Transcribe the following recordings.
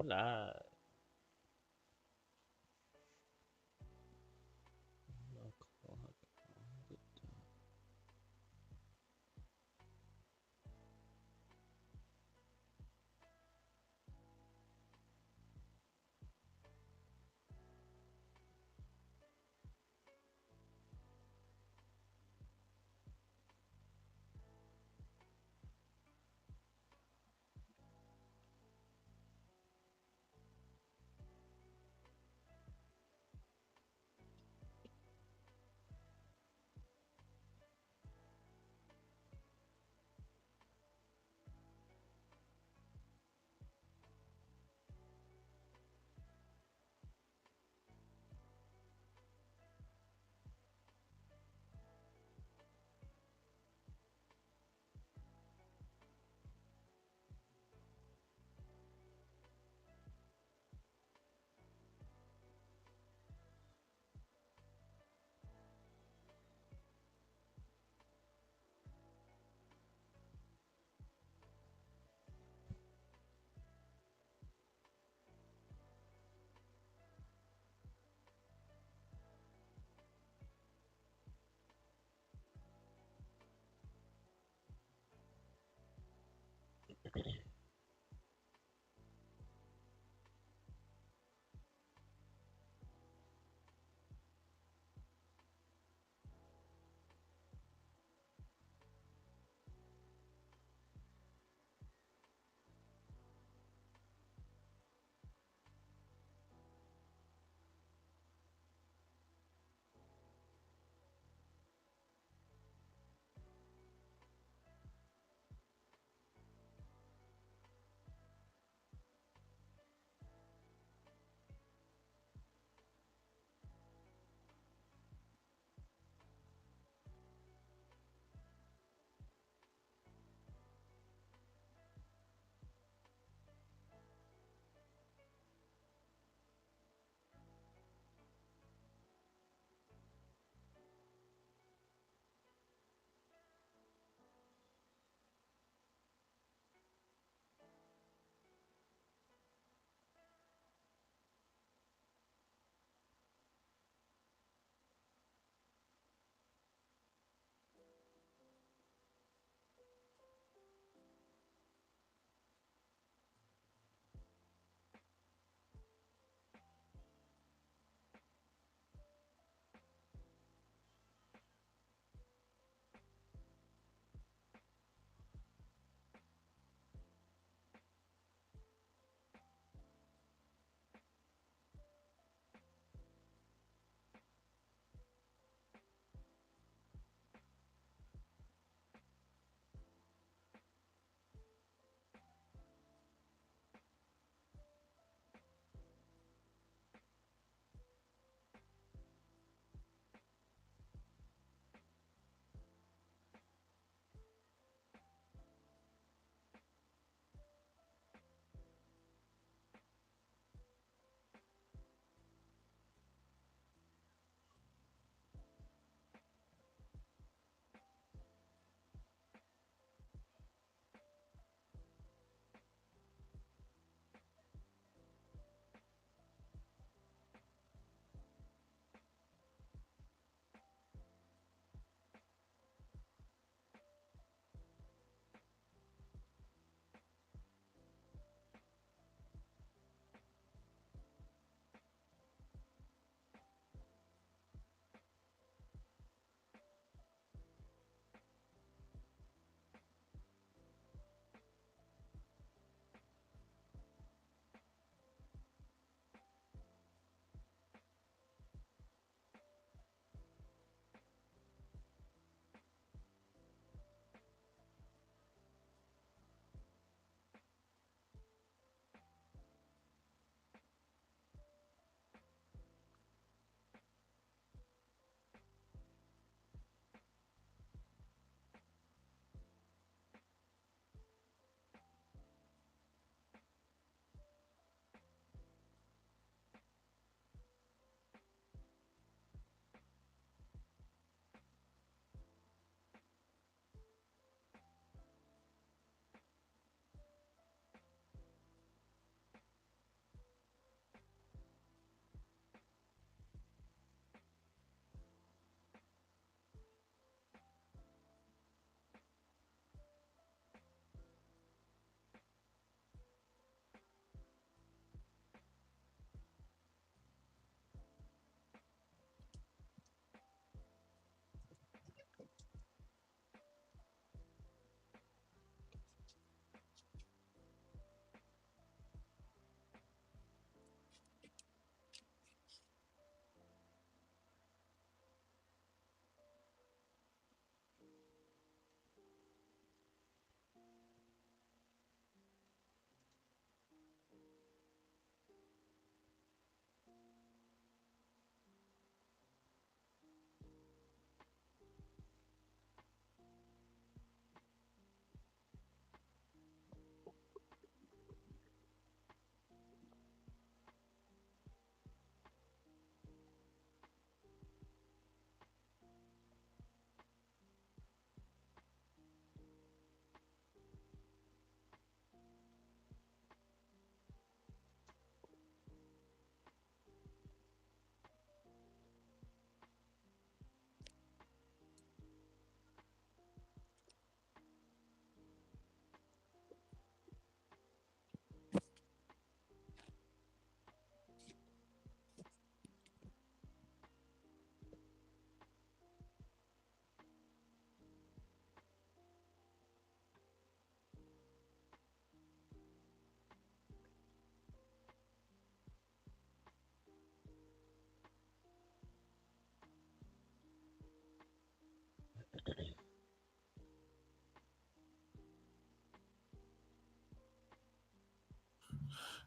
Hola.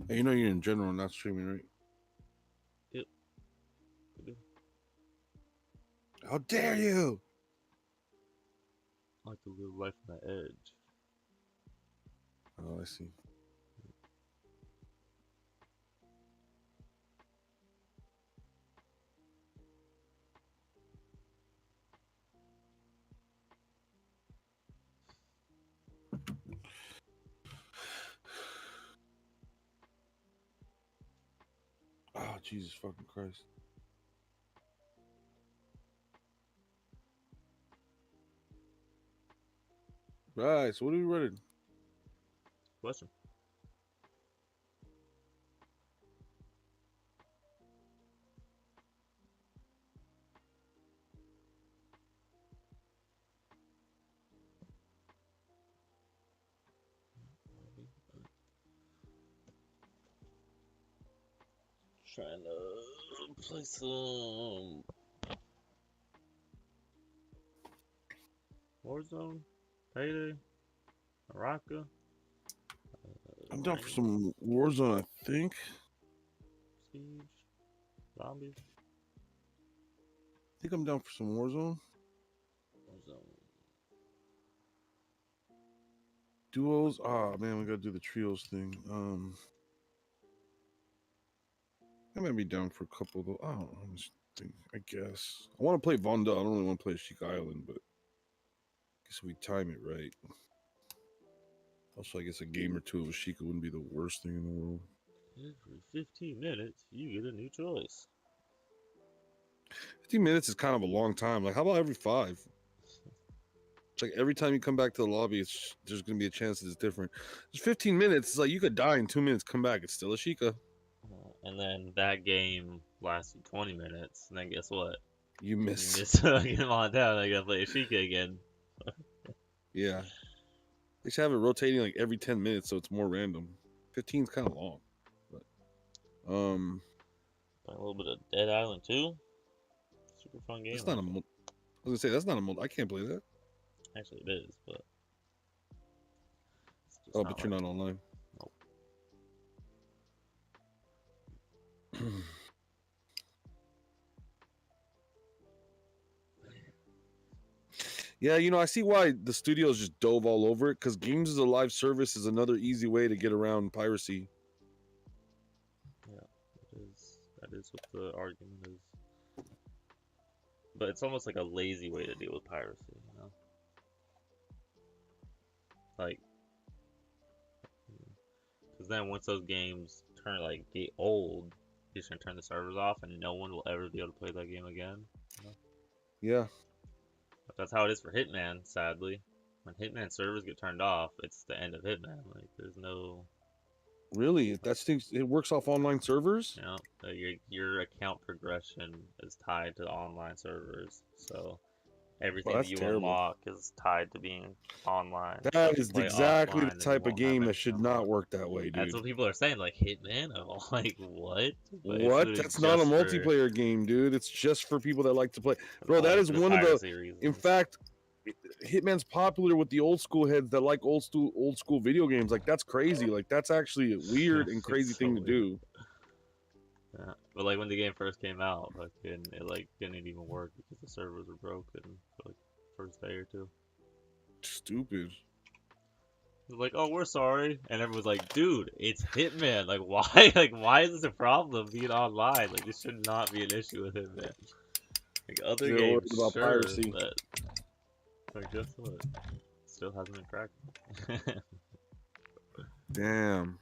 Hey, you know you're in general, not streaming, right? Yep. How dare you! I like to live life on the edge. Oh, I see. Oh, Jesus fucking Christ. Right, so what are we running? Question. Trying to play some Warzone, Payday, Baraka, I'm down for Rain, some Warzone, I think. Siege, Zombies, I think I'm down for some Warzone. Warzone. Duos. Ah, man, we gotta do the trios thing. I might be down for a couple though. I don't know. Let me think. I guess I want to play Vonda. I don't really want to play Sheik Island, but I guess if we time it right. Also, I guess a game or two of Sheikah wouldn't be the worst thing in the world. Every 15 minutes, you get a new choice. 15 minutes is kind of a long time. Like, how about every 5? It's like every time you come back to the lobby, there's gonna be a chance that it's different. It's 15 minutes. It's like you could die in 2 minutes, come back. It's still a Sheikah. And then that game lasted 20 minutes, and then guess what? You You miss. miss fucking on down, I gotta play Ashika again. Yeah. They should have it rotating like every 10 minutes so it's more random. 15 is kind of long. But Play a little bit of Dead Island 2. Super fun game, that's not a actually. I was gonna say that's not a mod. I can't play that. Actually, it is, but it's just Oh, not but you're like. not online. Nope. Yeah, you know, I see why the studios just dove all over it because games as a live service is another easy way to get around piracy. Yeah, it is. That is what the argument is. But it's almost like a lazy way to deal with piracy, you know? Like, because then once those games get old, you just gonna turn the servers off, and no one will ever be able to play that game again. You know? Yeah. But that's how it is for Hitman, sadly. When Hitman servers get turned off, it's the end of Hitman. Like, there's no, Really? That's things it works off online servers? you know, your account progression is tied to online servers. So Well, everything that that's you terrible. unlock is tied to being online. So That if you is play exactly the offline, then you type of won't have game that anything should not unlocked. work that way, That's dude. what people are saying, like Hitman. I'm all like, what? But it's What? literally That's not a just for multiplayer game, dude. It's just for people that like to play. Bro, that only is for the one of the piracy in reasons. fact, Hitman's popular with the old school heads that like old school video games. Like that's crazy. Like that's actually a weird and crazy It's so thing to weird. do. Yeah. But like when the game first came out, fucking it like didn't even work because the servers were broken for like first day or two. Stupid. It was like, oh, we're sorry, and everyone's like, dude, it's Hitman. Like, why? Like, why is this a problem being online? Like, this should not be an issue with Hitman. Like other They're worried games, about sure, piracy. but like, guess what? Still hasn't been cracked. Damn.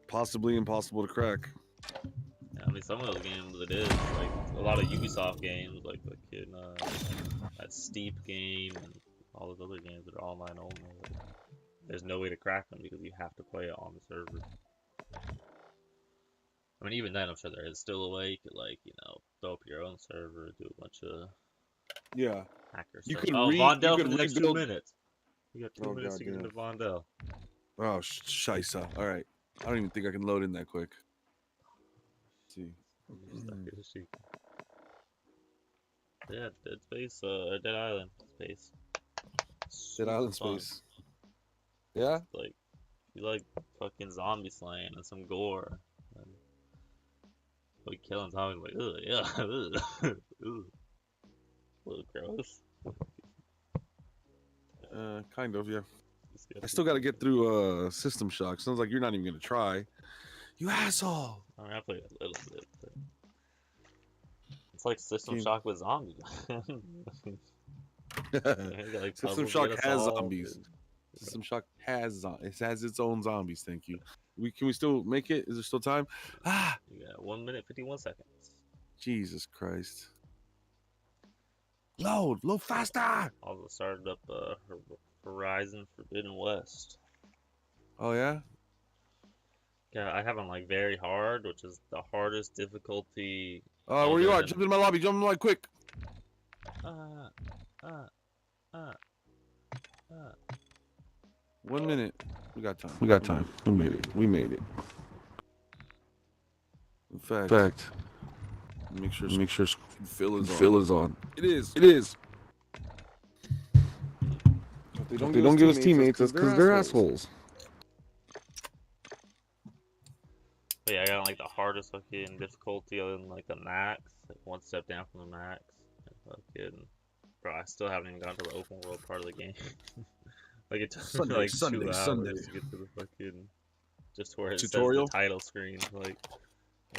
Possibly impossible to crack. Yeah, I mean, some of those games it is like a lot of Ubisoft games, like that Steep game and all those other games that are online only. Like, there's no way to crack them because you have to play it on the server. I mean, even then, I'm sure there is still a way you could like throw up your own server, do a bunch of Yeah. hacker You stuff. could Oh, you Vondell for could the next 2 rebuild. minutes. You got 2 Oh minutes god to get into damn. Vondell. Oh shisa. All right. I don't even think I can load in that quick. Let's see. You just stuck at issue. Yeah, Dead Space, Dead Island Space. Dead Super Island fun. Space. Yeah? Like You like fucking zombie slaying and some gore. And like killing zombies like, ugh, yeah, ugh, ugh. A little gross. Kind of, yeah. Just get I still through got to get through System Shock. Sounds like you're not even gonna try. You asshole! I mean, I played a little bit, but it's like System Game- Shock with zombies. You got, like, System puzzles you Shock gotta has solve, zombies. and- System Shock it has its own zombies. Thank you. Can we still make it? Is there still time? Ah, You got 1 minute 51 seconds. Jesus Christ! Load faster! Also started up Horizon Forbidden West. Oh yeah. Yeah, I have them like very hard, which is the hardest difficulty. Where you other are? than- Jump in my lobby. Jump in my lobby quick. Uh, uh, uh, uh. 1 minute. We got time. We got time. We made it. We made it. In fact. Make sure Phil is on. It is. If they don't give us teammates, that's because they're assholes. But yeah, I got like the hardest fucking difficulty other than like the max, like one step down from the max. And fucking, bro, I still haven't even gotten to the open world part of the game. Like it took me like 2 hours to get to the fucking, just where it Tutorial? says the title screen, like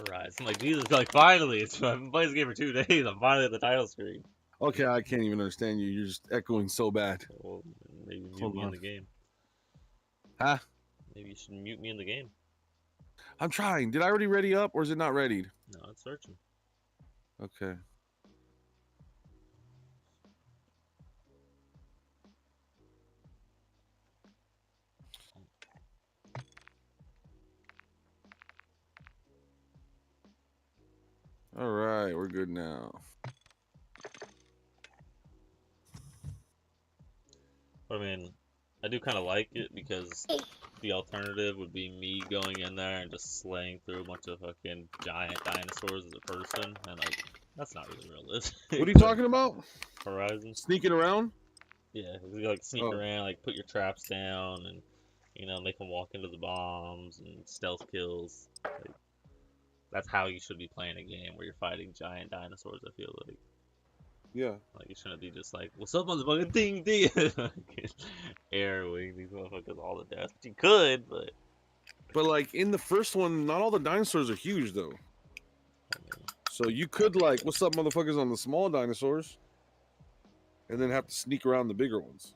Horizon. I'm like, Jesus, like finally, I've been playing this game for 2 days. I'm finally at the title screen. Okay, I can't even understand you. You're just echoing so bad. Well, maybe mute Hold me in on. the game. Huh? Maybe you should mute me in the game. I'm trying. Did I already ready up or is it not readied? No, it's searching. Okay. All right, we're good now. I mean, I do kind of like it because the alternative would be me going in there and just slaying through a bunch of fucking giant dinosaurs as a person, and like, that's not really realistic. What are you talking about? Horizon? Sneaking around? Yeah, you like sneak Oh. around, like put your traps down, and you know, make them walk into the bombs and stealth kills. Like, that's how you should be playing a game where you're fighting giant dinosaurs. I feel like. Yeah. Like, it shouldn't be just like, what's up, motherfucker? Ding, ding! Air wing these motherfuckers all to death. You could, but. But like in the first one, not all the dinosaurs are huge though. I mean, So you could like, what's up, motherfuckers, on the small dinosaurs, and then have to sneak around the bigger ones.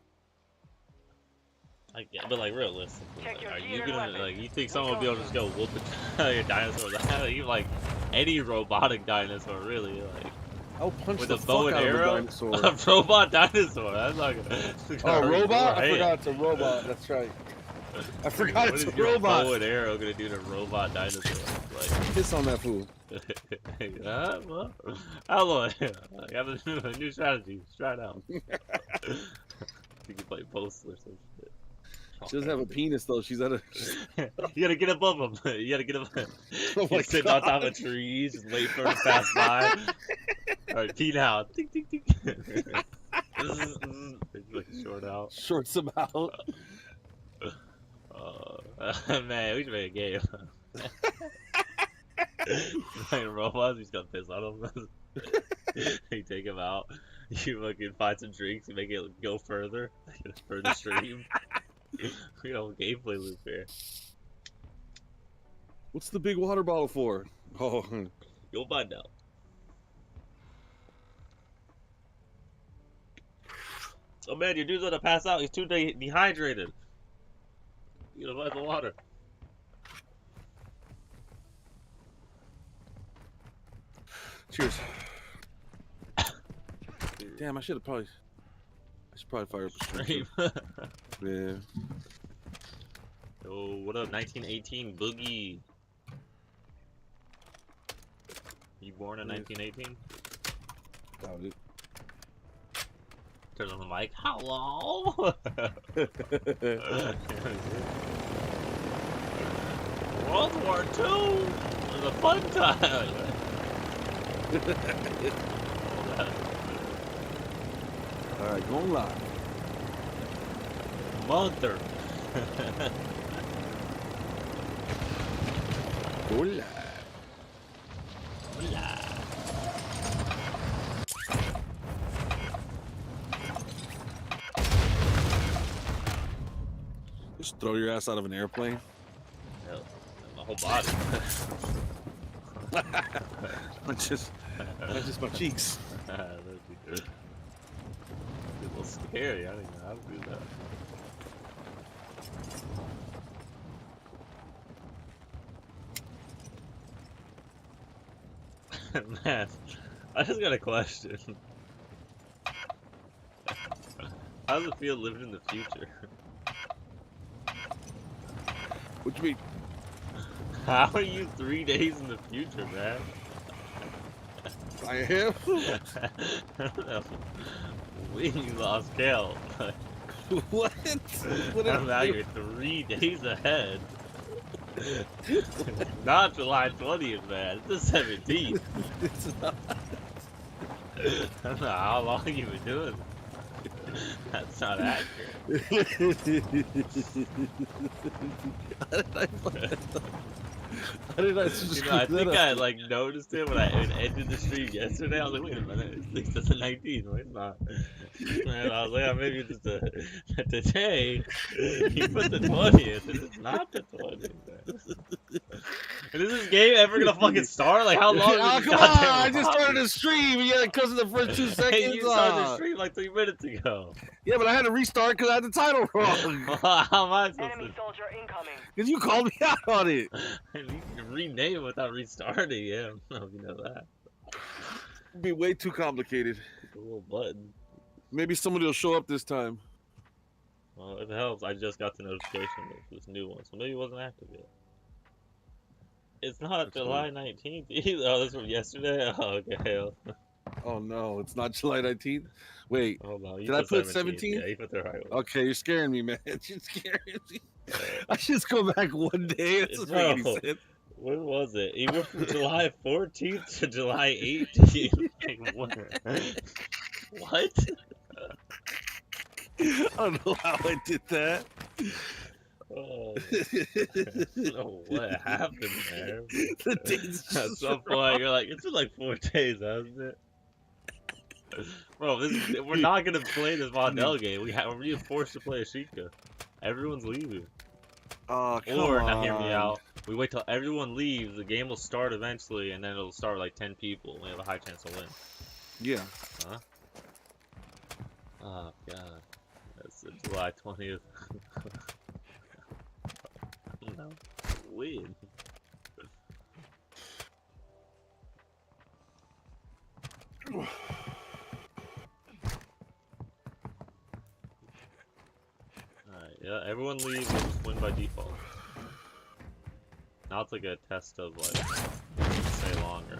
I get, but like realistically, Check like, your are gear you and gonna weapons. like you think someone will be able to just go whoop your dinosaurs? Even like any robotic dinosaur, really, like I'll punch with the a bow fuck and out of a arrow, dinosaur. a robot dinosaur. That's not gonna. Oh, robot? I Right. forgot it's a robot. That's right. I forgot What it's is a your robot. bow and arrow gonna do to robot dinosaur? Like. Piss on that fool. Well, hello. I got a new strategy. Let's try it out. You can play post or some shit. She doesn't have a penis though. She's at a. You gotta get above them. You gotta get above. Oh my You're sitting on top God. of trees, just wait for them to pass by. Alright, pee now. Tick, tick, tick. Like short out. Shorts them out. Man, we should make a game. Like robots, we just gotta piss on them. You take them out. You fucking find some drinks and make it go further. Further stream. We don't gameplay loop here. What's the big water bottle for? Oh, You'll find out. Oh man, your dude's gonna pass out. He's too dehydrated. You gotta find the water. cheers. Damn, I should probably fire up a stream. Stream. Yeah. Oh, what up, 1918 Boogie? You born in 1918? Doubt it. Turns on the mic. Hello. World War II was a fun time. All right, going live. Mother. Hola. Hola. Just throw your ass out of an airplane. Hell, my whole body. not just my cheeks. That'd be good. It's a little scary. I don't even know how to do that. Man, I just got a question. How does it feel living in the future? What you mean? How are you 3 days in the future, man? I am? I don't know when you lost count. What? What And now you're 3 days ahead. Not July 20th, man. It's the 17th. It's not. I don't know how long you've been doing this. That's not accurate. How did I You screw know, I that think up? I like noticed it when I ended the stream yesterday. I was like, wait a minute, at least that's the 19th, right? It's not. And I was like, oh, maybe it's just today. You put the 20th, and it's not the 20th, man. And is this game ever gonna fucking start? Like, how long? Oh, is this come on! goddamn I just started rocket? a stream, and yeah, because of the first 2 seconds. Hey, you started the stream like 3 minutes ago. Yeah, but I had to restart because I had the title wrong. How am I supposed Enemy soldier incoming. Because you called me out on it. You can rename it without restarting. Yeah, I don't know if you know that. It'd be way too complicated. It's a little button. Maybe somebody will show up this time. Well, if it helps, I just got the notification of this new one, so maybe it wasn't active yet. It's not That's July 19th either. Oh, this from yesterday? Oh, okay. Oh no, it's not July 19th. Wait, Hold on. You did I put 17th? 17th? Yeah, you put the right one. Okay, you're scaring me, man. You're scaring me. I should just go back one day. That doesn't make any sense. When was it? It went from July 14th to July 18th. Like, what? What? I don't know how I did that. Oh, I don't know what happened there. The date's At just some point, you're like, it's been like 4 days, hasn't it? Bro, we're not gonna play this Vondel game. We're being forced to play a Sheikah. Everyone's leaving. Oh, come Or, on. now hear me out. We wait till everyone leaves. The game will start eventually, and then it'll start with like 10 people. We have a high chance to win. Yeah. Huh? Oh god. That's July 20th. No. Win. Alright, yeah, everyone leaves, we'll just win by default. Now it's like a test of like, stay longer.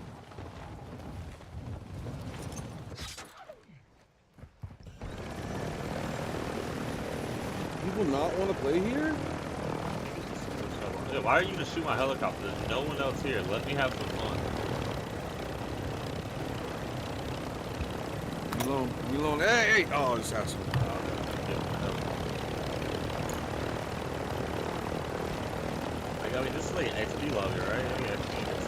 People not want to play here? Yeah, why are you gonna shoot my helicopter? There's no one else here. Let me have some fun. You alone. Hey, hey! Oh, this asshole. I mean, this is like an XP lobby, right? I think XP is.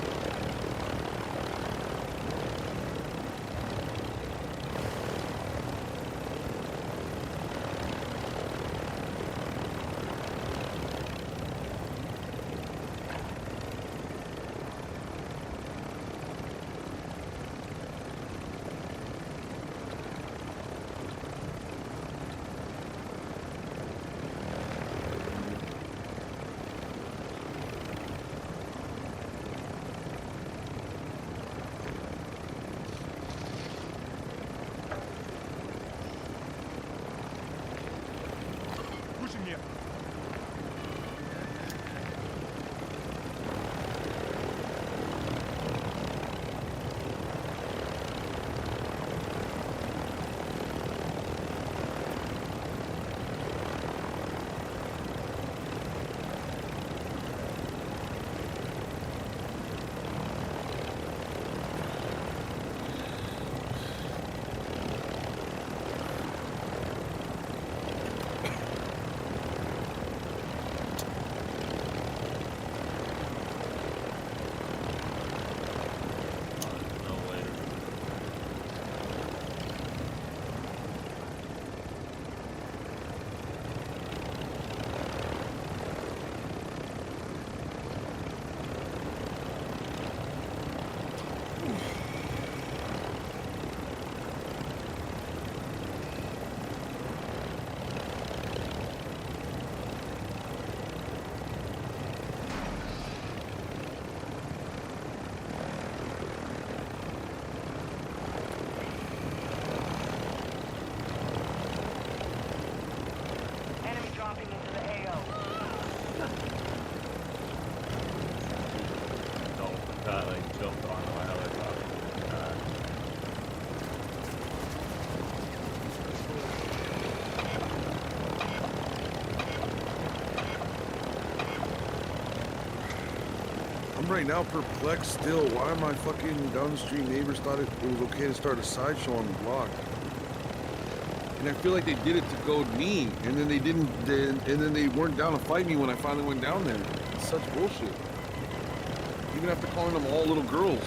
right now perplexed still. Why my fucking down the street neighbors thought it was okay to start a sideshow on the block? And I feel like they did it to goad me, and then they didn't. And then they weren't down to fight me when I finally went down there. It's such bullshit. Even after calling them all little girls.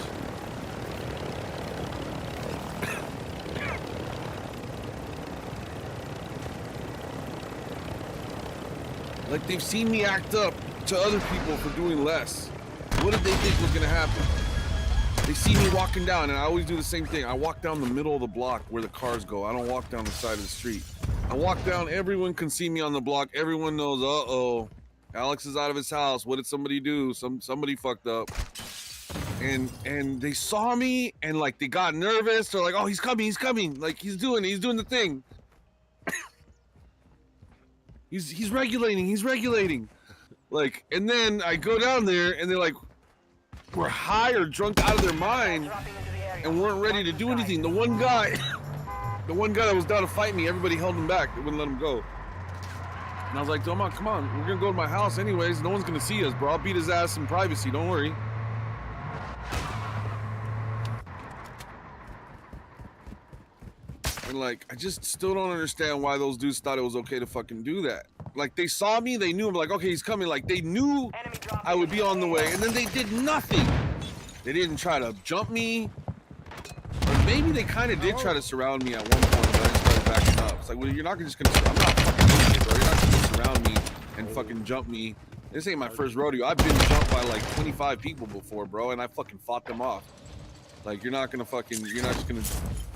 Like they've seen me act up to other people for doing less. What did they think was gonna happen? They see me walking down, and I always do the same thing. I walk down the middle of the block where the cars go. I don't walk down the side of the street. I walk down, everyone can see me on the block. Everyone knows, uh-oh, Alex is out of his house. What did somebody do? Somebody fucked up. And they saw me, and like they got nervous. They're like, oh, he's coming. Like he's doing the thing. He's regulating. Like, and then I go down there, and they're like, were high or drunk out of their mind, and weren't ready to do anything. The one guy that was down to fight me, everybody held him back. They wouldn't let him go. And I was like, come on, we're gonna go to my house anyways. No one's gonna see us, bro. I'll beat his ass in privacy. Don't worry. And like, I just still don't understand why those dudes thought it was okay to fucking do that. Like, they saw me, they knew, I'm like, okay, he's coming. Like, they knew I would be on the way, and then they did nothing. They didn't try to jump me. Or maybe they kind of did try to surround me at one point, but I just started backing up. It's like, well, you're not just gonna, I'm not fucking idiot, bro. You're not gonna surround me and fucking jump me. This ain't my first rodeo. I've been jumped by like 25 people before, bro, and I fucking fought them off. Like, you're not just gonna,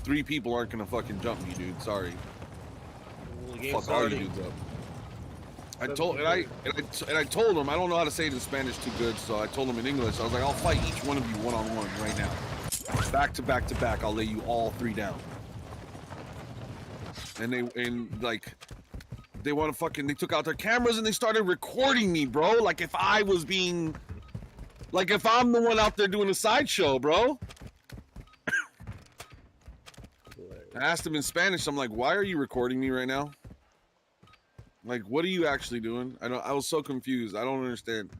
3 people aren't gonna fucking jump me, dude. Sorry. Fuck all you dudes up. I told him, I don't know how to say it in Spanish too good, so I told him in English. I was like, I'll fight each one of you one-on-one right now. Back to back to back, I'll lay you all 3 down. And they want to fucking, they took out their cameras and they started recording me, bro. Like if I was being, like if I'm the one out there doing a sideshow, bro. I asked him in Spanish, I'm like, why are you recording me right now? Like, what are you actually doing? I was so confused. I don't understand.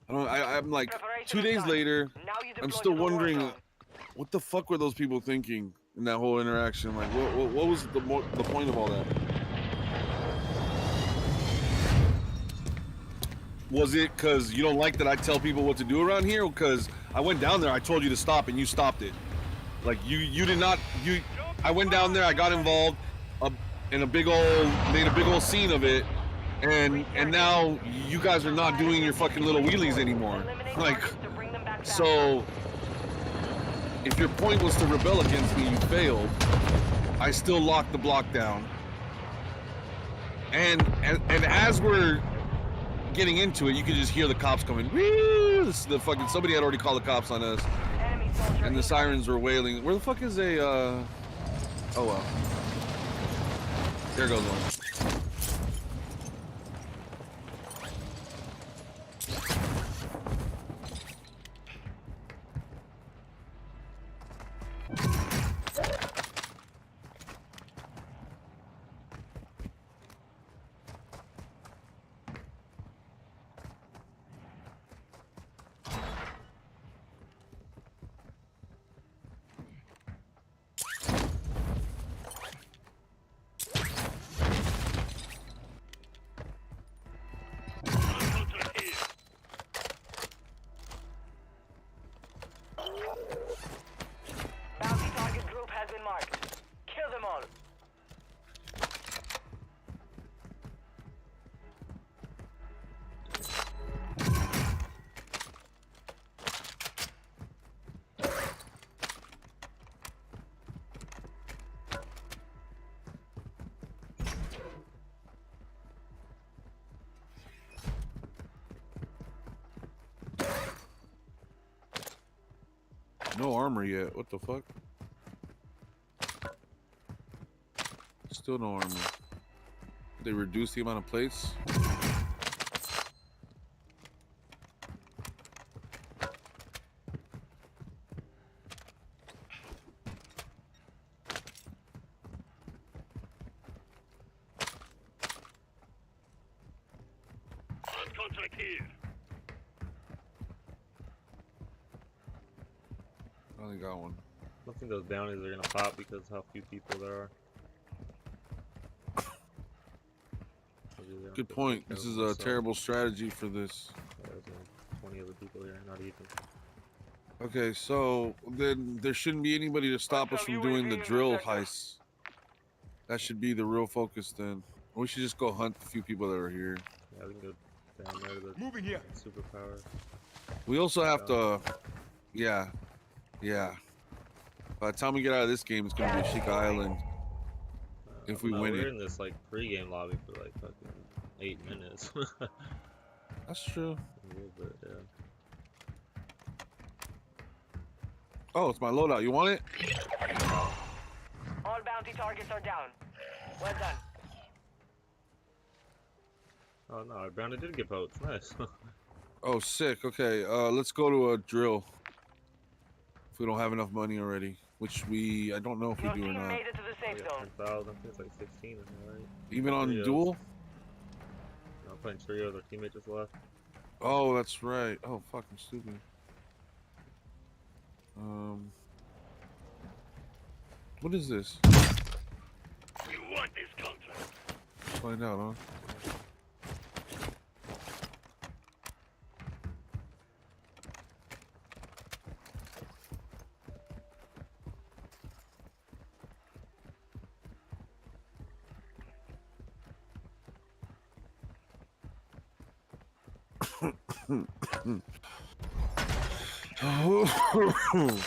I'm like, 2 days later, I'm still wondering, what the fuck were those people thinking in that whole interaction? Like, what was the point of all that? Was it because you don't like that I tell people what to do around here? Or because I went down there, I told you to stop and you stopped it? Like, you did not, I went down there, I got involved, in made a big old scene of it, and now you guys are not doing your fucking little wheelies anymore. Like, so if your point was to rebel against me, you failed. I still locked the block down, and as we're getting into it, you could just hear the cops coming. Woo! The fucking, somebody had already called the cops on us, and the sirens were wailing. Where the fuck is oh well. There goes one. No armor yet. What the fuck? Still no armor. They reduced the amount of plates. Contact here. only got one. I don't think those bounties are gonna pop because of how few people there are. Good point. This is a terrible strategy for this. Yeah, there's only 20 other people here, not even. Okay, so then there shouldn't be anybody to stop us from doing the drill heist. That should be the real focus then. We should just go hunt the few people that are here. Yeah, we can go down there to the Moving here. superpower. We also have to, yeah. By the time we get out of this game, it's gonna be a chic island. If we win we're it. in this like pre-game lobby for like fucking 8 minutes. That's true. A little bit, yeah. Oh, it's my loadout. You want it? All bounty targets are down. Well done. Oh no, our bounty did get poked. Nice. Oh, sick. Okay, let's go to a drill. If we don't have enough money already, which I don't know if we Your do or team not. made it to the safe zone. 10,000. I think it's like 16 in there, right? Even on Trios. duel? No, I'm playing trios. Our teammate just left. Oh, that's right. Oh, fuck, I'm stupid. What is this? You want this contract? Let's find out, huh?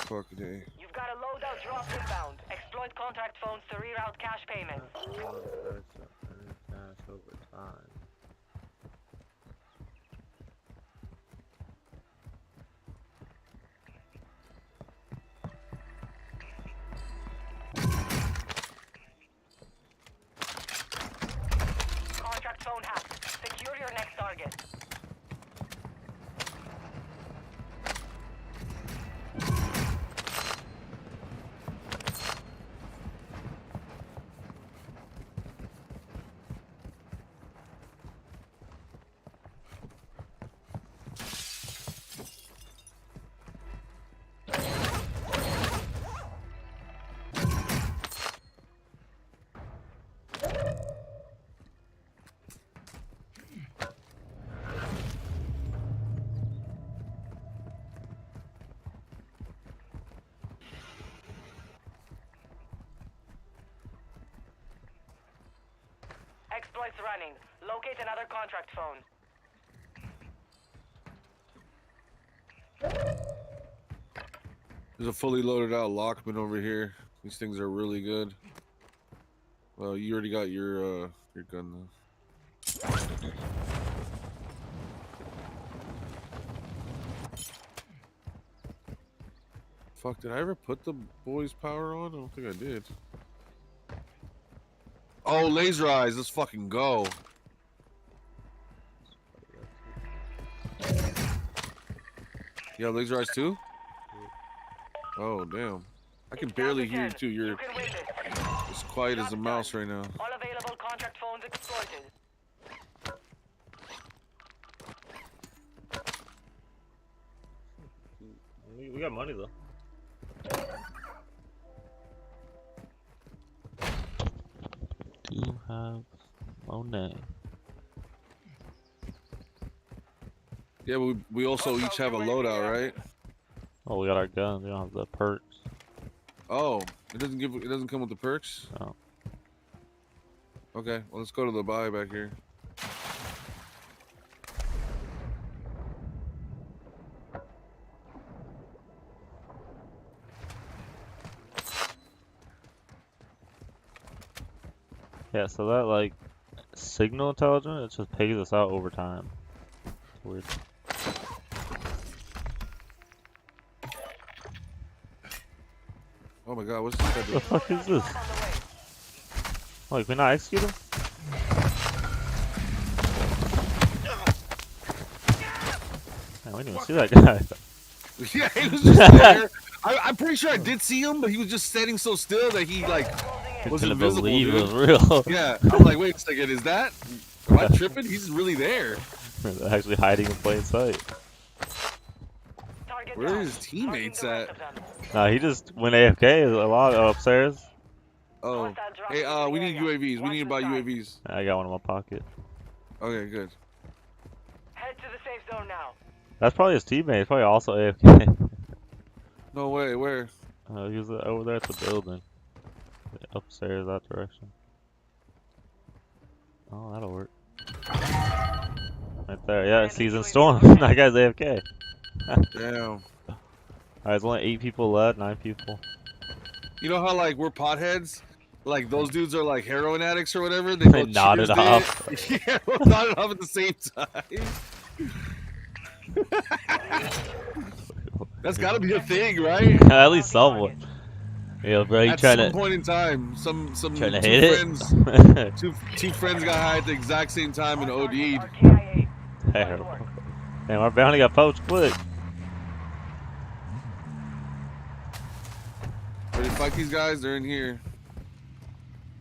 Fucking day. You've got a loadout drop inbound. Exploit contact phones to reroute cash payments. Cash over time. Contract phone hacked. Secure your next target. Exploits running. Locate another contract phone. There's a fully loaded out Lockman over here. These things are really good. Well, you already got your gun though. Fuck, did I ever put the boys' power on? I don't think I did. Oh, laser eyes, let's fucking go. You have laser eyes too? Oh, damn. I can barely hear you too. You You're can win this. as quiet as a mouse right now. All available contract phones exploited. We got money though. Do have Monet. Yeah, but we also each have a loadout, right? Oh, we got our guns. We don't have the perks. Oh, it doesn't come with the perks? No. Okay, well let's go to the buy back here. Yeah, so that like signal intelligence, it just pays us out over time. It's weird. Oh my god, what's this guy What the doing? fuck is this? Like, we not execute him? Man, we didn't even see that guy. Yeah, he was just there. I'm pretty sure I did see him, but he was just standing so still that he like was Couldn't invisible, believe it dude. was real. Yeah, I'm like, wait a second, is that? Am I tripping? He's really there. They're actually hiding in plain sight. Target Where are down. his teammates Marking the at? rest of them. Nah, he just went AFK a lot upstairs. Oh, Hostile dropping hey, into the we need area. UAVs. We Watch need to the buy skies. UAVs. I got one in my pocket. Okay, good. Head to the safe zone now. That's probably his teammate. He's probably also AFK. No way. Where? He was over there at the building. Upstairs that direction. Oh, that'll work. Right there. Yeah, Season Storm. That guy's AFK. Damn. Alright, there's only 8 people left, 9 people. You know how like we're potheads? Like those dudes are like heroin addicts or whatever. They both nodded cheers off. it. Yeah, both nodded off at the same time. That's got to be a thing, right? At least someone. Yeah, bro, you At trying some to point in time, some trying to two hit friends, it? two friends got high at the exact same time and OD'd. RTIA. Terrible. Damn, our bounty got poached quick. Ready to fight these guys? They're in here.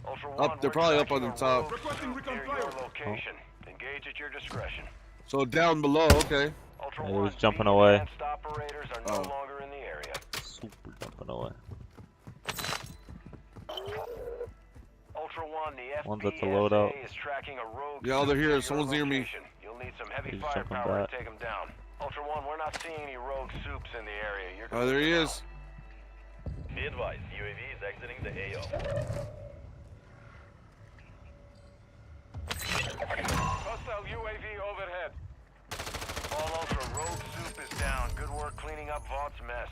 Ultra Up, One, they're we're probably up tracking on the a top. rogue suit near your location. Engage at your discretion. So down below, okay. Ultra Yeah, he One, was jumping these away. advanced operators are no Oh. longer in the area. Super jumping away. Ultra One, the One's at the loadout. FPSA is tracking a rogue Yeah, they're suit here. near your Someone's near me. location. You'll need some heavy He's jumping firepower back. to take him down. Ultra One, we're not seeing any rogue soups in the area. You're Oh, there he is. Be advised, UAV is exiting the AO. Hostile UAV overhead. All Ultra, rogue soup is down. Good work cleaning up Vaught's mess.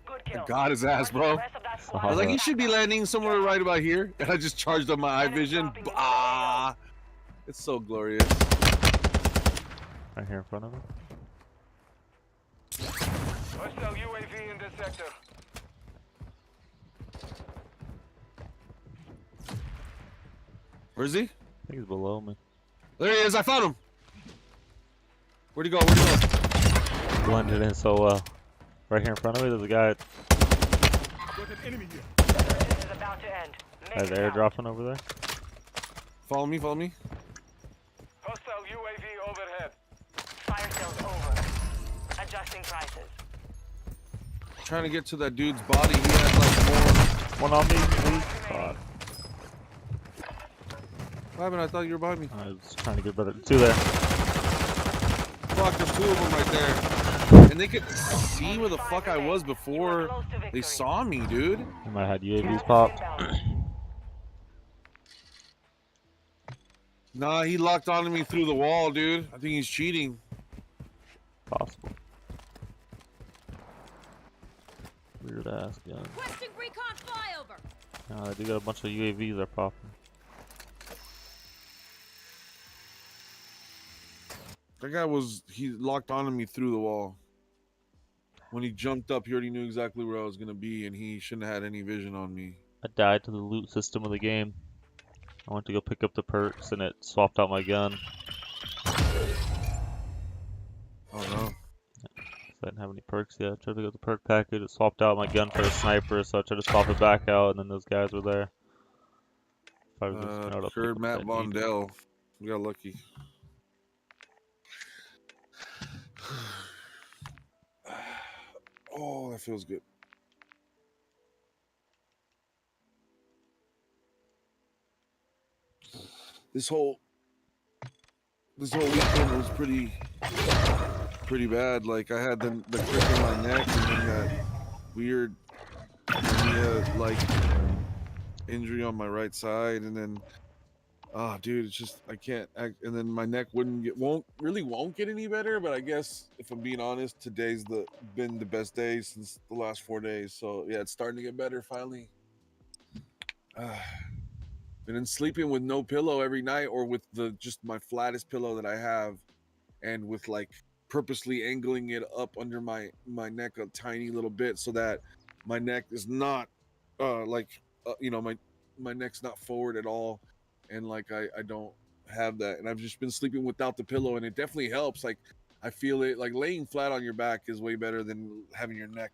Good kill. Got his ass, Marking bro. the rest of that squad. I was like, he should be landing somewhere right about here. And I just charged up my eye vision. Ah, it's so glorious. Right here in front of him. Hostile UAV in this sector. Where is he? I think he's below me. There he is. I found him. Where'd he go? Where'd he go? Blended in so well. Right here in front of me, there's a guy. This is about to end. Make Guy's it count. airdropping over there. Follow me. Follow me. Hostile UAV overhead. Fire sales over. Adjusting prices. Trying to get to that dude's body. He had like more. One on me, please. God. What happened? I thought you were behind me. I was trying to get better. 2 there. Fuck, there's 2 of them right there. And they could see where the fuck I was before they saw me, dude. He might have had UAVs popped. Nah, he locked onto me through the wall, dude. I think he's cheating. Possible. Weird ass gun. Requesting recon flyover. I do got a bunch of UAVs that are popping. That guy he locked onto me through the wall. When he jumped up, he already knew exactly where I was gonna be, and he shouldn't have had any vision on me. I died to the loot system of the game. I went to go pick up the perks and it swapped out my gun. Oh no. I didn't have any perks yet. I tried to get the perk package. It swapped out my gun for a sniper, so I tried to swap it back out, and then those guys were there. If I was just, to pick Sure, up Matt that need. Vondell. We got lucky. Oh, that feels good. This whole weekend was pretty bad. Like I had the crick in my neck, and then that weird like injury on my right side, and then dude, it's just I can't act, and then my neck won't get any better. But I guess if I'm being honest, today's been the best day since the last 4 days. So yeah, it's starting to get better finally. And then sleeping with no pillow every night, or with just my flattest pillow that I have, and with like purposely angling it up under my neck a tiny little bit so that my neck is not my neck's not forward at all, and like I don't have that, and I've just been sleeping without the pillow, and it definitely helps. Like I feel it, like laying flat on your back is way better than having your neck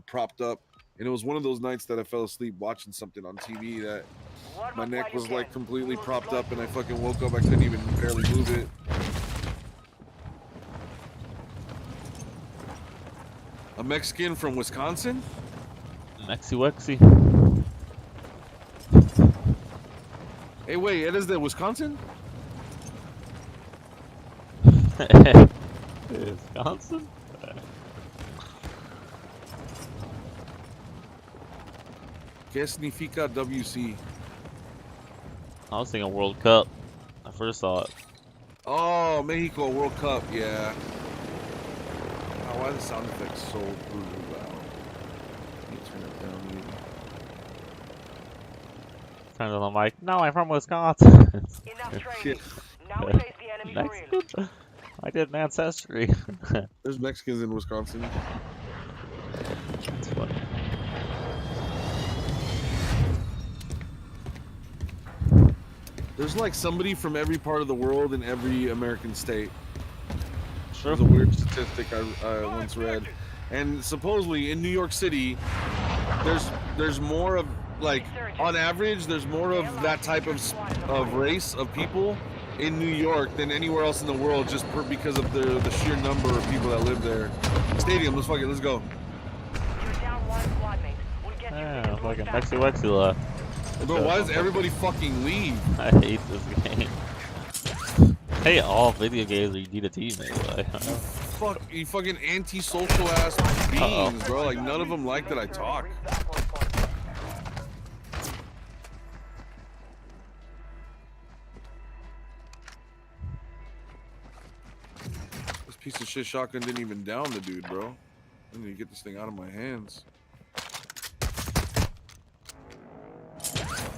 propped up. And it was one of those nights that I fell asleep watching something on TV that my neck was like completely propped up, and I fucking woke up, I couldn't even barely move it. A Mexican from Wisconsin? Mexi Wexy. Hey, wait, it is the Wisconsin? Wisconsin? ¿Qué significa WC? I was thinking World Cup. I first saw it. Oh, Mexico World Cup, yeah. Oh, why are the sound effects so brutally loud? Let me turn it down, maybe. Turned on the mic. No, I'm from Wisconsin. Enough training. Now we face the enemy for real. Mexican? I did an ancestry. There's Mexicans in Wisconsin. That's funny. There's like somebody from every part of the world in every American state. Sure. There's a weird statistic I once read. And supposedly in New York City, there's more of, like, on average, there's more of that type of race of people in New York than anywhere else in the world, just because of the sheer number of people that live there. Stadium, let's fuck it, let's go. You're down one squad mate. We'll get you Yeah, redeployed fucking fast. Mexi Wexy left. Bro, why does everybody fucking leave? I hate this game. I hate all video games where you need a teammate. Like, Fuck, you fucking antisocial ass beings, bro. Like, none of them like that I talk. This piece of shit shotgun didn't even down the dude, bro. I need to get this thing out of my hands.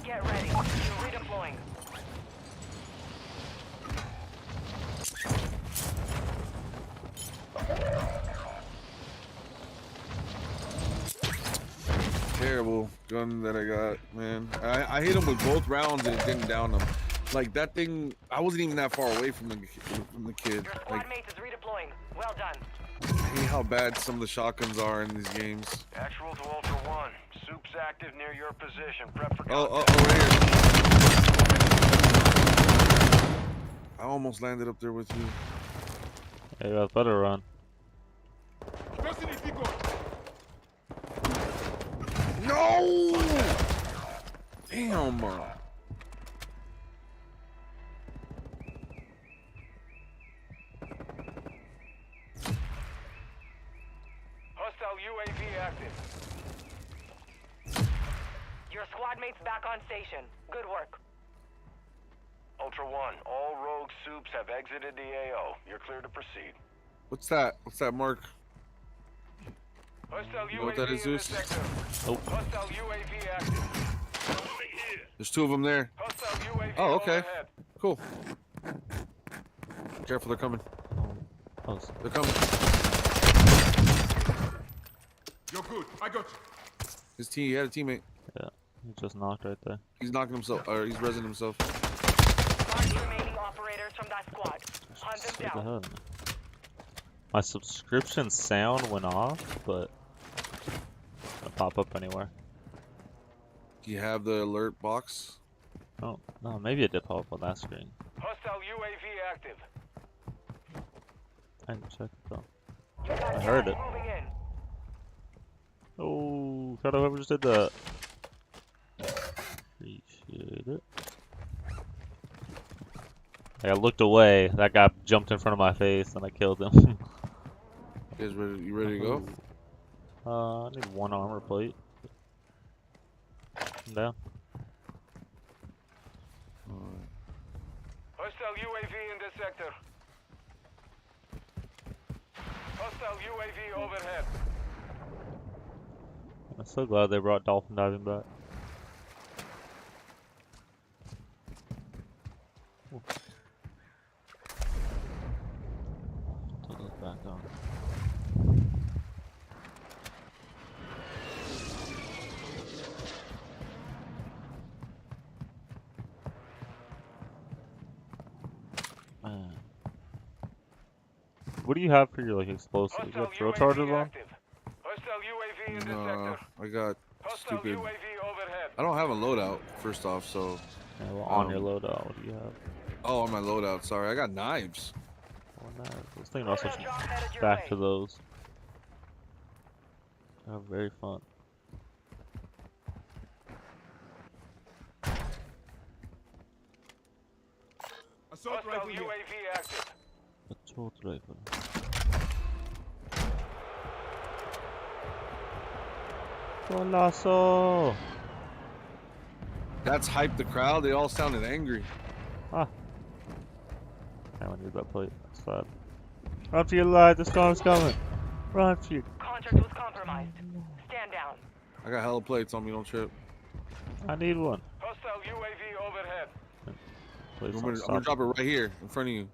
Get ready. You're redeploying. Terrible gun that I got, man. I hit him with both rounds and it didn't down him. Like, that thing, I wasn't even that far away from the kid. Your squad Like, mate is redeploying. Well done. I hate how bad some of the shotguns are in these games. Actual to Ultra One. Soup's active near your position. Prep for Oh, contact. right here. I almost landed up there with you. hey, you guys better run. No! Damn. Hostile UAV active. Your squad mate's back on station. Good work. Ultra One, all rogue soups have exited the AO. You're clear to proceed. What's that? What's that mark? Hostile You know what UAV that is, in the Zeus? sector. Nope. Hostile UAV active. There's two of them there. Hostile UAV Oh, okay. overhead. Cool. Careful, they're coming. Oh, They're coming. You're good. I got you. He had a teammate. yeah, he just knocked right there. He's knocking himself, or he's resin himself. Mark the remaining operators from that squad. Hunt them Straight down. ahead. My subscription sound went off, but it pop up anywhere. Do you have the alert box? Oh, no, maybe it did pop up on that screen. Hostile UAV active. I didn't check it though. You got I heard gas it. moving in. Oh, shout out whoever just did that. Appreciate it. Like, I looked away, that guy jumped in front of my face, and I killed him. You guys ready? You ready to go? I need one armor plate. I'm down. Alright. Hostile UAV in this sector. Hostile UAV overhead. I'm so glad they brought dolphin diving back. Ooh. Put those back on. Man. What do you have for your like explosives? You Hostile got throw charges UAV on? active. Hostile UAV in this Nah, sector. I got Hostile stupid. UAV overhead. I don't have a loadout, first off, so. Yeah, well, on your loadout, what do you have? Oh, on my loadout, sorry. I got knives. Well, no, I was thinking about switching Drop headed your back way. to those. They're very fun. Assault Hostile rifle here. UAV active. Assault rifle. Golazo! That's hyped the crowd. They all sounded angry. Ah. I don't need that plate. That's sad. Run for your life, the storm's coming. Run for your... Contract was compromised. Stand down. I got hella plates on me. Don't trip. I need one. Hostile UAV overhead. Plates I'm don't gonna stop. drop it right here in front of you.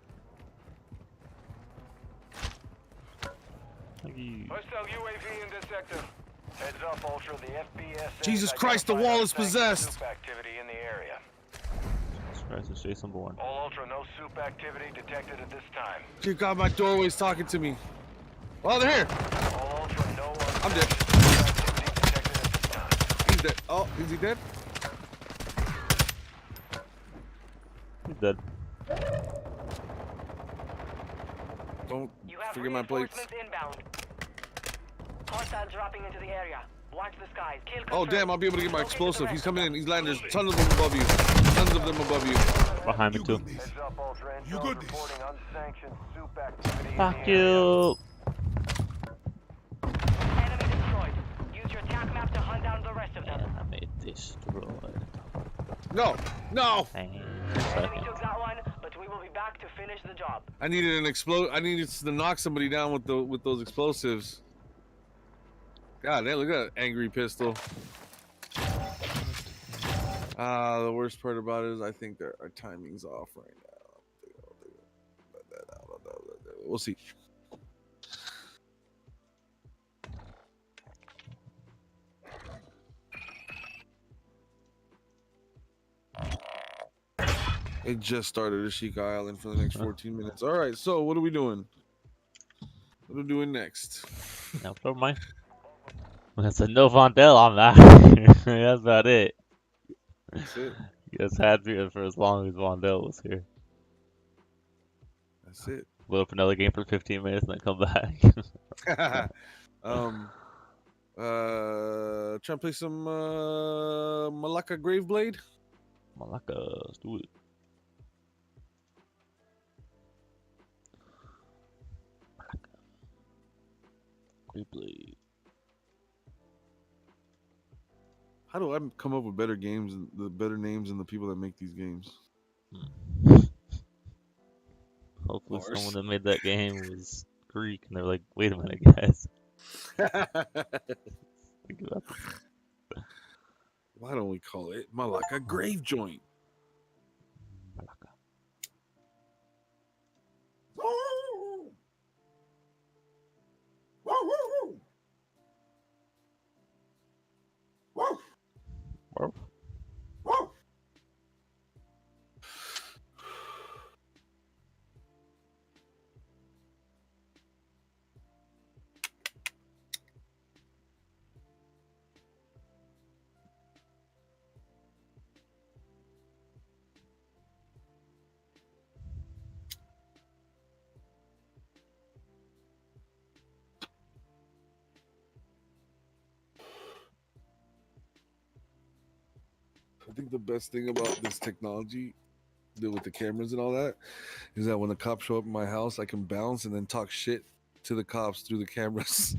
Thank you. Hostile UAV in this sector. Heads up, Ultra. The FBS. Jesus Christ, the wall is possessed. Soup activity in the area. Jesus Christ, it's Jason Bourne. All Ultra, no soup activity detected at this time. Dear God, my doorway's talking to me. Oh, they're here. All Ultra, no I'm dead. soup activity detected at this time. He's dead. Oh, is he dead? He's dead. Don't You have forget my plates. reinforcements inbound. Hostiles dropping into the area. Watch the skies. Kill Oh, confirmed. damn, I'll be able to get my Locate the explosive. rest He's of coming them. in. He's landing. There's tons of them above you. Tons of them above you. Behind me too. Heads up, Ultra. You Intel good? reporting unsanctioned soup activity Fuck in the area. you! Enemy destroyed. Use your attack map to hunt down the rest of them. Enemy destroyed. No, no. Enemy Second. took that one, but we will be back to finish the job. I needed an explode. I needed to knock somebody down with those explosives. God, damn, look at that angry pistol. The worst part about it is I think that our timing's off right now. We'll see. It just started at Sheik Island for the next 14 minutes. All right, so what are we doing? What are we doing next? No, never mind. That's a no Vondel on that. That's about it. That's it. You guys had me for as long as Vondel was here. That's it. Load up another game for 15 minutes and then come back. Try and play some Malacca Graveblade. Malacca, let's do it. Malacca. Great blade. How do I come up with better games, the better names, than the people that make these games? Hopefully Mars. someone that made that game was Greek and they're like, wait a minute guys. Think about that. Why don't we call it Malacca Grave Joint? Malacca. Warp. I think the best thing about this technology, with the cameras and all that, is that when the cops show up in my house, I can bounce and then talk shit to the cops through the cameras.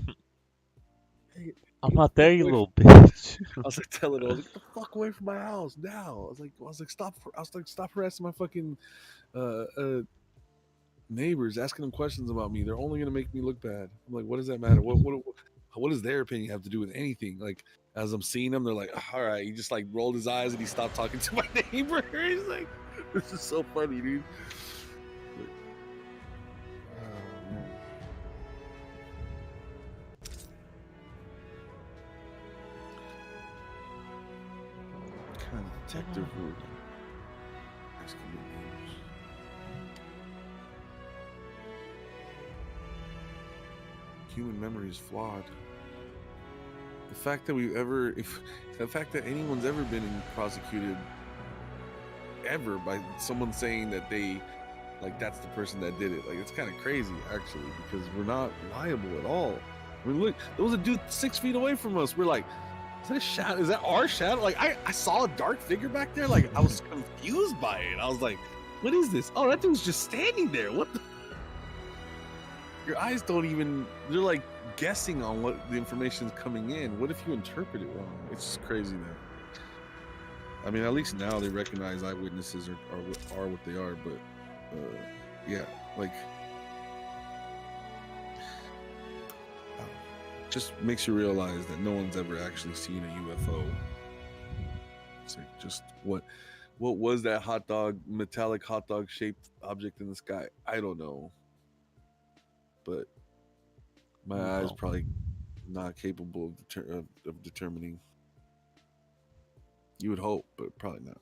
I'm not there, you little bitch. I was like telling them, get the fuck away from my house now. I was like, stop harassing my fucking neighbors, asking them questions about me. They're only gonna make me look bad. I'm like, what does that matter? What does their opinion have to do with anything? Like, as I'm seeing them, they're like, all right. He just like rolled his eyes and he stopped talking to my neighbor. He's like, this is so funny, dude. Oh, man. What kind of detective would ask him the names? Human memory is flawed. The fact that the fact that anyone's ever been prosecuted ever by someone saying that that's the person that did it, like, it's kind of crazy actually, because we're not liable at all. I mean, look, there was a dude 6 feet away from us. We're like, is that a shadow? Is that our shadow? Like, I saw a dark figure back there. Like, I was confused by it. I was like, what is this? Oh, that dude's just standing there. What the? Your eyes don't even, they're like guessing on what the information is coming in. What if you interpret it wrong? It's just crazy, man. I mean, at least now they recognize eyewitnesses are what they are, but yeah, like, just makes you realize that no one's ever actually seen a UFO. It's like, just what was that metallic hot dog shaped object in the sky? I don't know, but my eyes probably not capable of determining. You would hope, but probably not.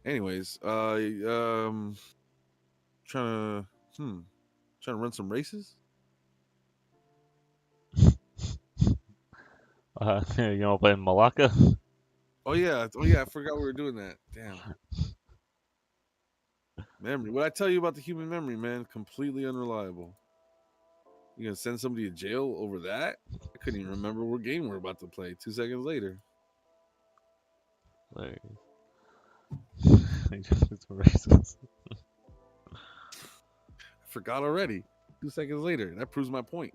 Anyways, trying to run some races. You know, playing Malacca? Oh yeah, I forgot we were doing that. Damn. Memory. What I tell you about the human memory, man, completely unreliable. You gonna send somebody to jail over that? I couldn't even remember what game we're about to play 2 seconds later. Like, I forgot already. 2 seconds later. That proves my point.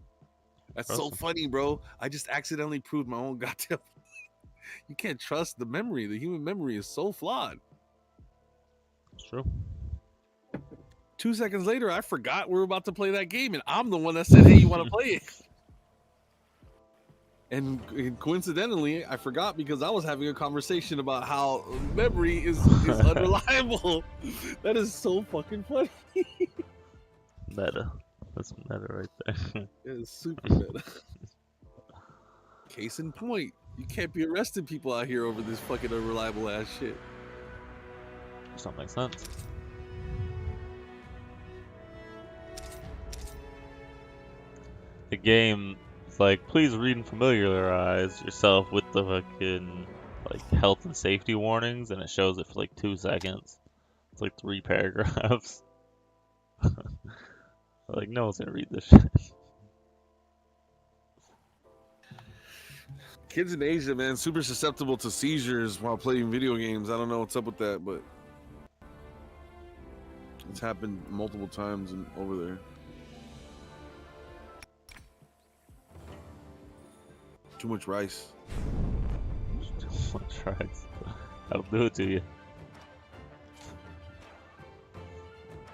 That's so funny, bro. I just accidentally proved my own goddamn. You can't trust the memory. The human memory is so flawed. it's true. 2 seconds later, I forgot we were about to play that game, and I'm the one that said, "Hey, you want to play it?" And coincidentally, I forgot because I was having a conversation about how memory is unreliable. That is so fucking funny. Meta. That's meta right there. It is super meta. Case in point, you can't be arresting people out here over this fucking unreliable ass shit. Does that make sense? The game is like, please read and familiarize yourself with the fucking like health and safety warnings, and it shows it for like 2 seconds. It's like 3 paragraphs. Like, no one's gonna read this shit. Kids in Asia, man, super susceptible to seizures while playing video games. I don't know what's up with that, but it's happened multiple times over there. Too much rice. Too much rice. That'll do it to you.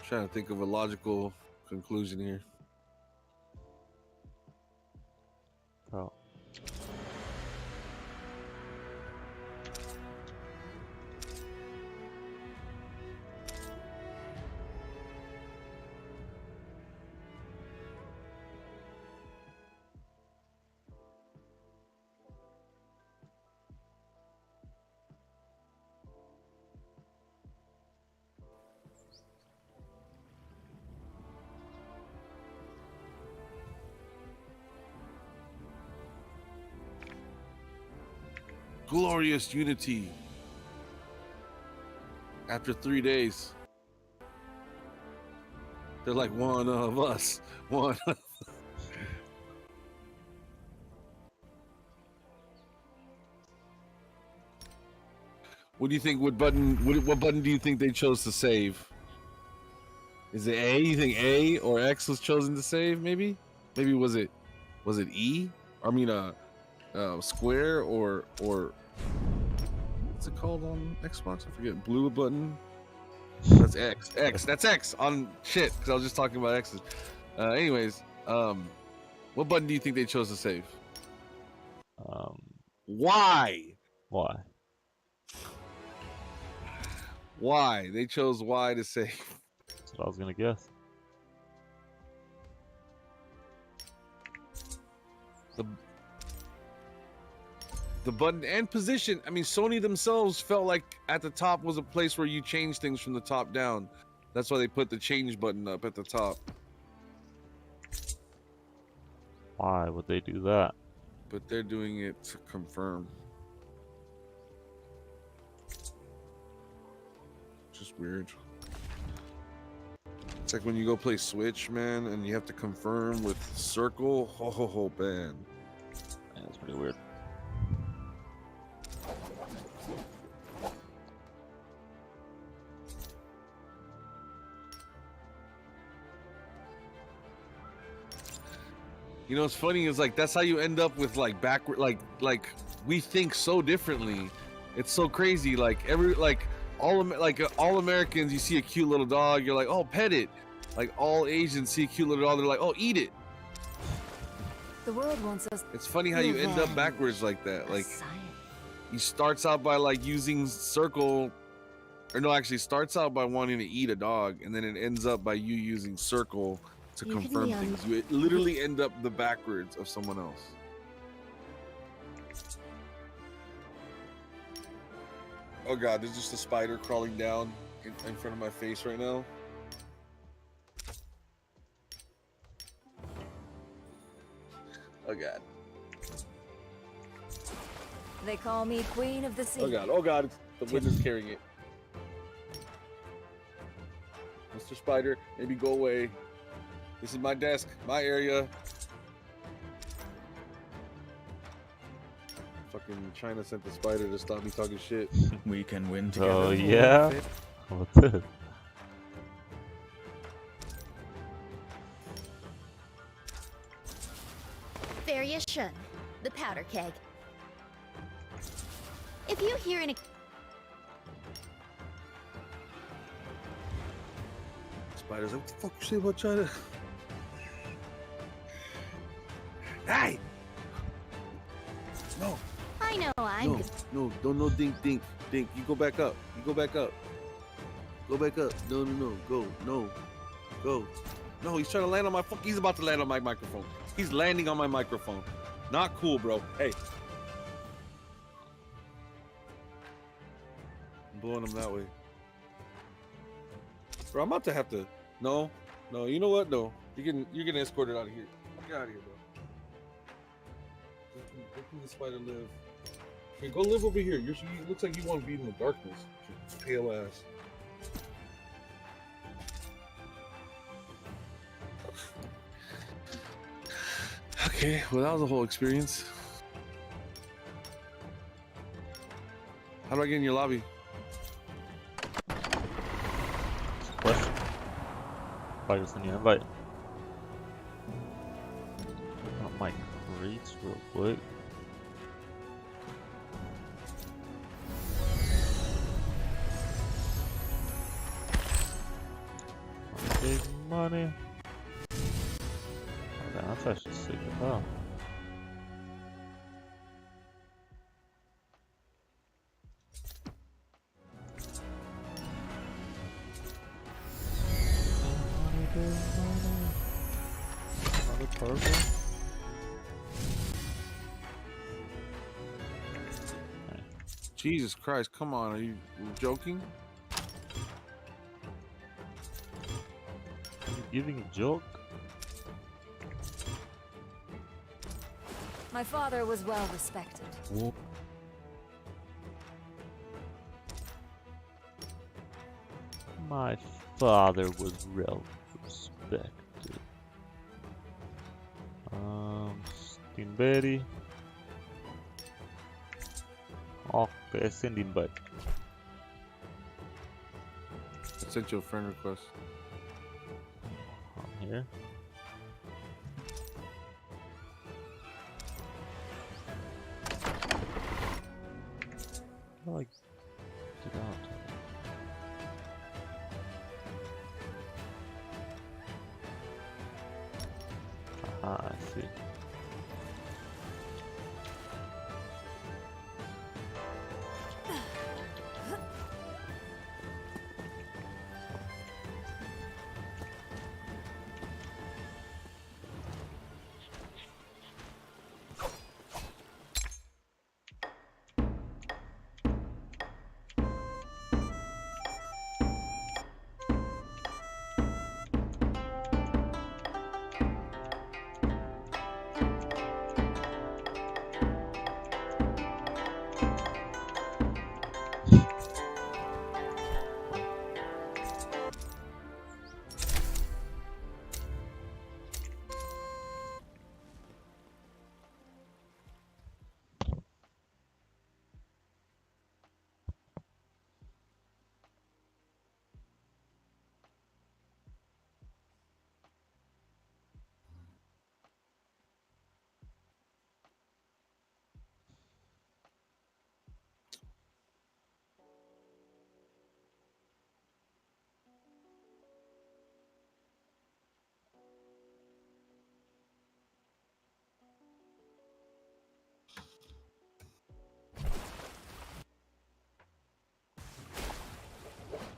Trying to think of a logical conclusion here. Oh. Glorious unity. After 3 days, they're like one of us. One. What do you think? What button do you think they chose to save? Is it A? You think A or X was chosen to save? Maybe was it E? I mean, square or what's it called on Xbox? I forget. Blue button. That's X. That's X on shit. Because I was just talking about X's. Anyways, what button do you think they chose to save? Why? Why? Why? They chose Y to save. That's what I was gonna guess. The button and position. I mean, Sony themselves felt like at the top was a place where you change things from the top down. That's why they put the change button up at the top. Why would they do that? But they're doing it to confirm. Just weird. It's like when you go play Switch, man, and you have to confirm with circle. Oh, man. Yeah, that's pretty weird. You know, what's funny is like that's how you end up with like backward, like we think so differently. It's so crazy. Like all Americans, you see a cute little dog, you're like, oh, pet it. Like all Asians see a cute little dog, they're like, oh, eat it. The world wants us. It's funny how you end up backwards like that. Like he starts out by like using circle, or no, actually starts out by wanting to eat a dog, and then it ends up by you using circle to confirm things. You literally end up the backwards of someone else. Oh god, there's just a spider crawling down in front of my face right now. Oh god. They call me Queen of the Sea. Oh god, the wind is carrying it. Mr. Spider, maybe go away. This is my desk, my area. Fucking China sent the spider to stop me talking shit. We can win together. Oh yeah? What's this? Variation, the powder keg. If you hear any... Spider's like, what the fuck you say about China? Hey! No. I know I'm... No, don't dink. You go back up. Go back up. No. Go. No, he's trying to land on my he's about to land on my microphone. He's landing on my microphone. Not cool, bro. Hey. I'm blowing him that way. Bro, I'm about to have to... No, you know what? No. You're getting escorted out of here. Get out of here, bro. Let the spider live. Okay, go live over here. It looks like you want to be in the darkness. Pale ass. Okay, well that was a whole experience. How do I get in your lobby? Question. I just send you an invite. Oh, my crates real quick. Big money. Oh, damn, that's actually sick as hell. Another purple. Jesus Christ, come on, are you joking? Are you giving a joke? My father was well respected. Whoa. My father was well respected. Stinberry. Okay, send invite. I sent you a friend request. I'm here. Like, get out. I see.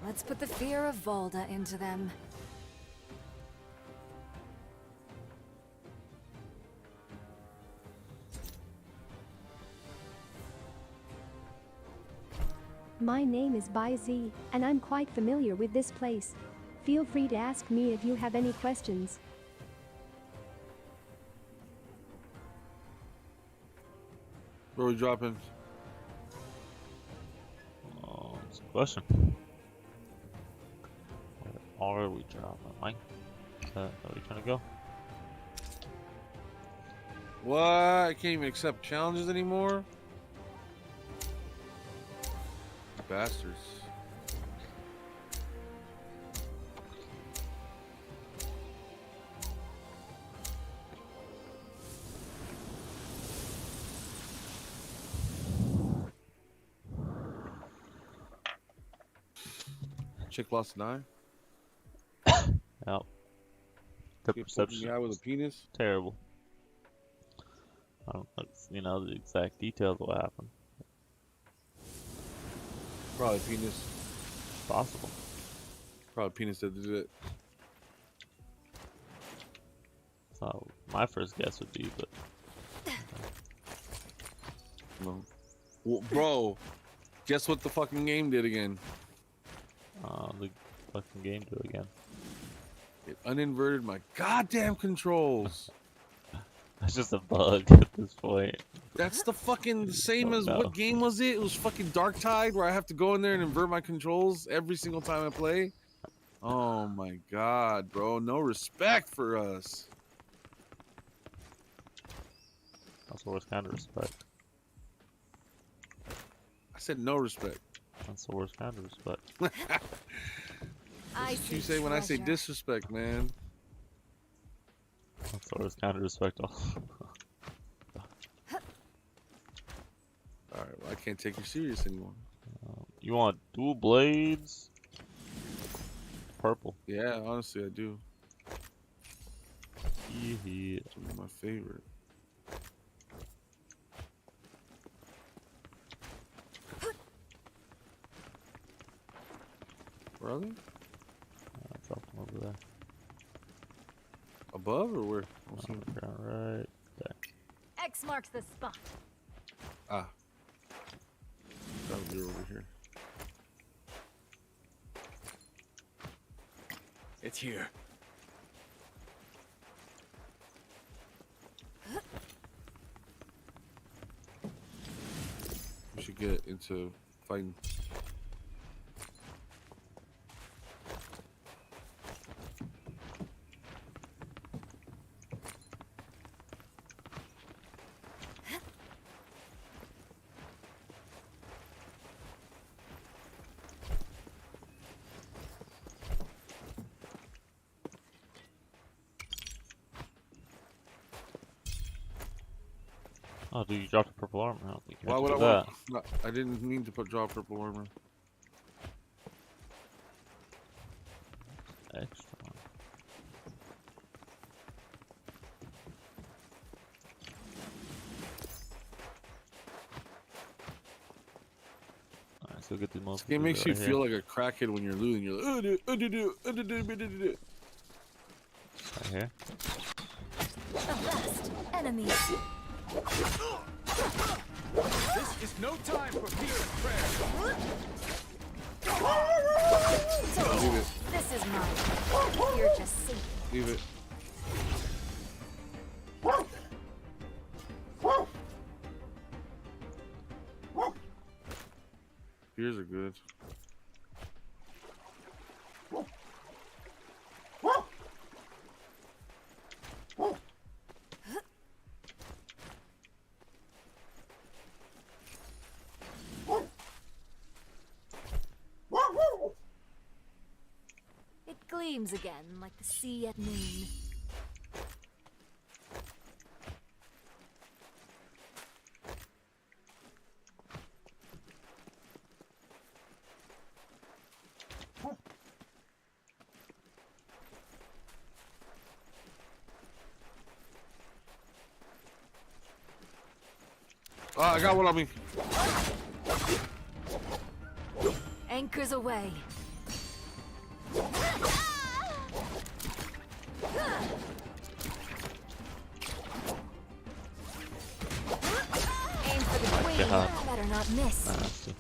Let's put the fear of Volda into them. My name is Bai-Z, and I'm quite familiar with this place. Feel free to ask me if you have any questions. Where are we dropping? It's a question. Where are we dropping, Mike? Are we trying to go? What? I can't even accept challenges anymore? Bastards. Chick lost an eye? Yep. The Get perception guy with a penis? terrible. I don't know, the exact details of what happened. Probably penis. Possible. Probably penis that did it. That's not what my first guess would be, but No. Well, bro, guess what the fucking game did again? the fucking game do again. It uninverted my goddamn controls. That's just a bug at this point. That's the fucking same as No. what game was it? It was fucking Dark Tide where I have to go in there and invert my controls every single time I play. Oh my god, bro. No respect for us. That's the worst kind of respect. I said no respect. That's the worst kind of respect. I What see you say when I say treasure. disrespect, man? That's the worst kind of respect. Alright, well, I can't take you serious anymore. You want dual blades? Purple. Yeah, honestly, I do. Hee. It's one of my favorite. Where are they? Drop them over there. Above or where? I don't see On them. the ground right there. X marks the spot. Ah. They're over here. It's here. We should get into fighting. Oh, dude, you dropped a purple armor. I don't think you Why meant would to I do want? that. No, I didn't mean to put drop purple armor. Extra. Alright, so get the most. It makes you feel like a crackhead when you're losing. You're like, Right here. Avast, enemies. This is no time for peace and prayer. leave it, This is mine. You're just safe. leave it. Spears are good. It gleams again like the sea at noon. Ah, I got one on me. Anchors away. Aim for the queen. God. Better not miss. Nasty.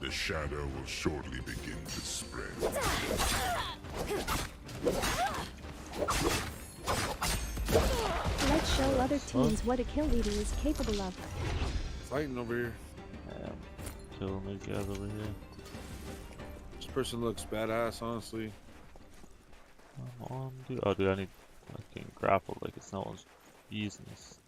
The shadow will shortly begin to spread. Let's show other teams what a kill leader is capable of. Fighting over here. Killing these guys over here. This person looks badass, honestly. Come on, dude. Oh, dude, I need fucking grapple like it's no one's business.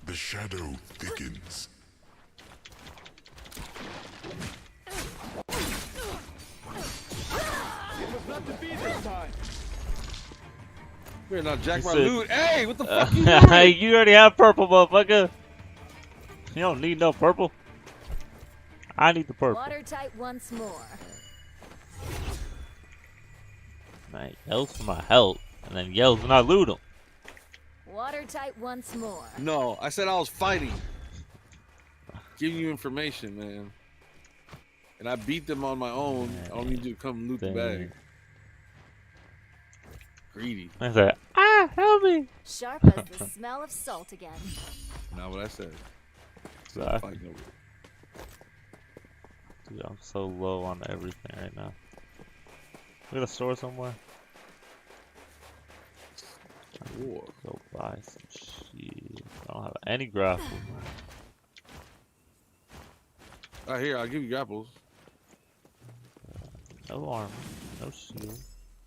The shadow thickens. It was not to be this time. Better not jack He my said- loot. Hey, what the fuck you doing? You already have purple, motherfucker. You don't need no purple. I need the purple. Watertight once more. Man, he yells for my health, and then yells when I loot him. Watertight once more. No, I said I was fighting. Giving you information, man. And I beat them on my own. I don't need you to come loot the bag. Greedy. I said, help me. Sharp as the smell of salt again. Not what I said. Exactly. Fighting over it. Dude, I'm so low on everything right now. We got a store somewhere. Cool. Go buy some shit. I don't have any grapples. Right here, I'll give you grapples. No armor, no shield.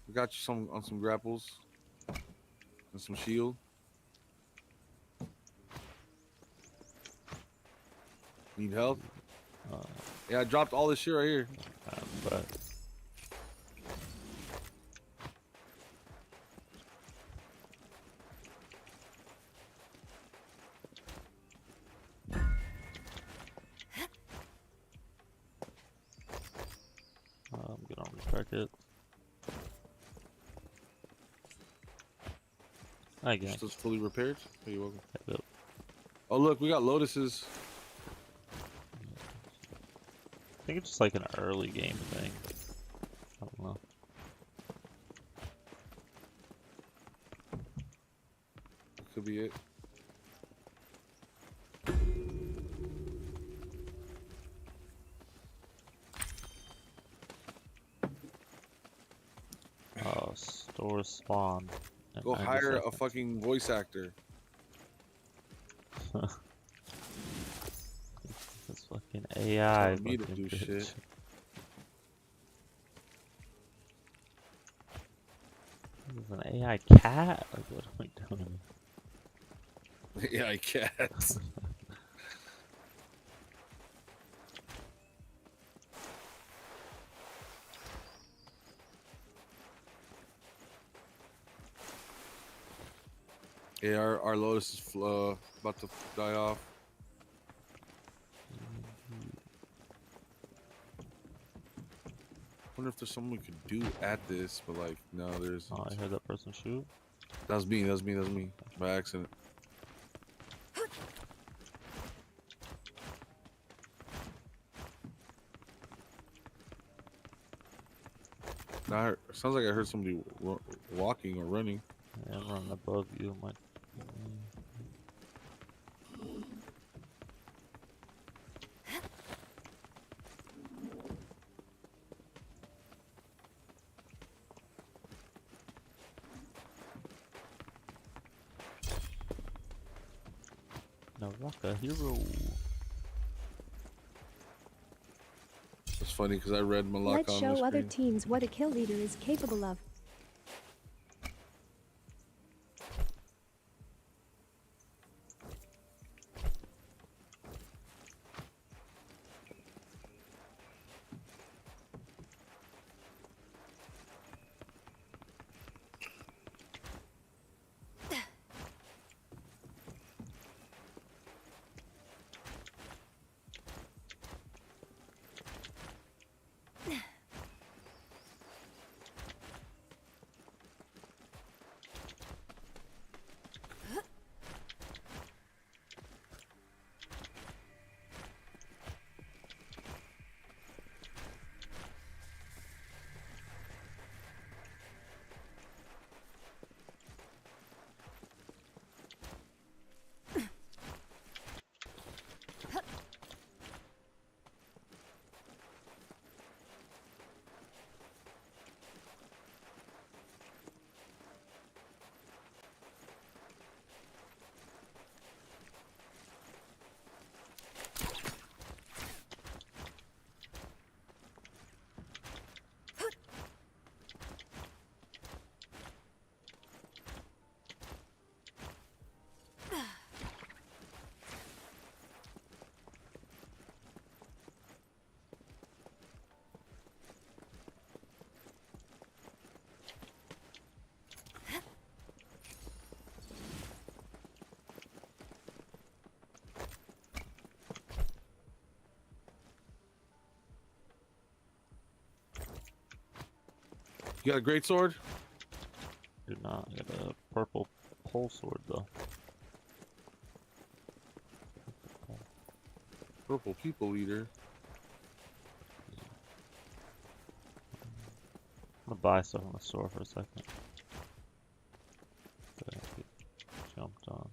I got you some grapples. And some shield. Need help? Yeah, I dropped all this shit right here. But I'm good on repair kit. Hi, gang. Just fully repaired? Oh, you're welcome. Yep. Oh, look, we got lotuses. I think it's just like an early game thing. I don't know. Could be it. Oh, store spawn. Go hire a fucking voice actor. This fucking AI. Telling me to fucking do bitch. shit. This is an AI cat? Like, what am I doing? Yeah, I can't. Yeah, our Lotus is about to die off. Wonder if there's something we could do at this, but like, no, there's. Oh, I heard that person shoot. That was me. That was me. That was me. By accident. Now, sounds like I heard somebody walking or running. Yeah, I'm running above you. My... Now rock a hero. It's funny because I read Malak Let's on show the other screen. teams what a kill leader is capable of. You got a great sword? Do not get a purple pole sword though. Purple people eater. I'm gonna buy stuff on the store for a second. So I get jumped on.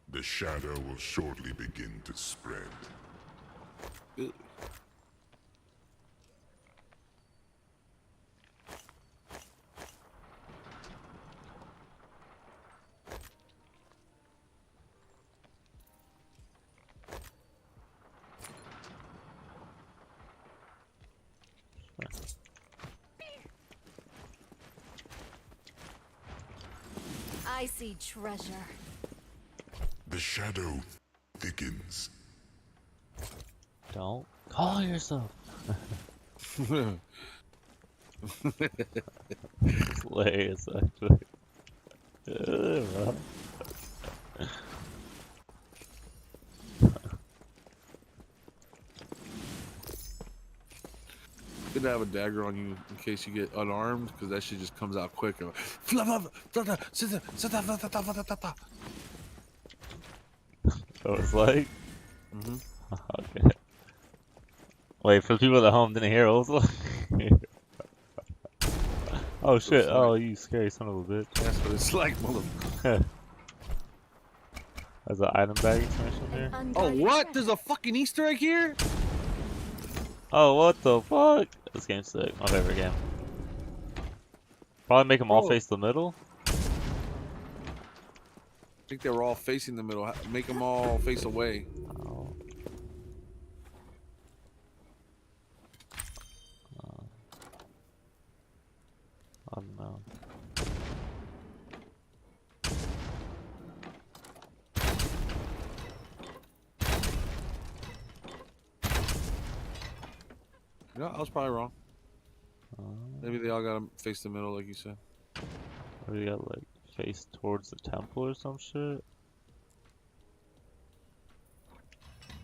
The shadow will shortly begin to spread. Ew. I see treasure. The shadow thickens. Don't call yourself. It's hilarious, actually. Good to have a dagger on you in case you get unarmed, because that shit just comes out quick. So it's like. Mm-hmm. Okay. Wait, for the people at home didn't hear what it was like. Oh shit! Oh, you scary son of a bitch. That's what it's like, motherfucker. There's an item bag information here. Oh, what? There's a fucking Easter egg here? Oh, what the fuck? This game's sick. My favorite game. Probably make them all face the middle. I think they were all facing the middle. Make them all face away. Oh. I don't know. Yeah, I was probably wrong. Maybe they all got to face the middle, like you said. Maybe they got like face towards the temple or some shit.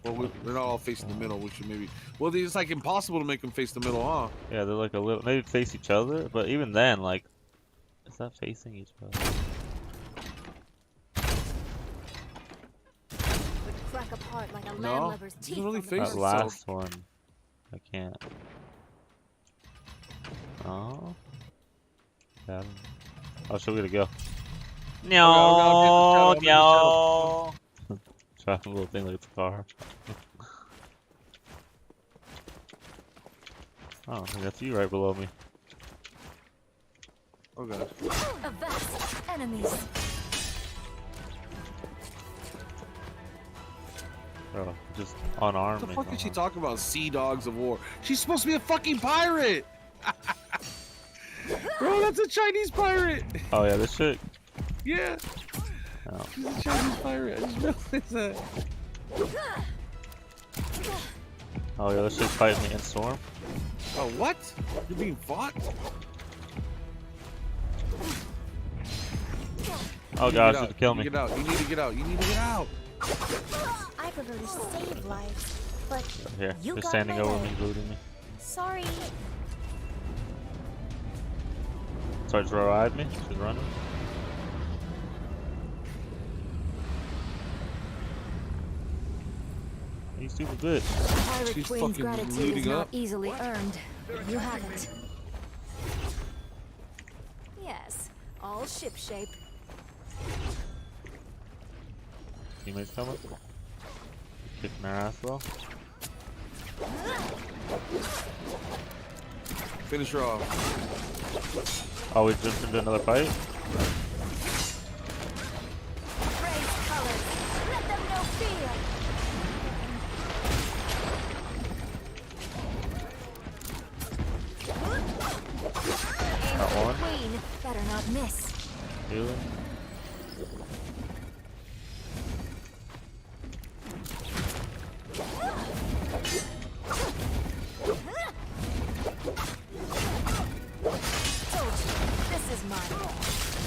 Well, they're not all facing the middle, which maybe. Well, it's like impossible to make them face the middle, huh? Yeah, they're like a little. Maybe face each other, but even then, like, is that facing each other? Would crack apart like a No, landlubber's it teeth. doesn't really on the face That itself. last one, I can't. Oh. Yeah. Oh, should we go? No, Okay, no. Traffic little thing like it's a car. Oh, I think that's you right below me. Oh god. Avast, enemies. Bro, just unarmed What me. the fuck is she talking about? Sea dogs of war. She's supposed to be a fucking pirate. Bro, that's a Chinese pirate. Oh yeah, this shit. Yeah. Oh. She's a Chinese pirate. I just realized that. Oh yeah, this shit fighting me in storm. Oh, what? You're being fought? Oh god, she's to kill me. Get out. You need to get out. You need to get out. I prefer to save lives, but Here, you just got standing my over way. me, looting me. Sorry. Starts to ride me. She's running. You stupid bitch. Pirate She's Queen's fucking gratitude looting is not up. easily earned. You haven't. Yes, all shipshape. Teammates coming. Kicking their ass though. Finish her off. Oh, we jumped into another fight? Raise colors. Let them know fear. Aim Got for the one. Queen. Better not miss. Healing.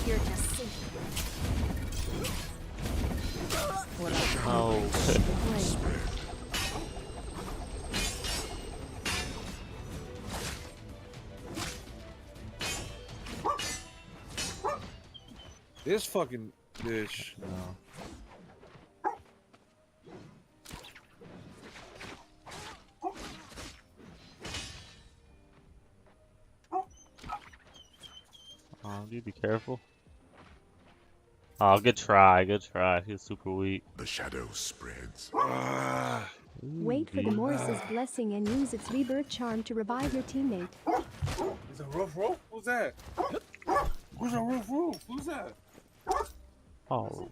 You're just safe. Oh. This fucking bitch. No. Dude, be careful. Oh, good try, good try. He's super weak. The shadow spreads. Wait for the Morris's blessing and use its rebirth charm to revive your teammate. Is a rough roof? Who's that? Who's a rough roof? Who's that? Oh.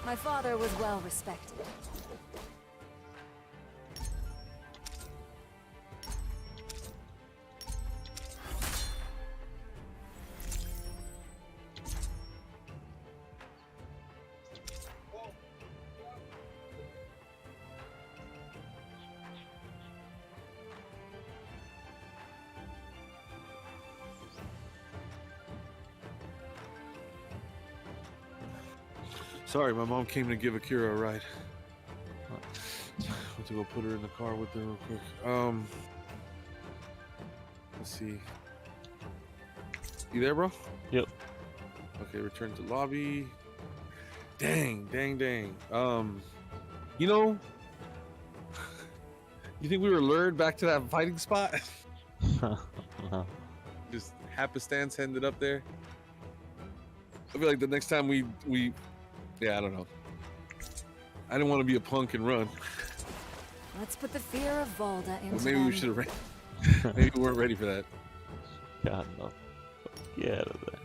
My father was well respected. Sorry, my mom came to give Akira a ride. Went to go put her in the car with her real quick. Let's see. You there, bro? Yep. Okay, return to lobby. Dang. You know, you think we were lured back to that fighting spot? Just happenstance ended up there. I feel like the next time we yeah, I don't know. I didn't want to be a punk and run. Let's put the fear of Volda into Well, maybe we should have ran. Maybe we weren't ready for that. God, no. Get out of there.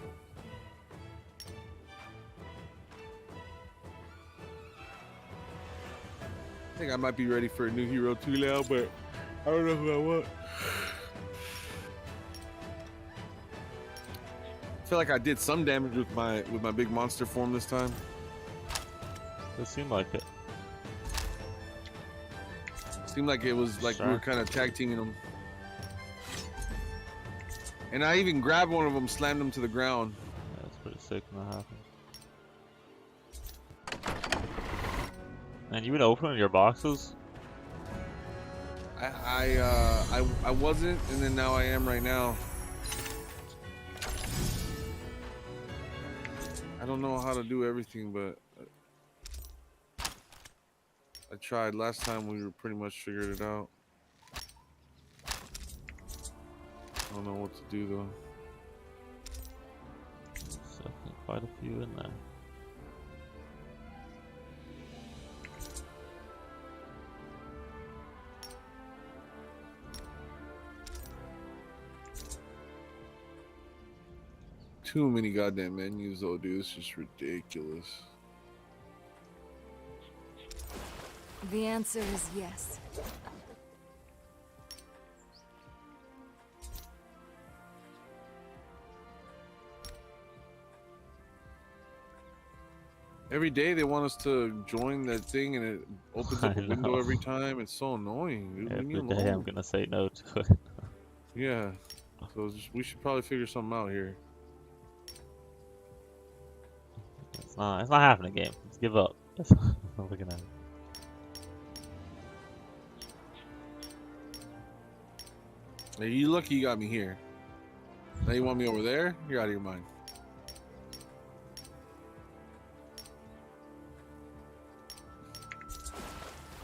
I think I might be ready for a new hero too now, but I don't know who I want. I feel like I did some damage with my big monster form this time. It seemed like it. Seemed like it was like we were kind of tag teaming them. And I even grabbed one of them, slammed him to the ground. Yeah, that's pretty sick when that happened. And you been opening your boxes? I wasn't, and then now I am right now. I don't know how to do everything, but I tried. Last time we were pretty much figured it out. I don't know what to do though. There's definitely quite a few in there. Too many goddamn menus though, dude. It's just ridiculous. The answer is yes. Every day they want us to join that thing and it opens up I a window know. every time. It's so annoying, dude. Leave me Every day I'm alone. gonna say no to it. Yeah. So we should probably figure something out here. It's not happening, game. Let's give up. I'm looking at it. Hey, you lucky you got me here. Now you want me over there? You're out of your mind.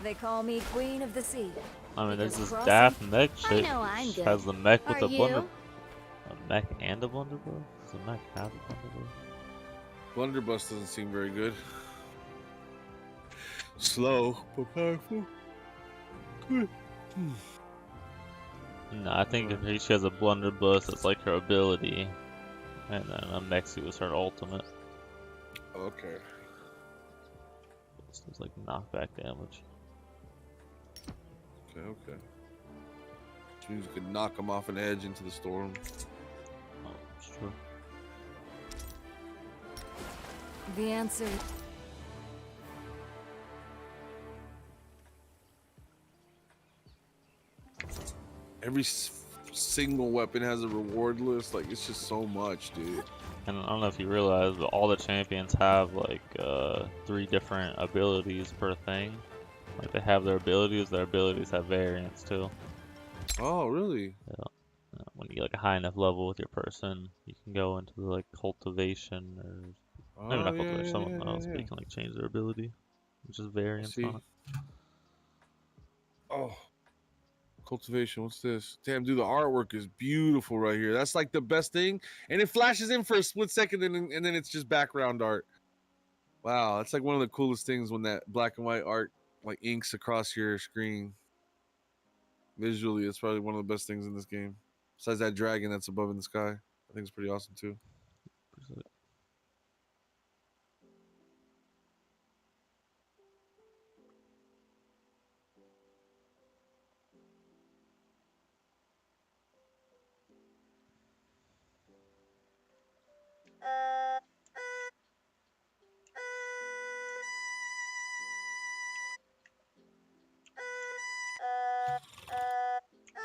They call me Queen of the Sea. I mean, there's Because this crossing- daft mech I shit. know I'm good. Has the mech with Are a blunder. you? A mech and a blunderbuss? Does the mech have a blunderbuss? Blunderbuss doesn't seem very good. Slow but powerful. Good. No, I think she has a blunderbuss that's like her ability, and then a mech suit is her ultimate. Okay. It's just like knockback damage. Okay, okay. Which means you could knock them off an edge into the storm. Oh, it's true. The answer. Every single weapon has a reward list. Like, it's just so much, dude. And I don't know if you realize, but all the champions have like 3 different abilities per thing. Like they have their abilities have variants too. Oh, really? When you get like a high enough level with your person, you can go into like cultivation or maybe not cultivation, someone else, but you can like change their ability, which is variants See? on it. Oh. Cultivation, what's this? Damn, dude, the artwork is beautiful right here. That's like the best thing. And it flashes in for a split second and then it's just background art. Wow, that's like one of the coolest things when that black and white art like inks across your screen. Visually, it's probably one of the best things in this game. Besides that dragon that's above in the sky. I think it's pretty awesome too.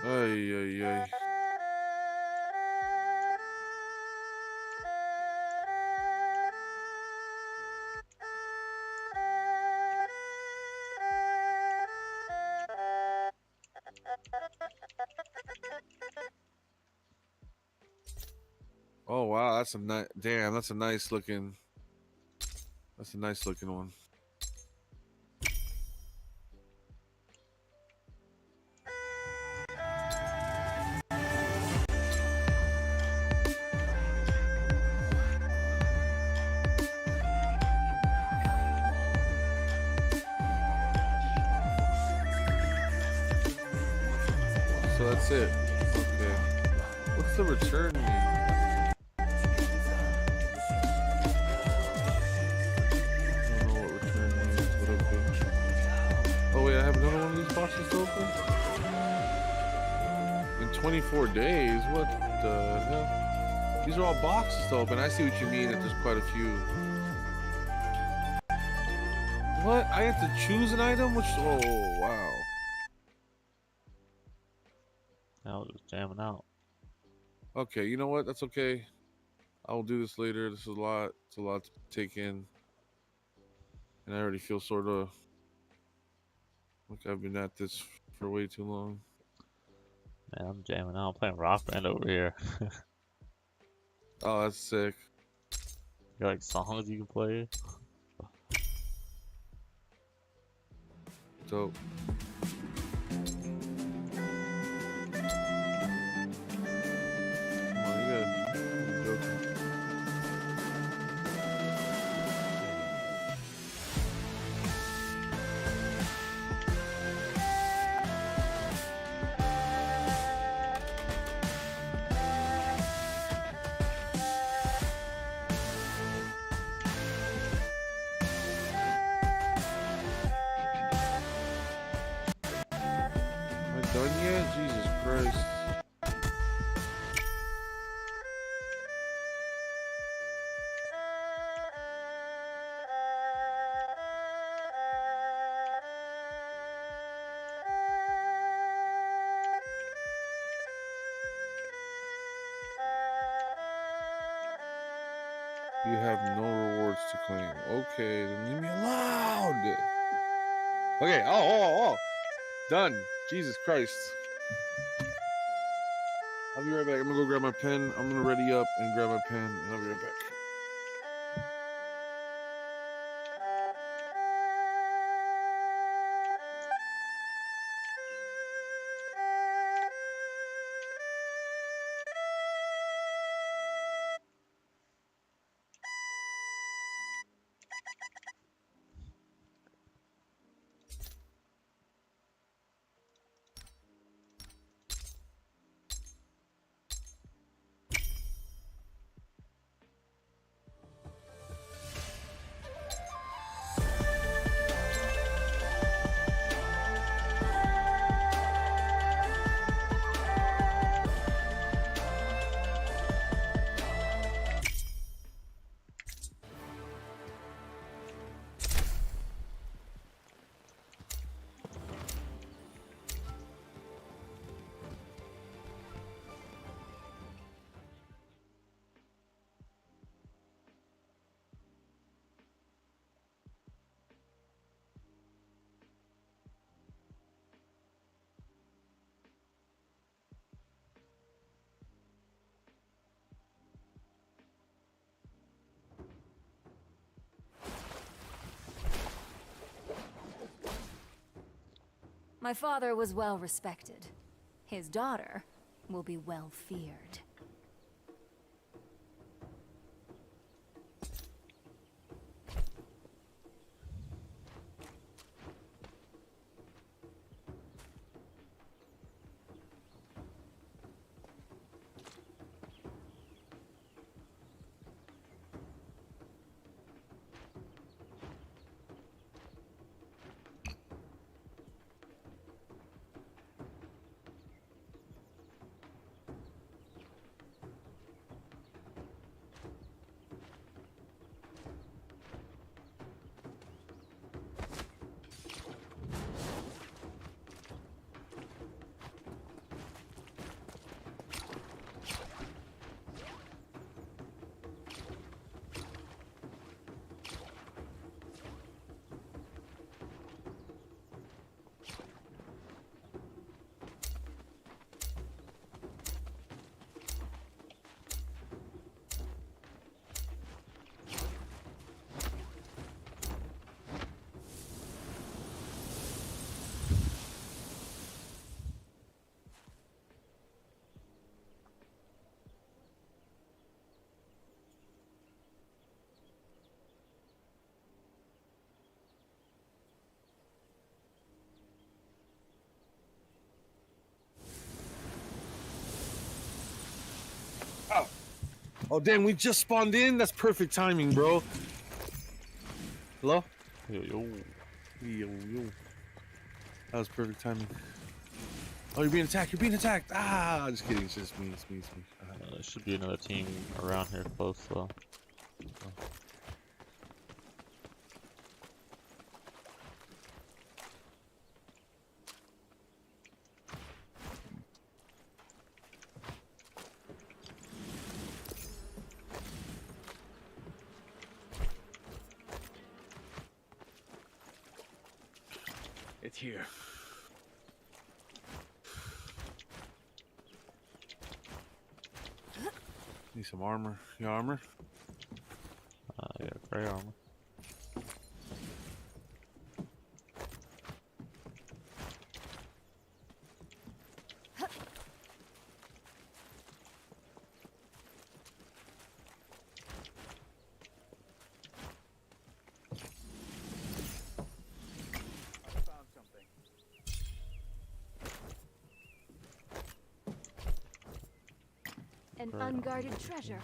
Ay, ay, ay. Oh wow, that's a nice. Damn, that's a nice looking. That's a nice looking one. So that's it. Okay. What's the return mean? I don't know what return means. What up, bitch? Oh wait, I have another one of these boxes to open? In 24 days? What the hell? These are all boxes to open. I see what you mean, that there's quite a few. What? I have to choose an item? Which? Oh, wow. I was just jamming out. Okay, you know what? That's okay. I will do this later. This is a lot. It's a lot to take in. And I already feel sort of like I've been at this for way too long. Man, I'm jamming out. I'm playing Rock Band over here. Oh, that's sick. You got like songs you can play? Dope. Oh, you good. I'm joking. not done yet? Jesus Christ. You have no rewards to claim. Okay, then leave me alone. Okay, oh. Done. Jesus Christ. I'll be right back. I'm gonna go grab my pen. I'm gonna ready up and grab my pen, and I'll be right back. My father was well respected. His daughter will be well feared. Oh, damn, we just spawned in? That's perfect timing, bro. Hello? Yo. That was perfect timing. Oh, you're being attacked. You're being attacked. Ah, just kidding. It's just me. It's me. There should be another team around here close, though. It's here. Need some armor. You got armor? Yeah, gray armor. An unguarded treasure.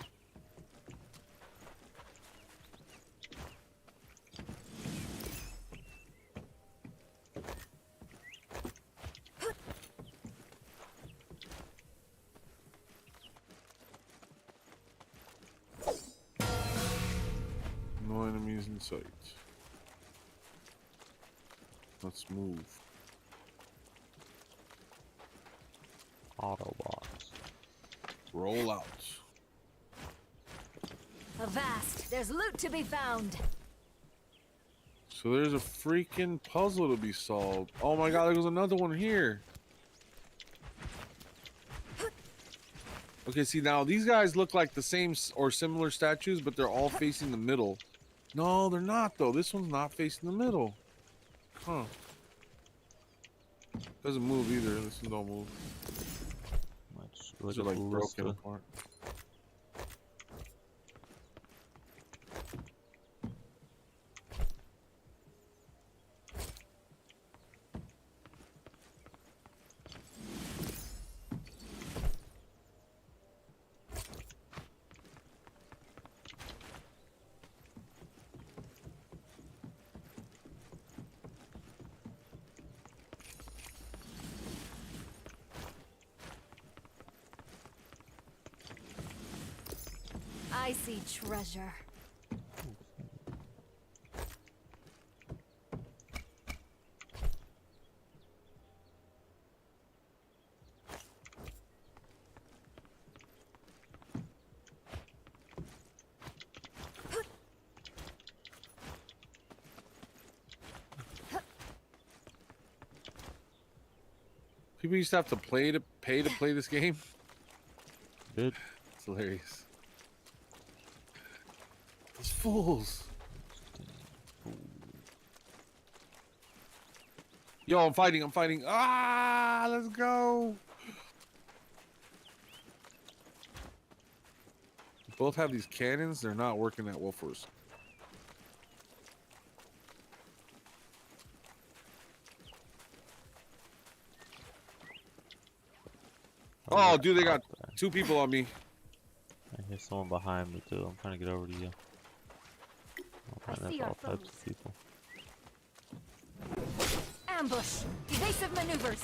Enemies in sight. Let's move. Autobots. Roll out. Avast! There's loot to be found. So there's a freaking puzzle to be solved. Oh my god, there goes another one here. Okay, see now these guys look like the same or similar statues, but they're all facing the middle. No, they're not though. This one's not facing the middle. Huh. Doesn't move either. This one don't move. These are like broken apart. I see treasure. People used to have to pay to play this game. Good. It's hilarious. Those fools. Yo, I'm fighting. Ah, let's go. Both have these cannons. They're not working that well for us. Oh, dude, they got two people on me. I hear someone behind me too. I'm trying to get over to you. I see all our types foes. of people. Ambush! Evasive maneuvers!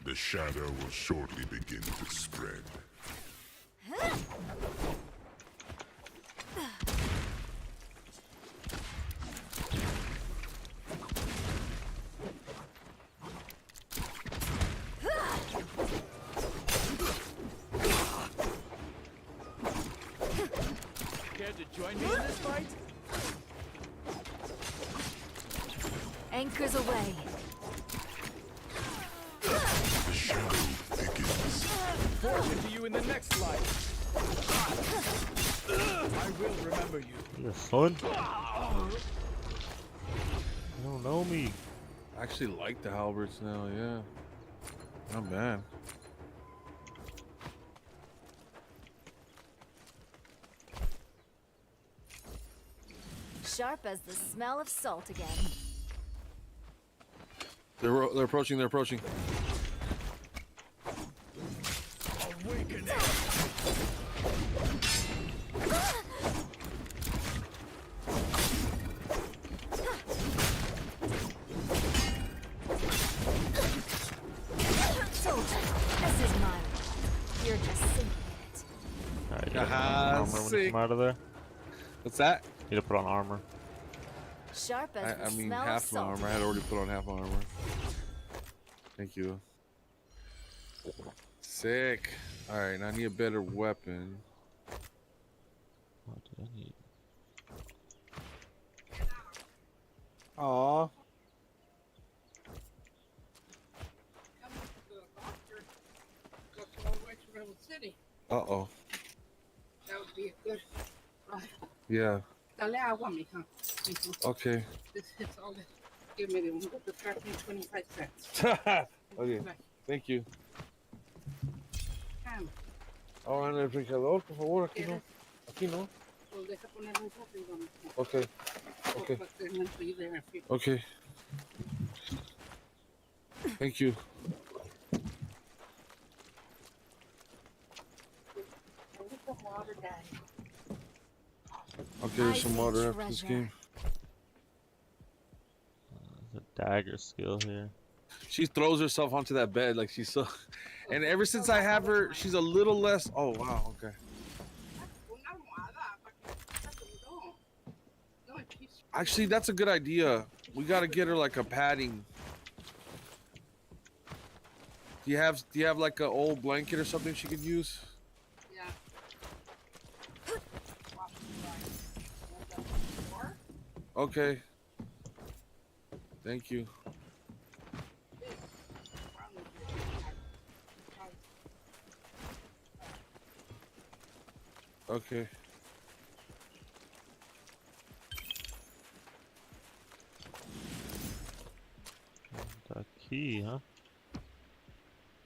The shadow will shortly begin to spread. Care to join me in this fight? Anchors away. The shadow begins. Fortune to you in the next life. I will remember you. Yeah, son. You don't know me. I actually like the halberds now, yeah. Not bad. Sharp as the smell of salt again. They're approaching. Awakening. Soldier, this is mine. You're just sinking it. Alright, you gotta put on Ah, armor when you sick. come out of there. What's that? You gotta put on armor. Sharp as the I mean, smell of half my salt. armor. I had already put on half my armor. Thank you. Sick. All right, now I need a better weapon. What do I need? Aw. Uh-oh. That would be a good ride. Yeah. Dale agua, mija. Okay. This is all the... Give me the one. Go to charge me 25 cents. Okay. Bye. Thank you. Cam, Ahora en el refrigerador, por favor. Aquí no. Aquí no. pues deja ponerlo un rápido, mija. Okay. Okay. Para que no estoy de refri. Okay. Thank you. water, Daddy. I'll get her some water after this game. There's a dagger skill here. She throws herself onto that bed like she's so. And ever since I have her, she's a little less. Oh wow, okay. Actually, that's a good idea. We gotta get her like a padding. Do you have like an old blanket or something she could use? Yeah. Okay. Thank you. Okay. That key, huh?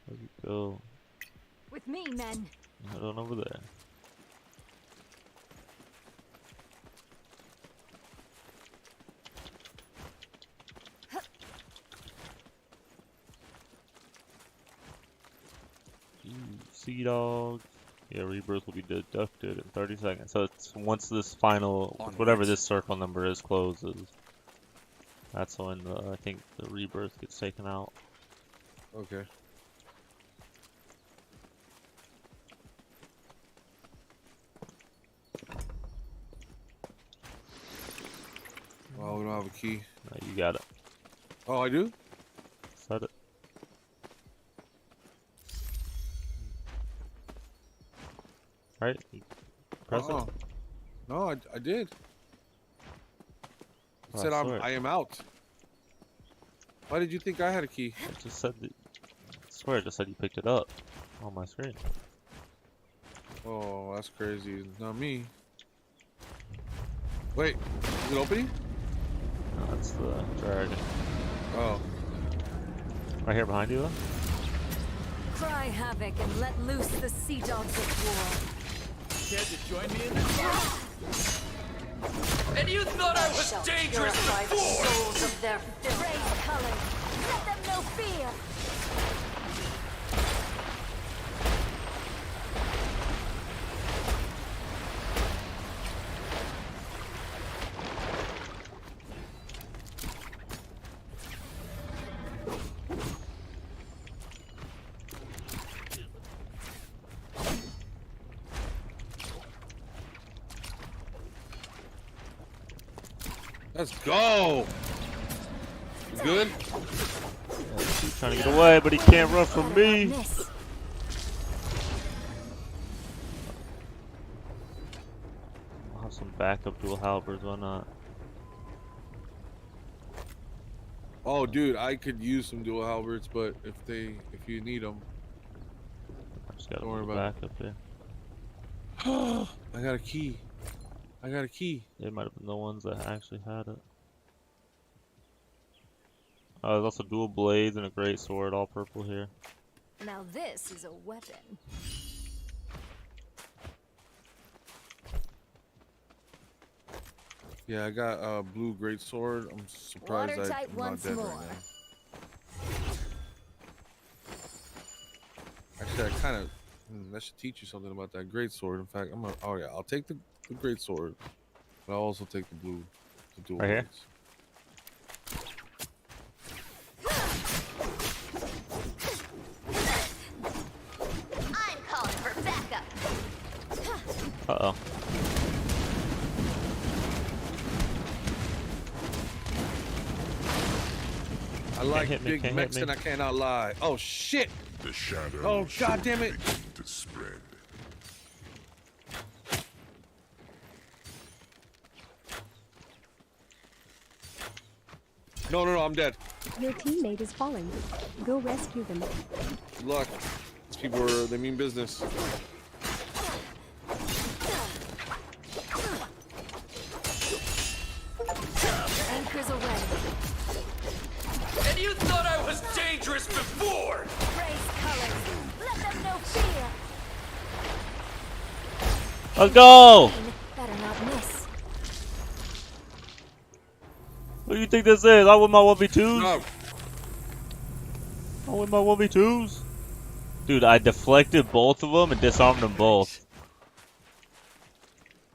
Where'd it go? With me, men. Head on over there. Sea dog. Yeah, rebirth will be deducted in 30 seconds. So it's once this final, whatever this circle number is, closes. That's when I think the rebirth gets taken out. Okay. Well, we don't have a key. No, you got it. Oh, I do? Set it. Right? Press it. No, I did. It said I am out. Why did you think I had a key? It just said that, I swear it just said you picked it up on my screen. Oh, that's crazy. It's not me. Wait, is it opening? No, that's the dragon. Oh. Right here behind you though? Cry havoc and let loose the sea dogs of war. Care to join me in this? And you thought I was dangerous before! Souls of their raise colors. Let them know fear. Let's go. You good? Yeah, he's trying to get away, but he can't run from me. I'll have some backup dual halberds, why not? Oh, dude, I could use some dual halberds, but if you need them, I just got a little backup here. I got a key. I got a key. They might have been the ones that actually had it. There's also dual blades and a great sword, all purple here. Now this is a weapon. Yeah, I got a blue great sword. I'm surprised I'm not dead right now. Actually, I kind of that should teach you something about that great sword. In fact, oh yeah, I'll take the great sword, but I'll also take the dual right here. blades. I'm calling for backup. Uh-oh. I like big mechs and I cannot lie. Oh shit! The shadow. Oh god damn it! To spread. No, I'm dead. Your teammate is falling. Go rescue them. Good luck. These people they mean business. Anchors away. And you thought I was dangerous before! Raise colors. Let them know fear. Let's go! Better not miss. What do you think this is? I win my 1v2s? No. I win my 1v2s? Dude, I deflected both of them and disarmed them both.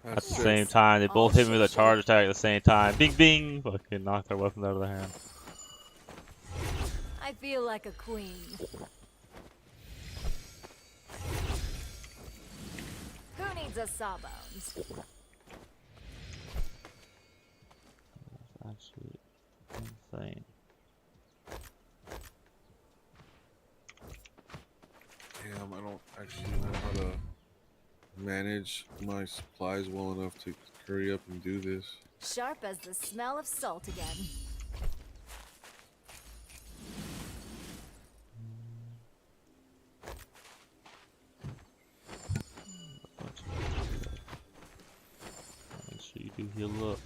At That's the sick. same time, they both hit me with a charge attack at the same time. Bing, bing! Fucking knocked their weapons out of their hand. I feel like a queen. Who needs a sawbones? That's actually insane. Damn, I don't actually know how to manage my supplies well enough to hurry up and do this. Sharp as the smell of salt again. Make sure you do heal up.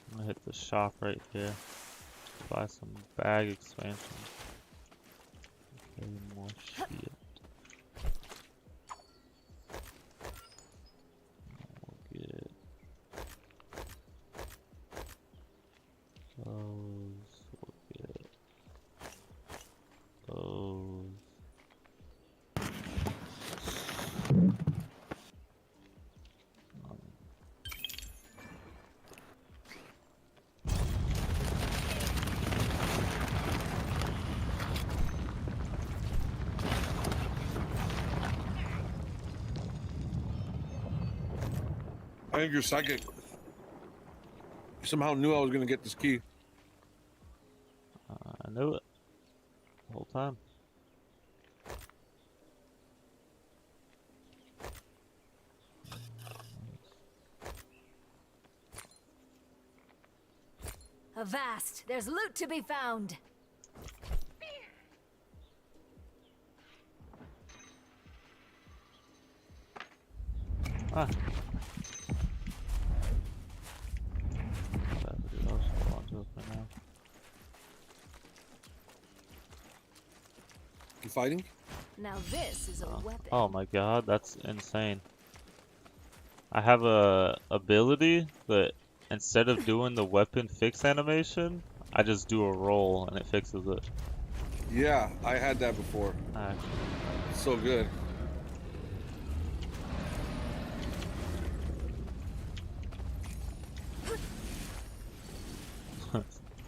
I'm gonna hit the shop right here. Buy some bag expansion. Okay, more shit. We'll get those. We'll get those. I think you're psychic. You somehow knew I was gonna get this key. I knew it the whole time. Avast! There's loot to be found. Ah. You fighting? Now this is a weapon. Oh my god, that's insane. I have a ability that instead of doing the weapon fix animation, I just do a roll and it fixes it. Yeah, I had that before. Actually. So good.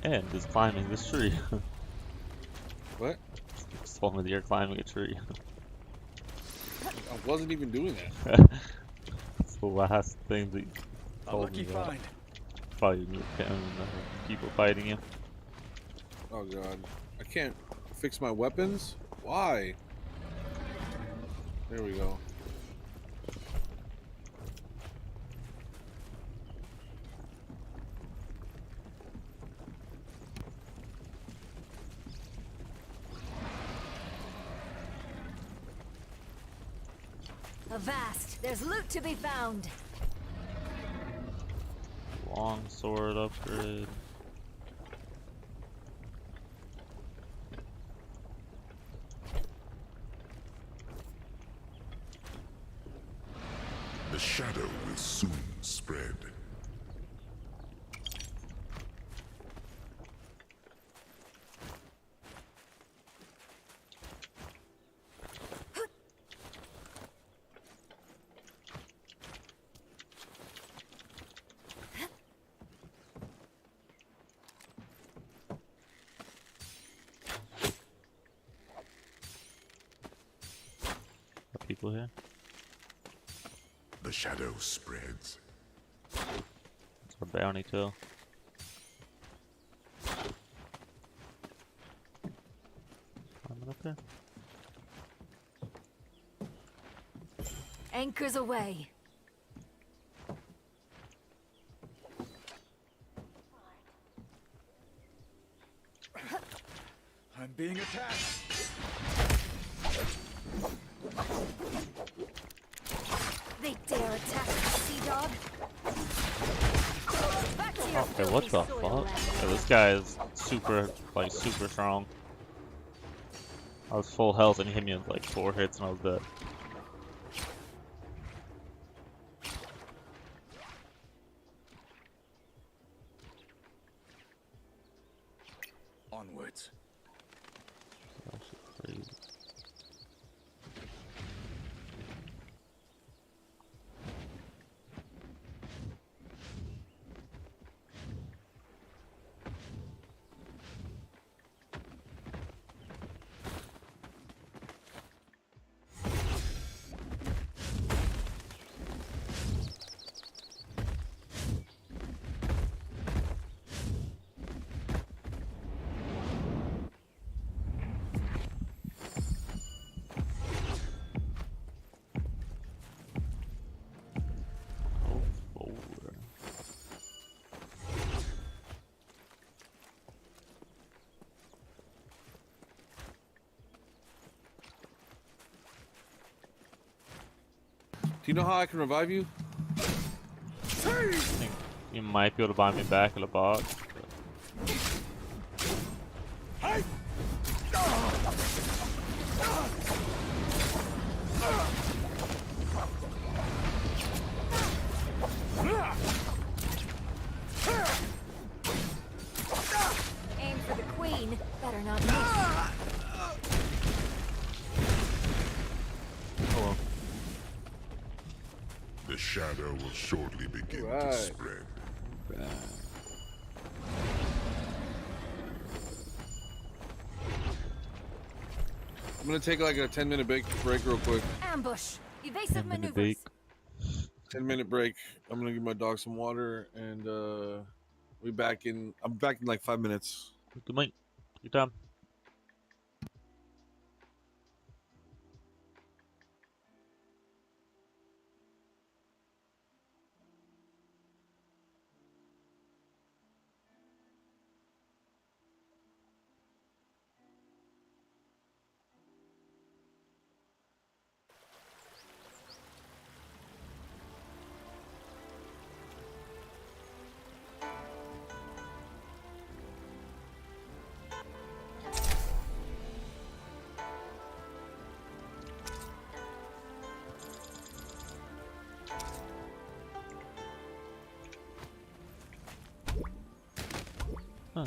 And just climbing this tree. What? Just told me that you're climbing a tree. I wasn't even doing that. That's the last thing that you told me about. Find. Probably people fighting you. Oh god. I can't fix my weapons? Why? There we go. Avast! There's loot to be found. Long sword upgrade. The shadow will soon spread. People here. The shadow spreads. It's our bounty too. Climbing up there. Anchors away. I'm being attacked. They dare attack the sea dog. Back to your Okay, what the filthy soil, fuck? lad. Yeah, this guy is super strong. I was full health and he hit me with like 4 hits and I was dead. Onwards. That's crazy. Do you know how I can revive you? I think you might be able to buy me back in a box. Aim for the queen. Better not miss. Oh, The shadow will shortly begin to Right. spread. I'm gonna take like a 10-minute break real quick. Ambush. Evasive 10-minute maneuvers. break. 10-minute break. I'm gonna give my dog some water, and I'm back in like 5 minutes. Good night. Good time. Huh.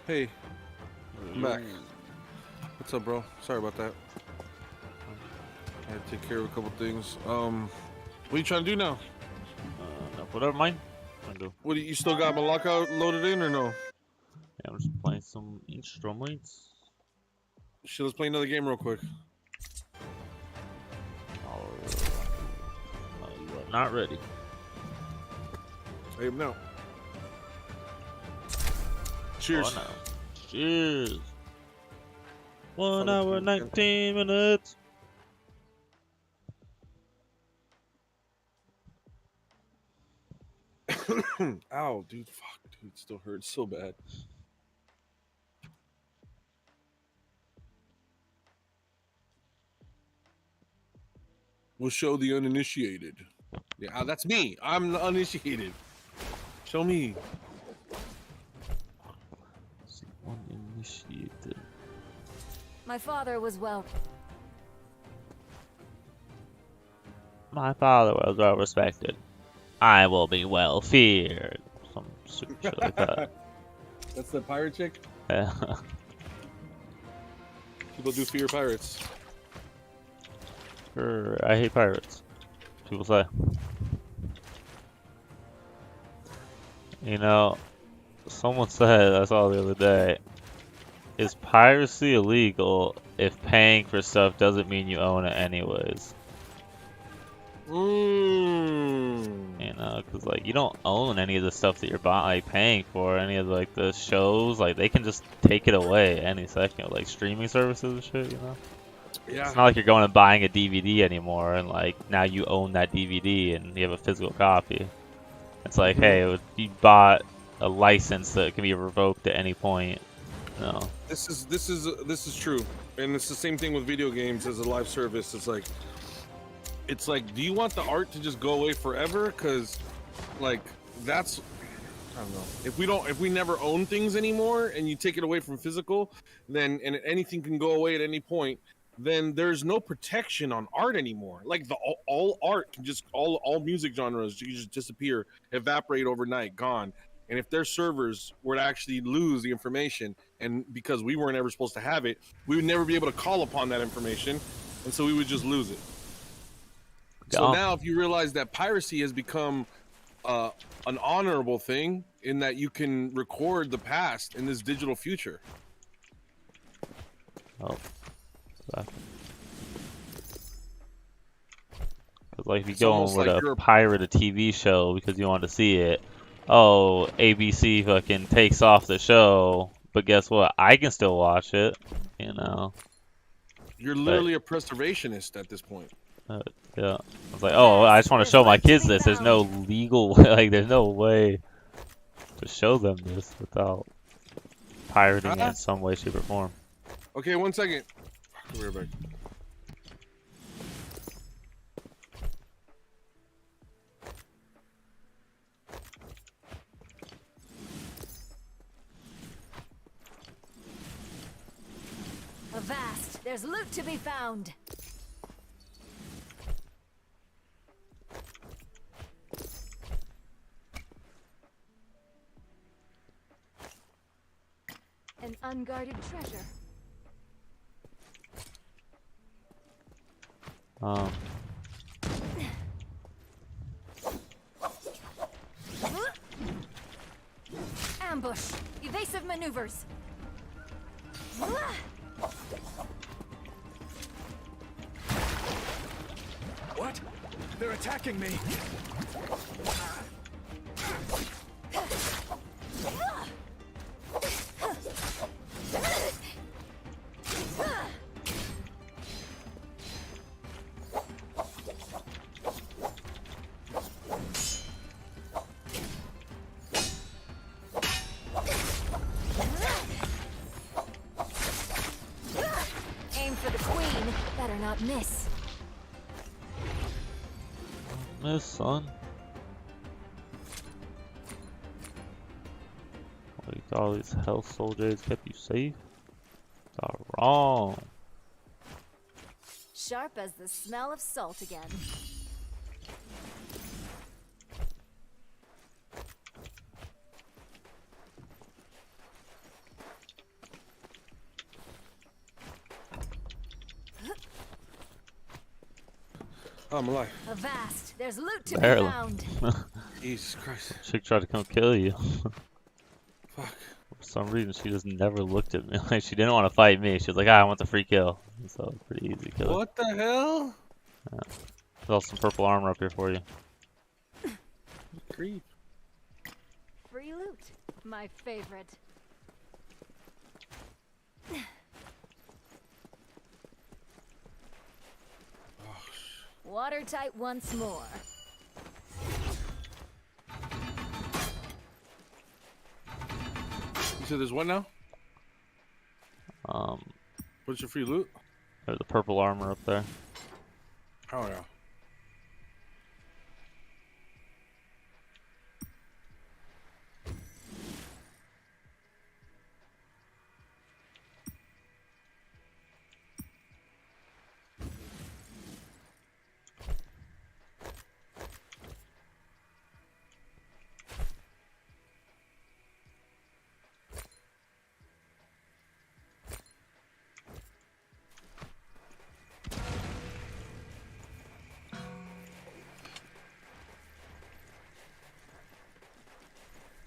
Hey, I'm back. What's up, bro? Sorry about that. I had to take care of a couple things. What are you trying to do now? Whatever, mine. I do. What, you still got my lockout loaded in or no? Yeah, I'm just playing some instruments. Shit, let's play another game real quick. Oh, you are not ready. I am now. Cheers. Oh, no. Cheers. 1 hour, 19 minutes. Ow, dude. Fuck, dude. It still hurts so bad. We'll show the uninitiated. Yeah, that's me. I'm the uninitiated. Show me. Uninitiated. My father was well. My father was well respected. I will be well feared. Some stupid shit like that. That's the pirate chick? Yeah. People do fear pirates. Sure, I hate pirates. People say. You know, someone said, I saw the other day, is piracy illegal if paying for stuff doesn't mean you own it anyways? You know, because like you don't own any of the stuff that you're paying for, any of like the shows, like they can just take it away any second, like streaming services and shit, you know? Yeah. It's not like you're going and buying a DVD anymore and like now you own that DVD and you have a physical copy. It's like, hey, you bought a license that can be revoked at any point. No. This is true, and it's the same thing with video games as a live service. It's like, do you want the art to just go away forever? Because, like, that's, I don't know. If we never own things anymore, and you take it away from physical, then and anything can go away at any point, then there's no protection on art anymore. Like all art can just all music genres can just disappear, evaporate overnight, gone. And if their servers were to actually lose the information, and because we weren't ever supposed to have it, we would never be able to call upon that information, and so we would just lose it. So now, if you realize that piracy has become an honorable thing, in that you can record the past in this digital future. Oh. Because like if you go and were to pirate a TV show because you want to see it, oh, ABC fucking takes off the show, but guess what? I can still watch it, you know. You're literally a preservationist at this point. Yeah. I was like, oh, I just want to show my kids this. There's no legal way, like there's no way to show them this without pirating it in some way, shape, or form. Okay, 1 second. I'll be right back. Avast! There's loot to be found. An unguarded treasure. Ambush. Evasive maneuvers. What? They're attacking me. Aim for the queen. Better not miss. Miss, son. What, you thought all these health soldiers kept you safe? Got wrong. Sharp as the smell of salt again. Oh, I'm alive. Avast, there's loot to Barely. be found. Jesus Christ. Chick tried to come kill you. Fuck. For some reason, she just never looked at me. Like, she didn't want to fight me. She was like, I want the free kill. So, pretty easy kill. What the hell? There's also some purple armor up here for you. Creep. Free loot, my favorite. Watertight once more. You said there's what now? Um, What's your free loot? there's the purple armor up there. Oh yeah.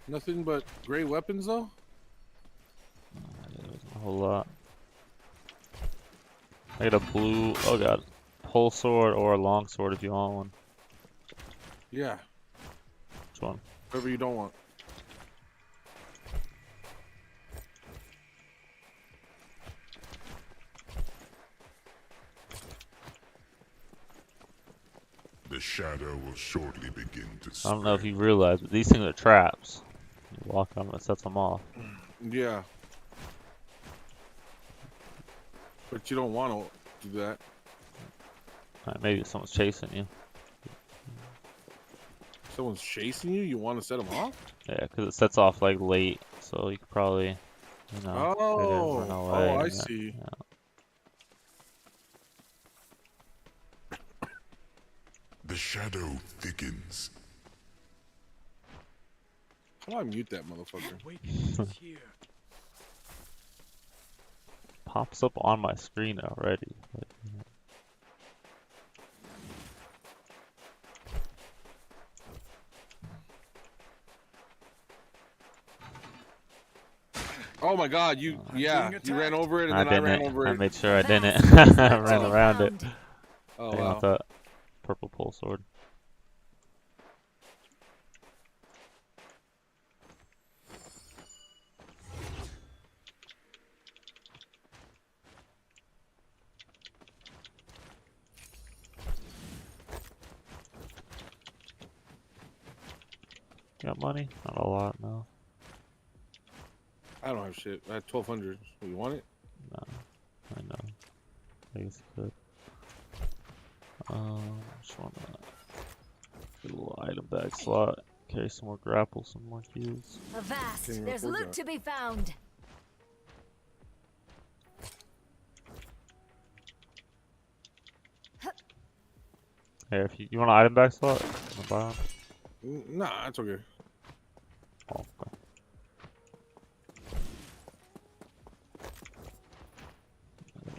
Nothing but gray weapons though? There's a whole lot. I got a blue, oh god, pole sword or a long sword if you want one. Yeah. Which one? Whatever you don't want. The shadow will shortly begin to I don't know if you realize, but these things are traps. You walk on them, it sets them off. Yeah. But you don't want to do that. Maybe someone's chasing you. Someone's chasing you? You want to set them off? Yeah, because it sets off like late, so you could probably, you know, Oh, run away. I and see. Yeah. The shadow thickens. How do I mute that motherfucker? Pops up on my screen already. Like, Oh my god, you ran over it and then I ran over it. I made sure I didn't. I ran around it. Oh I wow. got that purple pole sword. Got money? Not a lot, no. I don't have shit. I had 1,200. You want it? No, I know. I guess I could. Just wanna get a little item bag slot. Carry some more grapples, some more heals. Avast, there's loot to be found. Hey, if you want an item bag slot, wanna buy one? Nah, that's okay. Oh, okay.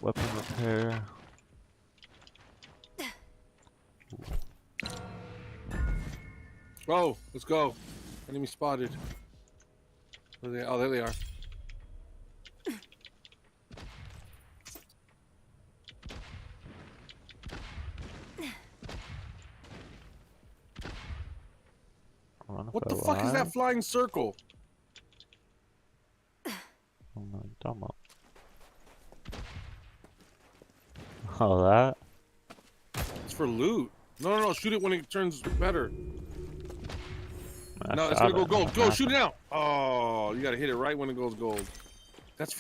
Weapon repair. Oh, let's go. Enemy spotted. Where are they? Oh, there they are. What the fuck is that flying circle? I don't know what you're talking about. Oh, that? It's for loot. No, shoot it when it turns better. I No, it's shot gonna go it. gold. Go, shoot it out. Oh, you gotta hit it right when it goes gold. That's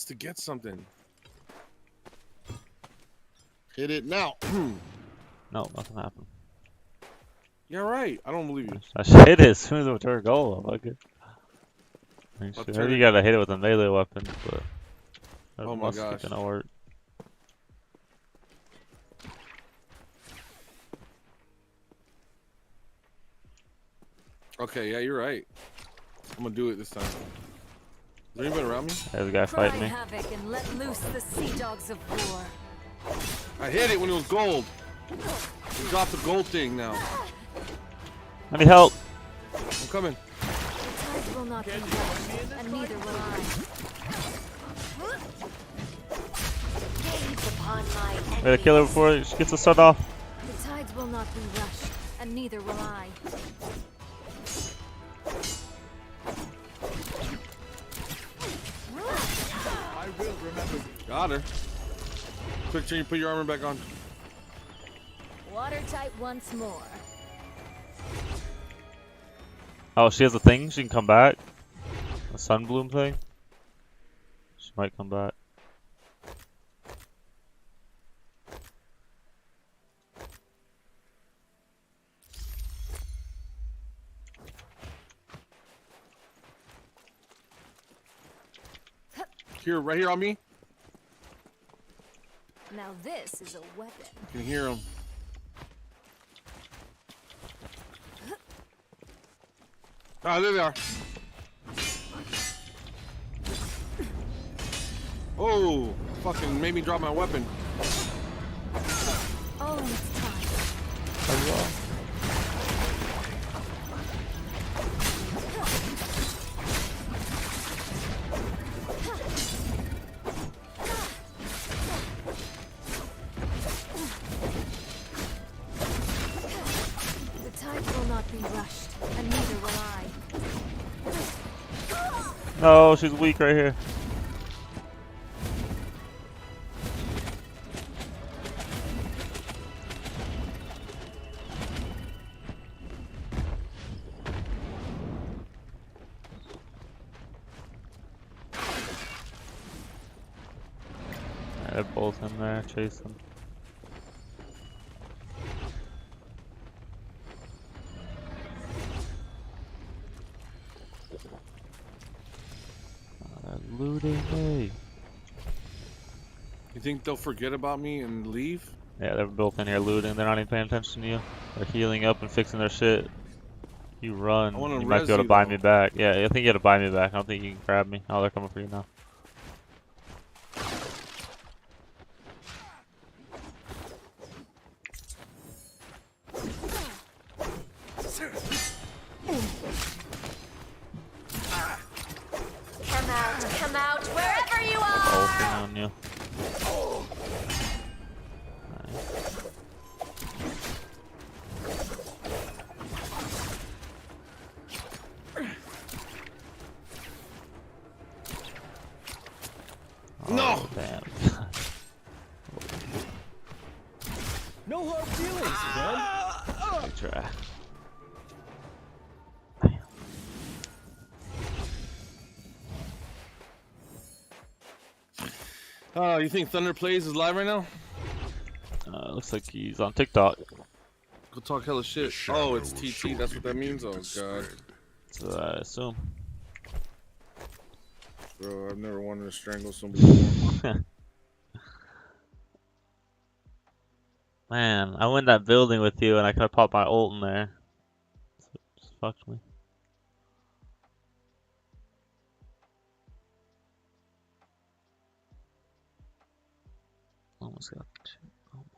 to get something. Hit it now. No, nothing happened. Yeah, right. I don't believe you. I should hit it as soon as it turned gold. I'm like it. Maybe you gotta hit it with a melee weapon, but Oh my gosh. It's gonna work. Okay, yeah, you're right. I'm gonna do it this time. Is there anybody around me? There's a guy fighting me. Havoc and let loose the sea dogs of war. I hit it when it was gold. Drop the gold thing now. I need help. I'm coming. The tides will not be rushed, and neither will I. Gaze upon my We gotta kill her before she gets to start off. The tides will not be rushed, and neither will I. I will remember. Got her. Quick, change, put your armor back on. Watertight once more. Oh, she has a thing. She can come back. A sunbloom thing. She might come back. Here, right here on me. Now this is a weapon. You can hear him. Ah, there they are. Oh, fucking made me drop my weapon. Oh, it's time. The tides will not be rushed, and neither will I. No, she's weak right here. They're both in there chasing. They're looting me. You think they'll forget about me and leave? Yeah, they're both in here looting. They're not even paying attention to you. They're healing up and fixing their shit. You run, I wanna you might be able to res buy you, me back. Yeah, I think you gotta buy me back. I don't think you can grab me. Oh, they're coming for you now. Come out, wherever you are! Bolting on you. No! Oh, damn. No hard feelings, friend. Good try. You think Thunder Plays is live right now? Looks like he's on TikTok. Go talk hella shit. Oh, it's TT. That's what that means. Oh god, So I assume. bro, I've never wanted to strangle somebody before. Man, I went in that building with you and I could have popped my ult in there. So it just fucked me. Almost got two. Almost.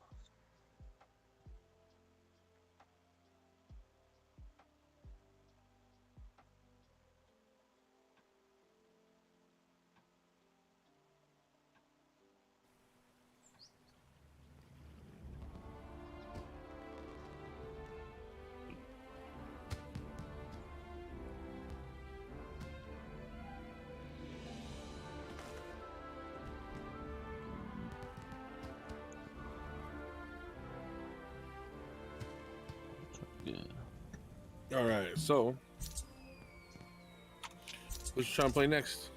Yeah. All right, so what you trying to play next?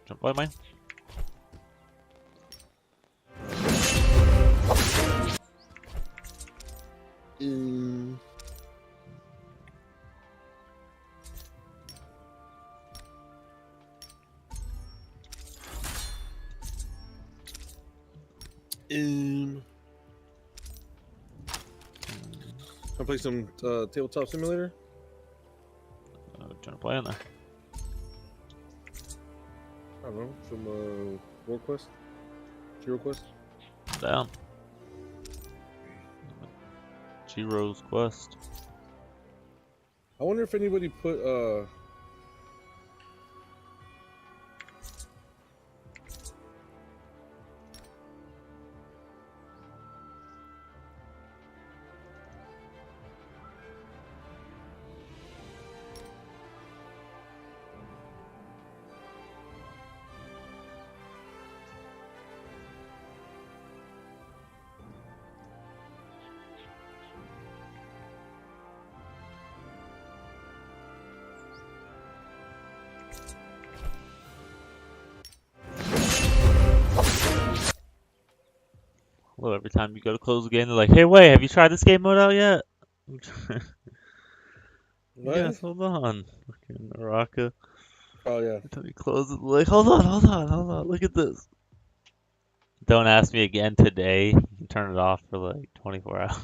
Jump play mine. I'll play some tabletop simulator. Trying to play in there. I don't know, some World Quest, Hero Quest. Down. Jiro's quest. I wonder if anybody put Well, every time you go to close the game, they're like, "Hey, wait, have you tried this game mode out yet?" what? Yes, hold on. Fucking Naraka. Oh yeah. Every time you close it, they're like, hold on, look at this. Don't ask me again today. You can turn it off for like 24 hours.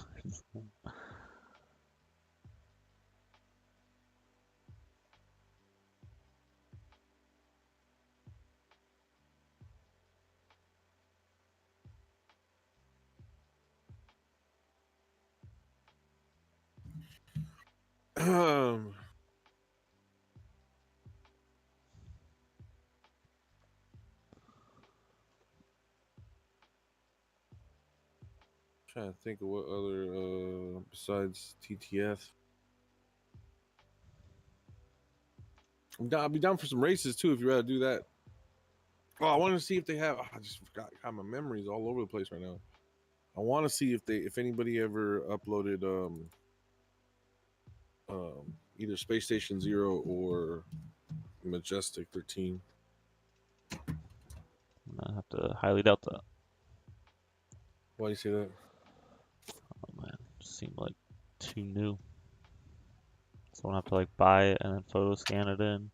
Trying to think of what other besides TTF. I'll be down for some races too if you rather do that. Oh, I want to see if they have. I just forgot. God, my memory's all over the place right now. I want to see if anybody ever uploaded either Space Station Zero or Majestic 13. I have to highly doubt that. Why do you say that? Oh man, just seemed like too new. Someone have to like buy it and then photo scan it in.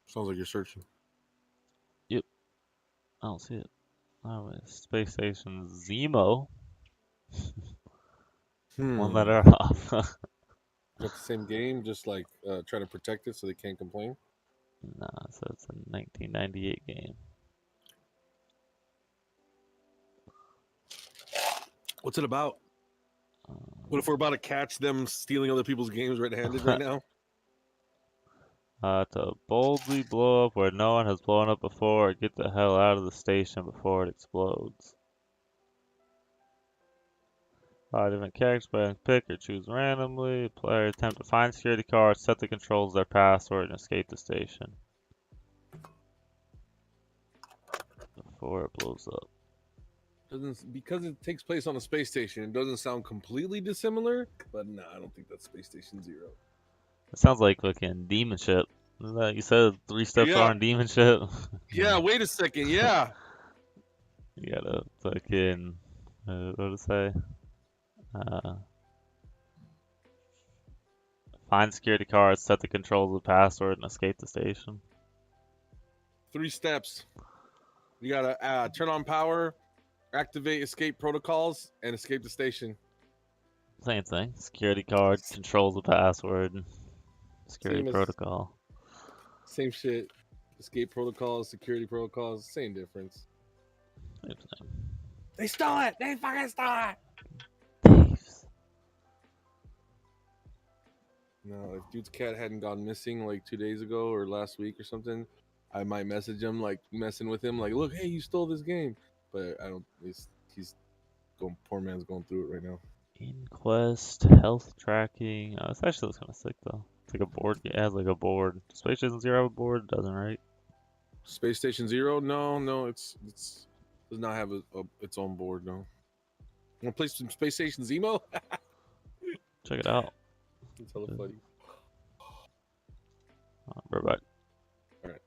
Sounds like you're searching. Yep, I don't see it. Oh, it's Space Station Zemo. One letter off. Got the same game, just like trying to protect it so they can't complain. Nah, so it's a 1998 game. What's it about? What if we're about to catch them stealing other people's games red-handed right now? To boldly blow up where no one has blown up before, or get the hell out of the station before it explodes. 5 different characters, but pick or choose randomly. Player attempt to find security cards, set the controls, their password, and escape the station before it blows up. Because it takes place on a space station, it doesn't sound completely dissimilar, but no, I don't think that's Space Station Zero. It sounds like fucking Demon Ship. Isn't that, you said 3 steps Yeah. are on Demon Ship? Yeah, wait a second, yeah. You gotta fucking, what to say? Find security cards, set the controls of the password, and escape the station. 3 steps. You gotta turn on power, activate escape protocols, and escape the station. Same thing. Security card, controls the password, security Same as- protocol. Same shit. Escape protocols, security protocols, same difference. Same thing. They stole it! They fucking stole it! Thieves. No, if dude's cat hadn't gone missing like 2 days ago or last week or something, I might message him like messing with him like, look, hey, you stole this game. But I don't. He's going. Poor man's going through it right now. Inquest, health tracking. Oh, this actually looks kind of sick though. It's like a board. It has like a board. Space Station Zero have a board? It doesn't, right? Space Station Zero? No, it's does not have its own board. No. Want to play some Space Station Zemo? Check it out. It's hella funny. We're back. All right.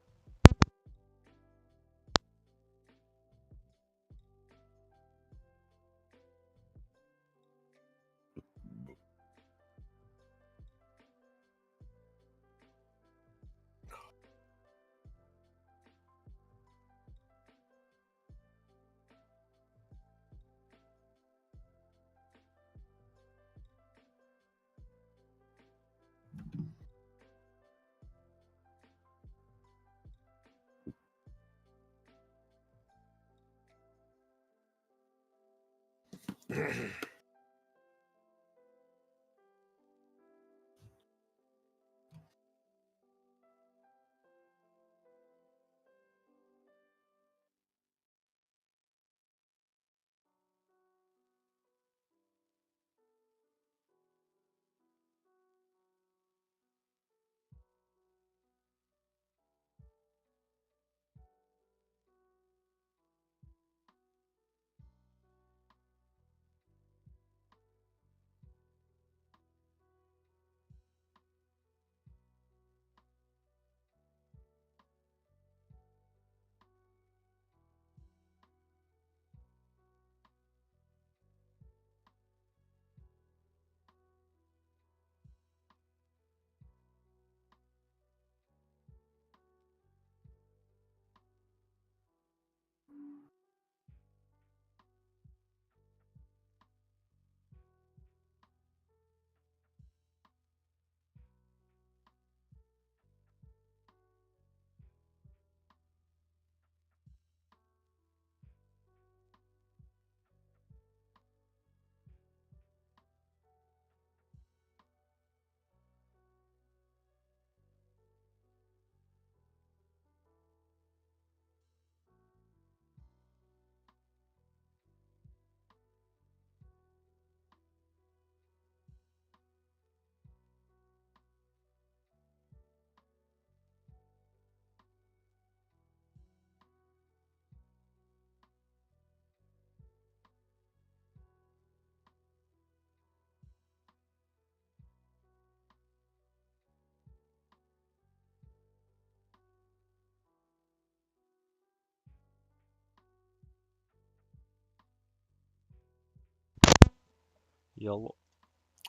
Yellow.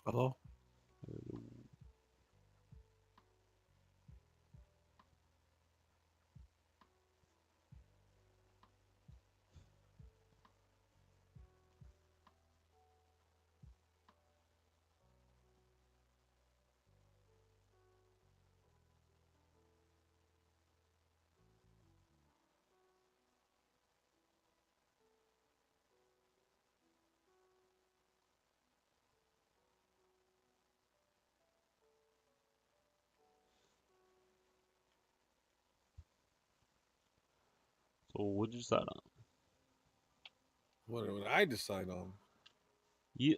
Hello? So what'd you decide on? What did I decide on? Yeah.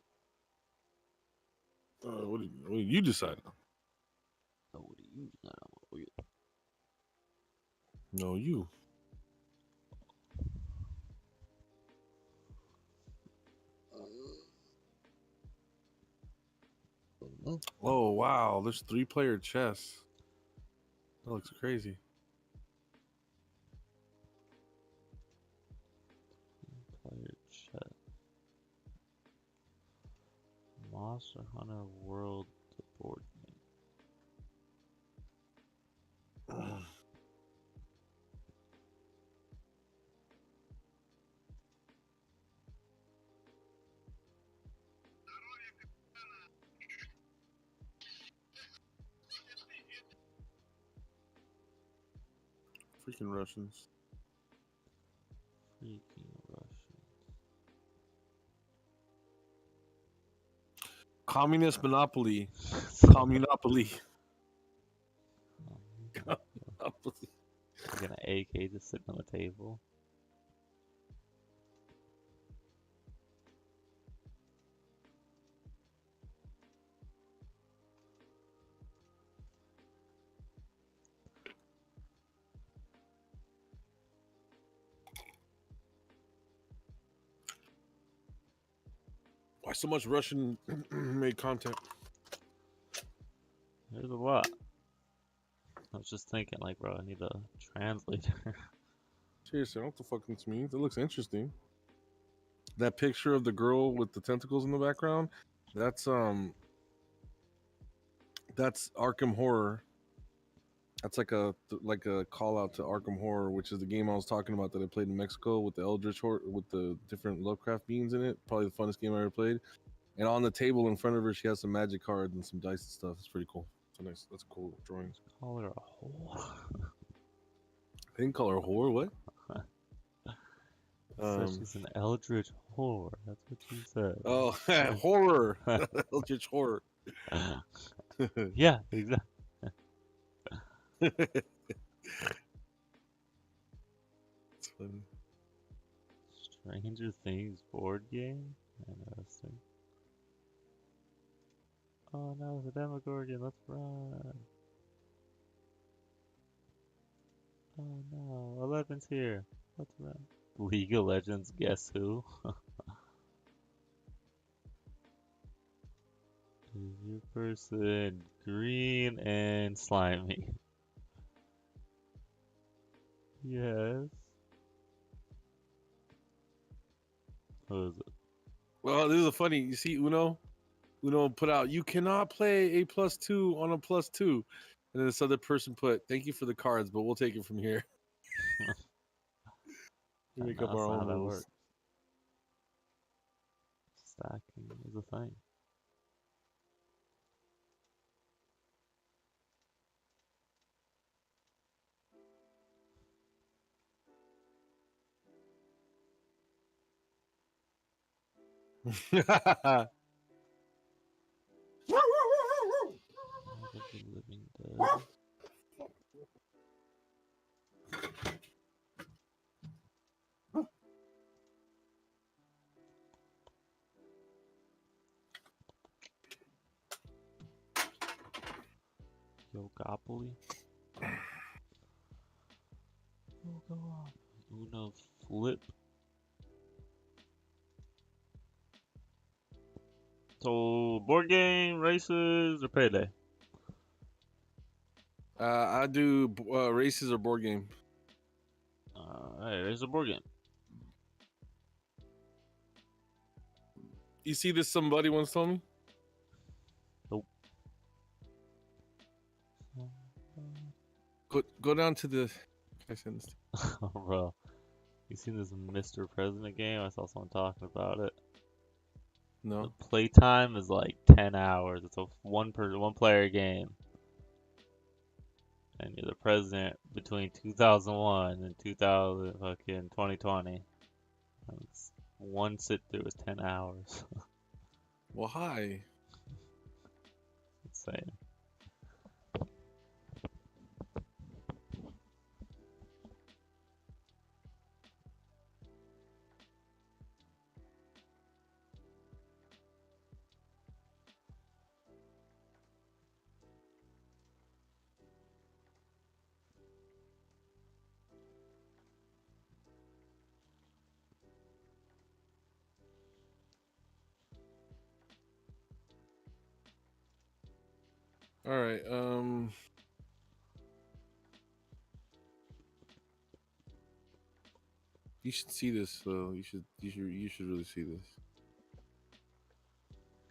What did you decide on? Oh, what do you decide on? Oh, yeah. No, you. Oh, wow. There's 3-player chess. That looks crazy. Player chat. Monster Hunter World board game. Freaking Russians. Freaking Russian. Communist monopoly. Communopoly. Communopoly. Like an AK just sitting on the table. Why so much Russian made content? There's a lot. I was just thinking, like, bro, I need a translator. Seriously, I don't know what the fuck this means. It looks interesting. That picture of the girl with the tentacles in the background, that's Arkham Horror. That's like a call out to Arkham Horror, which is the game I was talking about that I played in Mexico with the Eldritch Horror with the different Lovecraft beings in it. Probably the funnest game I ever played. And on the table in front of her, she has some magic cards and some dice and stuff. It's pretty cool. It's nice. That's a cool drawing. Call her a whore. I didn't call her a whore. What? Said she's an eldritch whore. That's what she said. Oh, horror. Eldritch horror. Yeah, exactly. It's funny. Stranger Things board game? Interesting. Oh no, the Demogorgon, let's run. Oh no, 11's here. Let's run. League of Legends, guess who? Is your person green and slimy? Yes. Who is it? Well, this is a funny. You see, Uno put out, you cannot play a +2 on a +2, and then this other person put, thank you for the cards, but we'll take it from here. We make up That's our not own how that rules. works. Stacking is a thing. Living Dead. Yogopoly. Oh, go on. Uno Flip. So, board game, races, or payday? I do races or board game. Hey, race or board game. You see this? Somebody once told me. Nope. Go down to the. I sent this. Bro, you seen this Mr. President game? I saw someone talking about it. No. The playtime is like 10 hours. It's a one player game. And you're the president between 2001 and 2020. It's one sit through is 10 hours. Well, hi. Insane. All right. You should see this though. You should really see this.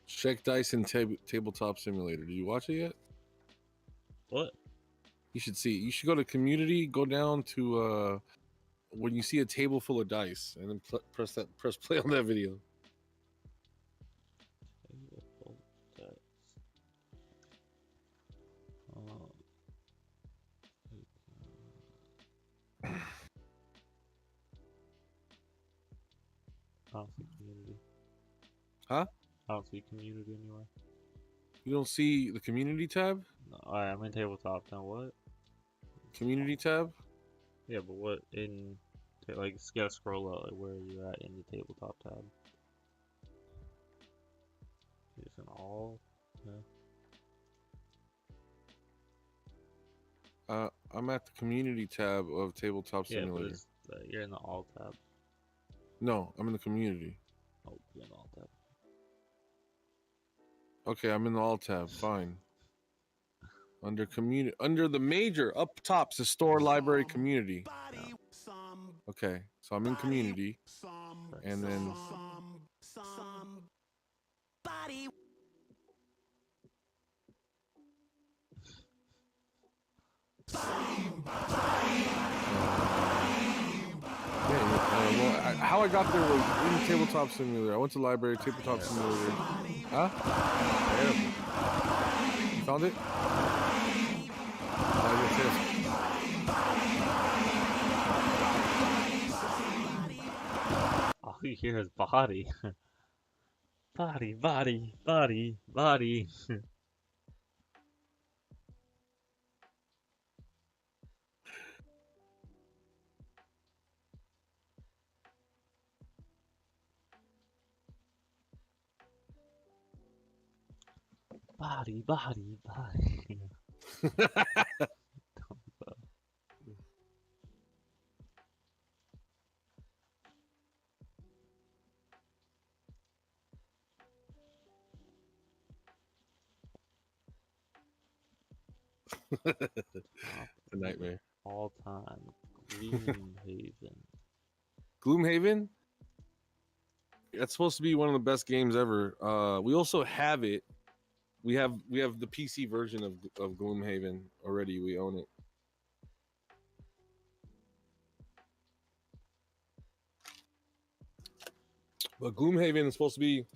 Check Dice and Tabletop Simulator. Did you watch it yet? What? You should see. You should go to community. Go down to when you see a table full of dice, and then press play on that video. I don't see community. Huh? I don't see community anywhere. You don't see the community tab? No, alright, I'm in tabletop now. What? Community tab? Yeah, but what in like? You gotta scroll out like where you're at in the tabletop tab. It's in all. Yeah. I'm at the community tab of Tabletop Simulator. Yeah, but you're in the all tab. No, I'm in the community. Oh, you're in the all tab. Okay, I'm in the all tab. Fine. Under community, under the major up top, the store, library, community. Okay, so I'm in community, and then. How I got there was in Tabletop Simulator. I went to library, Tabletop Simulator. Huh? Terrible. You found it? you hear his body. Body, body, body, body. Body, body, body. A nightmare. All time. Gloomhaven. Gloomhaven. That's supposed to be one of the best games ever. We also have it. We have the PC version of Gloomhaven already. We own it. But Gloomhaven is supposed to be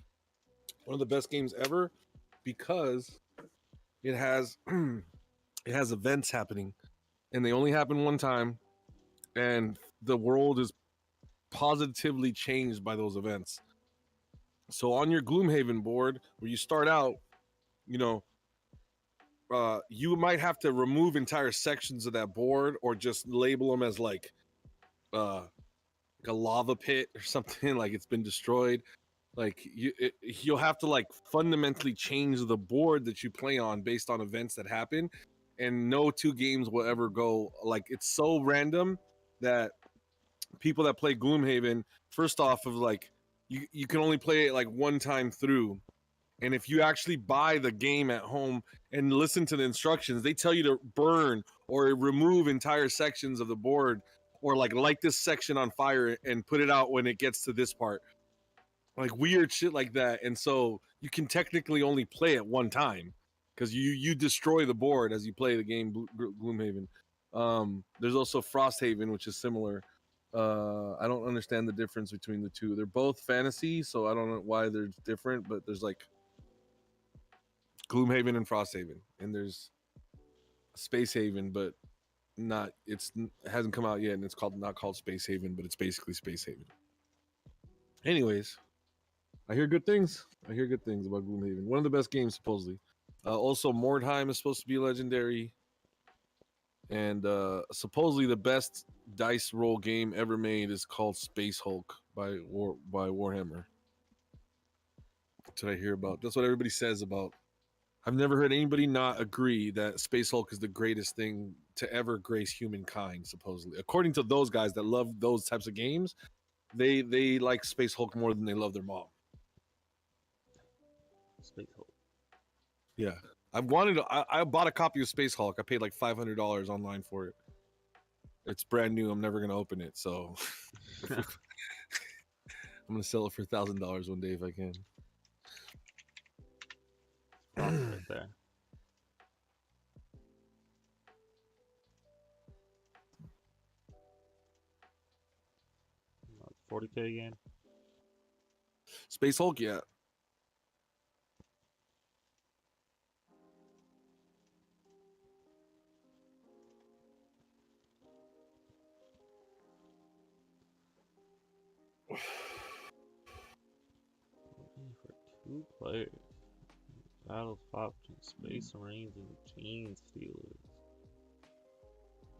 one of the best games ever because it has it has events happening, and they only happen one time, and the world is positively changed by those events. So on your Gloomhaven board, where you start out, you know, you might have to remove entire sections of that board or just label them as like a lava pit or something, like it's been destroyed. Like you'll have to like fundamentally change the board that you play on based on events that happen, and no two games will ever go like it's so random that people that play Gloomhaven, first off, of like you can only play it like one time through. And if you actually buy the game at home and listen to the instructions, they tell you to burn or remove entire sections of the board, or like light this section on fire and put it out when it gets to this part. Like weird shit like that. And so you can technically only play it one time because you destroy the board as you play the game Gloomhaven. There's also Frosthaven, which is similar. I don't understand the difference between the two. They're both fantasy, so I don't know why they're different, but there's like Gloomhaven and Frosthaven, and there's Space Haven, but not it hasn't come out yet, and it's not called Space Haven, but it's basically Space Haven. Anyways, I hear good things. I hear good things about Gloomhaven. One of the best games supposedly. Also, Mordheim is supposed to be legendary, and supposedly the best dice roll game ever made is called Space Hulk by Warhammer. That's what I hear about. That's what everybody says about. I've never heard anybody not agree that Space Hulk is the greatest thing to ever grace humankind, supposedly. According to those guys that love those types of games, they like Space Hulk more than they love their mom. Space Hulk. Yeah. I bought a copy of Space Hulk. I paid like $500 online for it. It's brand new. I'm never going to open it, so I'm going to sell it for $1,000 one day if I can. Right there. 40K game. Space Hulk, yeah. For 2 players. Battles fought between Space Marines and Gene Stealers.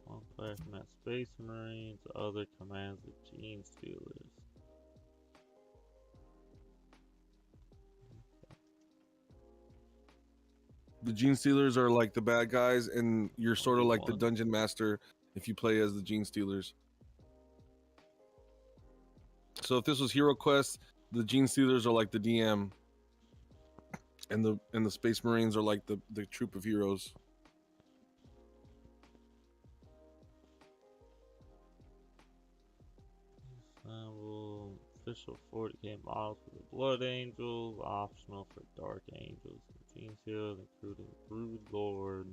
One player commands Space Marines, the other commands the Gene Stealers. The Gene Stealers are like the bad guys, and you're sort of like the dungeon master if you play as the Gene Stealers. So if this was Hero Quest, the Gene Stealers are like the DM, and the Space Marines are like the troop of heroes. Official 40K models for the Blood Angels, optional for Dark Angels and Gene Stealers, including Brood Lord.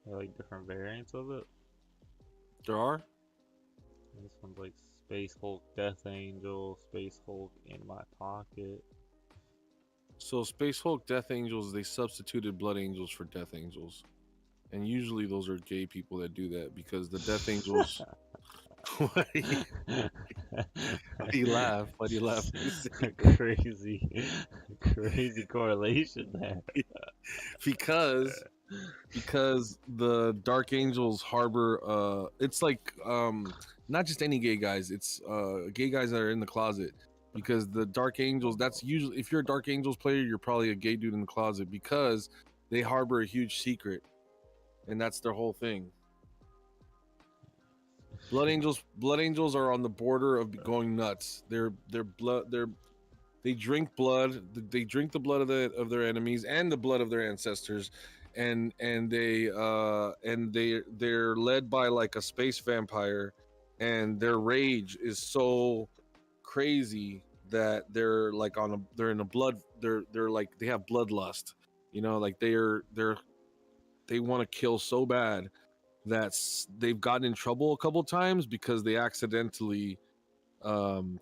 There are, like different variants of it. There are. This one's like Space Hulk, Death Angel, Space Hulk in my pocket. So Space Hulk, Death Angels, they substituted Blood Angels for Death Angels, and usually those are gay people that do that because the Death Angels. Why do you laugh? Why do you laugh? Crazy correlation there. because the Dark Angels harbor it's like not just any gay guys, it's gay guys that are in the closet, because the Dark Angels, that's usually, if you're a Dark Angels player, you're probably a gay dude in the closet because they harbor a huge secret, and that's their whole thing. Blood Angels are on the border of going nuts. They drink blood. They drink the blood of their enemies and the blood of their ancestors, and they're led by like a space vampire, and their rage is so crazy that they're like they're in a blood. They're like, they have bloodlust. You know, like they want to kill so bad that they've gotten in trouble a couple times because they accidentally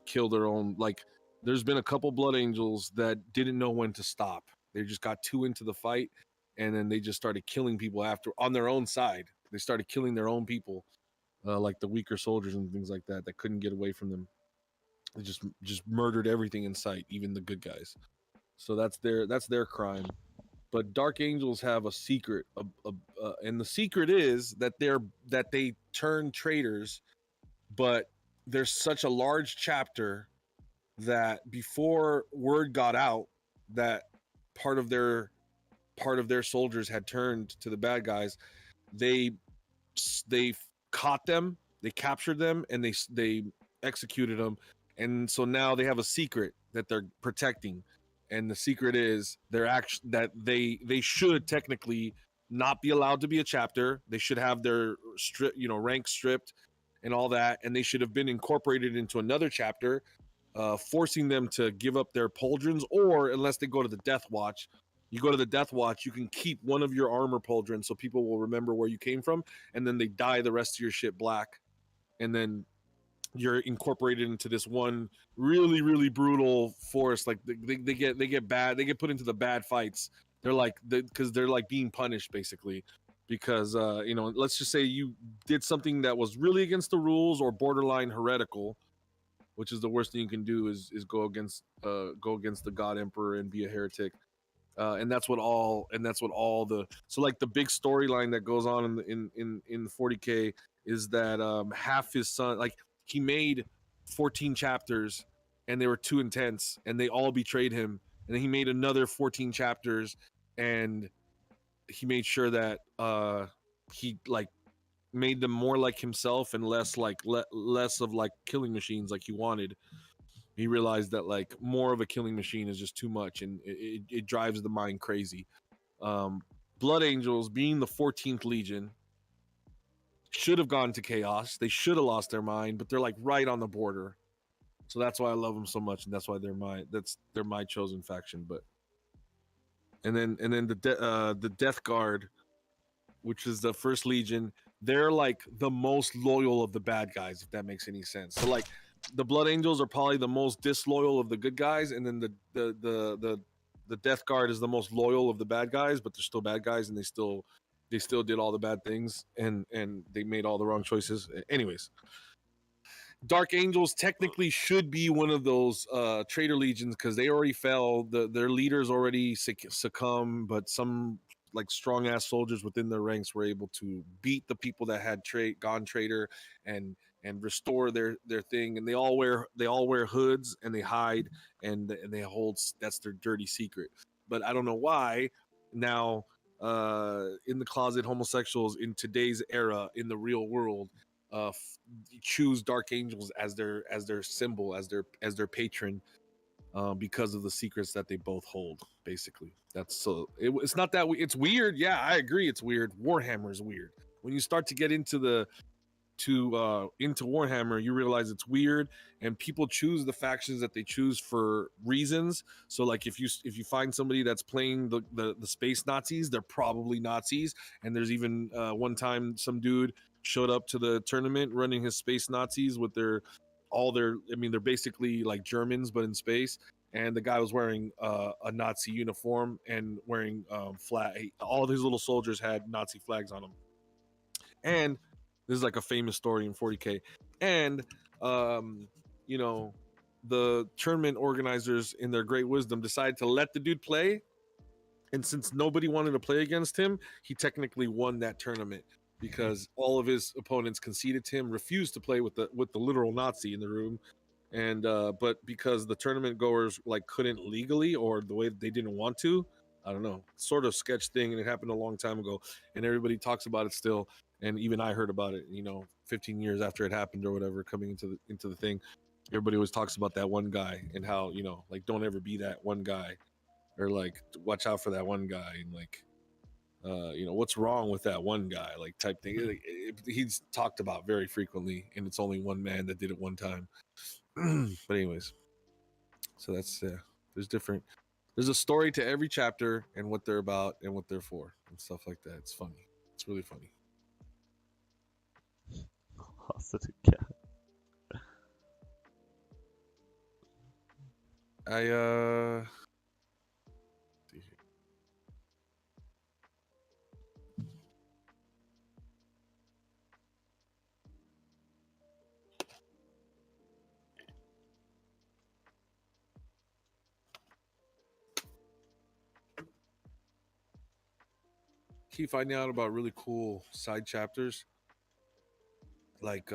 kill their own. Like, there's been a couple Blood Angels that didn't know when to stop. They just got too into the fight, and then they just started killing people after on their own side. They started killing their own people, like the weaker soldiers and things like that couldn't get away from them. They just murdered everything in sight, even the good guys. So that's their crime. But Dark Angels have a secret, and the secret is that they turn traitors. But there's such a large chapter that before word got out that part of their soldiers had turned to the bad guys, they caught them, they captured them, and they executed them. And so now they have a secret that they're protecting. And the secret is that they should technically not be allowed to be a chapter. They should have their rank stripped and all that, and they should have been incorporated into another chapter, forcing them to give up their pauldrons, or unless they go to the Death Watch. You go to the Death Watch, you can keep one of your armor pauldrons so people will remember where you came from, and then they dye the rest of your shit black, and then you're incorporated into this one really, really brutal force. Like they get put into the bad fights. Because they're like being punished basically, because let's just say you did something that was really against the rules or borderline heretical, which is the worst thing you can do is go against the God Emperor and be a heretic. And that's what all the, so like the big storyline that goes on in the 40K is that half his son, like, he made 14 chapters and they were too intense and they all betrayed him, and then he made another 14 chapters and he made sure that he like made them more like himself and less of like killing machines like he wanted. He realized that like more of a killing machine is just too much, and it drives the mind crazy. Blood Angels, being the 14th Legion, should have gone to chaos. They should have lost their mind, but they're like right on the border. So that's why I love them so much, and that's why they're my chosen faction. But and then the Death Guard, which is the First Legion, they're like the most loyal of the bad guys, if that makes any sense. So like the Blood Angels are probably the most disloyal of the good guys, and then the Death Guard is the most loyal of the bad guys, but they're still bad guys, and they still did all the bad things, and they made all the wrong choices. Anyways, Dark Angels technically should be one of those traitor legions because they already fell. Their leaders already succumb, but some like strong ass soldiers within their ranks were able to beat the people that had gone traitor and restore their thing. And they all wear hoods and they hide and they hold, that's their dirty secret. But I don't know why now in the closet homosexuals in today's era in the real world choose Dark Angels as their symbol, as their patron, because of the secrets that they both hold. Basically, that's so. It's not that it's weird. Yeah, I agree. It's weird. Warhammer is weird. When you start to get into the into Warhammer, you realize it's weird, and people choose the factions that they choose for reasons. So like if you find somebody that's playing the space Nazis, they're probably Nazis. And there's even one time some dude showed up to the tournament running his space Nazis with they're basically like Germans but in space, and the guy was wearing a Nazi uniform and wearing all of his little soldiers had Nazi flags on them. And this is like a famous story in 40K. And, you know, the tournament organizers, in their great wisdom, decided to let the dude play. And since nobody wanted to play against him, he technically won that tournament because all of his opponents conceded to him, refused to play with the literal Nazi in the room. And but because the tournament goers like couldn't legally, or the way they didn't want to, I don't know, sort of sketch thing, and it happened a long time ago, and everybody talks about it still. And even I heard about it, you know, 15 years after it happened or whatever, coming into the thing. Everybody always talks about that one guy and how, you know, like, don't ever be that one guy, or like watch out for that one guy, and like you know, what's wrong with that one guy, like type thing. He's talked about very frequently, and it's only one man that did it one time. But anyways, so that's there's a story to every chapter and what they're about and what they're for and stuff like that. It's funny. It's really funny. Such a cat. See here. Keep finding out about really cool side chapters. Like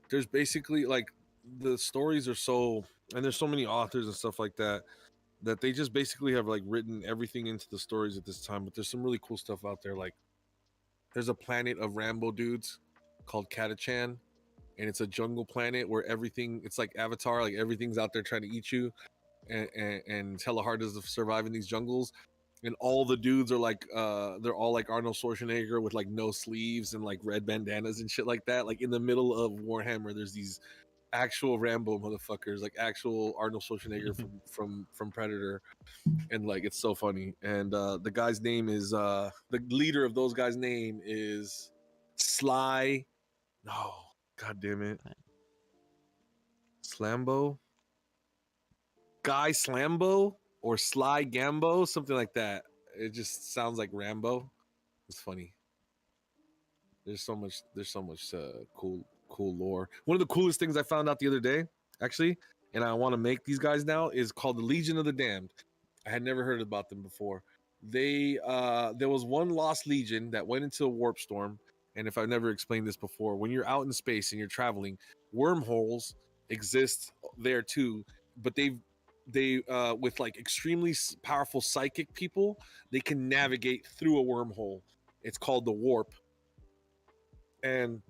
there's basically like the stories are so, and there's so many authors and stuff like that they just basically have like written everything into the stories at this time. But there's some really cool stuff out there. Like there's a planet of Rambo dudes called Katachan, and it's a jungle planet where everything, it's like Avatar, like everything's out there trying to eat you, and it's hella hard to survive in these jungles. And all the dudes are like they're all like Arnold Schwarzenegger with like no sleeves and like red bandanas and shit like that. Like in the middle of Warhammer, there's these actual Rambo motherfuckers, like actual Arnold Schwarzenegger from Predator, and like it's so funny. And the guy's name is the leader of those guys' name is Sly. No, god damn it, Slambo, Guy Slambo, or Sly Gambo, something like that. It just sounds like Rambo. It's funny. There's so much cool lore. One of the coolest things I found out the other day, actually, and I want to make these guys now, is called the Legion of the Damned. I had never heard about them before. They there was one lost legion that went into a warp storm, and if I've never explained this before, when you're out in space and you're traveling, wormholes exist there too, but they with like extremely powerful psychic people, they can navigate through a wormhole. It's called the warp. And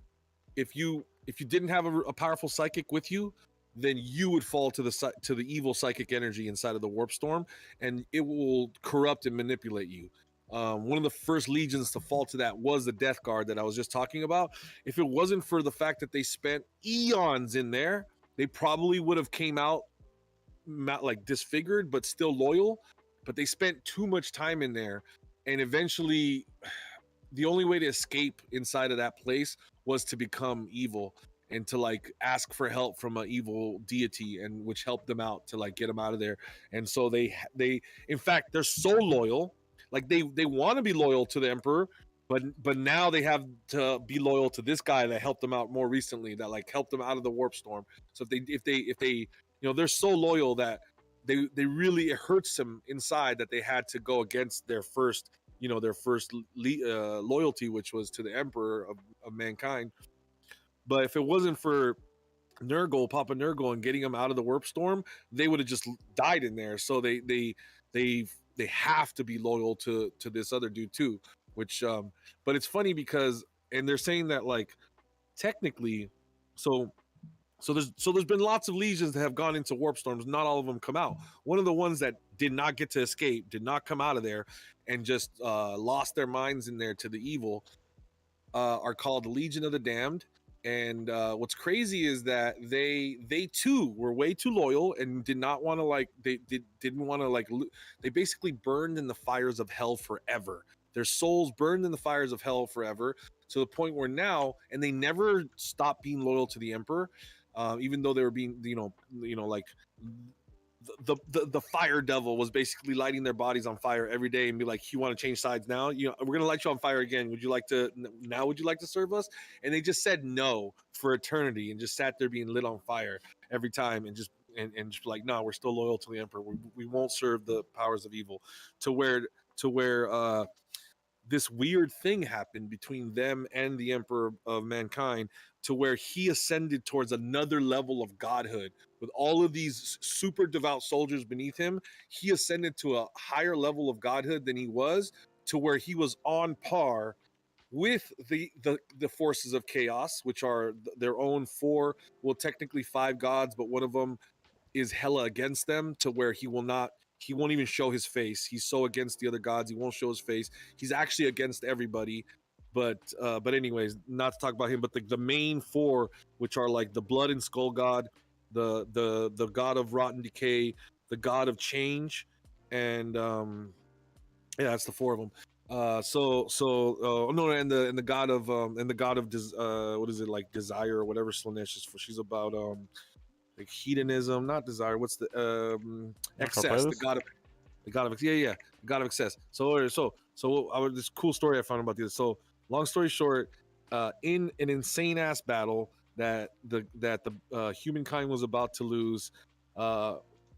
if you didn't have a powerful psychic with you, then you would fall to the evil psychic energy inside of the warp storm, and it will corrupt and manipulate you. One of the first legions to fall to that was the Death Guard that I was just talking about. If it wasn't for the fact that they spent eons in there, they probably would have came out not like disfigured but still loyal. But they spent too much time in there, and eventually the only way to escape inside of that place was to become evil and to like ask for help from an evil deity, and which helped them out to like get them out of there. And so they in fact, they're so loyal, like they want to be loyal to the Emperor, but now they have to be loyal to this guy that helped them out more recently, that like helped them out of the warp storm. So if they you know, they're so loyal that they really, it hurts them inside that they had to go against their first loyalty, which was to the Emperor of mankind. But if it wasn't for Papa Nurgle, and getting them out of the warp storm, they would have just died in there. So they have to be loyal to this other dude too. Which but it's funny because, and they're saying that like technically, so there's been lots of legions that have gone into warp storms. Not all of them come out. One of the ones that did not get to escape, did not come out of there, and just lost their minds in there to the evil, are called the Legion of the Damned. And what's crazy is that they too were way too loyal and did not want to like didn't want to like they basically burned in the fires of hell forever. Their souls burned in the fires of hell forever, to the point where now, and they never stopped being loyal to the Emperor, even though they were being like the fire devil was basically lighting their bodies on fire every day and be like, you want to change sides now? We're gonna light you on fire again. Would you like to serve us? And they just said no for eternity and just sat there being lit on fire every time and just like, no, we're still loyal to the Emperor. We won't serve the powers of evil. To where this weird thing happened between them and the Emperor of Mankind, to where he ascended towards another level of godhood. With all of these super devout soldiers beneath him, he ascended to a higher level of godhood than he was, to where he was on par with the forces of chaos, which are their own technically 5 gods, but one of them is hella against them, to where he won't even show his face. He's so against the other gods, he won't show his face. He's actually against everybody. But anyways, not to talk about him, but the main 4, which are like the blood and skull god, the god of rotten decay, the god of change, and that's the 4 of them. And the god of what is it, like desire or whatever Slanesh is for. She's about like hedonism, not desire. What's the excess? The god of the god of excess. So this cool story I found about this. So long story short, in an insane ass battle that the humankind was about to lose,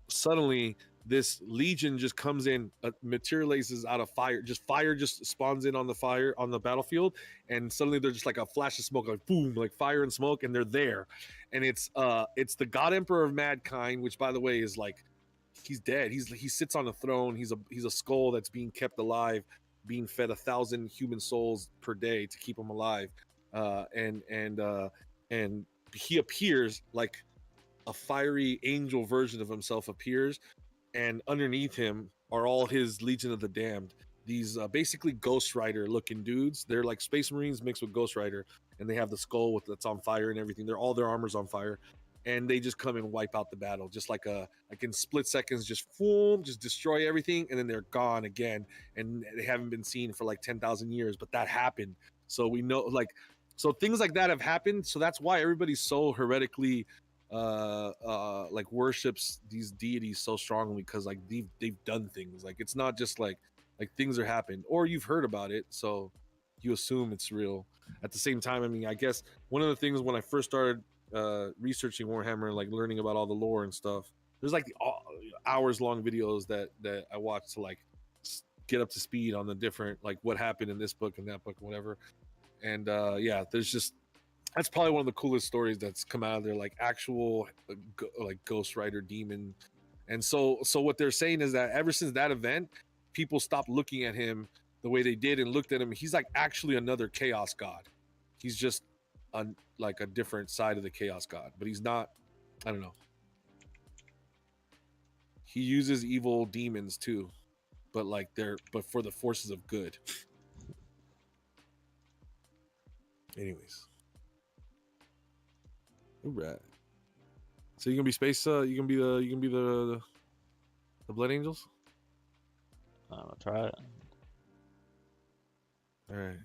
suddenly this legion just comes in, materializes out of fire. Fire just spawns in on the battlefield, and suddenly they're just like a flash of smoke, like boom, like fire and smoke, and they're there. And it's the God Emperor of Mankind, which by the way is like, he's dead. He sits on a throne. He's a skull that's being kept alive, being fed 1,000 human souls per day to keep him alive. And he appears like a fiery angel version of himself appears, and underneath him are all his Legion of the Damned. These basically Ghost Rider looking dudes. They're like Space Marines mixed with Ghost Rider, and they have the skull that's on fire and everything. All their armor's on fire, and they just come and wipe out the battle, just like in split seconds, just destroy everything, and then they're gone again, and they haven't been seen for like 10,000 years. But that happened, so we know, so things like that have happened. So that's why everybody's so heretically like worships these deities so strongly, because like they've done things. Like it's not just like things are happened, or you've heard about it, so you assume it's real. At the same time, I mean, I guess one of the things when I first started researching Warhammer and like learning about all the lore and stuff, there's like hours long videos that I watched to like get up to speed on the different, like what happened in this book and that book and whatever. And that's probably one of the coolest stories that's come out of there, like actual like Ghost Rider demon. And so what they're saying is that ever since that event, people stopped looking at him the way they did and looked at him. He's like actually another chaos god. He's just like a different side of the chaos god, but he's not, I don't know. He uses evil demons too, but but for the forces of good. Anyways. All right. So you gonna be space? You gonna be the Blood Angels? I'm gonna try it. All right.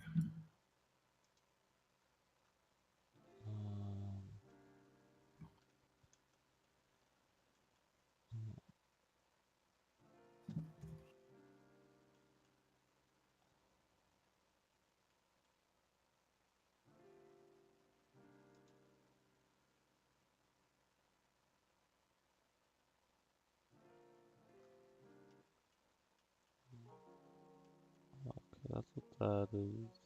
That's what that is.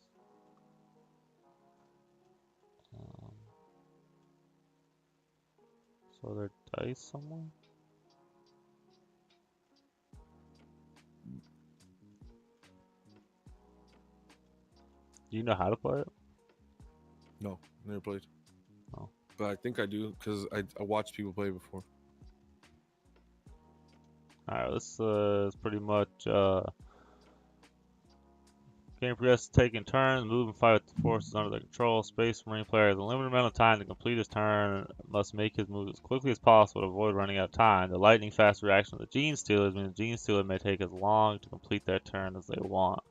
So there are dice somewhere? Do you know how to play it? No, never played. Oh. But I think I do, because I watched people play before. Alright, this is pretty much Game progresses taking turns, move and fight with the forces under their control. Space Marine player has a limited amount of time to complete his turn, must make his moves as quickly as possible to avoid running out of time. The lightning fast reaction of the Gene Stealers means the Gene Stealer may take as long to complete their turn as they want.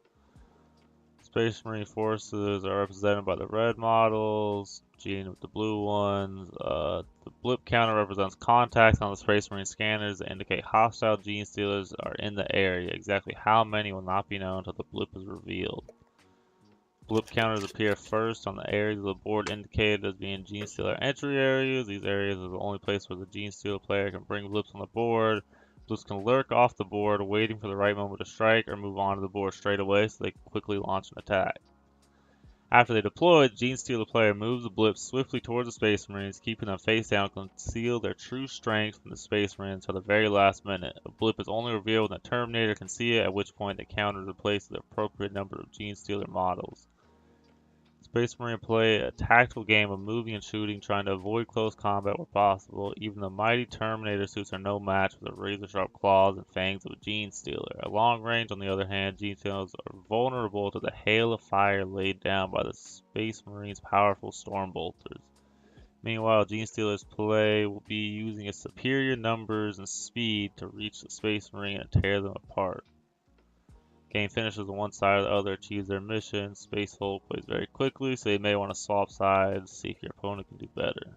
Space Marine forces are represented by the red models, Gene with the blue ones. The blip counter represents contacts on the Space Marine scanners that indicate hostile Gene Stealers are in the area. Exactly how many will not be known until the blip is revealed. Blip counters appear first on the areas of the board indicated as being Gene Stealer entry areas. These areas are the only place where the Gene Stealer player can bring blips on the board. Blips can lurk off the board, waiting for the right moment to strike, or move onto the board straight away so they can quickly launch an attack. After they deploy, the Gene Stealer player moves the blips swiftly towards the Space Marines, keeping them face down to conceal their true strength from the Space Marines until the very last minute. A blip is only revealed when the Terminator can see it, at which point the counter is replaced with the appropriate number of Gene Stealer models. Space Marine play a tactical game of moving and shooting, trying to avoid close combat where possible. Even the mighty Terminator suits are no match for the razor-sharp claws and fangs of a Gene Stealer. At long range, on the other hand, Gene Stealers are vulnerable to the hail of fire laid down by the Space Marines' powerful storm bolters. Meanwhile, Gene Stealers play will be using its superior numbers and speed to reach the Space Marine and tear them apart. Game finishes on one side or the other achieves their mission. Space Hulk plays very quickly, so you may want to swap sides, see if your opponent can do better.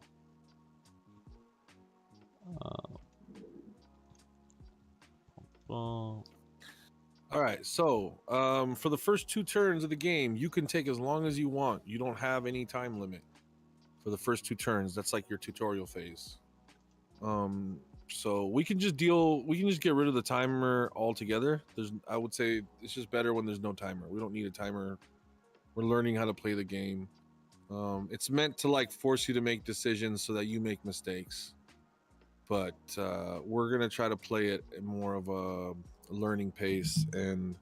Alright, so for the first 2 turns of the game, you can take as long as you want. You don't have any time limit for the first 2 turns. That's like your tutorial phase. So we can just get rid of the timer altogether. I would say it's just better when there's no timer. We don't need a timer. We're learning how to play the game. It's meant to like force you to make decisions so that you make mistakes. But we're gonna try to play it at more of a learning pace, and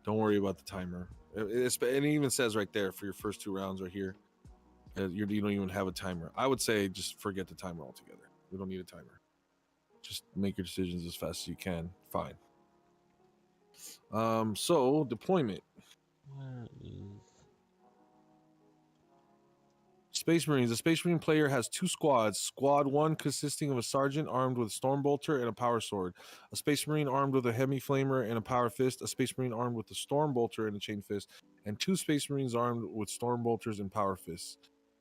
don't worry about the timer. It even says right there for your first 2 rounds right here, you don't even have a timer. I would say just forget the timer altogether. We don't need a timer. Just make your decisions as fast as you can. Fine. So deployment. Where is... Space Marines. The Space Marine player has 2 squads. Squad 1 consisting of a sergeant armed with a storm bolter and a power sword, a Space Marine armed with a heavy flamer and a power fist, a Space Marine armed with a storm bolter and a chain fist, and 2 Space Marines armed with storm bolters and power fists.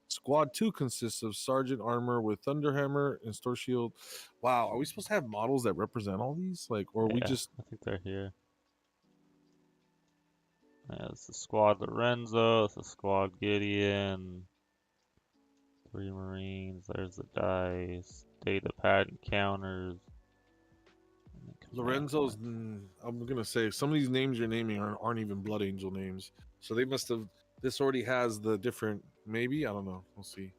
Squad 2 consists of sergeant armor with thunderhammer and store shield. Wow, are we supposed to have models that represent all these? Like, or yeah, we just... I think they're here. Yeah, it's the squad Lorenzo, it's the squad Gideon, 3 Marines, there's the dice, data pad encounters. Lorenzo's, I'm gonna say some of these names you're naming aren't even Blood Angel names. So they must have, this already has the different, maybe? I don't know. We'll see.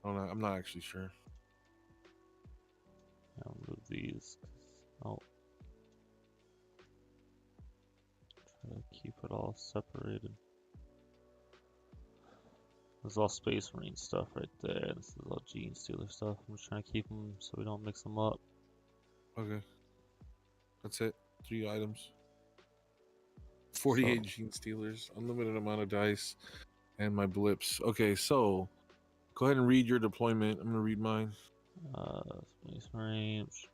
I don't know. I'm not actually sure. I'll move these. Oh. Try to keep it all separated. This is all Space Marine stuff right there. This is all Gene Stealer stuff. I'm just trying to keep them so we don't mix them up. Okay. That's it. 3 items. 48 Gene Stealers, unlimited amount of dice, and my blips. Okay, so go ahead and read your deployment. I'm gonna read mine. Space Marines.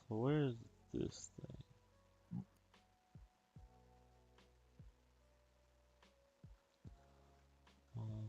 So where's this thing? Um,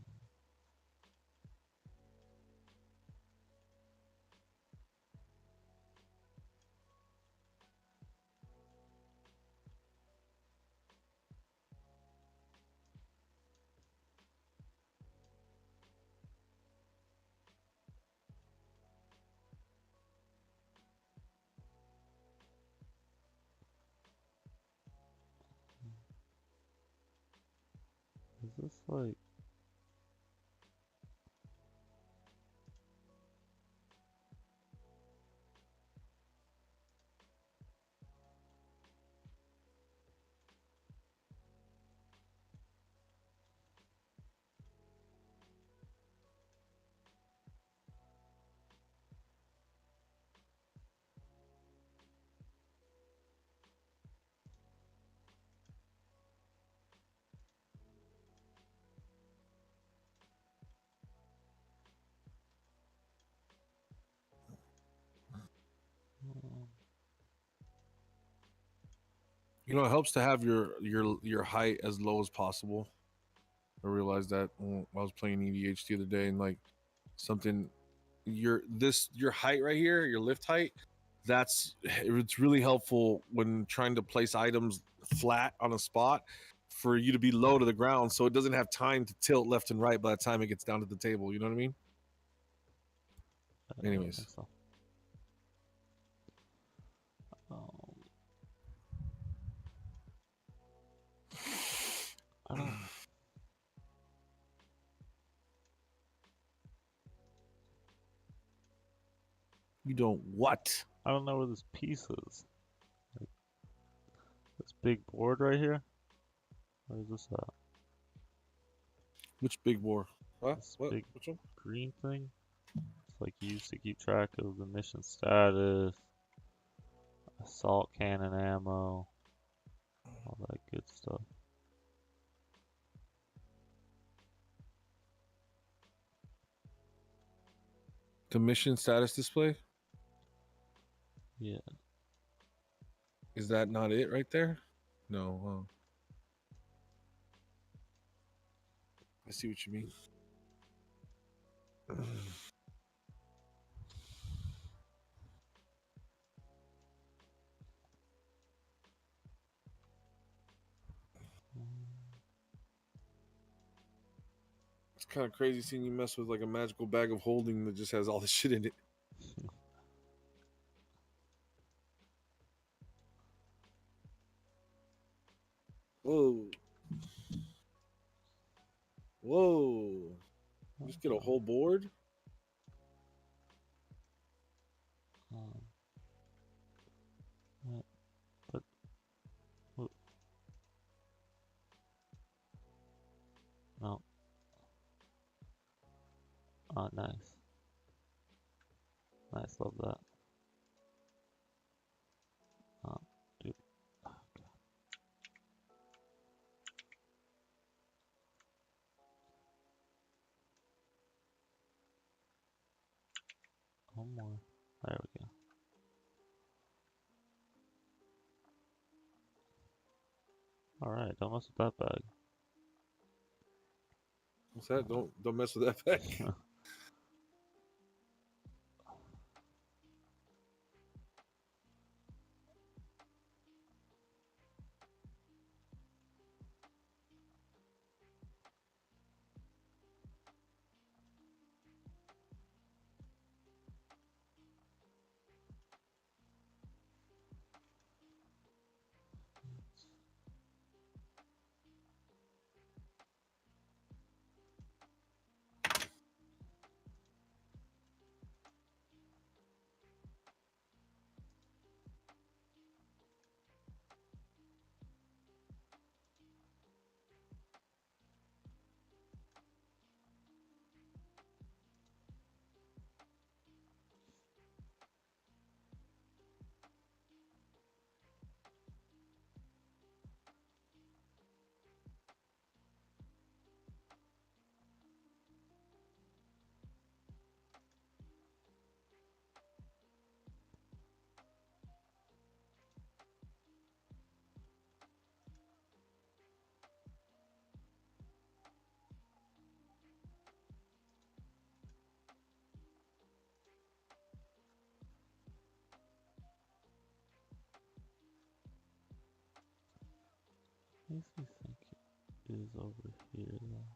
is this like? You know, it helps to have your height as low as possible. I realized that when I was playing EDH the other day, and like something, your height right here, your lift height, it's really helpful when trying to place items flat on a spot for you to be low to the ground, so it doesn't have time to tilt left and right by the time it gets down to the table. You know what I mean? I don't Anyways, think so. I don't. you don't what? I don't know where this piece is. Like, this big board right here. Where is this at? Which big war? Huh? This What? big Which one? green thing. It's like used to keep track of the mission status, assault cannon ammo, all that good stuff. The mission status display? Yeah. Is that not it right there? No. I see what you mean. It's kind of crazy seeing you mess with like a magical bag of holding that just has all this shit in it. Whoa. Whoa. Just get a whole board? But no. Oh, nice. Nice, love that. Oh, dude. Oh, God. One more. There we go. Alright, don't mess with that bag. What's that? Don't mess with that bag. makes me think it is over here though.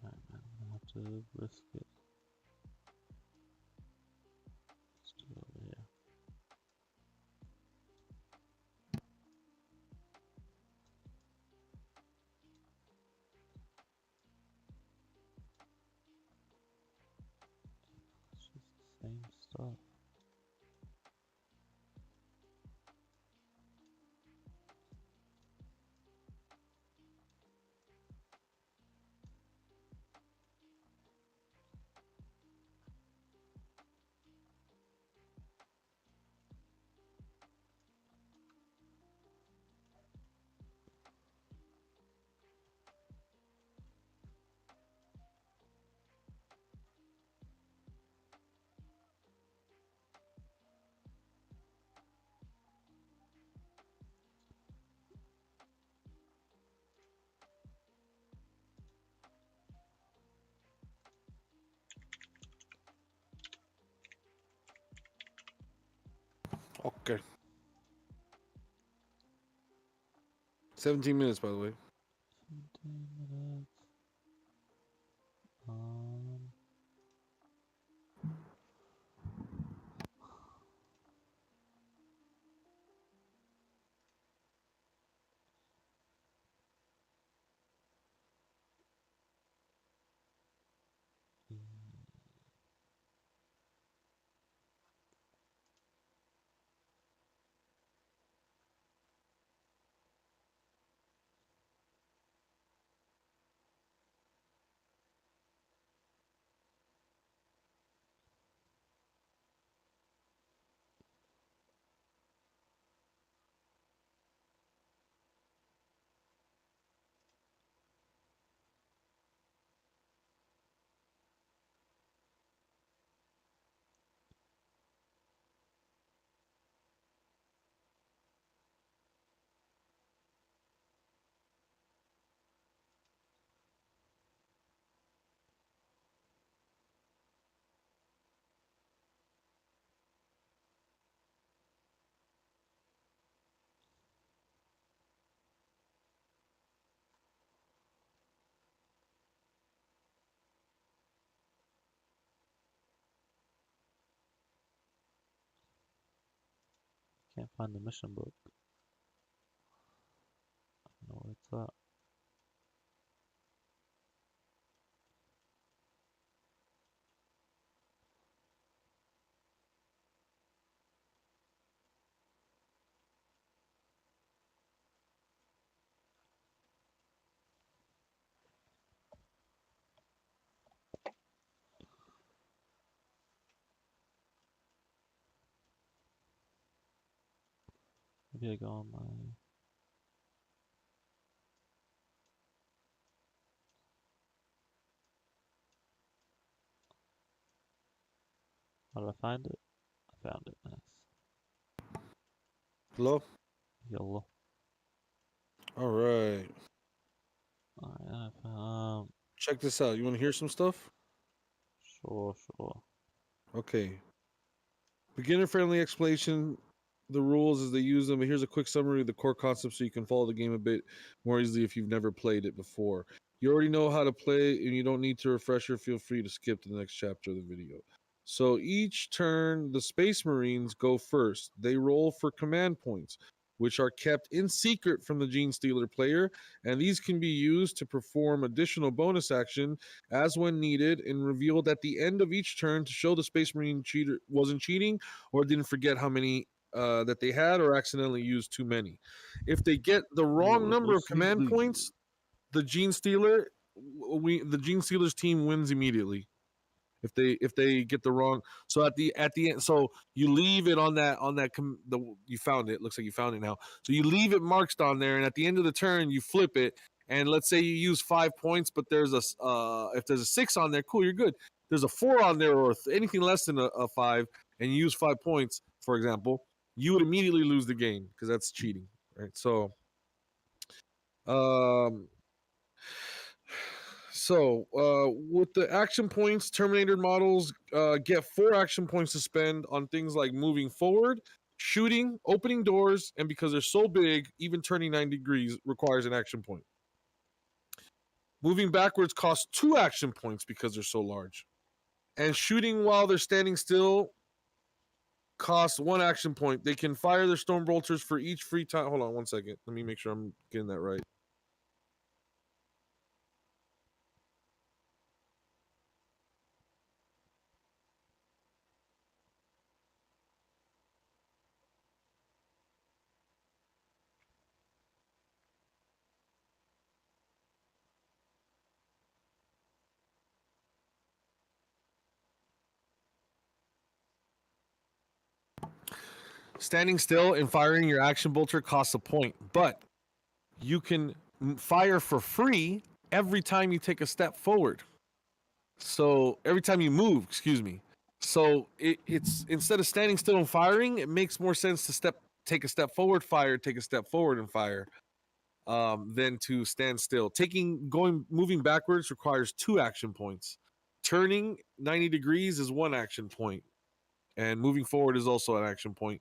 Alright, man, I'm gonna have to risk it. Let's do it over here. It's just the same stuff. Okay. 17 minutes, by the way. 17 minutes. Can't find the mission book. I don't know where it's at. Maybe I go on my... How did I find it? I found it. Nice. Hello? Yellow. Alright. Alright, I found... Check this out. You want to hear some stuff? Sure. Okay. Beginner friendly explanation. The rules as they use them. But here's a quick summary of the core concept so you can follow the game a bit more easily if you've never played it before. You already know how to play and you don't need to refresher. Feel free to skip to the next chapter of the video. So each turn, the Space Marines go first. They roll for command points, which are kept in secret from the Gene Stealer player, and these can be used to perform additional bonus action as when needed and revealed at the end of each turn to show the Space Marine cheater wasn't cheating or didn't forget how many that they had or accidentally used too many. If they get the wrong number of command points, the Gene Stealer, the Gene Stealer's team wins immediately. If they get the wrong, so at the end, so you leave it on that you found it. Looks like you found it now. So you leave it marked on there, and at the end of the turn, you flip it. And let's say you use 5 points, but there's a if there's a 6 on there, cool, you're good. There's a 4 on there or anything less than a 5, and you use 5 points, for example. you would immediately lose the game because that's cheating, right? So, with the action points, Terminator models get 4 action points to spend on things like moving forward, shooting, opening doors, and because they're so big, even turning 90 degrees requires an action point. Moving backwards costs 2 action points because they're so large. And shooting while they're standing still costs 1 action point. They can fire their storm bolters for each free time. Hold on 1 second. Let me make sure I'm getting that right. Standing still and firing your action bolter costs a point, but you can fire for free every time you take a step forward. So every time you move, excuse me. So it's instead of standing still and firing, it makes more sense to take a step forward, fire, take a step forward and fire, than to stand still. Moving backwards requires 2 action points. Turning 90 degrees is 1 action point. And moving forward is also an action point.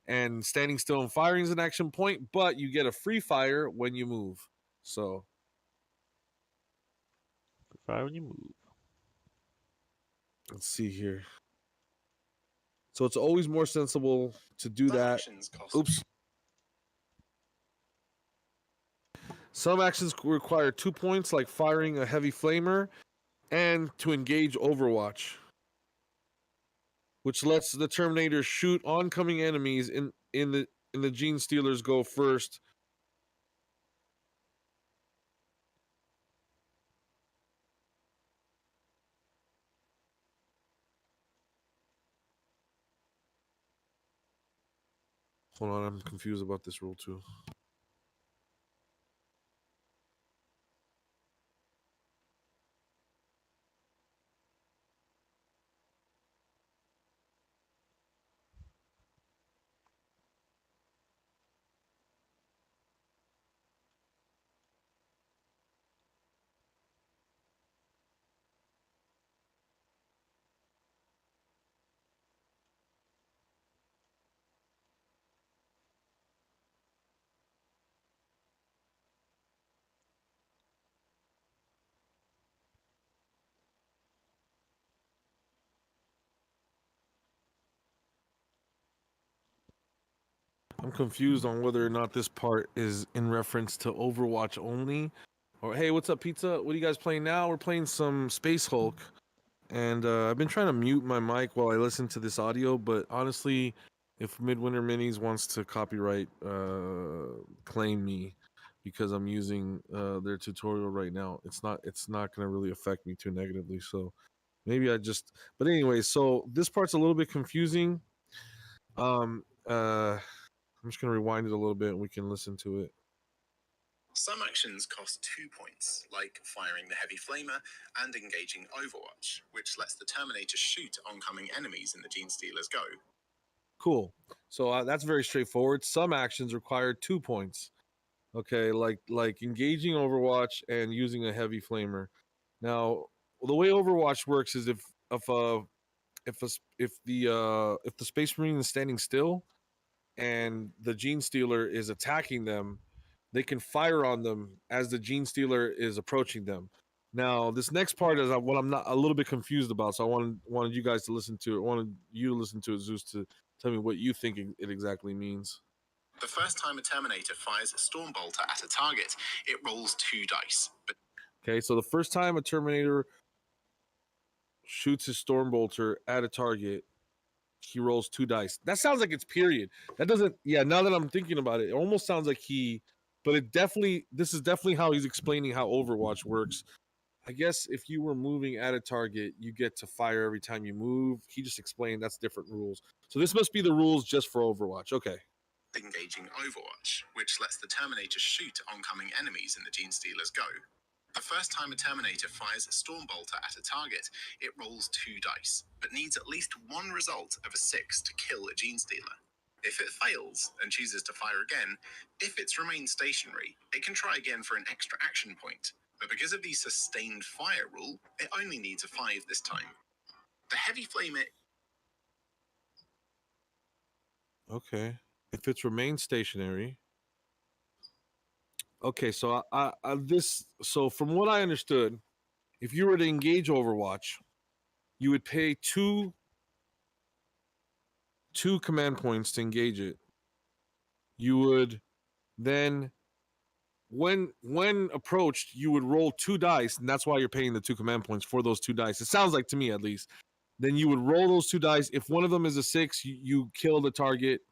And standing still and firing is an action point, but you get a free fire when you move. So Fire when you move. let's see here. So it's always more sensible to do that. Oops. Some actions require 2 points, like firing a heavy flamer and to engage Overwatch, which lets the Terminator shoot oncoming enemies in the Gene Stealers go first. Hold on, I'm confused about this rule too. I'm confused on whether or not this part is in reference to Overwatch only. Or, hey, what's up, Pizza? What are you guys playing now? We're playing some Space Hulk. And I've been trying to mute my mic while I listen to this audio, but honestly, if Midwinter Minis wants to copyright claim me because I'm using their tutorial right now, it's not going to really affect me too negatively. So maybe but anyway, so this part's a little bit confusing. I'm just going to rewind it a little bit and we can listen to it. Some actions cost 2 points, like firing the heavy flamer and engaging Overwatch, which lets the Terminator shoot oncoming enemies in the Gene Stealers go. Cool. So that's very straightforward. Some actions require 2 points. Okay, like engaging Overwatch and using a heavy flamer. Now, the way Overwatch works is if the Space Marine is standing still and the Gene Stealer is attacking them, they can fire on them as the Gene Stealer is approaching them. Now, this next part is what I'm not a little bit confused about. So I wanted you guys to listen to it. I wanted you to listen to it, Zeus, to tell me what you think it exactly means. The first time a Terminator fires a Storm Bolter at a target, it rolls 2 dice. Okay, so the first time a Terminator shoots his Storm Bolter at a target, he rolls 2 dice. That sounds like it's period. That doesn't, yeah, now that I'm thinking about it, it almost sounds like this is definitely how he's explaining how Overwatch works. I guess if you were moving at a target, you get to fire every time you move. He just explained that's different rules. So this must be the rules just for Overwatch. Okay. Engaging Overwatch, which lets the Terminator shoot oncoming enemies in the Gene Stealers go. The first time a Terminator fires a Storm Bolter at a target, it rolls 2 dice, but needs at least 1 result of a 6 to kill a Gene Stealer. If it fails and chooses to fire again, if it's remained stationary, it can try again for an extra action point. But because of the sustained fire rule, it only needs a 5 this time. The heavy flamer... Okay. If it's remained stationary. Okay, so so from what I understood, if you were to engage Overwatch, you would pay two command points to engage it. You would then, when approached, you would roll 2 dice, and that's why you're paying the 2 command points for those 2 dice. It sounds like to me, at least. Then you would roll those 2 dice. If one of them is a 6, you kill the target.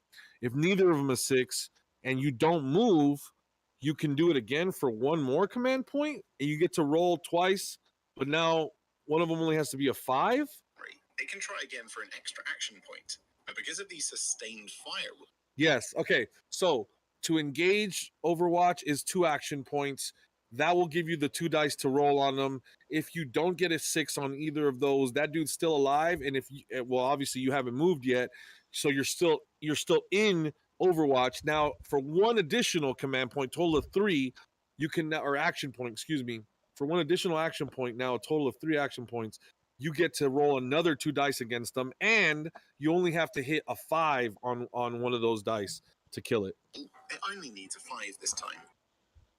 If neither of them is 6 and you don't move, you can do it again for 1 more command point, and you get to roll twice, but now one of them only has to be a 5. It can try again for an extra action point. But because of the sustained fire... Yes, okay. So to engage Overwatch is 2 action points. That will give you the 2 dice to roll on them. If you don't get a 6 on either of those, that dude's still alive. And if you, well, obviously you haven't moved yet, so you're still in Overwatch. Now, for 1 additional command point, total of 3, you can now, or action point, excuse me, for 1 additional action point, now a total of 3 action points, you get to roll another 2 dice against them, and you only have to hit a 5 on one of those dice to kill it. It only needs a 5 this time.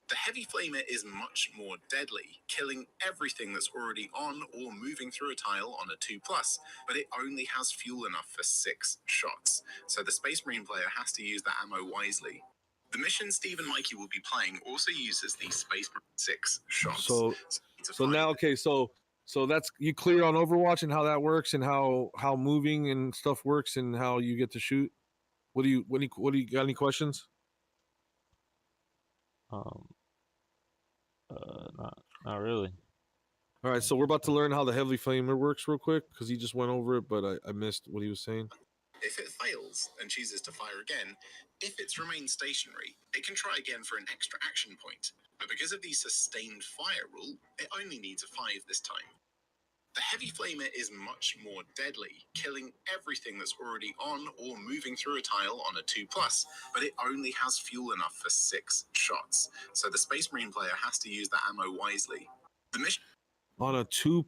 The heavy flamer is much more deadly, killing everything that's already on or moving through a tile on a 2+, but it only has fuel enough for 6 shots, so the Space Marine player has to use that ammo wisely. The mission Steve and Mikey will be playing also uses the Space Marine 6 shots. So now, okay, so that's, you clear on Overwatch and how that works and how moving and stuff works and how you get to shoot. What do you got any questions? Not really. All right, so we're about to learn how the heavy flamer works real quick because he just went over it, but I missed what he was saying. If it fails and chooses to fire again, if it's remained stationary, it can try again for an extra action point. But because of the sustained fire rule, it only needs a 5 this time. The heavy flamer is much more deadly, killing everything that's already on or moving through a tile on a 2+, but it only has fuel enough for 6 shots, so the Space Marine player has to use that ammo wisely. The mission... On a 2+,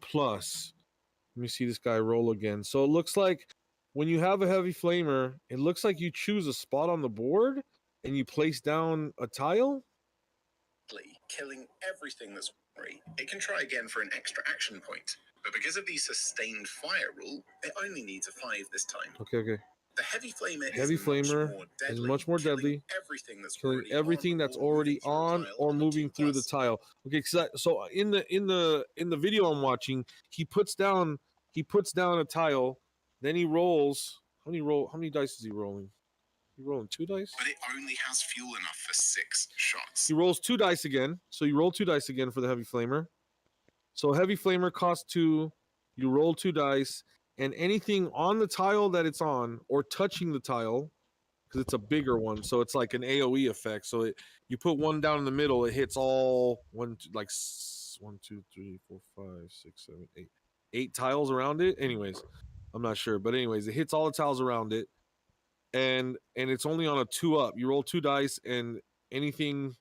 let me see this guy roll again. So it looks like when you have a heavy flamer, it looks like you choose a spot on the board and you place down a tile. Killing everything that's free. It can try again for an extra action point. But because of the sustained fire rule, it only needs a 5 this time. Okay. The heavy flamer is much more deadly, killing everything that's already on or moving through the tile. Okay, so in the video I'm watching, he puts down a tile, then he rolls. How many dice is he rolling? He rolling 2 dice? But it only has fuel enough for 6 shots. He rolls 2 dice again. So you roll 2 dice again for the heavy flamer. So heavy flamer costs 2. You roll 2 dice, and anything on the tile that it's on or touching the tile, because it's a bigger one, so it's like an AOE effect. So you put 1 down in the middle, it hits all 1, 2, 3, 4, 5, 6, 7, 8 tiles around it. Anyways, I'm not sure, but anyways, it hits all the tiles around it. And it's only on a 2-up. You roll 2 dice, and anything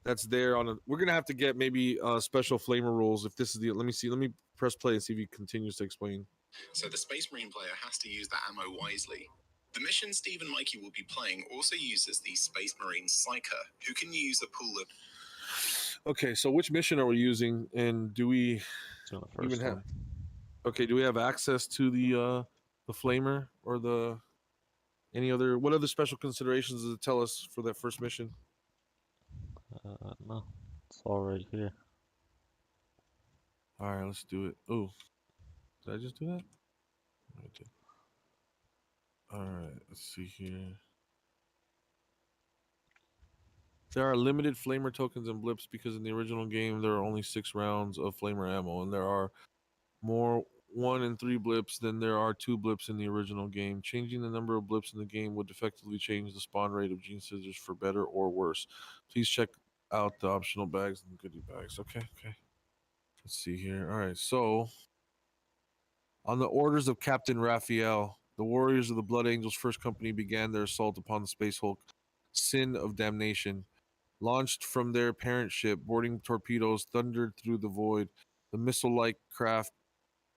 that's there on a... We're gonna have to get maybe special flamer rules if this is the... Let me press play and see if he continues to explain. So the Space Marine player has to use that ammo wisely. The mission Steve and Mikey will be playing also uses the Space Marine Psyker, who can use a pool of... Okay, so which mission are we using, and do we even have... Okay, do we have access to the flamer or the... What other special considerations does it tell us for that first mission? No, it's all right here. All right, let's do it. Oh, did I just do that? I did. All right, let's see here. There are limited flamer tokens and blips because in the original game there are only 6 rounds of flamer ammo, and there are more 1 and 3 blips than there are 2 blips in the original game. Changing the number of blips in the game would effectively change the spawn rate of gene scissors for better or worse. Please check out the optional bags and goodie bags. Okay. Let's see here. All right, so on the orders of Captain Raphael, The warriors of the Blood Angels First Company began their assault upon the Space Hulk, Sin of Damnation. Launched from their parent ship, boarding torpedoes thundered through the void. The missile-like craft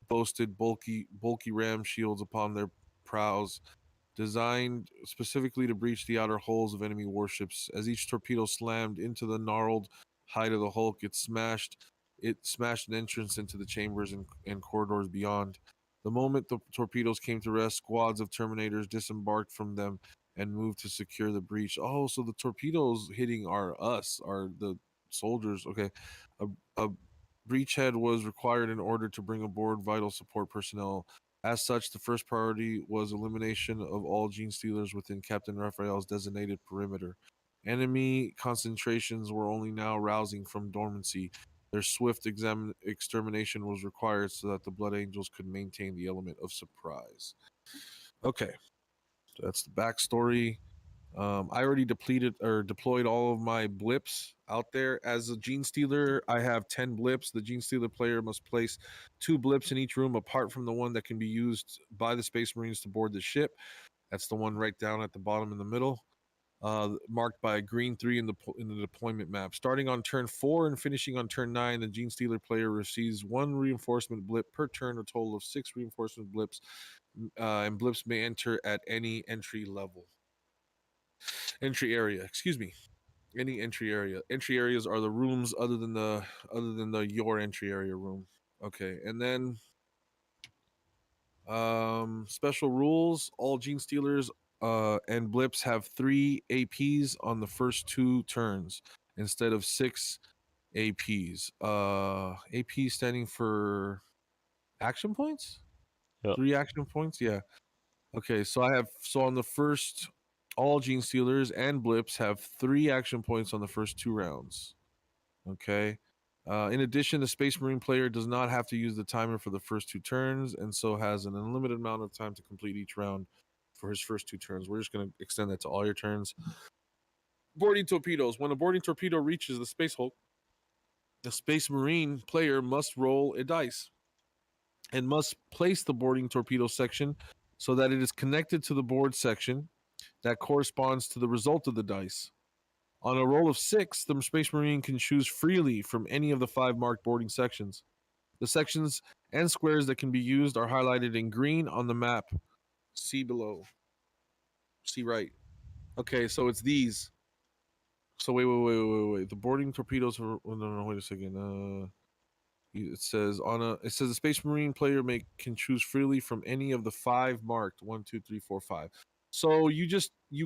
boasted bulky ram shields upon their prows, designed specifically to breach the outer hulls of enemy warships. As each torpedo slammed into the gnarled hide of the Hulk, it smashed an entrance into the chambers and corridors beyond. The moment the torpedoes came to rest, squads of Terminators disembarked from them and moved to secure the breach. Oh, so the torpedoes hitting are the soldiers. Okay. A breachhead was required in order to bring aboard vital support personnel. As such, the first priority was elimination of all gene stealers within Captain Raphael's designated perimeter. Enemy concentrations were only now rousing from dormancy. Their swift extermination was required so that the Blood Angels could maintain the element of surprise. Okay, so that's the backstory. I already deployed all of my blips out there. As a gene stealer, I have 10 blips. The gene stealer player must place 2 blips in each room apart from the one that can be used by the Space Marines to board the ship. That's the one right down at the bottom in the middle, marked by a green 3 in the deployment map. Starting on turn 4 and finishing on turn 9, the gene stealer player receives 1 reinforcement blip per turn, a total of 6 reinforcement blips, and blips may enter at any entry area, excuse me. Any entry area. Entry areas are the rooms other than the your entry area room. Okay, and then special rules. All gene stealers and blips have 3 APs on the first 2 turns instead of 6 APs. AP standing for action points? Yep. 3 action points? Yeah. Okay, so on the first, all gene stealers and blips have 3 action points on the first 2 rounds. Okay. In addition, the Space Marine player does not have to use the timer for the first 2 turns, and so has an unlimited amount of time to complete each round for his first 2 turns. We're just going to extend that to all your turns. Boarding torpedoes. When a boarding torpedo reaches the Space Hulk, the Space Marine player must roll a dice and must place the boarding torpedo section so that it is connected to the board section that corresponds to the result of the dice. On a roll of 6, the Space Marine can choose freely from any of the 5 marked boarding sections. The sections and squares that can be used are highlighted in green on the map. See below. See right. Okay, so it's these. So wait. The boarding torpedoes are... Oh, no, wait a second. It says the Space Marine player can choose freely from any of the 5 marked 1, 2, 3, 4, 5. So you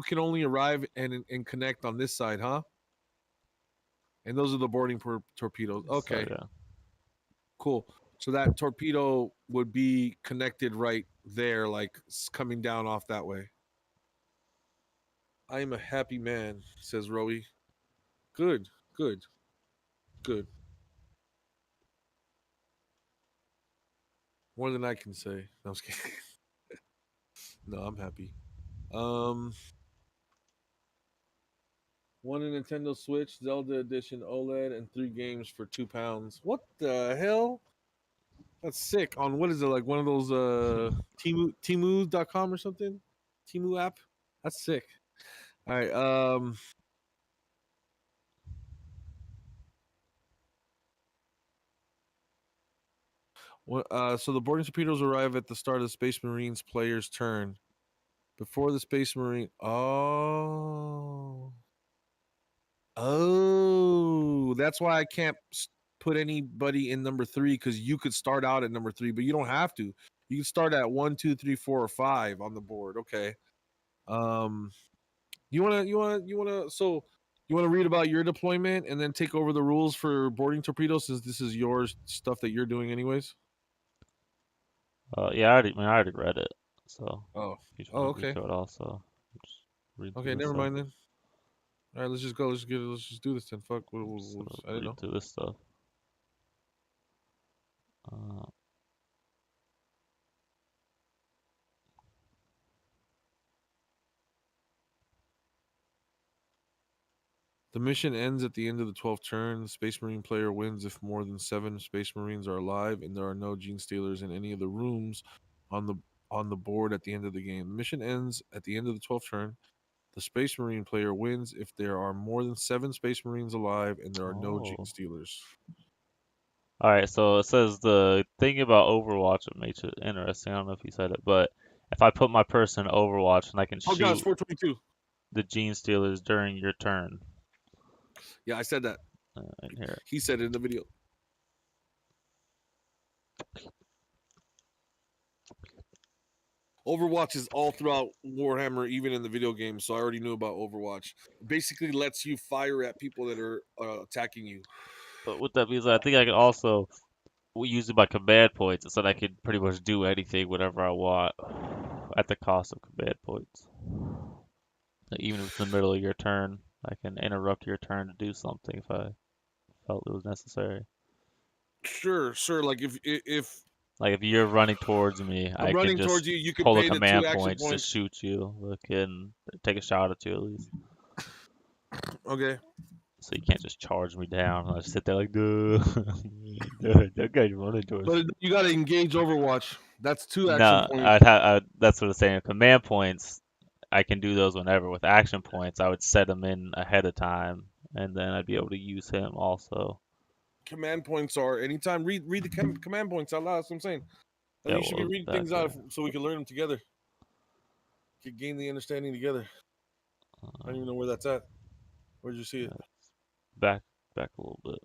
can only arrive and connect on this side, huh? And those are the boarding torpedoes. Okay, So, yeah. Cool. So that torpedo would be connected right there, like coming down off that way. I am a happy man, says Rowie. Good. More than I can say. No, I was kidding. No, I'm happy. One a Nintendo Switch, Zelda Edition OLED, and 3 games for £2. What the hell? That's sick. On what is it, like one of those Temu.com or something? Temu app? That's sick. All right. So the boarding torpedoes arrive at the start of the Space Marines player's turn. Before the Space Marine... Oh, that's why I can't put anybody in number 3, because you could start out at number 3, but you don't have to. You can start at 1, 2, 3, 4, or 5 on the board. Okay. You wanna read about your deployment and then take over the rules for boarding torpedoes, since this is your stuff that you're doing anyways? Yeah, I already read it. So. You just okay. Read through it also. Just read Okay, never mind then. All right, let's just go. Let's just do this then. Fuck. I don't know. Do this stuff. The mission ends at the end of the 12th turn. The Space Marine player wins if more than 7 Space Marines are alive and there are no gene stealers in any of the rooms on the on the board at the end of the game. The mission ends at the end of the 12th turn. The Space Marine player wins if there are more than 7 Space Marines alive and there are no Gene Oh. Stealers. Alright, so it says the thing about Overwatch that makes it interesting. I don't know if you said it, but if I put my person in Overwatch and I can Oh gosh, shoot 422. the Gene Stealers during your turn. Yeah, I said that. In here. He said it in the video. Overwatch is all throughout Warhammer, even in the video game. So I already knew about Overwatch. Basically, lets you fire at people that are attacking you. But with that being said, I think I can also use it by command points, so that I can pretty much do anything, whatever I want, at the cost of command points. Even if it's in the middle of your turn, I can interrupt your turn to do something if I felt it was necessary. Sure. Like if Like if you're running towards me, I'm I running can towards just you, you can pull a pay the 2 command action points to points. shoot you. Look and take a shot at you at least. Okay. So you can't just charge me down and I just sit there like, duh. That guy's running towards me. But you got to engage Overwatch. That's 2 action No, points. that's what I'm saying. Command points, I can do those whenever. With action points, I would set them in ahead of time, and then I'd be able to use him also. Command points are anytime. Read the command points out loud. That's what I'm saying. Yeah, You should be well, reading back things out there. so we can learn them together. Could gain the understanding together. I don't even know where that's at. Where'd you see it? Back a little bit.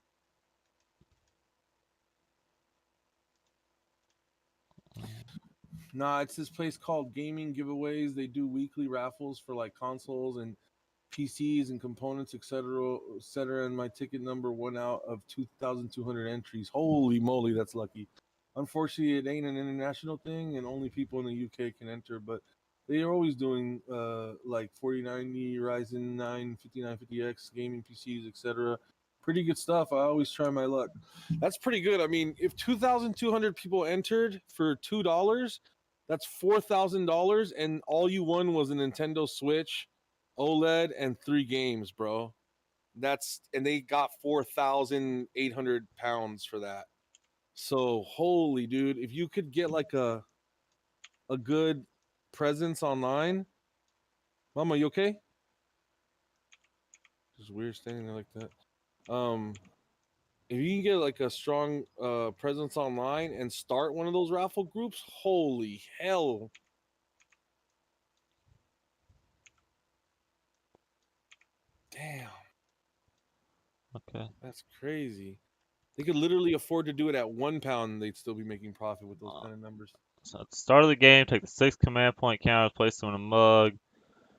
Nah, it's this place called Gaming Giveaways. They do weekly raffles for like consoles and PCs and components, etc., etc. And my ticket number went out of 2,200 entries. Holy moly, that's lucky. Unfortunately, it ain't an international thing, and only people in the UK can enter. But they are always doing like 4090 Ryzen 9 5950X gaming PCs, etc. Pretty good stuff. I always try my luck. That's pretty good. I mean, if 2,200 people entered for $2, that's $4,000, and all you won was a Nintendo Switch, OLED, and 3 games, bro. And they got 4,800 pounds for that. So holy dude, if you could get like a good presence online. Mama, you okay? Just weird standing there like that. If you can get like a strong presence online and start one of those raffle groups, holy hell. Damn. Okay. That's crazy. They could literally afford to do it at £1 and they'd still be making profit with those kind of numbers. So at the start of the game, take the 6 command point counters, place them in a mug.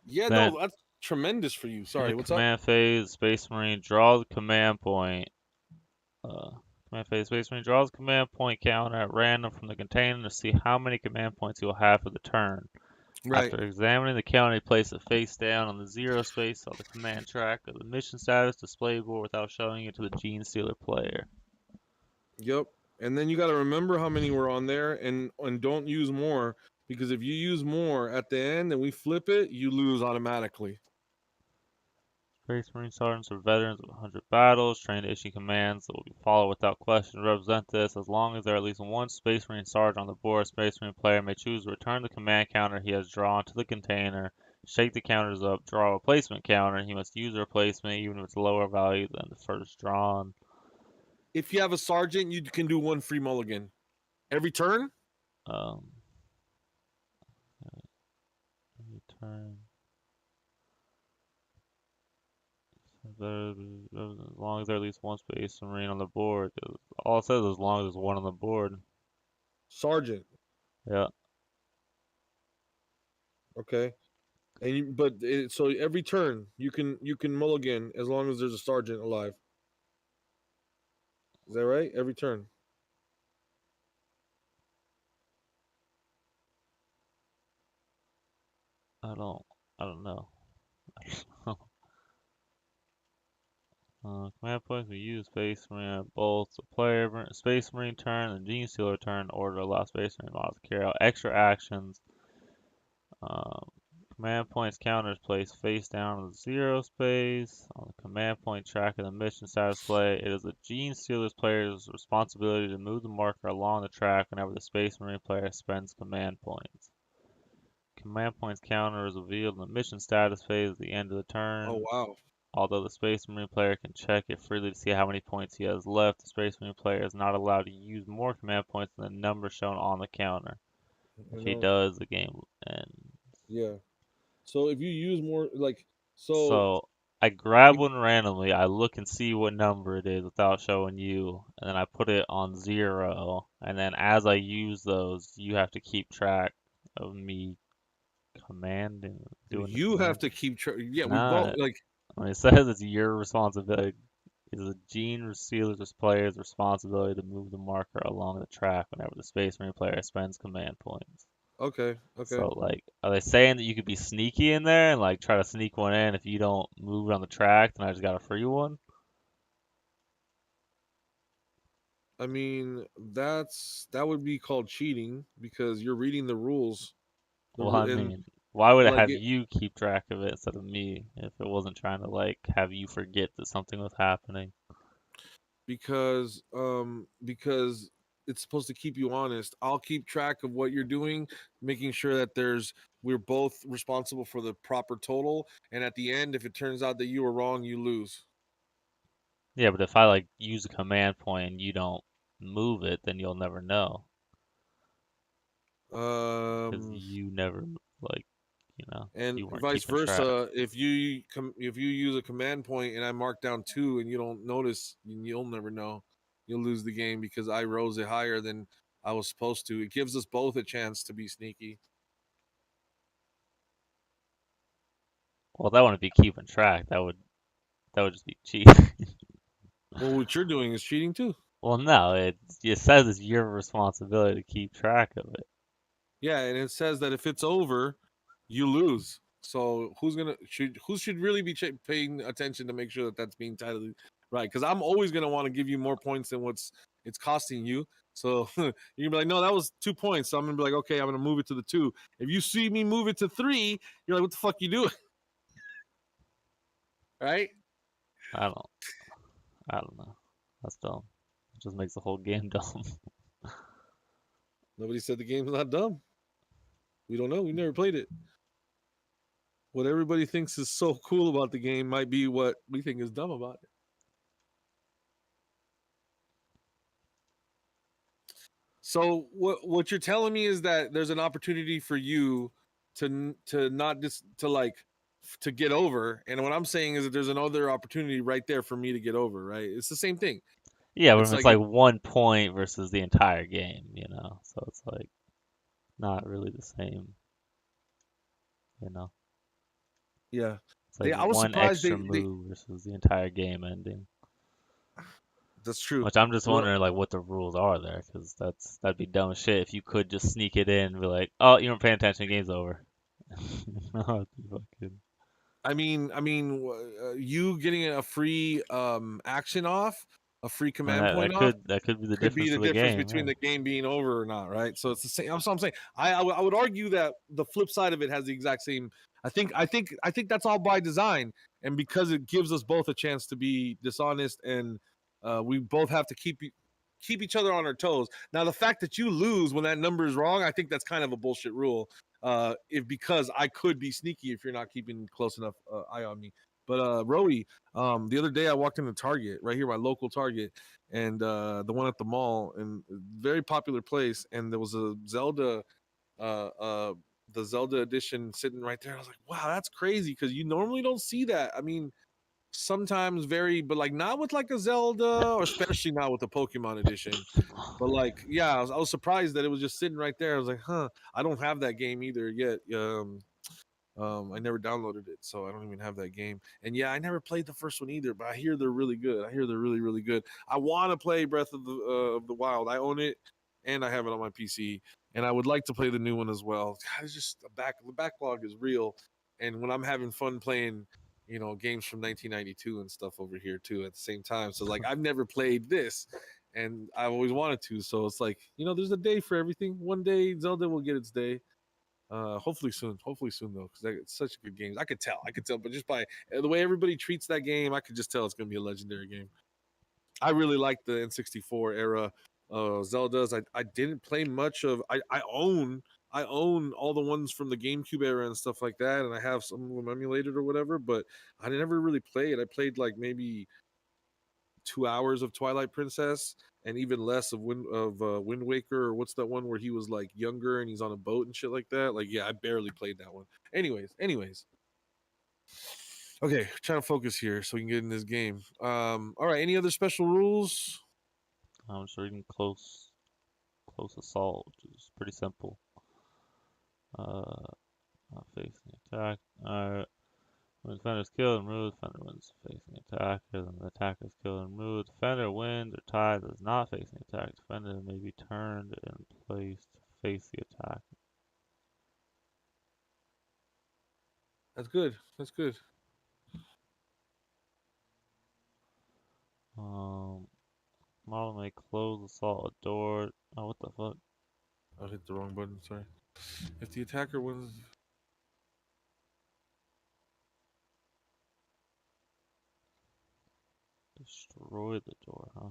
Yeah, Then, no, that's tremendous for you. Sorry, in the what's up? command phase, Space Marine draws the command point. Command phase, Space Marine draws a command point counter at random from the container to see how many command points he will have for the turn. Right. After examining the counter, he places it face down on the 0 space on the command track of the mission status display board without showing it to the Gene Stealer player. Yep. And then you got to remember how many were on there and don't use more, because if you use more at the end and we flip it, you lose automatically. Space Marine sergeants are veterans of 100 battles, trained to issue commands that will be followed without question. To represent this, as long as there are at least one Space Marine sergeant on the board, a Space Marine player may choose to return the command counter he has drawn to the container, shake the counters up, draw a replacement counter. He must use a replacement even if it's lower value than the first drawn. If you have a sergeant, you can do 1 free mulligan. Every turn? Every turn. As long as there's at least one Space Marine on the board. All it says is as long as there's one on the board. Sergeant. Yeah. Okay. So every turn you can mulligan as long as there's a sergeant alive. Is that right? Every turn. I don't know. Command points we use Space Marine at both the player Space Marine turn and Gene Stealer turn in order to allow Space Marine models to carry out extra actions. Command points counters placed face down in the 0 space on the command point track of the mission status display. It is the Gene Stealer's player's responsibility to move the marker along the track whenever the Space Marine player spends command points. command points counter is revealed in the mission status phase at the end of the turn. Oh wow. Although the Space Marine player can check it freely to see how many points he has left, the Space Marine player is not allowed to use more command points than the number shown on the counter. If he does, the game ends. Yeah. So if you use more, like, So I grab one randomly, I look and see what number it is without showing you, and then I put it on 0, and then as I use those, you have to keep track of me commanding, doing the you have command. to keep track. Yeah, we Nah, both like. when it says it's your responsibility, it's a Gene Sealer's player's responsibility to move the marker along the track whenever the Space Marine player spends command points. Okay. So, like, are they saying that you could be sneaky in there and, like, try to sneak one in if you don't move it on the track, then I just got a free one? I mean, that would be called cheating because you're reading the rules. Well, I mean, why would it like have you keep track of it instead of me if it wasn't trying to, like, have you forget that something was happening? because it's supposed to keep you honest. I'll keep track of what you're doing, making sure that we're both responsible for the proper total. And at the end, if it turns out that you were wrong, you lose. Yeah, but if I, like, use a command point and you don't move it, then you'll never know. Because you never, like, and you weren't vice keeping track. versa. If you use a command point and I mark down 2 and you don't notice, you'll never know. You'll lose the game because I rose it higher than I was supposed to. It gives us both a chance to be sneaky. Well, that wouldn't be keeping track. That would just be cheating. Well, what you're doing is cheating too. Well, no, it says it's your responsibility to keep track of it. Yeah, and it says that if it's over, you lose. So who should really be paying attention to make sure that that's being titled right? Because I'm always gonna want to give you more points than it's costing you. So you're gonna be like, no, that was 2 points. So I'm gonna be like, okay, I'm gonna move it to the 2. If you see me move it to 3, you're like, what the fuck you doing? Right? I don't know. That's dumb. It just makes the whole game dumb. Nobody said the game's not dumb. We don't know. We never played it. What everybody thinks is so cool about the game might be what we think is dumb about it. So what you're telling me is that there's an opportunity for you to not just to get over, and what I'm saying is that there's another opportunity right there for me to get over, right? It's the same thing. Yeah, but it's like 1 point versus the entire game, so it's like not really the same, Yeah. It's like I was one surprised extra move versus the entire game ending. That's true. Which I'm just wondering, like, what the rules are there, because that'd be dumb as shit if you could just sneak it in and be like, oh, you weren't paying attention, game's over. I mean, you getting a free action off, a free command point off. That could be the could be difference the of the difference game, between the game being over or not, right? So it's the same. That's what I'm saying. I would argue that the flip side of it has the exact same. I think that's all by design, and because it gives us both a chance to be dishonest, and we both have to keep each other on our toes. Now, the fact that you lose when that number is wrong, I think that's kind of a bullshit rule. Because I could be sneaky if you're not keeping close enough eye on me. But Roey, the other day I walked into Target right here, my local Target, and the one at the mall, and very popular place, and there was a Zelda, the Zelda edition sitting right there. I was like, wow, that's crazy because you normally don't see that. I mean, sometimes but like not with like a Zelda, or especially not with the Pokemon edition. But like, yeah, I was surprised that it was just sitting right there. I was like, huh, I don't have that game either yet. I never downloaded it, so I don't even have that game. And yeah, I never played the first one either, but I hear they're really good. I hear they're really, really good. I want to play Breath of the Wild. I own it, and I have it on my PC, and I would like to play the new one as well. God, it's just the backlog is real, and when I'm having fun playing, games from 1992 and stuff over here too at the same time. So like, I've never played this, and I've always wanted to. So it's like, there's a day for everything. One day Zelda will get its day. Hopefully soon though, because it's such a good game. I could tell, but just by the way everybody treats that game, I could just tell it's gonna be a legendary game. I really like the N64 era Zeldas. I didn't play much of. I I own all the ones from the GameCube era and stuff like that, and I have some of them emulated or whatever. But I never really played. I played like maybe 2 hours of Twilight Princess, and even less of Wind Waker, or what's that one where he was like younger and he's on a boat and shit like that. Like, yeah, I barely played that one. Anyways. Okay, trying to focus here so we can get in this game. All right, any other special rules? I'm just reading close assault, which is pretty simple. Not facing attack. Alright. When the defender is killed and removed, defender wins facing attacker. Then the attacker is killed and removed. Defender wins or ties is not facing attack. Defender may be turned and placed to face the attack. That's good. That's good. Model may close assault a door. Oh, what the fuck? I hit the wrong button. Sorry. If the attacker wins. Destroy the door, huh?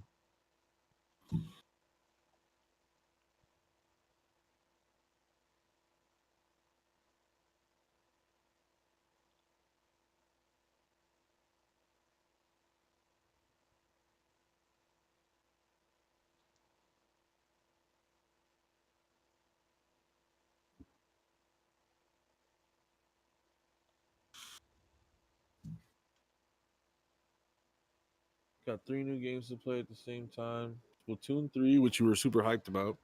Got 3 new games to play at the same time. Splatoon 3, which you were super hyped about.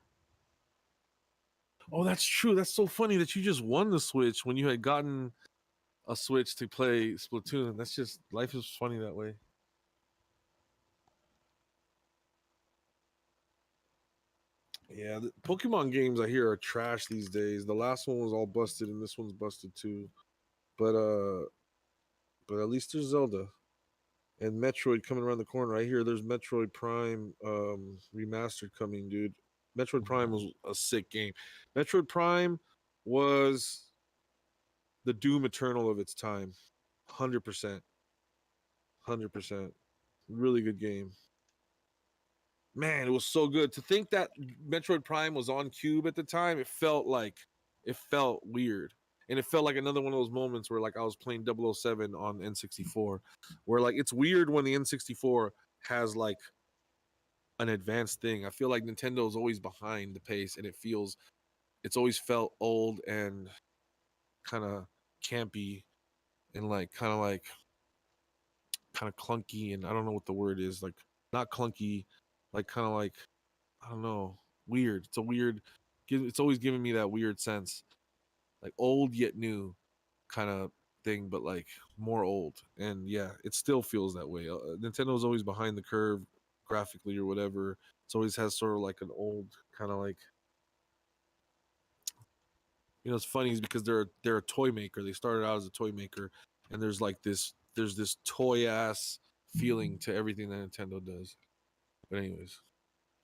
Oh, that's true. That's so funny that you just won the Switch when you had gotten a Switch to play Splatoon. That's just, life is funny that way. Yeah, the Pokemon games I hear are trash these days. The last one was all busted and this one's busted too. But at least there's Zelda. And Metroid coming around the corner. I hear there's Metroid Prime remastered coming, dude. Metroid Prime was a sick game. Metroid Prime was the Doom Eternal of its time. 100%. 100%. Really good game. Man, it was so good. To think that Metroid Prime was on Cube at the time, it felt weird. And it felt like another one of those moments where like I was playing 007 on N64, where like it's weird when the N64 has like an advanced thing. I feel like Nintendo is always behind the pace, and it's always felt old and kind of campy and like kind of clunky, and I don't know what the word is, like not clunky, like kind of like, I don't know, weird. It's always giving me that weird sense. Like old yet new kind of thing, but like more old. And yeah, it still feels that way. Nintendo's always behind the curve graphically or whatever. It's always has sort of like an old kind of like, it's funny is because they're a toy maker. They started out as a toy maker, and there's this toy ass feeling to everything that Nintendo does. But anyways,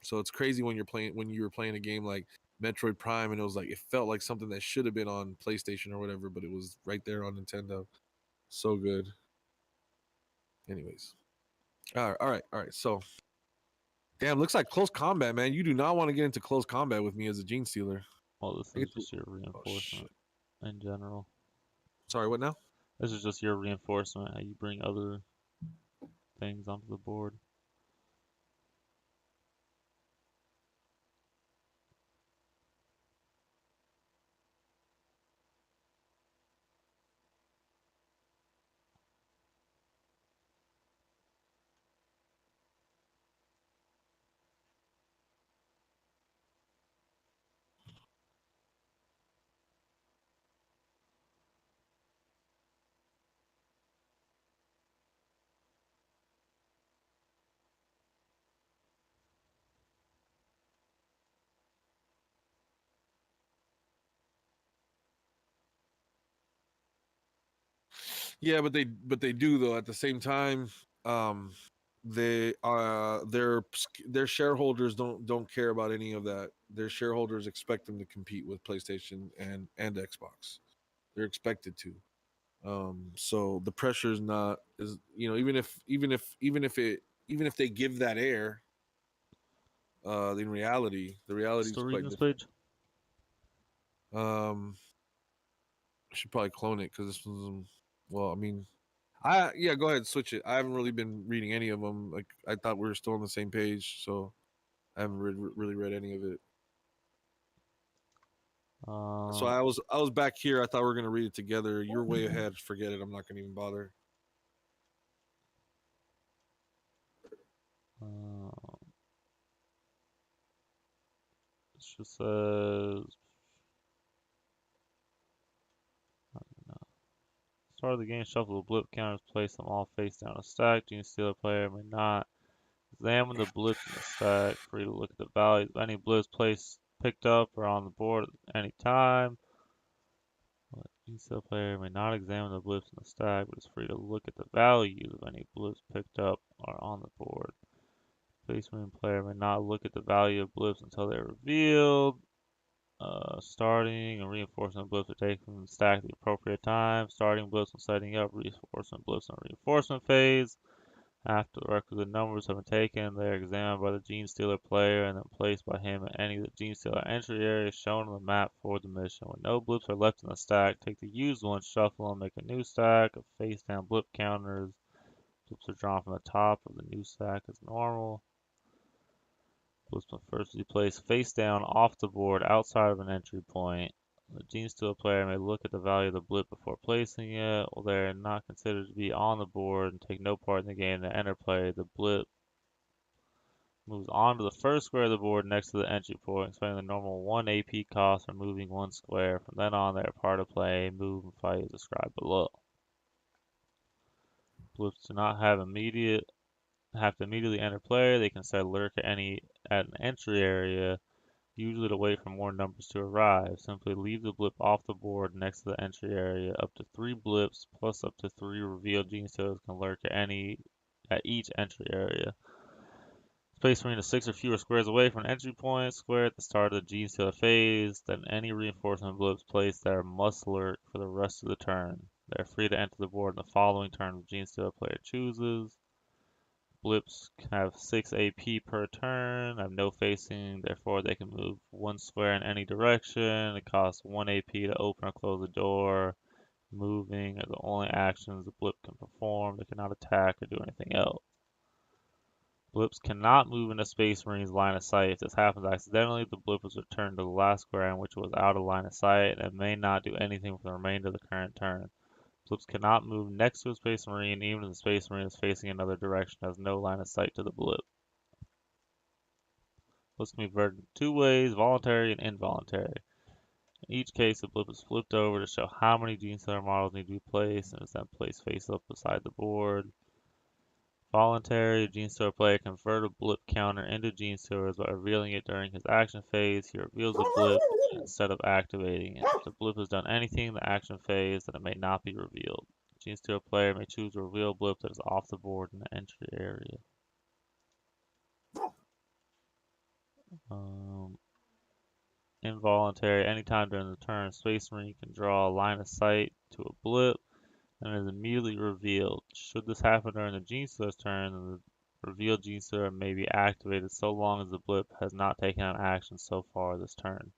so it's crazy when you were playing a game like Metroid Prime, and it felt like something that should have been on PlayStation or whatever, but it was right there on Nintendo. So good. Anyways, all right. So, damn, looks like close combat, man. You do not want to get into close combat with me as a gene stealer. Well, this is just your reinforcement in general. Sorry, what now? This is just your reinforcement. How you bring other things onto the board. Yeah, but they do though. At the same time, their shareholders don't care about any of that. Their shareholders expect them to compete with PlayStation and Xbox. They're expected to. So the pressure is not even if they give that air, in reality, the reality is quite different. I should probably clone it because this one's. Well, I mean, yeah. Go ahead, switch it. I haven't really been reading any of them. Like I thought we were still on the same page, so I haven't really read any of it. So I was back here. I thought we were gonna read it together. You're way ahead. Forget it. I'm not gonna even bother. It just says. Start of the game, shuffle the blip counters, place them all face down a stack. Gene Stealer player may not examine the blips in the stack. Free to look at the values of any blips picked up or on the board at any time. Gene Stealer player may not examine the blips in the stack, but is free to look at the values of any blips picked up or on the board. Space Marine player may not look at the value of blips until they're revealed. Starting and reinforcement blips are taken from the stack at the appropriate time. Starting blips and setting up reinforcement blips in reinforcement phase. After the requisite numbers have been taken, they are examined by the Gene Stealer player and then placed by him in any of the Gene Stealer entry areas shown on the map for the mission. When no blips are left in the stack, take the used one, shuffle, and make a new stack of face-down blip counters. Blips are drawn from the top of the new stack as normal. Blips must first be placed face down off the board outside of an entry point. The Gene Stealer player may look at the value of the blip before placing it. While they are not considered to be on the board and take no part in the game to enter play, the blip moves on to the first square of the board next to the entry point, expending the normal 1 AP cost for moving one square. From then on, they are part of play, move, and fight as described below. Blips do not have to immediately enter play. They can set lurk at an entry area, usually to wait for more numbers to arrive. Simply leave the blip off the board next to the entry area. Up to 3 blips plus up to 3 revealed Gene Stealers can lurk at each entry area. Space Marine is 6 or fewer squares away from an entry point, square at the start of the Gene Stealer phase. Then any reinforcement blips placed there must lurk for the rest of the turn. They are free to enter the board in the following turn the Gene Stealer player chooses. Blips have 6 AP per turn, have no facing, therefore they can move 1 square in any direction. It costs 1 AP to open or close the door. Moving are the only actions the blip can perform. They cannot attack or do anything else. Blips cannot move into Space Marine's line of sight. If this happens accidentally, the blip is returned to the last square in which it was out of line of sight and may not do anything for the remainder of the current turn. Blips cannot move next to a Space Marine, even if the Space Marine is facing another direction and has no line of sight to the blip. Blips can be verted in 2 ways, voluntary and involuntary. In each case, the blip is flipped over to show how many Gene Stealer models need to be placed and is then placed face up beside the board. Voluntary, a Gene Stealer player can convert a blip counter into Gene Stealers by revealing it during his action phase. He reveals the blip instead of activating it. If the blip has done anything in the action phase, then it may not be revealed. The Gene Stealer player may choose to reveal a blip that is off the board in the entry area. Involuntary, anytime during the turn, Space Marine can draw a line of sight to a blip and is immediately revealed. Should this happen during the Gene Stealer's turn, then the revealed Gene Stealer may be activated so long as the blip has not taken an action so far this turn.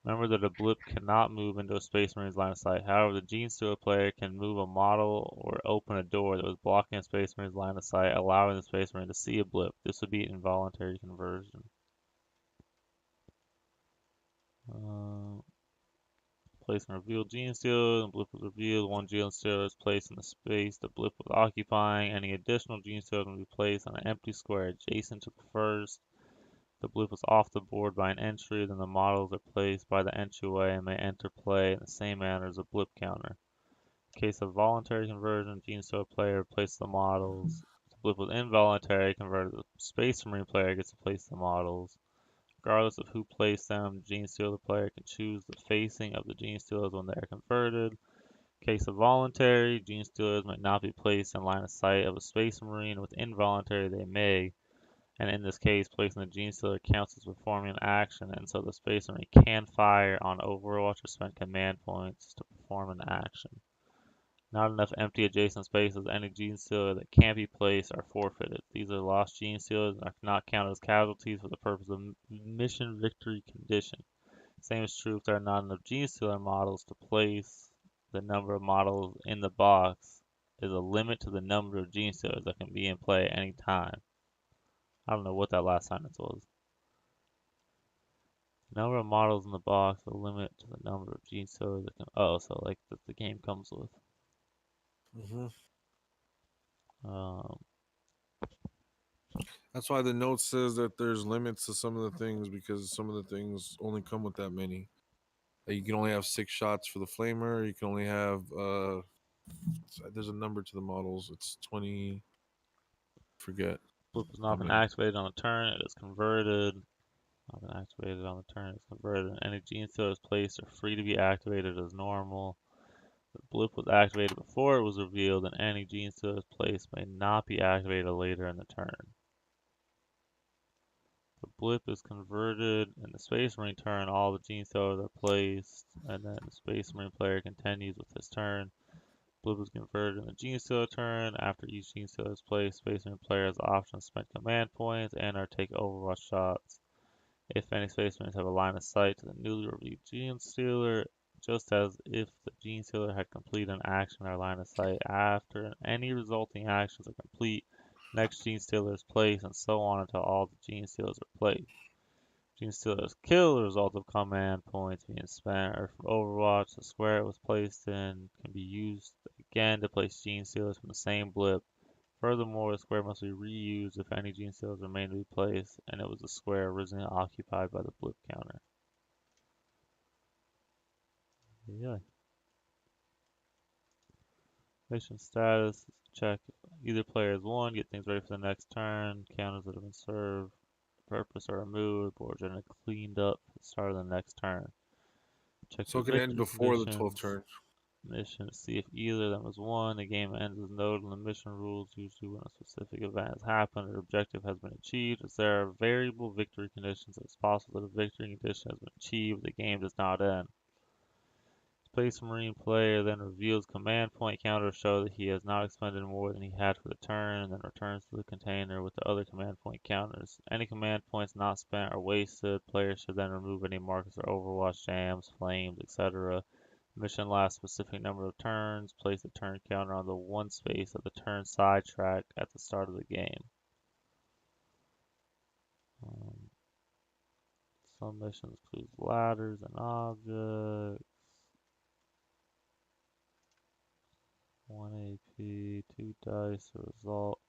Remember that a blip cannot move into a Space Marine's line of sight. However, the Gene Stealer player can move a model or open a door that was blocking a Space Marine's line of sight, allowing the Space Marine to see a blip. This would be an involuntary conversion. Placing revealed Gene Stealer, the blip was revealed. 1 Gene Stealer is placed in the space the blip was occupying. Any additional Gene Stealer will be placed on an empty square adjacent to the first. The blip was off the board by an entry, then the models are placed by the entryway and may enter play in the same manner as a blip counter. In case of voluntary conversion, Gene Stealer player places the models. If the blip was involuntary converted, the Space Marine player gets to place the models. Regardless of who placed them, Gene Stealer player can choose the facing of the Gene Stealers when they are converted. In case of voluntary, Gene Stealers might not be placed in line of sight of a Space Marine. With involuntary, they may. And in this case, placing the Gene Stealer counts as performing an action, and so the Space Marine can fire on Overwatch or spend command points to perform an action. Not enough empty adjacent spaces, any Gene Stealer that can't be placed are forfeited. These are lost Gene Stealers and are not counted as casualties for the purpose of mission victory condition. Same is true if there are not enough Gene Stealer models to place. The number of models in the box is a limit to the number of Gene Stealers that can be in play at any time. I don't know what that last sentence was. The number of models in the box is a limit to the number of Gene Stealers that can. Oh, so like that the game comes with. Um, That's why the note says that there's limits to some of the things because some of the things only come with that many. Like you can only have 6 shots for the flamer. You can only have there's a number to the models. It's 20. Forget. Blip has not been activated on the turn. It is converted. Not been activated on the turn. It's converted. Any Gene Stealers placed are free to be activated as normal. The blip was activated before it was revealed, and any Gene Stealers placed may not be activated later in the turn. The blip is converted in the Space Marine turn. All the Gene Stealers are placed, and then the Space Marine player continues with his turn. Blip is converted in the Gene Stealer turn. After each Gene Stealer is placed, Space Marine player has the option to spend command points and or take Overwatch shots. If any Space Marines have a line of sight to the newly revealed Gene Stealer, just as if the Gene Stealer had completed an action or line of sight after any resulting actions are complete, next Gene Stealer is placed, and so on until all the Gene Stealers are placed. Gene Stealer's kill, the result of command points being spent, or for Overwatch, the square it was placed in can be used again to place Gene Stealers from the same blip. Furthermore, the square must be reused if any Gene Stealers remain to be placed, and it was the square originally occupied by the blip counter. Yeah. Mission status, check either player has won, get things ready for the next turn, counters that have been served, purpose are removed, boards are cleaned up at the start of the next turn. Check So the it can end victory before the 12th conditions. turn. Mission to see if either of them has won. The game ends as noted in the mission rules, usually when a specific event has happened or objective has been achieved. As there are variable victory conditions, it's possible that a victory condition has been achieved, the game does not end. Space Marine player then reveals command point counter to show that he has not expended more than he had for the turn, and then returns to the container with the other command point counters. Any command points not spent are wasted. Players should then remove any markers or Overwatch jams, flames, etc. Mission lasts a specific number of turns. Place the turn counter on the one space of the turn sidetrack at the start of the game. Some missions include ladders and objects. 1 AP, 2 dice, the result.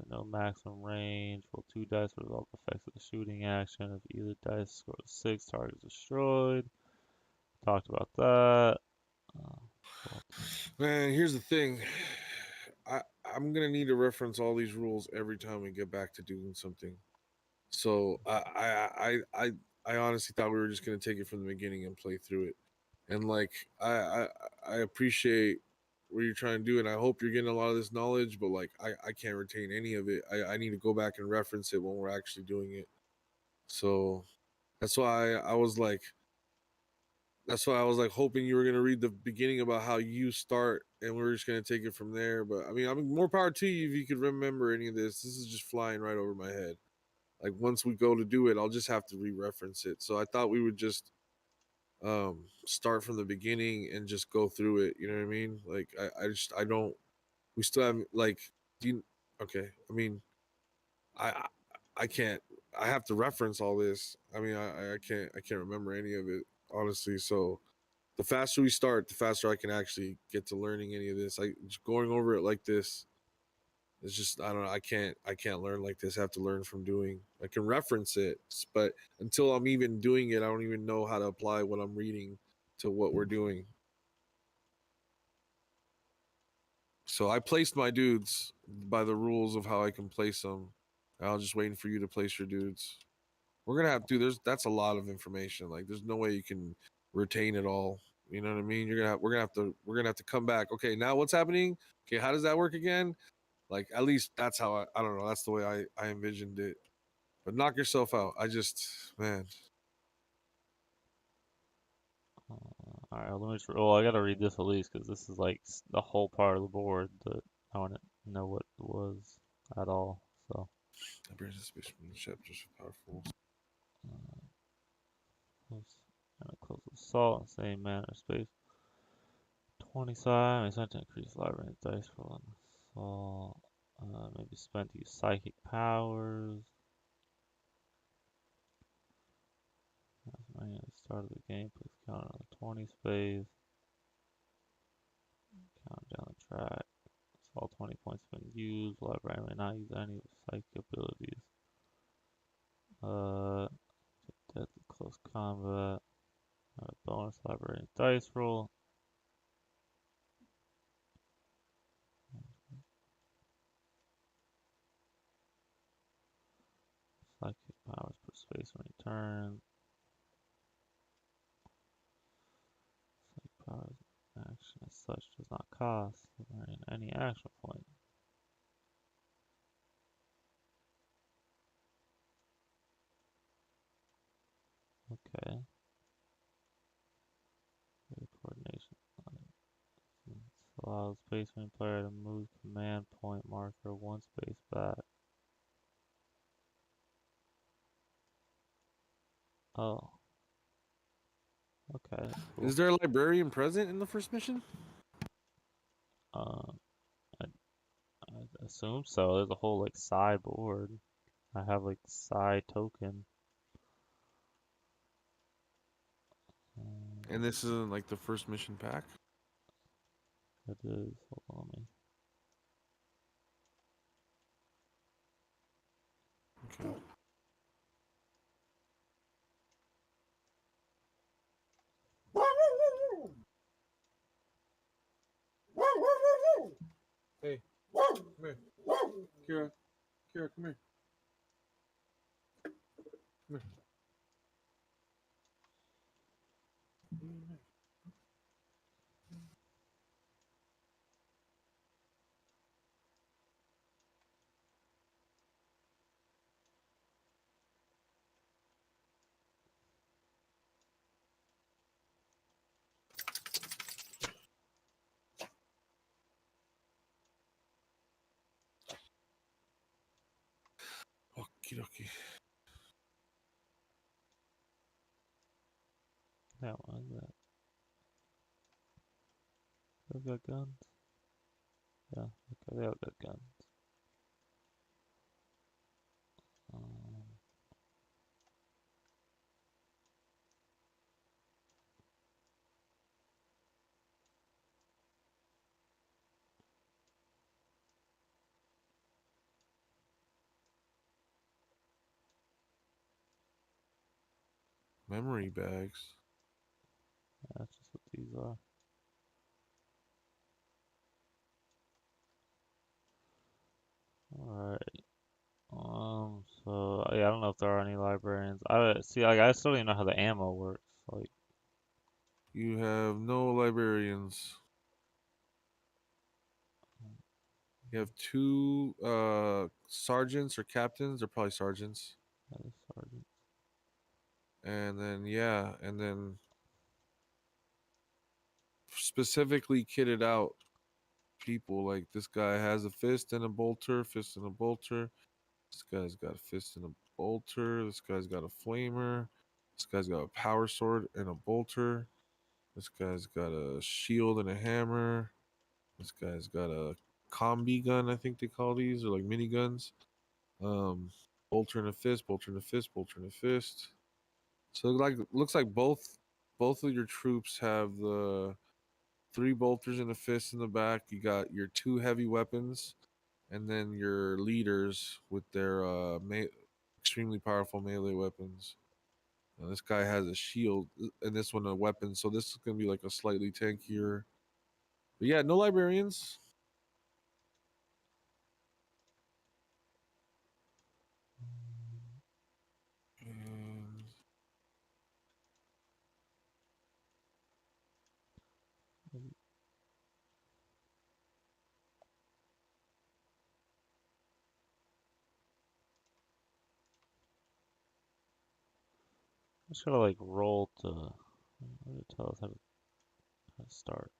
No maximum range. Roll 2 dice for the result effects of the shooting action. If either dice scores 6, target is destroyed. Talked about that. Man, here's the thing. I'm gonna need to reference all these rules every time we get back to doing something. So I honestly thought we were just gonna take it from the beginning and play through it. And like I appreciate what you're trying to do, and I hope you're getting a lot of this knowledge. But like I can't retain any of it. I need to go back and reference it when we're actually doing it. So that's why I was like. That's why I was like hoping you were gonna read the beginning about how you start, and we are just gonna take it from there. But I mean, more power to you if you could remember any of this. This is just flying right over my head. Like once we go to do it, I'll just have to re-reference it. So I thought we would just start from the beginning and just go through it. You know what I mean? Like I don't. We still have like. Do you, okay. I mean, I can't. I have to reference all this. I mean, I can't remember any of it honestly. So the faster we start, the faster I can actually get to learning any of this. Just going over it like this, it's just I don't know. I can't learn like this. I have to learn from doing. I can reference it, but until I'm even doing it, I don't even know how to apply what I'm reading to what we're doing. So I placed my dudes by the rules of how I can place them. I was just waiting for you to place your dudes. We're gonna have to. That's a lot of information. Like, there's no way you can retain it all. You know what I mean? We're gonna have to come back. Okay, now what's happening? Okay, how does that work again? Like, at least that's how I don't know. That's the way I envisioned it. But knock yourself out. Man. All right, let me. I gotta read this at least because this is like the whole part of the board that I want to know what it was at all. So Librarians in space from the chapters are powerful. Close assault in the same manner. Space 20 side. It's meant to increase library dice roll on assault. Maybe spent to use psychic powers. At the start of the game, please count on the 20 space. Count down the track. All 20 points have been used. Library may not use any of the psychic abilities. Deadly close combat. Bonus library dice roll. Psychic powers per space when you turn. Psychic powers action as such does not cost any action point. Okay. Coordination. Allows space main player to move command point marker one space back. Oh. Okay. Cool. Is there a librarian present in the first mission? I assume so. There's a whole like side board. I have like side token. And this isn't like the first mission pack? It is. Hold on me. Okay. Hey, come here. Kira, come here. Come here. Okie dokie. Yeah, what is that? They've got guns? Yeah, okay, they all got guns. Memory bags. Yeah, that's just what these are. Alright. So yeah, I don't know if there are any librarians. I see. Like, I still don't even know how the ammo works. Like, You have no librarians. You have two sergeants or captains. They're probably sergeants. that is sergeant. And then yeah, and then specifically kitted out people. Like this guy has a fist and a bolter, fist and a bolter. This guy's got a fist and a bolter. This guy's got a flamer. This guy's got a power sword and a bolter. This guy's got a shield and a hammer. This guy's got a combi gun, I think they call these, or like mini guns. Bolter and a fist, bolter and a fist, bolter and a fist. So looks like both of your troops have the 3 bolters and a fist in the back. You got your 2 heavy weapons, and then your leaders with their extremely powerful melee weapons. Now, this guy has a shield, and this one a weapon, so this is gonna be like a slightly tankier. But yeah, no librarians. And I just gotta like roll to tell us how to start.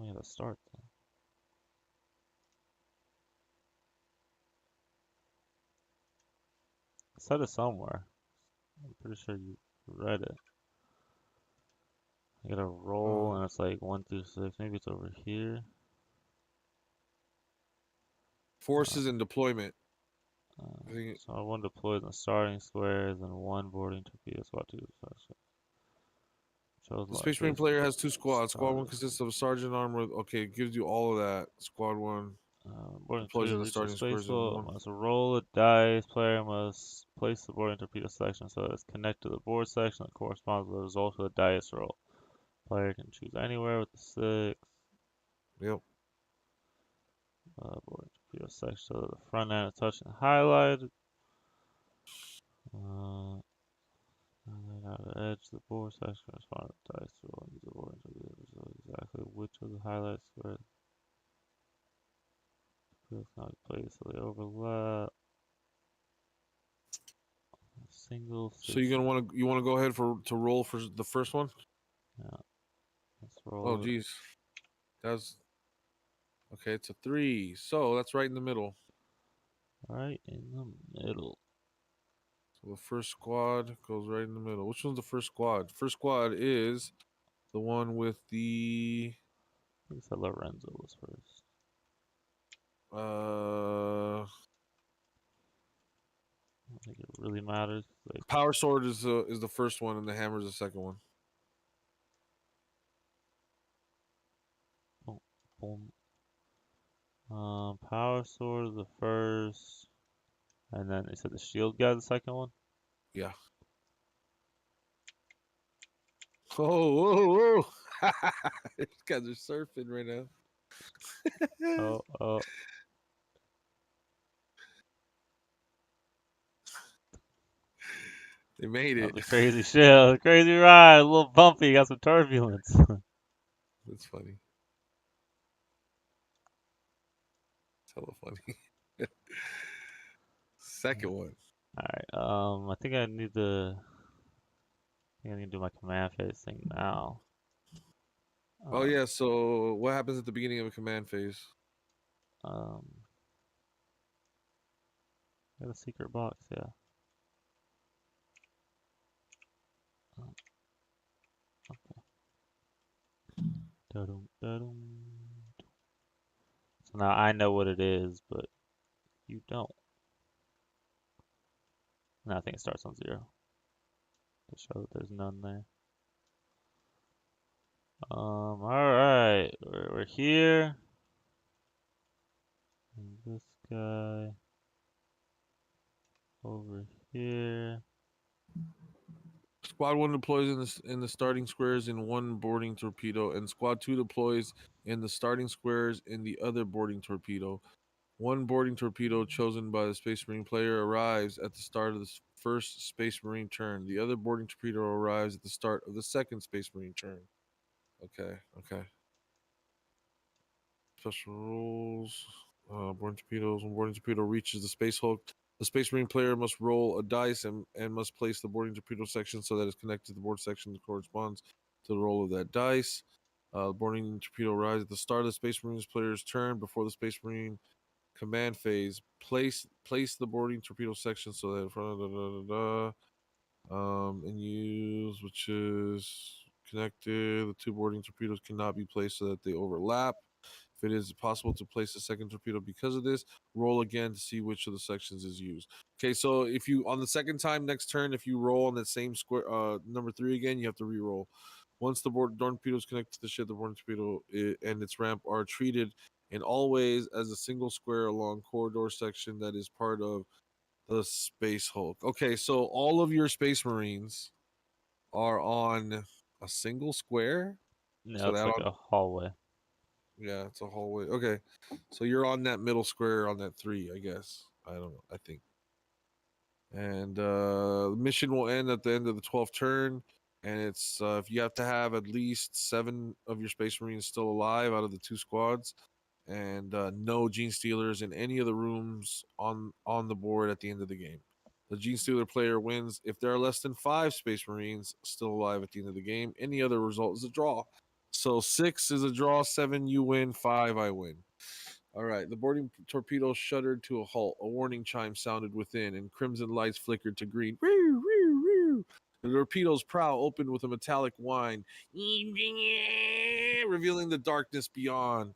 me how to start then. I said it somewhere. I'm pretty sure you read it. I gotta roll, and it's like 1 through 6. Maybe it's over here. Forces and deployment. So I one deploys in the starting squares and 1 boarding torpedo squad 2. The Space Marine player has 2 squads. Squad 1 consists of a sergeant armor. Okay, it gives you all of that. Squad 1 boarding deploys in torpedo the reaches starting space squares in flow. 1. Must roll a dice. Player must place the boarding torpedo section so that it's connected to the board section that corresponds with the result of the dice roll. Player can choose anywhere with the 6. Yep. Boarding torpedo section so that the front end is touching the highlighted. Now the edge of the board section corresponds to the dice roll and use the boarding torpedo to show exactly which of the highlights squares not placed so they overlap. Single. So you're gonna want to go ahead to roll for the first one. Yeah. Let's roll. Oh geez, that's okay. It's a 3, so that's right in the middle. Right in the middle. So the first squad goes right in the middle. Which one's the first squad? First squad is the one with the. I think that Lorenzo was first. I don't think it really matters. Like, Power sword is the first one, and the hammer is the second one. oh, boom. Power sword is the first, and then they said the shield guy the second one. Yeah. Oh, whoa! These guys are surfing right now. Oh. They made it. The crazy shit. Crazy ride. A little bumpy. Got some turbulence. That's funny. It's hella funny. Second one. Alright. I think I need to do my command phase thing now. Oh yeah. So what happens at the beginning of a command phase? Got a secret box. Yeah. Okay. So now I know what it is, but you don't. No, I think it starts on 0 to show that there's none there. All right, we're here. And this guy over here. Squad 1 deploys in the starting squares in 1 boarding torpedo, and Squad 2 deploys in the starting squares in the other boarding torpedo. 1 boarding torpedo chosen by the Space Marine player arrives at the start of the first Space Marine turn. The other boarding torpedo arrives at the start of the second Space Marine turn. Okay. Special rules. Boarding torpedoes. When boarding torpedo reaches the Space Hulk, the Space Marine player must roll a dice and must place the boarding torpedo section so that it's connected to the board section that corresponds to the roll of that dice. Boarding torpedo arrives at the start of the Space Marines player's turn before the Space Marine command phase. Place the boarding torpedo section so that in front of and use which is connected. The 2 boarding torpedoes cannot be placed so that they overlap. If it is possible to place a second torpedo because of this, roll again to see which of the sections is used. Okay, so if you on the second time next turn, if you roll on that same square number 3 again, you have to re-roll. Once the board torpedo is connected to the ship, the boarding torpedo and its ramp are treated in all ways as a single square along corridor section that is part of the Space Hulk. Okay, so all of your Space Marines are on a single square. No, so it's like a hallway. Yeah, it's a hallway. Okay, so you're on that middle square on that 3, I guess. I don't know. I think. And the mission will end at the end of the 12th turn. And it's if you have to have at least 7 of your Space Marines still alive out of the 2 squads, and no Gene Stealers in any of the rooms on the board at the end of the game. The Gene Stealer player wins if there are less than 5 Space Marines still alive at the end of the game. Any other result is a draw. So 6 is a draw, 7 you win, 5 I win. All right, the boarding torpedo shuddered to a halt. A warning chime sounded within, and crimson lights flickered to green. Woo, woo, woo. The torpedo's prow opened with a metallic whine, revealing the darkness beyond.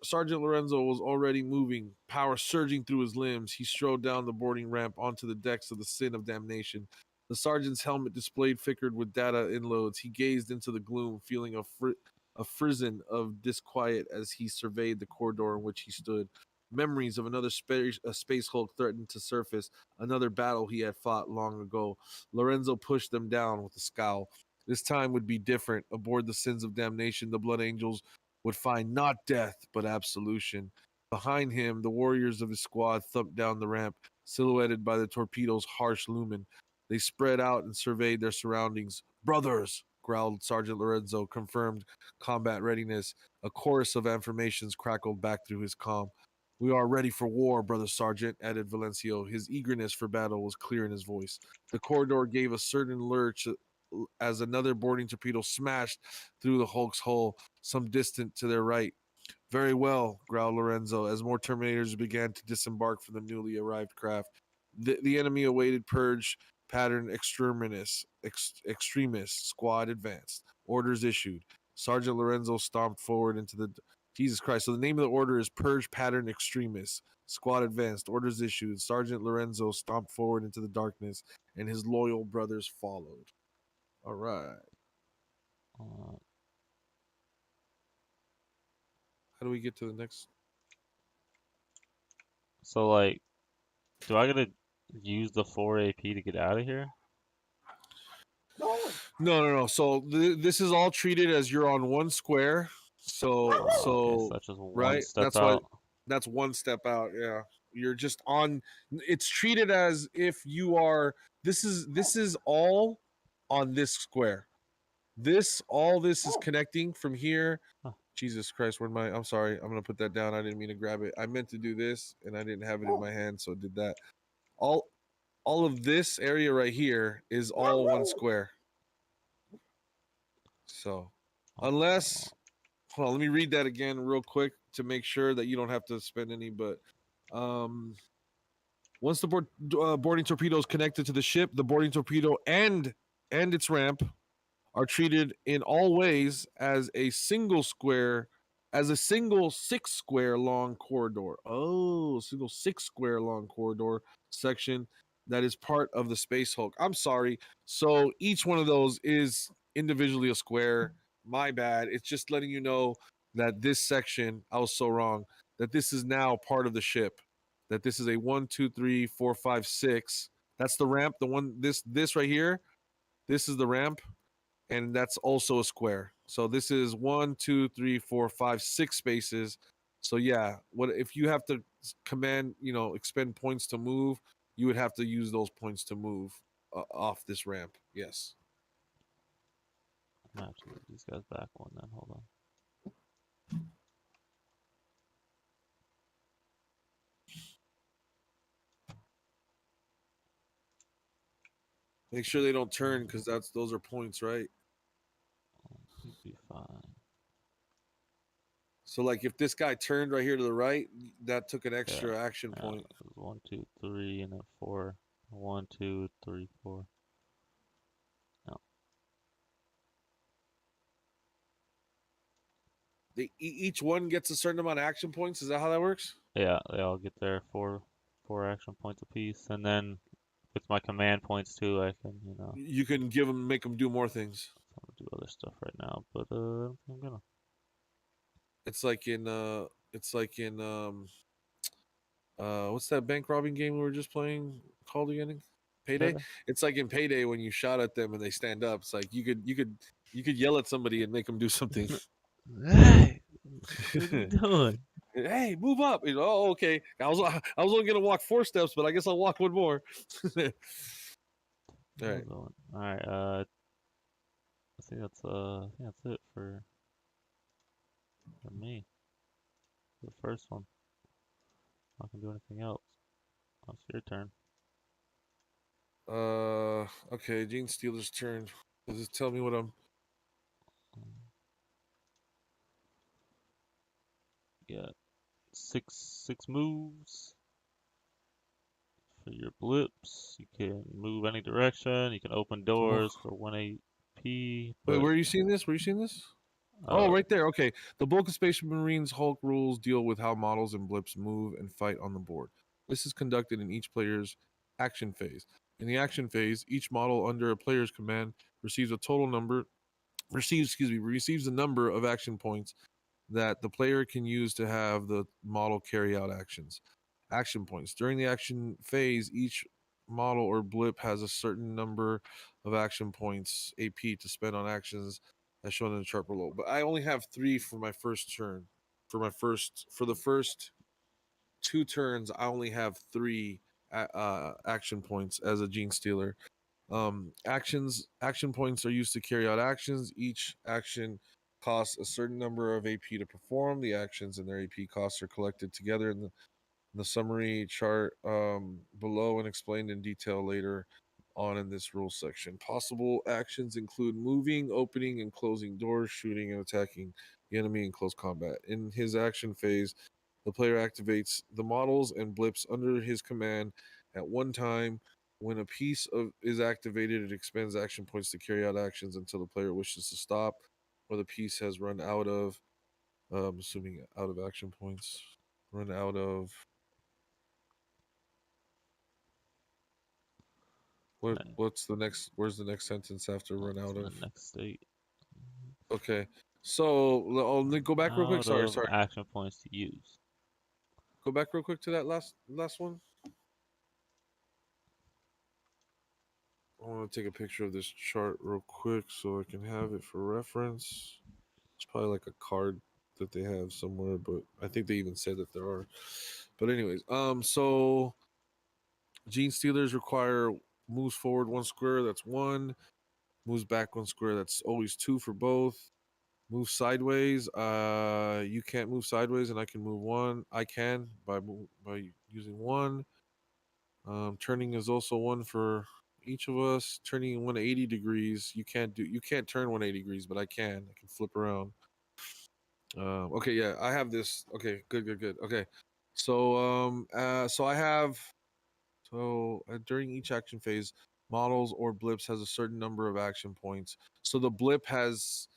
Sergeant Lorenzo was already moving, power surging through his limbs. He strode down the boarding ramp onto the decks of the Sin of Damnation. The sergeant's helmet displayed flickered with data inloads. He gazed into the gloom, feeling a frisson of disquiet as he surveyed the corridor in which he stood. Memories of another space Hulk threatened to surface, another battle he had fought long ago. Lorenzo pushed them down with a scowl. This time would be different. Aboard the Sins of Damnation, the Blood Angels would find not death, but absolution. Behind him, the warriors of his squad thumped down the ramp, silhouetted by the torpedo's harsh lumen. They spread out and surveyed their surroundings. Brothers, growled Sergeant Lorenzo, confirmed combat readiness. A chorus of affirmations crackled back through his comm. We are ready for war, Brother Sergeant, added Valencio. His eagerness for battle was clear in his voice. The corridor gave a certain lurch as another boarding torpedo smashed through the Hulk's hull, some distant to their right. Very well, growled Lorenzo, as more Terminators began to disembark from the newly arrived craft. The enemy awaited purge pattern extremist squad advanced. Orders issued. Sergeant Lorenzo stomped forward into the... Jesus Christ. So the name of the order is Purge Pattern Extremists. Squad advanced. Orders issued. Sergeant Lorenzo stomped forward into the darkness, and his loyal brothers followed. All right. How do we get to the next? So, like, do I gotta use the 4 AP to get out of here? No. So this is all treated as you're on one square. So Okay, so that's just one right. step That's out. why that's one step out. Yeah, you're just on. It's treated as if you are. This is all on this square. All this is connecting from here. Huh. Jesus Christ, where my? I'm sorry. I'm gonna put that down. I didn't mean to grab it. I meant to do this, and I didn't have it in my hand, so I did that. All of this area right here is all one square. So, unless, hold on, let me read that again real quick to make sure that you don't have to spend any. But once the boarding torpedo is connected to the ship, the boarding torpedo and its ramp are treated in all ways as a single 6 square long corridor. Oh, single 6 square long corridor section that is part of the Space Hulk. I'm sorry. So each one of those is individually a square. My bad. It's just letting you know that this section, I was so wrong, that this is now part of the ship. That this is a 1, 2, 3, 4, 5, 6. That's the ramp. The one, this right here, this is the ramp. And that's also a square. So this is 1, 2, 3, 4, 5, 6 spaces. So yeah, what if you have to expend points to move, you would have to use those points to move off this ramp. Yes. I'm gonna have to move these guys back one then. Hold on. Make sure they don't turn because those are points, right? You'd be fine. So like if this guy turned right here to the right, that took an extra action point. 1, 2, 3, and then 4. 1, 2, 3, 4. No. Each one gets a certain amount of action points. Is that how that works? Yeah, they all get their 4 action points apiece, and then with my command points too, I can You can make them do more things. I'm gonna do other stuff right now, but I'm gonna. It's like in what's that bank robbing game we were just playing called again? Payday? It's like in Payday when you shot at them and they stand up. It's like you could yell at somebody and make them do something. Hey, what are you doing? Hey, move up. Oh, okay. I was only gonna walk 4 steps, but I guess I'll walk 1 more. All right. All right. I think that's it for me. The first one. I can do anything else. It's your turn. Okay, Gene Steeler's turn. Does it tell me what I'm... You got six moves for your blips. You can move any direction. You can open doors for 1 AP. Wait, But where are you seeing this? Where are you seeing this? Oh, right there. Okay. The bulk of Space Marines Hulk rules deal with how models and blips move and fight on the board. This is conducted in each player's action phase. In the action phase, each model under a player's command receives the number of action points that the player can use to have the model carry out actions. Action points. During the action phase, each model or blip has a certain number of action points AP to spend on actions as shown in the chart below. But I only have 3 for my first turn. For the first 2 turns, I only have 3 action points as a gene stealer. Action points are used to carry out actions. Each action costs a certain number of AP to perform. The actions and their AP costs are collected together in the summary chart below and explained in detail later on in this rules section. Possible actions include moving, opening, and closing doors, shooting and attacking the enemy in close combat. In his action phase, the player activates the models and blips under his command at one time. When a piece is activated, it expends action points to carry out actions until the player wishes to stop, or the piece has run out of, assuming out of action points, run out of. What's the next? Where's the next sentence after run out of? The next state. Okay, so I'll go back real quick. Sorry. Action points to use. Go back real quick to that last one. I want to take a picture of this chart real quick so I can have it for reference. It's probably like a card that they have somewhere, but I think they even said that there are. But anyways, so gene stealers require moves forward 1 square, that's 1. Moves back 1 square, that's always 2 for both. Move sideways, you can't move sideways, and I can move 1. I can by using 1. Turning is also 1 for each of us. Turning 180 degrees, you can't turn 180 degrees, but I can flip around. Okay, yeah, I have this. Okay, good. Okay, so I have during each action phase, models or blips has a certain number of action points. So the blip has.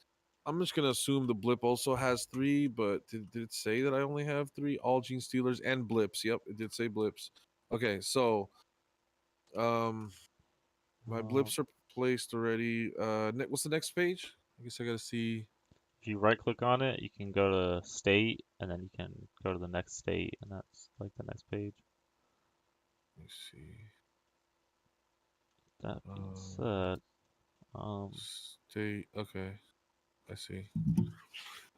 I'm just gonna assume the blip also has 3, but did it say that I only have 3? All gene stealers and blips. Yep, it did say blips. Okay, so my blips are placed already. What's the next page? I guess I gotta see. If you right click on it, you can go to state, and then you can go to the next state, and that's like the next page. Let me see. That being said, state. Okay, I see.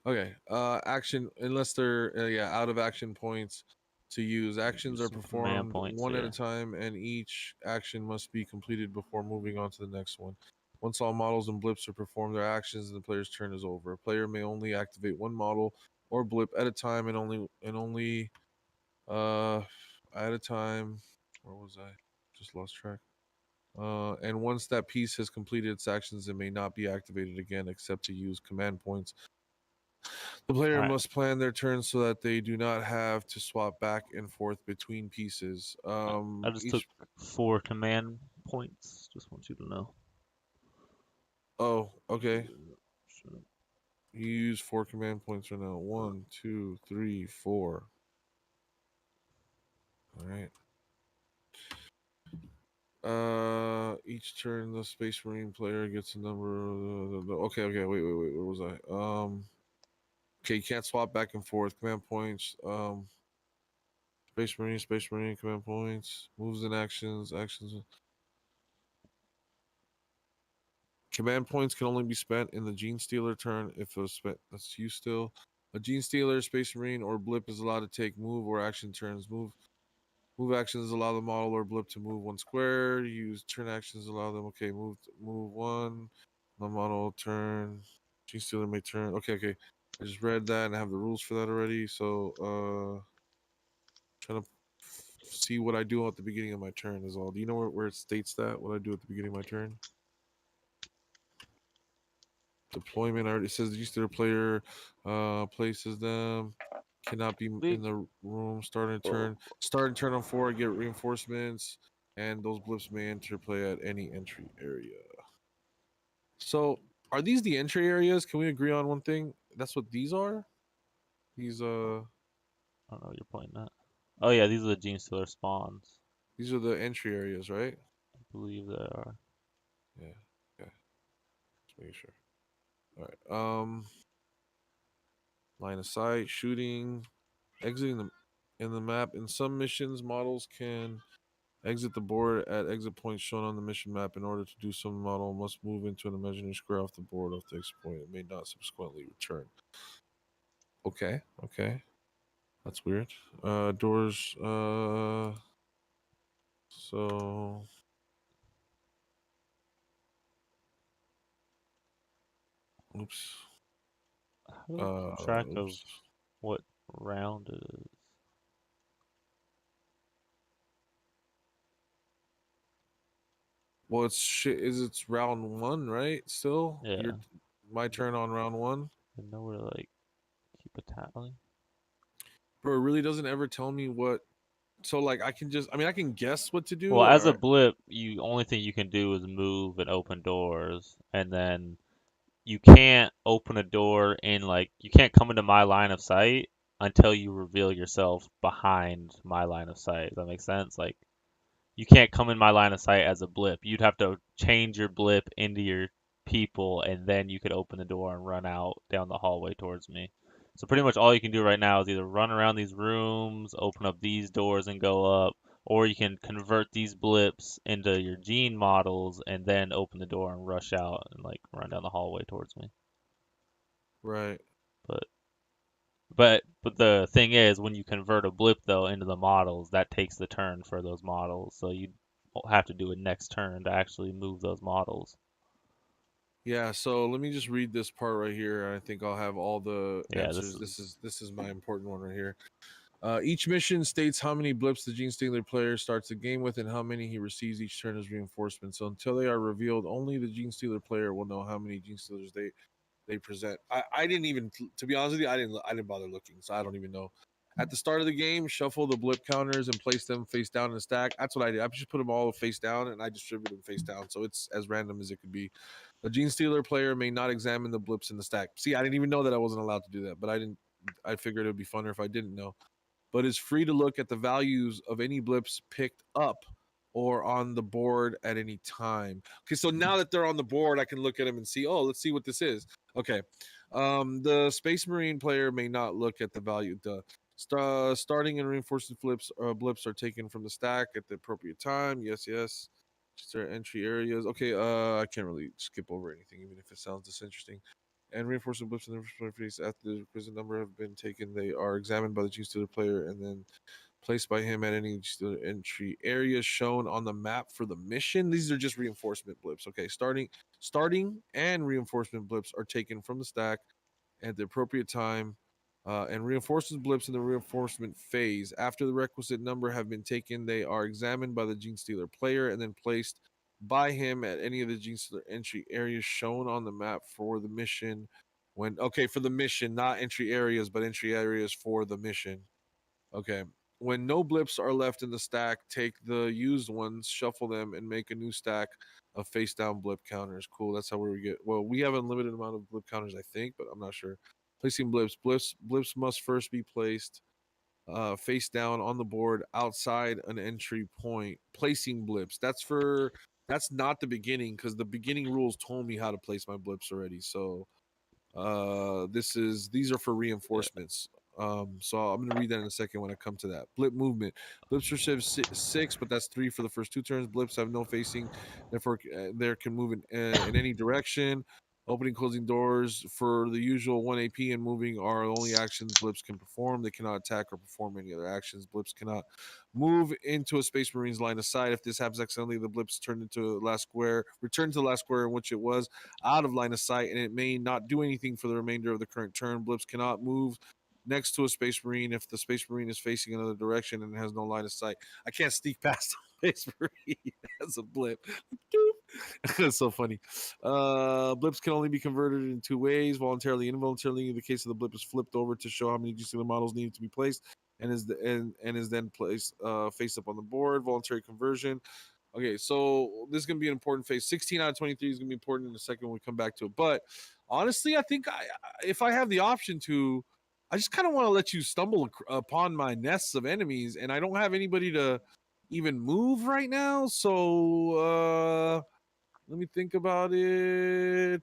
Okay. Action unless they're out of action points to use. Actions are performed one at a time, and each action must be completed before moving on to the next one. Once all models and blips are performed their actions, and the player's turn is over. A player may only activate 1 model or blip at a time, and only at a time. Where was I? Just lost track. And once that piece has completed its actions, it may not be activated again except to use command points. The player must plan their turn so that they do not have to swap back and forth between pieces. I just took 4 command points. Just want you to know. Oh, okay. You use 4 command points right now. 1, 2, 3, 4. All right. Each turn the Space Marine player gets a number. Okay. Wait. Where was I? Okay, you can't swap back and forth. Command points. Space Marine, command points. Moves and actions. Command points can only be spent in the Gene Stealer turn if it was spent. That's you still. A Gene Stealer, Space Marine, or blip is allowed to take move or action turns. Move actions allow the model or blip to move 1 square. Use turn actions allow them. Okay, move 1. The model turn. Gene Stealer may turn. Okay. I just read that and I have the rules for that already. So trying to see what I do at the beginning of my turn is all. Do you know where it states that? What I do at the beginning of my turn? Deployment already says the Gene Stealer player places them. cannot be in the room. Start and turn on 4. Get reinforcements, and those blips may enter play at any entry area. So, are these the entry areas? Can we agree on one thing? That's what these are. These I don't know what you're pointing at. Oh yeah, these are the Gene Stealer spawns. These are the entry areas, right? I believe they are. Yeah. Okay. Just making sure. All right. Line of sight, shooting, exiting in the map. In some missions, models can exit the board at exit points shown on the mission map. In order to do so, the model must move into an imaginary square off the board off the exit point. It may not subsequently return. Okay. Okay. That's weird. Doors. So. Oops. How do I keep track of Oops. what round it is? Well, it's round 1, right? Still, Yeah. my turn on round 1. I know where to like keep a tally. Bro, it really doesn't ever tell me what. So like, I can guess what to do. Well, as a Or blip, only thing you can do is move and open doors, and then you can't open a door you can't come into my line of sight until you reveal yourself behind my line of sight. Does that make sense? Like you can't come in my line of sight as a blip. You'd have to change your blip into your people, and then you could open the door and run out down the hallway towards me. So pretty much all you can do right now is either run around these rooms, open up these doors and go up, or you can convert these blips into your gene models and then open the door and rush out and like run down the hallway towards me. right. But the thing is, when you convert a blip though into the models, that takes the turn for those models. So you have to do it next turn to actually move those models. Yeah. So let me just read this part right here. I think I'll have all the Yeah, answers. This is my important one right here. Each mission states how many blips the Gene Stealer player starts the game with and how many he receives each turn as reinforcement. So until they are revealed, only the Gene Stealer player will know how many Gene Stealers they present. I didn't even, to be honest with you, I didn't bother looking, so I don't even know. At the start of the game, shuffle the blip counters and place them face down in a stack. That's what I did. I just put them all face down and I distribute them face down, so it's as random as it could be. A Gene Stealer player may not examine the blips in the stack. See, I didn't even know that I wasn't allowed to do that, but I didn't. I figured it would be funner if I didn't know. But is free to look at the values of any blips picked up or on the board at any time. Okay, so now that they're on the board, I can look at them and see, oh, let's see what this is. Okay. The Space Marine player may not look at the value. Starting and reinforcing blips are taken from the stack at the appropriate time. Yes, yes. Start entry areas. Okay, I can't really skip over anything, even if it sounds disinteresting. And reinforcement blips in the face after the requisite number have been taken. They are examined by the Gene Stealer player and then placed by him at any entry area shown on the map for the mission. These are just reinforcement blips. Okay, starting and reinforcement blips are taken from the stack at the appropriate time. And reinforcement blips in the reinforcement phase. After the requisite number have been taken, they are examined by the Gene Stealer player and then placed by him at any of the Gene Stealer entry areas shown on the map for the mission. For the mission, not entry areas, but entry areas for the mission. Okay. When no blips are left in the stack, take the used ones, shuffle them, and make a new stack of face down blip counters. Cool. That's how we get. Well, we have an unlimited amount of blip counters, I think, but I'm not sure. Placing blips. Blips must first be placed face down on the board outside an entry point. Placing blips. That's not the beginning, because the beginning rules told me how to place my blips already. So these are for reinforcements. So I'm gonna read that in a second when I come to that. Blip movement. Blips receive 6, but that's 3 for the first 2 turns. Blips have no facing, therefore they can move in any direction. Opening, closing doors for the usual 1 AP and moving are the only actions blips can perform. They cannot attack or perform any other actions. Blips cannot move into a Space Marine's line of sight. If this happens accidentally, the blips return to the last square in which it was out of line of sight, and it may not do anything for the remainder of the current turn. Blips cannot move next to a Space Marine if the Space Marine is facing another direction and has no line of sight. I can't sneak past Space Marine as a blip. That's so funny. Blips can only be converted in two ways: voluntarily and involuntarily. In the case of the blip is flipped over to show how many G-Stealer models need to be placed, and is then placed face up on the board. Voluntary conversion. Okay, so this is gonna be an important phase. 16 out of 23 is gonna be important in a second when we come back to it. But honestly, I think if I have the option to, I just kind of want to let you stumble upon my nests of enemies, and I don't have anybody to even move right now. So let me think about it.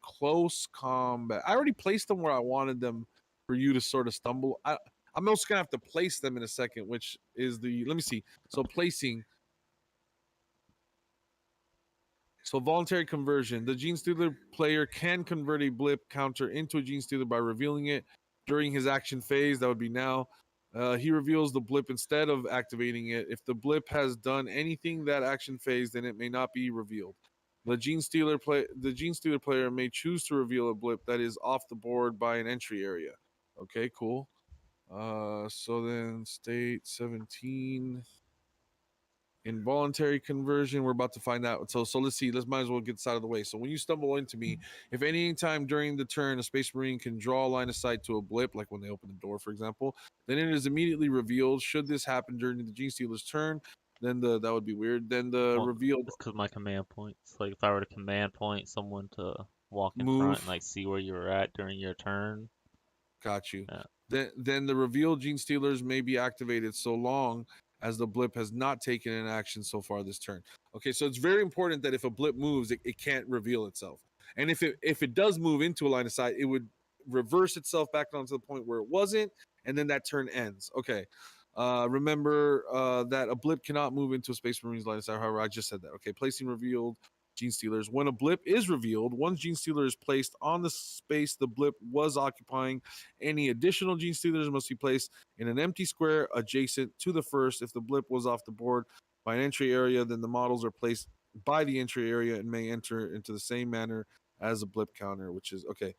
Close combat. I already placed them where I wanted them for you to sort of stumble. I'm also gonna have to place them in a second, which is the, let me see. So placing. So voluntary conversion. The Gene Stealer player can convert a blip counter into a Gene Stealer by revealing it during his action phase. That would be now. He reveals the blip instead of activating it. If the blip has done anything that action phase, then it may not be revealed. The Gene Stealer player may choose to reveal a blip that is off the board by an entry area. Okay, cool. So then state 17. Involuntary conversion, we're about to find out. So let's see. Let's might as well get this out of the way. So when you stumble into me, if any time during the turn a Space Marine can draw a line of sight to a blip, like when they open the door, for example, then it is immediately revealed. Should this happen during the Gene Stealer's turn, then that would be weird. Then the revealed. It's because my command points. Like if I were to command point someone to walk in Move. front and like see where you were at during your turn. Got you. Yeah. Then the revealed Gene Stealers may be activated so long as the blip has not taken an action so far this turn. Okay, so it's very important that if a blip moves, it can't reveal itself. And if it does move into a line of sight, it would reverse itself back down to the point where it wasn't, and then that turn ends. Okay. Remember that a blip cannot move into a Space Marine's line of sight. However, I just said that. Okay, placing revealed Gene Stealers. When a blip is revealed, one Gene Stealer is placed on the space the blip was occupying. Any additional Gene Stealers must be placed in an empty square adjacent to the first. If the blip was off the board by an entry area, then the models are placed by the entry area and may enter into the same manner as a blip counter, which is okay.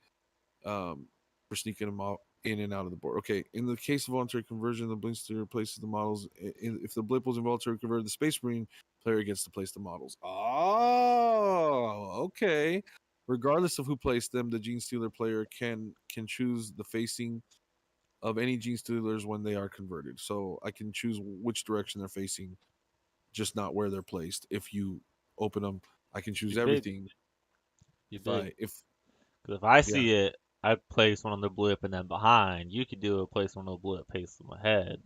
For sneaking them out in and out of the board. Okay, in the case of voluntary conversion, the blink stealer places the models. If the blip was involuntary converted, the Space Marine player gets to place the models. Oh, okay. Regardless of who placed them, the Gene Stealer player can choose the facing of any Gene Stealers when they are converted. So I can choose which direction they're facing, just not where they're placed. If you open them, I can choose everything. If I see it, I place one on the blip and then behind. You could do a place on the blip, place them ahead.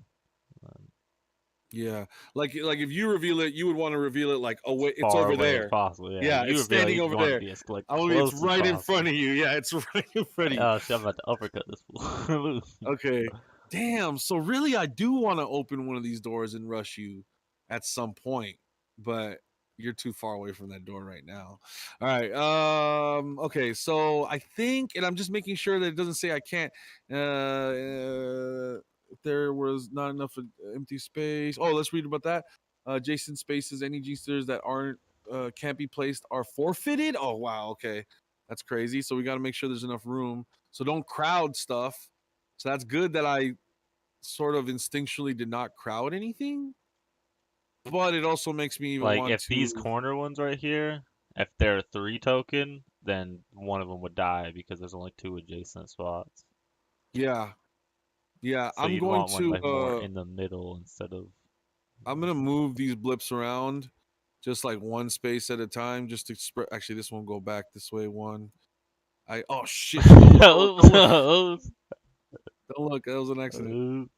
Yeah, like if you reveal it, you would want to reveal it like away. It's Far over away there. as possible. Yeah, it's standing over there. It's right in front of you. Yeah, it's right in front of you. Oh shit, I'm about to uppercut this fool. Okay. Damn. So really, I do want to open one of these doors and rush you at some point, but you're too far away from that door right now. All right. Okay. So I think, and I'm just making sure that it doesn't say I can't. If there was not enough empty space. Oh, let's read about that. Adjacent spaces, any G-Stealers that aren't can't be placed are forfeited. Oh wow, okay, that's crazy. So we got to make sure there's enough room. So don't crowd stuff. So that's good that I sort of instinctually did not crowd anything. But it also makes me even like want if these corner ones right here, if they're 3 token, then one of them would die because there's only 2 adjacent spots. Yeah. Yeah, so I'm you'd going want one, to like, more in the middle instead of. I'm gonna move these blips around, just like one space at a time, just to spread. Actually, this won't go back this way. One. Oh shit! Don't look. That was an accident.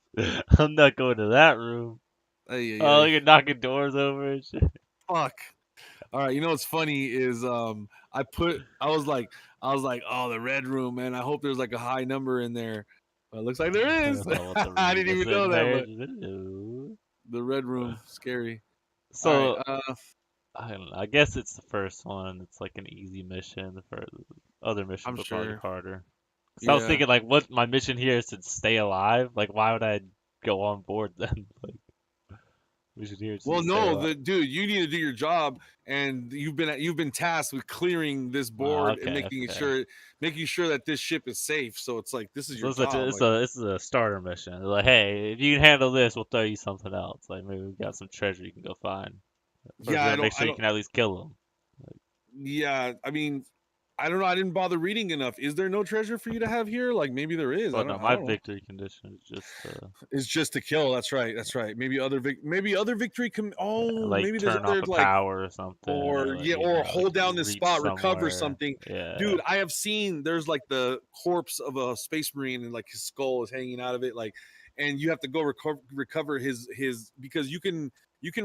I'm not going to that room. Oh, you're knocking doors over and shit. Fuck. All right, you know what's funny is I was like, oh, the red room, man. I hope there's like a high number in there. It looks like there is. I didn't even know that. But the red room, scary. So I don't know. I guess it's the first one. It's like an easy mission. The other missions are probably harder. I was thinking, like, what my mission here is to stay alive. Like, why would I go on board then? Like, We should hear. Well, you say no, a lot. dude, you need to do your job, and you've been tasked with clearing this board and Okay, making sure that this ship is safe. So it's like this is So your job. Like, this is a starter mission. They're like, hey, if you can handle this, we'll throw you something else. Like maybe we've got some treasure you can go find. First, yeah, we I gotta make don't, sure you can at least kill them. yeah, I mean, I don't know. I didn't bother reading enough. Is there no treasure for you to have here? Like maybe there is. But no, I my don't know. victory condition is just It's just to kill. That's right. That's right. Maybe other victory can. Oh, like maybe there's turn off other a like, power or something, or like, yeah, you or know, hold down this reach spot, recover somewhere. something. Yeah, Dude, I have seen there's like the corpse of a space marine and like his skull is hanging out of it, like, and you have to go recover his because you can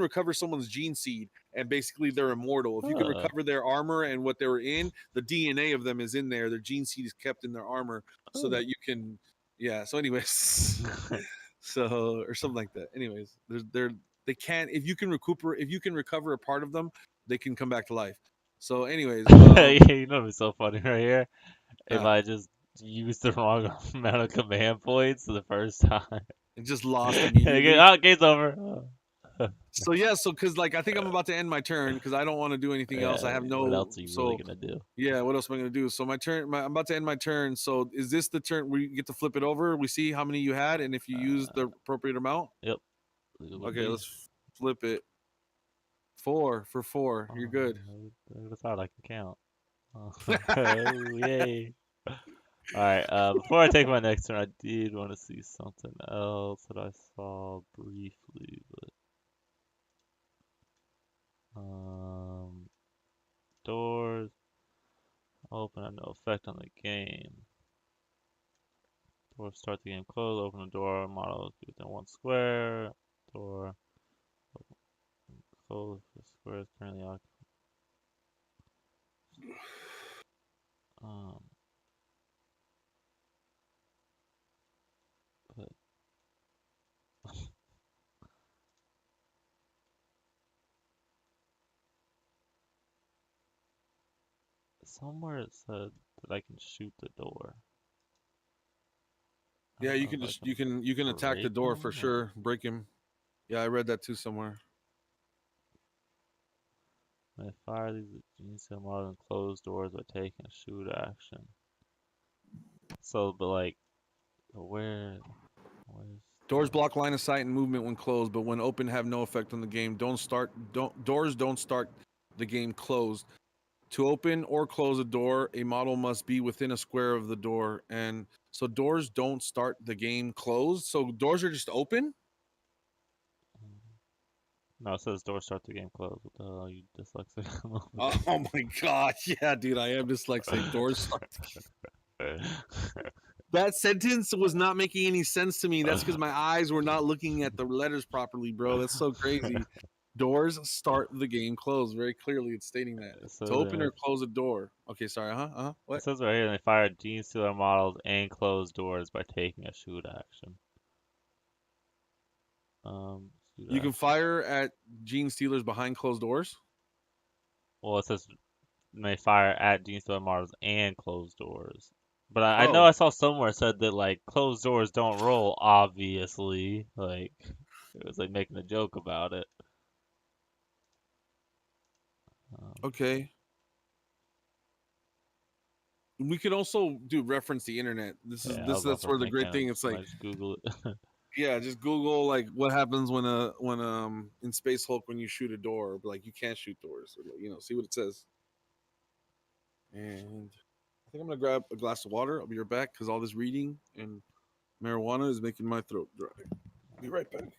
recover someone's gene seed and basically they're immortal. If you can recover their armor and what they were in, the DNA of them is in there. Their gene seed is kept in their armor so that you can, yeah. So anyways, so or something like that. Anyways, they can't if you can recover a part of them, they can come back to life. So anyways, yeah, you know what's so funny right here? If I just used the wrong amount of command points the first time, and just lost immediately. Oh, game's over. So yeah, so because like I think I'm about to end my turn because I don't want to do anything else. I have no. What else are you really So gonna do? yeah, what else am I gonna do? So I'm about to end my turn. So is this the turn where you get to flip it over? We see how many you had and if you use the appropriate amount. Yep. Okay, let's flip it. 4 for 4. You're good. That's hard. I can count. Oh, yay! All right. Before I take my next turn, I did want to see something else that I saw briefly, but doors open have no effect on the game. Doors start the game closed. Open the door. Model within 1 square. Door closed. The square is currently occupied. But somewhere it said that I can shoot the door. Yeah, you can just you can attack the door for sure. Break him. Yeah, I read that too somewhere. When I fire these genius model and close doors by taking a shoot action. So, but like, where's Doors block line of sight and movement when closed, but when open have no effect on the game. Doors don't start the game closed. To open or close a door, a model must be within a square of the door, and so doors don't start the game closed. So doors are just open. No, it says doors start the game closed. What the hell are you dyslexic? Oh my god, yeah, dude, I am dyslexic. Doors start the game. That sentence was not making any sense to me. That's because my eyes were not looking at the letters properly, bro. That's so crazy. Doors start the game closed. Very clearly, it's stating that. To open or close a door. Okay, sorry. What? It says right here they fire gene stealer models and close doors by taking a shoot action. You can fire at gene stealers behind closed doors. Well, it says may fire at gene stealer models and close doors. But I know I saw somewhere it said that like closed doors don't roll. Obviously, like it was like making a joke about it. Okay. We could also reference the internet. That's where the great thing. It's like just Google it. Yeah, just Google like what happens when in Space Hulk when you shoot a door. Like you can't shoot doors. Or, see what it says. And I think I'm gonna grab a glass of water. I'll be right back because all this reading and marijuana is making my throat dry. Be right back.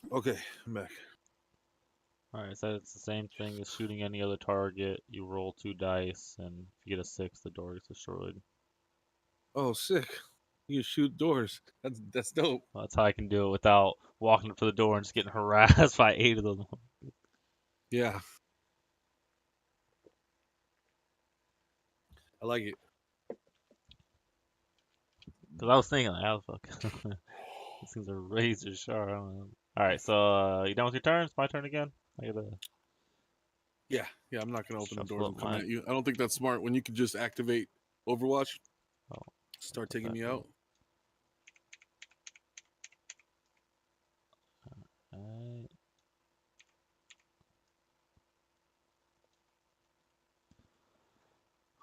Okay, I'm back. Alright, so it's the same thing as shooting any other target. You roll 2 dice, and if you get a 6, the door gets destroyed. Oh, sick. You can shoot doors. That's dope. Well, that's how I can do it without walking up to the door and just getting harassed by 8 of them. Yeah. I like it. Because I was thinking, like, how the fuck? These things are razor sharp. I don't know. Alright, so you done with your turns? My turn again? I gotta Yeah, I'm not gonna open the shuffle doors up and come mine. at you. I don't think that's smart. When you could just activate Overwatch, Oh, start what's taking that me do? out. Alright.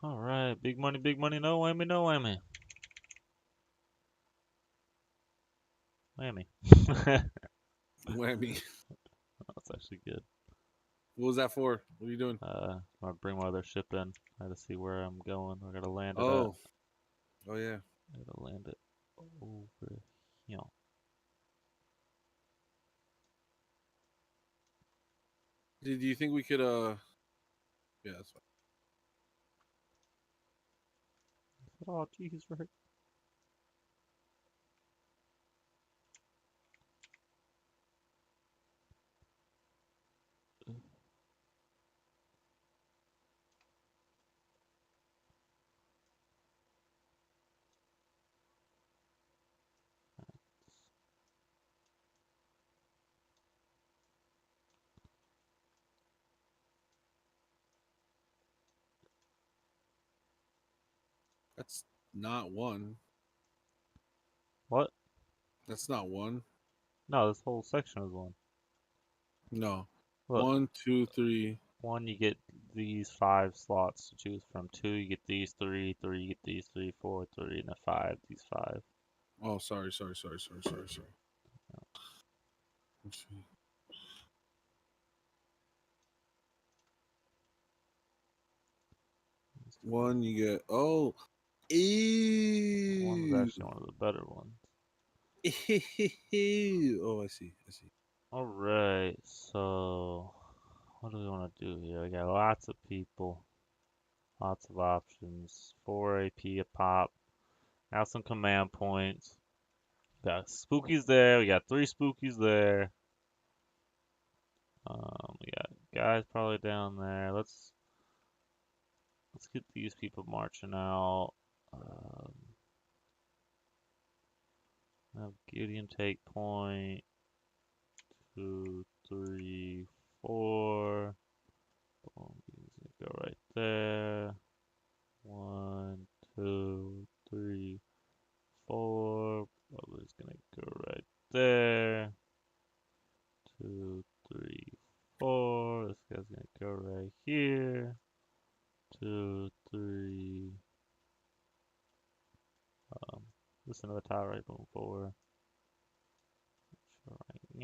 Alright, big money, no whammy, no whammy. Whammy. Whammy. That's actually good. What was that for? What are you doing? I'm gonna bring my other ship in. I gotta see where I'm going. I gotta land it at. Oh yeah. I gotta land it over here. Do you think we could Yeah, that's fine. Oh, jeez, right. That's not one. What? That's not one. No, this whole section is one. No. Look, 1, 2, 3. 1 you get these 5 slots to choose from. 2 you get these 3. 3 you get these 3. 4 3 and a 5 these 5. Oh, sorry. Let's see. 1, you get One's ew. actually one of the better ones. Oh, I see. Alright, so what do we want to do here? We got lots of people, lots of options. 4 AP a pop. Got some command points. Got spookies there. We got 3 spookies there. We got guys probably down there. Let's get these people marching out. Have Gideon take point. 2, 3, 4. Boom, he's gonna go right there. 1, 2, 3, 4. Probably gonna go right there. 2, 3, 4. This guy's gonna go right here. 2, 3. This is another tower right moving forward. Right, we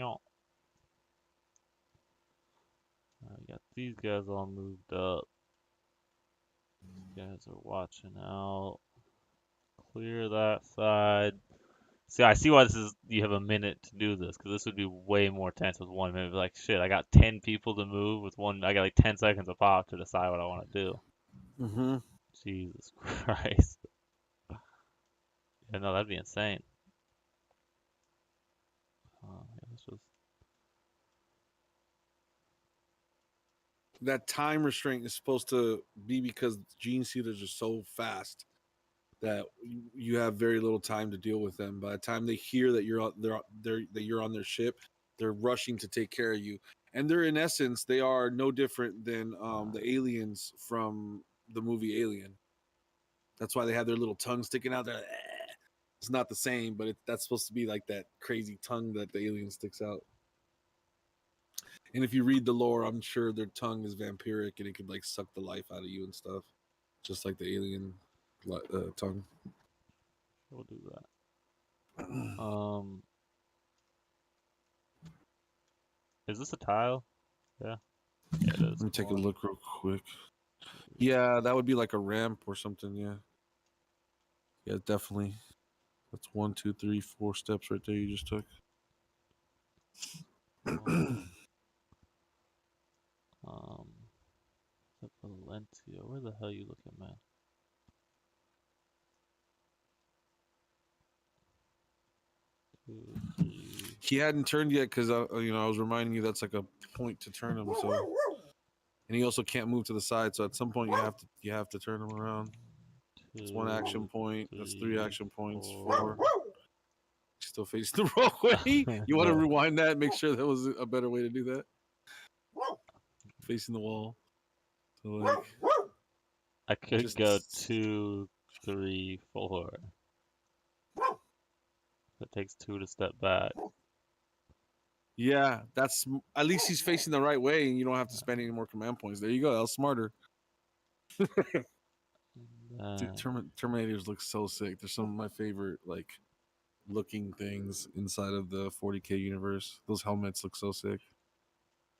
got these guys all moved up. These guys are watching out. Clear that side. See, I see why this is. You have a minute to do this, because this would be way more tense with 1 minute. Like, shit, I got 10 people to move with one. I got like 10 seconds a pop to decide what I want to do. Mm-hmm. Jesus Christ. Yeah, no, that'd be insane. Yeah, let's just... That time restraint is supposed to be because gene sealers are so fast that you have very little time to deal with them. By the time they hear that you're on their ship, they're rushing to take care of you. And they're, in essence, they are no different than the aliens from the movie Alien. That's why they have their little tongue sticking out there. It's not the same, but that's supposed to be like that crazy tongue that the alien sticks out. And if you read the lore, I'm sure their tongue is vampiric and it could like suck the life out of you and stuff, just like the alien tongue. We'll do that. Is this a tile? Yeah. Yeah, it is. Let me take a look real quick. Yeah, that would be like a ramp or something. Yeah, definitely. That's 1, 2, 3, 4 steps right there you just took. Valencia, where the hell you looking, man? Two, three. He hadn't turned yet because I was reminding you that's like a point to turn him. So, and he also can't move to the side. So at some point you have to turn him around. It's 1 action point. That's 3 action points. 4. Still facing the wrong way. You want to rewind that? Make sure that was a better way to do that. Facing the wall. So like, I could go 2, 3, 4. It takes 2 to step back. Yeah, that's at least he's facing the right way, and you don't have to spend any more command points. There you go. That was smarter. Dude, Terminators look so sick. They're some of my favorite like looking things inside of the 40K universe. Those helmets look so sick.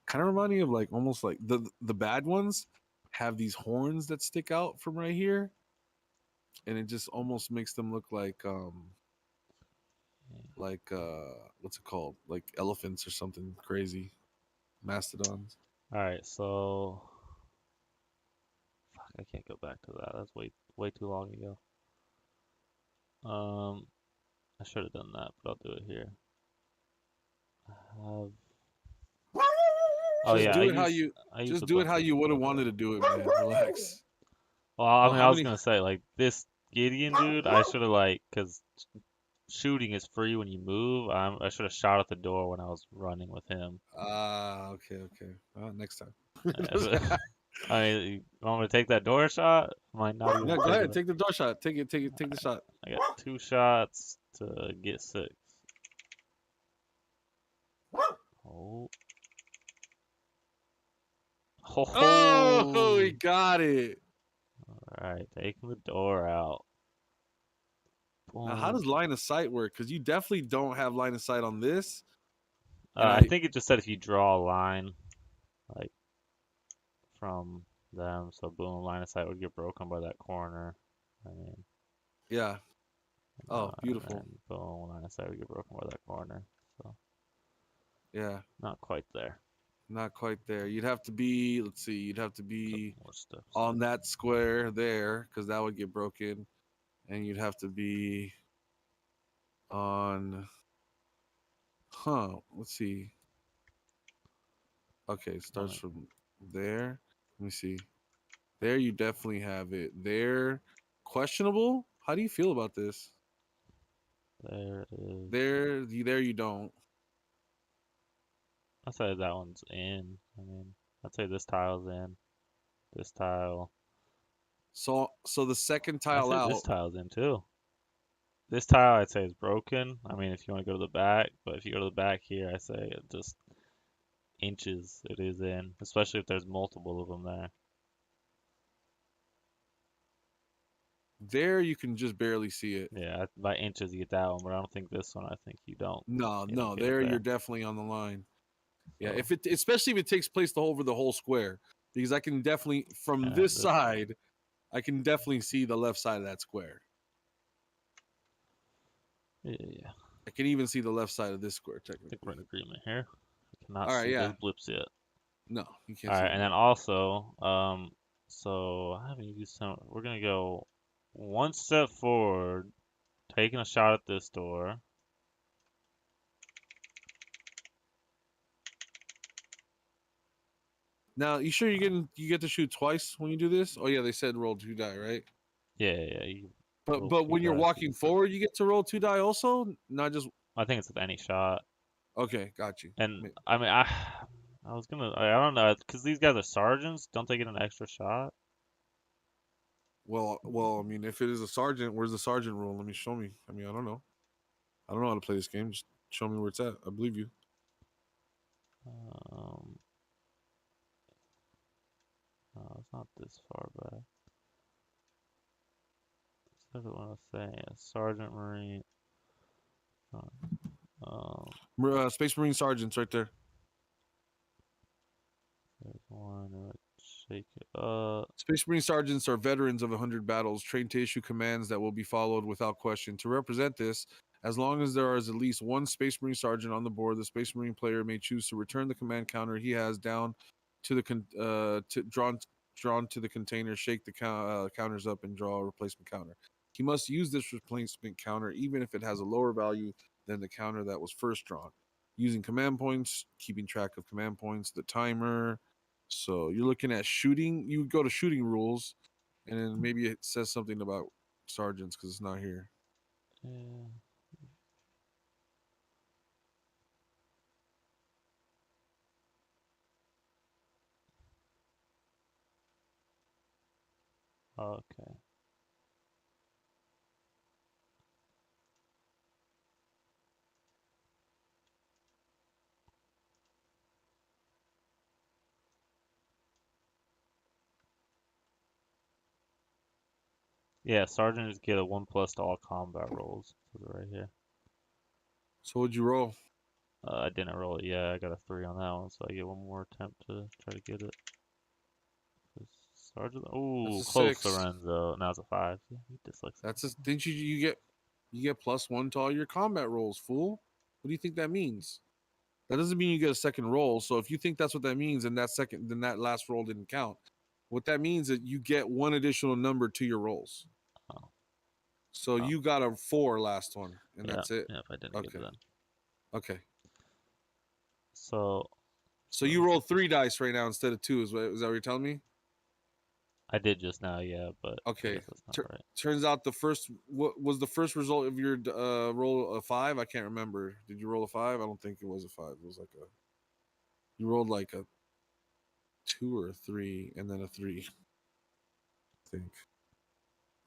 Kind of remind me of like almost like the bad ones have these horns that stick out from right here, and it just almost makes them look like what's it called? Like elephants or something crazy. Mastodons. Alright, so fuck, I can't go back to that. That's way too long ago. I should have done that, but I'll do it here. Just do it how you would have wanted to do it, man. Relax. Well, I was gonna say like this Gideon dude, I should have because shooting is free when you move. I should have shot at the door when I was running with him. Okay. Next time. I mean, you want me to take that door shot? Might not even. Yeah, go ahead. Take the door shot. Take the shot. I got 2 shots to get 6. Oh, he got it. Alright, taking the door out. Now, how does line of sight work? Because you definitely don't have line of sight on this. I think it just said if you draw a line, like from them, so boom, line of sight would get broken by that corner. I mean, yeah. Oh, beautiful. Boom, line of sight would get broken by that corner. So, yeah, not quite there. Not quite there. You'd have to be. Let's see. You'd have to be on that square there because that would get broken, and you'd have to be on. Let's see. Okay, it starts from there. Let me see. There, you definitely have it. There, questionable. How do you feel about this? There it is. There you don't. I'd say that one's in. I mean, I'd say this tile's in. This tile. So the second tile out. This tile's in too. This tile I'd say is broken. I mean, if you want to go to the back, but if you go to the back here, I say it just inches it is in, especially if there's multiple of them there. There you can just barely see it. Yeah, by inches you get that one, but I don't think this one. I think you don't. No, there you're definitely on the line. Yeah, especially if it takes place over the whole square, because I can definitely from this side, I can definitely see the left side of that square. Yeah. I can even see the left side of this square technically. I think we're in agreement here. I cannot see those blips yet. No, you can't. All right, and then also, so I haven't used some. We're gonna go 1 step forward, taking a shot at this door. Now, you sure you get to shoot twice when you do this? Oh yeah, they said roll 2 die, right? Yeah. But when you're walking forward, you get to roll 2 die also, not just. I think it's with any shot. Okay, got you. And I mean, I was gonna. I don't know, because these guys are sergeants. Don't they get an extra shot? Well. I mean, if it is a sergeant, where's the sergeant rule? Let me show me. I mean, I don't know. I don't know how to play this game. Just show me where it's at. I believe you. No, it's not this far back. That's what I was saying. Sergeant Marine. Space Marine sergeants right there. There's one. Shake it up. Space Marine sergeants are veterans of 100 battles, trained to issue commands that will be followed without question. To represent this, As long as there is at least one Space Marine sergeant on the board, the Space Marine player may choose to return the command counter he has down to the drawn to the container, shake the counters up, and draw a replacement counter. He must use this replacement counter even if it has a lower value than the counter that was first drawn. Using command points, keeping track of command points, the timer. So you're looking at shooting. You go to shooting rules, and then maybe it says something about sergeants because it's not here. Yeah. Okay. Yeah, sergeants get a 1+ to all combat rolls. Right here. So what'd you roll? I didn't roll it. Yeah, I got a 3 on that one, so I get one more attempt to try to get it. Sergeant. Ooh, close, 6. Lorenzo. Now it's a 5. That's a, didn't you get +1 to all your combat rolls, fool? What do you think that means? That doesn't mean you get a second roll. So if you think that's what that means, and then that last roll didn't count. What that means is you get one additional number to your rolls. Oh. So you got a 4 last one, and Yeah, that's it. yeah, if I didn't get it then. Okay. So you rolled 3 dice right now instead of 2. Is that what you're telling me? I did just now, yeah, but okay. That's not right. Turns out what was the first result of your roll a 5? I can't remember. Did you roll a 5? I don't think it was a 5. It was like you rolled like a 2 or a 3 and then a 3. I think.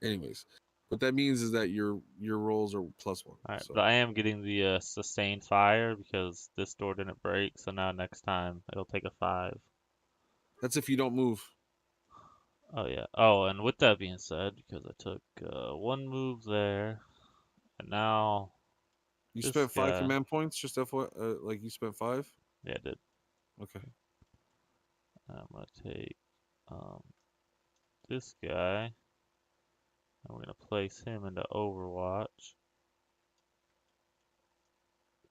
Anyways, what that means is that your rolls are +1. All right, so. but I am getting the sustained fire because this door didn't break, so now next time it'll take a 5. That's if you don't move. Oh yeah. Oh, and with that being said, because I took 1 move there, and now you spent 5 command points. Just like you spent 5. Yeah, I did. Okay. I'm gonna take this guy, and we're gonna place him into Overwatch.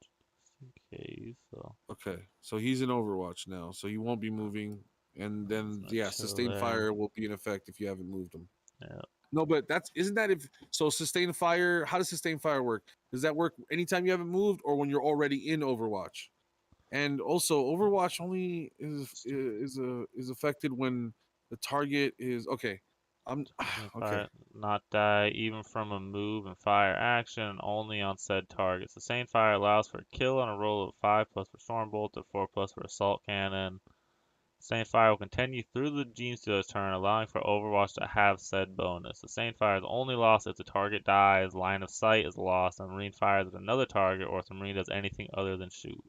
Just in case. So. Okay, so he's in Overwatch now, so he won't be moving. And then sustained fire will be in effect if you haven't moved him. Yeah. No, but isn't that if so sustained fire? How does sustained fire work? Does that work anytime you haven't moved, or when you're already in Overwatch? And also, Overwatch only is affected when the target is okay. Okay. Not die even from a move and fire action, only on said target. Sustained fire allows for a kill on a roll of 5+ for Stormbolt or 4+ for Assault Cannon. Sustained fire will continue through the Gene Stealer's turn, allowing for Overwatch to have said bonus. Sustained fire is only lost if the target dies, line of sight is lost, and Marine fires at another target, or if the Marine does anything other than shoot.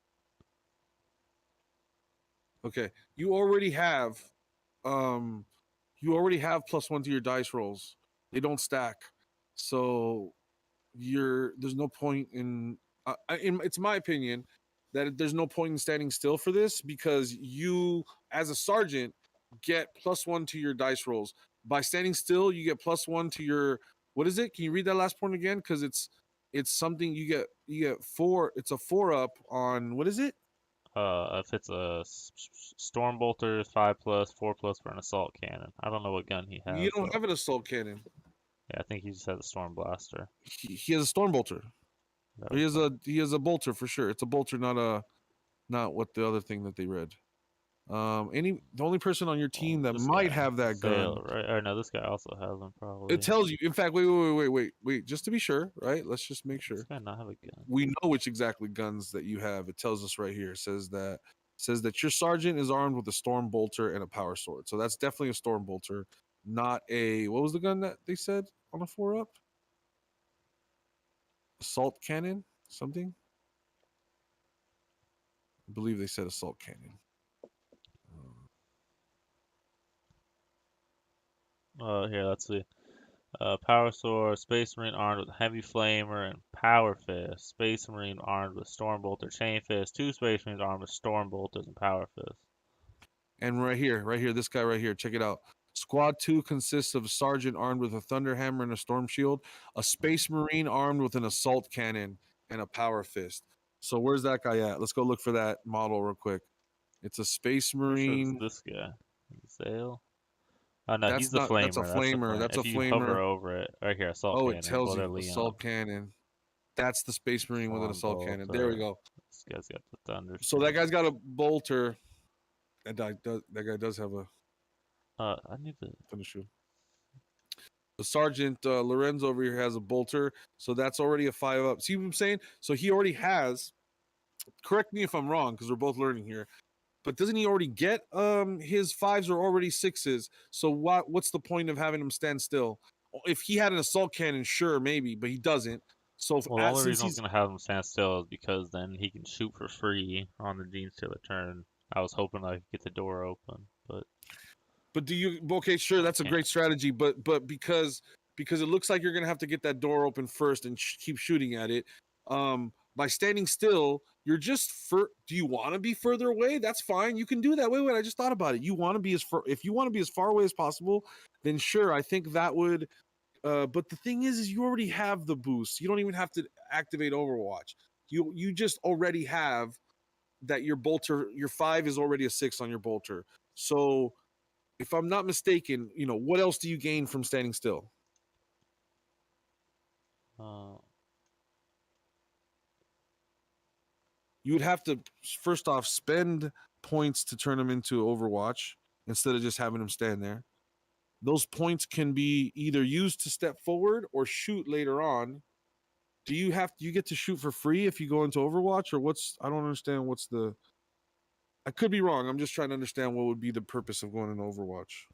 Okay, you already have +1 to your dice rolls. They don't stack, so there's no point in it's my opinion that there's no point in standing still for this, because you as a sergeant get +1 to your dice rolls. By standing still, you get +1 to your, what is it? Can you read that last point again? Because it's something you get 4. It's a 4 up on, what is it? If it's a Stormbolter is 5+, 4+ for an Assault Cannon. I don't know what gun he has. You don't have an Assault Cannon. Yeah, I think he just has a Storm Blaster. He has a Stormbolter. He has a bolter for sure. It's a bolter, not what the other thing that they read. The only person on your team that might have that gun, right? Or no, this guy also has them probably. It tells you. In fact, wait, just to be sure, right? Let's just make sure. This guy not have a gun. We know which exactly guns that you have. It tells us right here. It says that your sergeant is armed with a storm bolter and a power sword. So that's definitely a storm bolter, not a, what was the gun that they said on a 4 up? Assault cannon, something. I believe they said assault cannon. Here, let's see. Power Sword, Space Marine armed with Heavy Flamer and Power Fist. Space Marine armed with Stormbolter, Chain Fist. 2 Space Marines armed with Stormbolters and Power Fist. And right here, this guy right here, check it out. Squad 2 consists of a sergeant armed with a thunder hammer and a storm shield, a space marine armed with an assault cannon and a power fist. So where's that guy at? Let's go look for that model real quick. It's a space Pretty sure marine. it's this guy. Sail. Oh no, he's That's the not. flamer. That's a flamer. That's a If you hover flamer. over it, right here, assault Oh, cannon. it tells Well, they're you Leon. assault cannon. That's the space marine with an assault cannon. There we go. This guy's got the thunder. So that guy's got a bolter. That guy does have a I need to thunder shield. The Sergeant Lorenzo over here has a bolter, so that's already a 5 up. See what I'm saying? So he already has. Correct me if I'm wrong, because we're both learning here. But doesn't he already get his 5s are already 6s? So what's the point of having him stand still? If he had an assault cannon, sure, maybe, but he doesn't. So well, the only reason I was gonna have him stand still is because then he can shoot for free on the Gene Stealer turn. I was hoping I could get the door open, but do you? Okay, sure, that's a great strategy, but because it looks like you're gonna have to get that door open first and keep shooting at it. By standing still, you're just do you want to be further away? That's fine. You can do that. Wait, I just thought about it. You want to be if you want to be as far away as possible, then sure, I think that would. But the thing is you already have the boost. You don't even have to activate Overwatch. You just already have that your bolter, your 5 is already a 6 on your bolter. So if I'm not mistaken, what else do you gain from standing still? You would have to first off spend points to turn them into Overwatch instead of just having them stand there. Those points can be either used to step forward or shoot later on. Do you get to shoot for free if you go into Overwatch, or I don't understand what's the. I could be wrong. I'm just trying to understand what would be the purpose of going into Overwatch.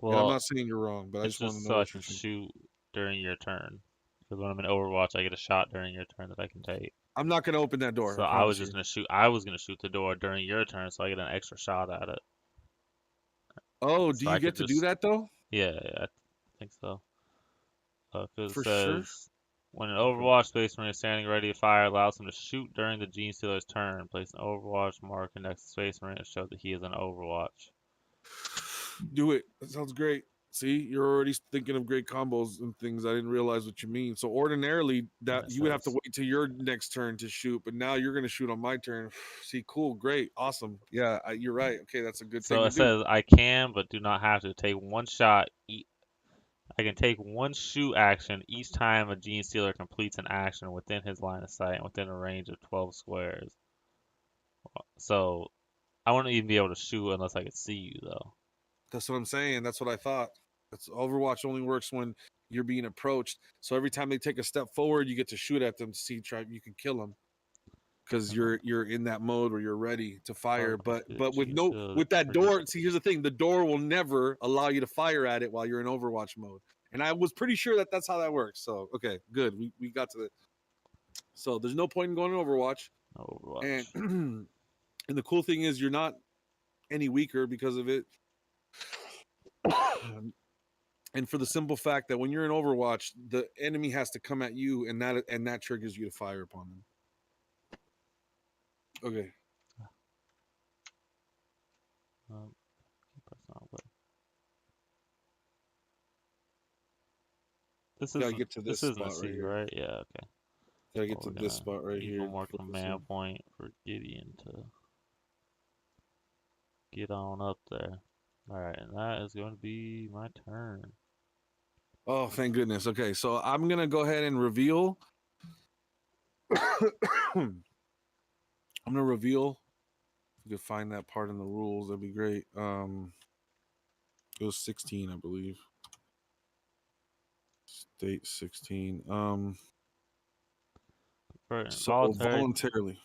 well, and I'm not saying you're wrong, but I it's just want to know so I what can you're thinking. shoot during your turn. Because when I'm in Overwatch, I get a shot during your turn that I can take. I'm not going to open that door. So I was just gonna shoot. I was gonna shoot the door during your turn, so I get an extra shot at it. Oh, So do I you get could to do that though? Yeah, I think so. Because For it says sure? when an Overwatch Space Marine is standing ready to fire, allows him to shoot during the Gene Stealer's turn. Place an Overwatch marker next to Space Marine to show that he is an Overwatch. Do it. That sounds great. See, you're already thinking of great combos and things. I didn't realize what you mean. So ordinarily, that you would have to wait till your next turn to shoot, but now you're going to shoot on my turn. See, cool, great, awesome. Yeah, you're right. Okay, that's a good thing So to it do. says I can, but do not have to take one shot. I can take one shoot action each time a Gene Stealer completes an action within his line of sight and within a range of 12 squares. So I wouldn't even be able to shoot unless I could see you, though. That's what I'm saying. That's what I thought. Overwatch only works when you're being approached. So every time they take a step forward, you get to shoot at them to see you can kill them because you're in that mode where you're ready to fire. But with that door, see, here's the thing: the door will never allow you to fire at it while you're in Overwatch mode. And I was pretty sure that's how that works. So okay, good. We got to it. So there's no point in going to Overwatch. And and the cool thing is you're not any weaker because of it. And for the simple fact that when you're in Overwatch, the enemy has to come at you, and that triggers you to fire upon them. Okay. This gotta get to this isn't spot a C, right here. right? Yeah, okay. Gotta get to this spot right here. One more command point for Gideon to get on up there. Alright, and that is going to be my turn. Oh, thank goodness. Okay, so I'm gonna go ahead and reveal. I'm gonna reveal. If you could find that part in the rules, that'd be great. It was 16, I believe. State 16. So voluntarily.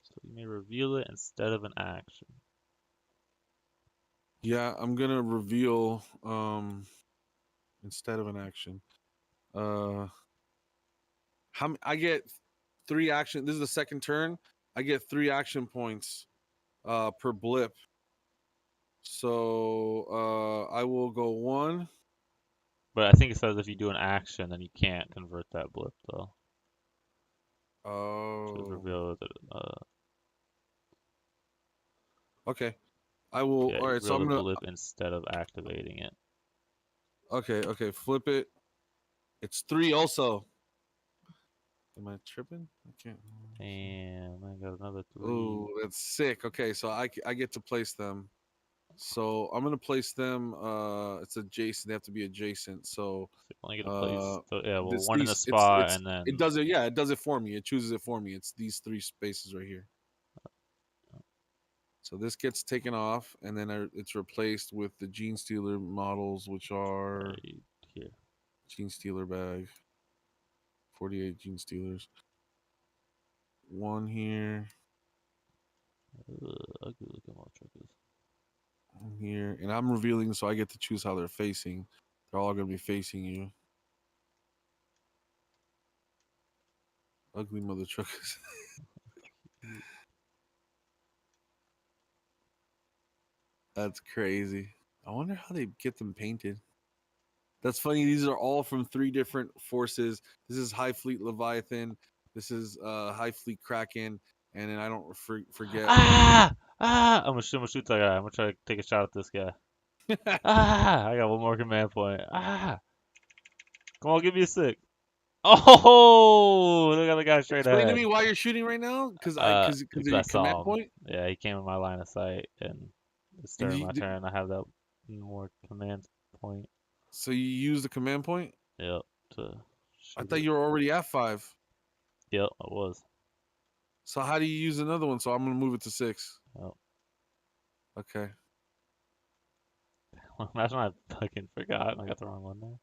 So you may reveal it instead of an action. Yeah, I'm gonna reveal instead of an action. I get 3 action. This is the second turn. I get 3 action points per blip. So I will go 1. But I think it says if you do an action, then you can't convert that blip, though. Should Oh. reveal the Okay. I will. yeah, All right. So reveal I'm the gonna. blip instead of activating it. Okay. Okay. Flip it. It's 3 also. Am I tripping? I can't. And I got another 3. Oh, that's sick. Okay, so I get to place them. So I'm gonna place them. It's adjacent. They have to be adjacent. So So you only get to place. So yeah, well, this one in the these spot, it's and then it does it. Yeah, it does it for me. It chooses it for me. It's these 3 spaces right here. So this gets taken off, and then it's replaced with the Gene Stealer models, which are right here. Gene Stealer bag. 48 Gene Stealers. 1 here. Ugly looking motherfuckers. Here, and I'm revealing, so I get to choose how they're facing. They're all gonna be facing you. Ugly mother truckers. That's crazy. I wonder how they get them painted. That's funny. These are all from 3 different forces. This is High Fleet Leviathan. This is High Fleet Kraken, and then I don't forget. I'm gonna shoot that guy. I'm gonna try to take a shot at this guy. I got one more command point. Come on, give me a 6. Oh, look at the guy straight Explain to ahead. me why you're shooting right now, because Because of I your saw command him. point. Yeah, he came in my line of sight, and it's And during my turn. I have that more command point. so you use the command point. Yep. To I shoot thought it. you were already at 5. Yep, I was. So how do you use another one? So I'm gonna move it to 6. Yep. Okay. Imagine I fucking forgot and I got the wrong one there.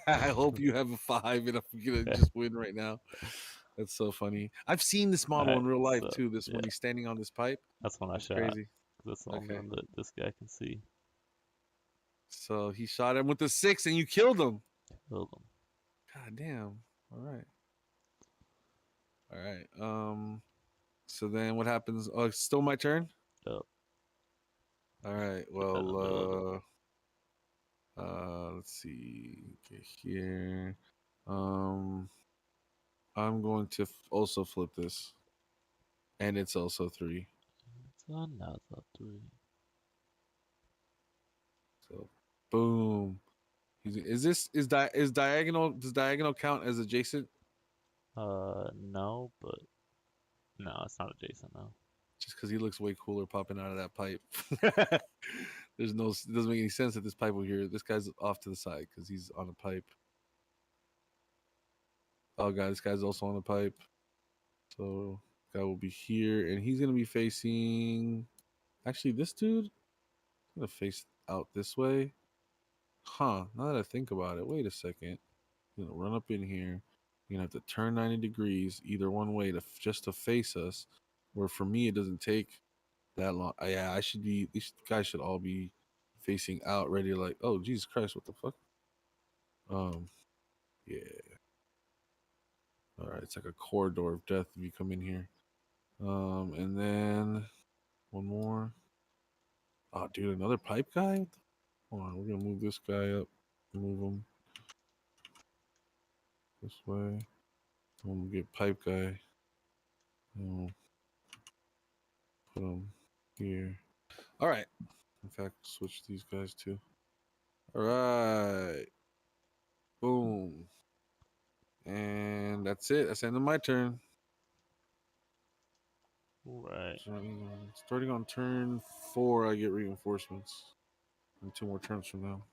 I hope you have a 5 and I'm gonna just win right now. That's so funny. I've seen this model in real life too. This when he's standing on this pipe. That's when I shot. Crazy. That's the only one that this guy can see. So he shot him with the 6 and you killed him. Killed him. God damn. All right. All right. So then what happens? Oh, it's still my turn? Yep. All right. Well, let's see. Get here. I'm going to also flip this. And it's also 3. It's another 3. So boom. Is diagonal, does diagonal count as adjacent? No, but no, it's not adjacent now. Just because he looks way cooler popping out of that pipe. It doesn't make any sense that this pipe will here. This guy's off to the side because he's on a pipe. Oh god, this guy's also on a pipe. So guy will be here, and he's gonna be facing. Actually, this dude is gonna face out this way. Huh? Now that I think about it, wait a second. You're gonna run up in here. You're gonna have to turn 90 degrees either one way just to face us. Where for me, it doesn't take that long. Yeah, I should be. These guys should all be facing out, ready to like. Oh Jesus Christ! What the fuck? Yeah. All right, it's like a corridor of death if you come in here. And then one more. Oh, dude, another pipe guy. Hold on, we're gonna move this guy up. Move him this way. I'm gonna get pipe guy. Put him here. All right. In fact, switch these guys too. All right. Boom. And that's it. That's the end of my turn. Right. Starting on turn 4, I get reinforcements. And 2 more turns from now.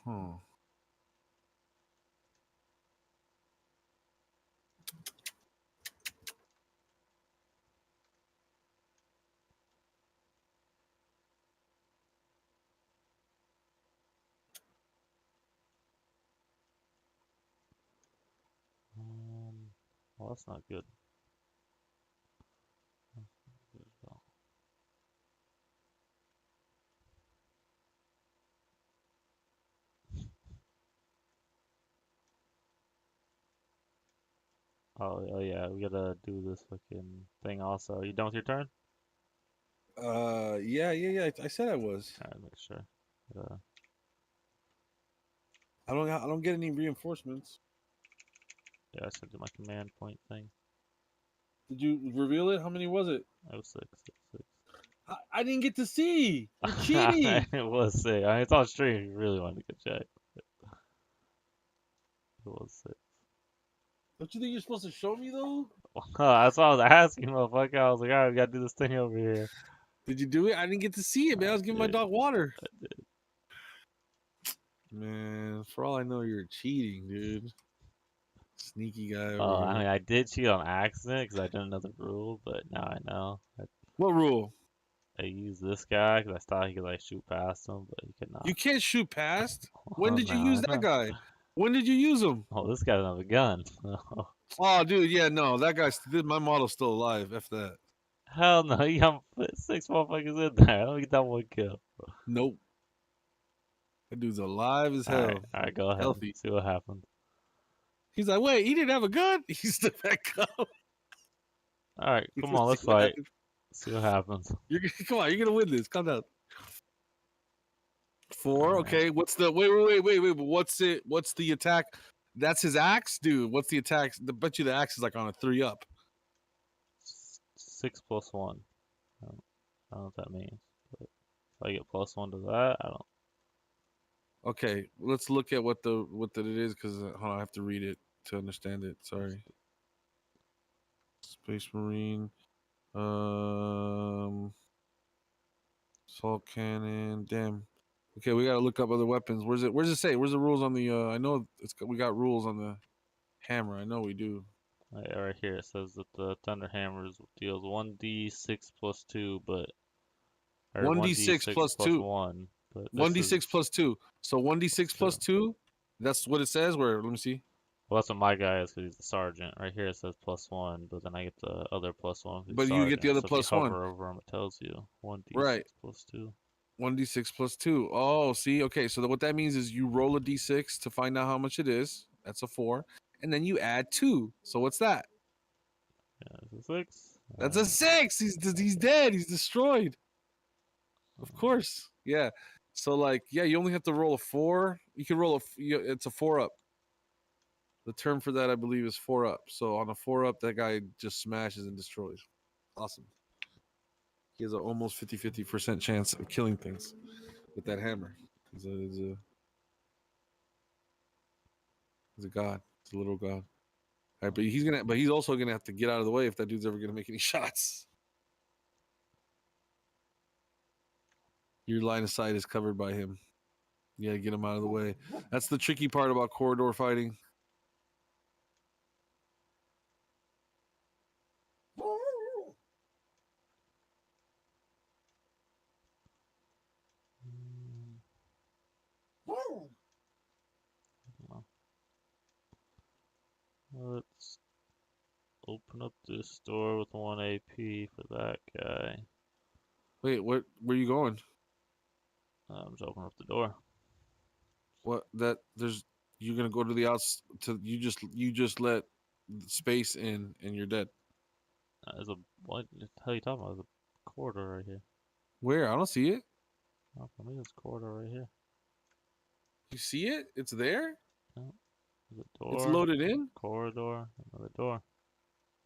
Huh. Well, that's not good. Oh yeah, we gotta do this fucking thing also. Are you done with your turn? Yeah. I said I was. Alright, make sure. I don't get any reinforcements. Yeah, I should do my command point thing. Did you reveal it? How many was it? It was 6. I didn't get to see. You're cheating. It was 6. I mean, it's on stream. You really wanted to get checked. It was 6. Don't you think you're supposed to show me though? That's what I was asking, motherfucker. I was like, alright, we gotta do this thing over here. Did you do it? I didn't get to see it, man. I was giving my dog water. I did. Man, for all I know, you're cheating, dude. Sneaky guy over I here. mean, I did cheat on accident because I didn't know the rule, but now I know. What rule? I used this guy because I thought he could like shoot past him, but he could not. You can't shoot past. When Oh, did you no, use I that know. guy? When did you use him? Oh, this guy doesn't have a gun. Oh, dude, yeah, no, that guy's. My model's still alive. F that. Hell no, you got 6 motherfuckers in there. I don't get that one kill. Nope. That dude's alive as hell. Alright, go ahead. Healthy. See what happens. He's like, wait, he didn't have a gun? He stepped back up. Alright, come on, let's fight. See what happens. Come on, you're gonna win this. Calm down. 4, okay. What's the wait, but what's the attack? That's his axe? Dude, what's the attack? I bet you the axe is like on a 3-up. 6 plus 1. I don't know what that means. But if I get plus 1 to that, I don't. Okay, let's look at what it is, because hold on, I have to read it to understand it. Sorry. Space Marine. Assault cannon. Damn. Okay, we gotta look up other weapons. Where's it say? Where's the rules on the I know we got rules on the hammer. I know we do. Yeah, right here it says that the Thunder Hammers deals 1d6 plus 2, but 1d6 plus 2. 1. But 1d6 plus 2. So 1d6 plus 2. That's what it says. Where? Let me see. Well, that's what my guy is because he's the sergeant. Right here it says plus 1, but then I get the other plus 1. But you get the other so plus if you 1. hover over him, it tells you 1d6 right. plus 2. 1d6 plus 2. Oh, see? Okay, so what that means is you roll a d6 to find out how much it is. That's a 4. And then you add 2. So what's that? Yeah, it's a 6. That's a 6. He's dead. He's destroyed. Of course. Yeah. So like, yeah, you only have to roll a 4. You can roll it's a 4-up. The term for that, I believe, is 4-up. So on a 4-up, that guy just smashes and destroys. Awesome. He has an almost 50% chance of killing things with that hammer. He's a god. He's a little god. All right, but he's also gonna have to get out of the way if that dude's ever gonna make any shots. Your line of sight is covered by him. You gotta get him out of the way. That's the tricky part about corridor fighting. Let's open up this door with 1 AP for that guy. Wait, where are you going? I'm just opening up the door. What? You're gonna go to the outs to you just let space in and you're dead. What the hell are you talking about? There's a corridor right here. Where? I don't see it. Oh, for me, there's a corridor right here. You see it? It's there? No. There's a door. It's loaded in? Corridor. Another door.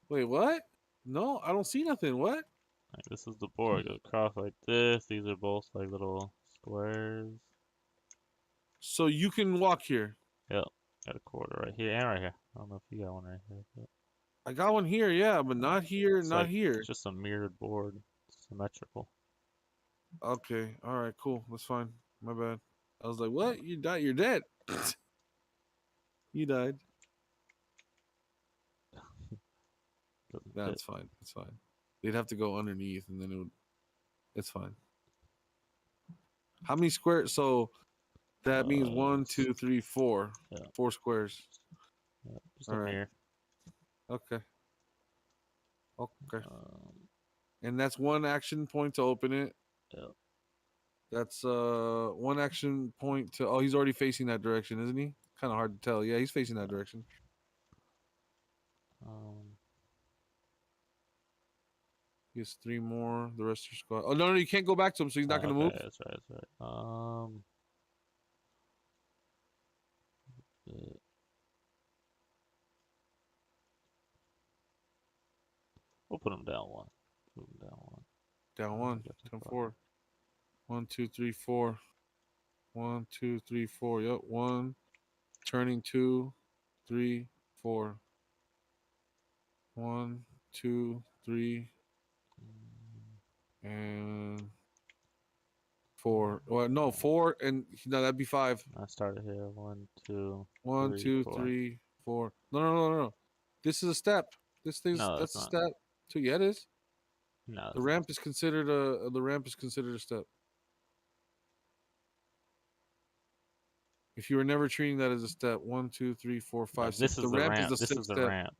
Wait, what? No, I don't see nothing. What? Like, this is the board. It goes across like this. These are both like little squares. So you can walk here. Yep. Got a corridor right here and right here. I don't know if you got one right here. But I got one here, yeah, but not here, it's not like, here. It's just a mirrored board. Symmetrical. Okay, all right, cool. That's fine. My bad. I was like, what? You died? You're dead. You died. That's fine. It's fine. They'd have to go underneath, and then it would. It's fine. How many squares? So that means 1, 2, 3, 4. Yeah. 4 squares. Yeah, just All a right. mirror. Okay. Okay. And that's 1 action point to open it. Yeah. That's 1 action point to. Oh, he's already facing that direction, isn't he? Kind of hard to tell. Yeah, he's facing that direction. He has 3 more. The rest of your squad. Oh no, you can't go back to him, so he's not gonna okay, move. That's right. We'll put him down 1. Put him down 1. Down 1. 10-4. 1, 2, 3, 4. 1, 2, 3, 4. Yep. 1. Turning 2, 3, 4. 1, 2, 3, and 4. Well, no, 4, and no, that'd be 5. I started here. 1, 2, 1, 3, 2, 4. 3, 4. No. This is a step. This thing's No, that's that's a not. step. So yeah, it is. No, The ramp is considered a step. If you were never treating that as a step, 1, 2, 3, 4, 5, 6. This The is the ramp is ramp. the This 6th is the step. ramp.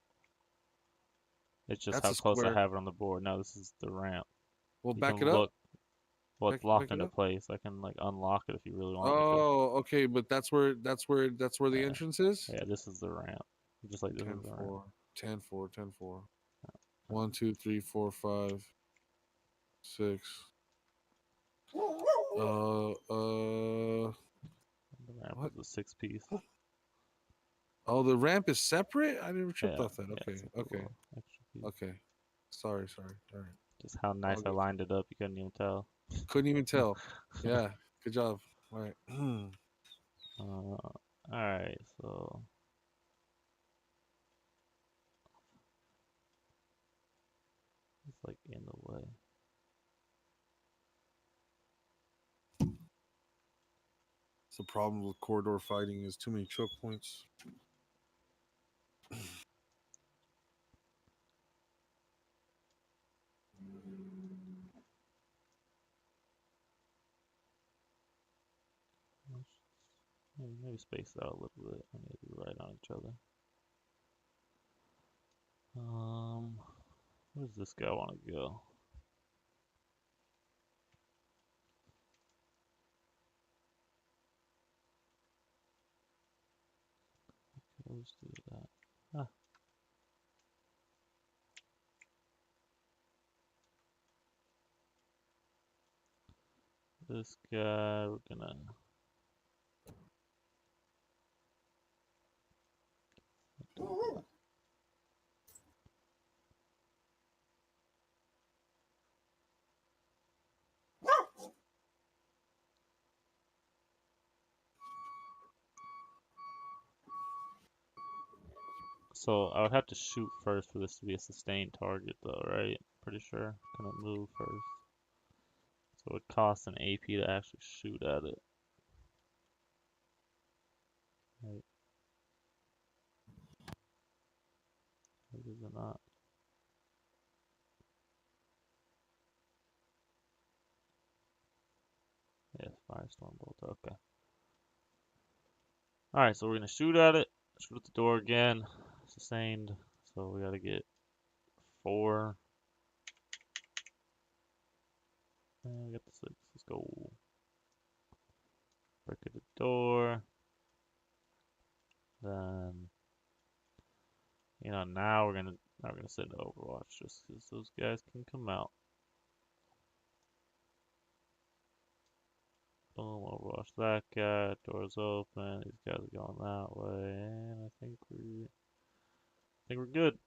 It's just That's how a close I square. have it on the board. No, this is the ramp. Well, You back can it up. look. Well, it's Back locked it into up. place. I can like unlock it if you really want me to. Oh, okay, but that's where the Yeah. entrance is. Yeah, this is the ramp. Just like this 10, is the 4, ramp. 10, 4, 10, 4. 1, 2, 3, 4, 5, 6. The ramp What? is a 6-piece. Oh, the ramp is separate? I never tripped Yeah, off that. yeah, Okay, it's like a okay, little extra piece. okay. Sorry. All right. Just how nice I good. lined it up. You couldn't even tell. Couldn't even tell. Yeah, good job. All right. Alright, so it's like in the way. It's the problem with corridor fighting is too many choke points. Maybe space it out a little bit. I need to be right on each other. Where does this guy want to go? Okay, let's do that. Ah. This guy, we're gonna. So I would have to shoot first for this to be a sustained target though, right? Pretty sure. Couldn't move first. So it would cost an AP to actually shoot at it. Right. Maybe is it not? Yeah, firestorm bolt, okay. Alright, so we're gonna shoot at it. Shoot at the door again. Sustained. So we gotta get 4. And we got the 6. Let's go. Break at the door. Then now we're gonna send Overwatch just because those guys can come out. Boom, Overwatch that guy. Doors open. These guys are going that way, and I think we're good.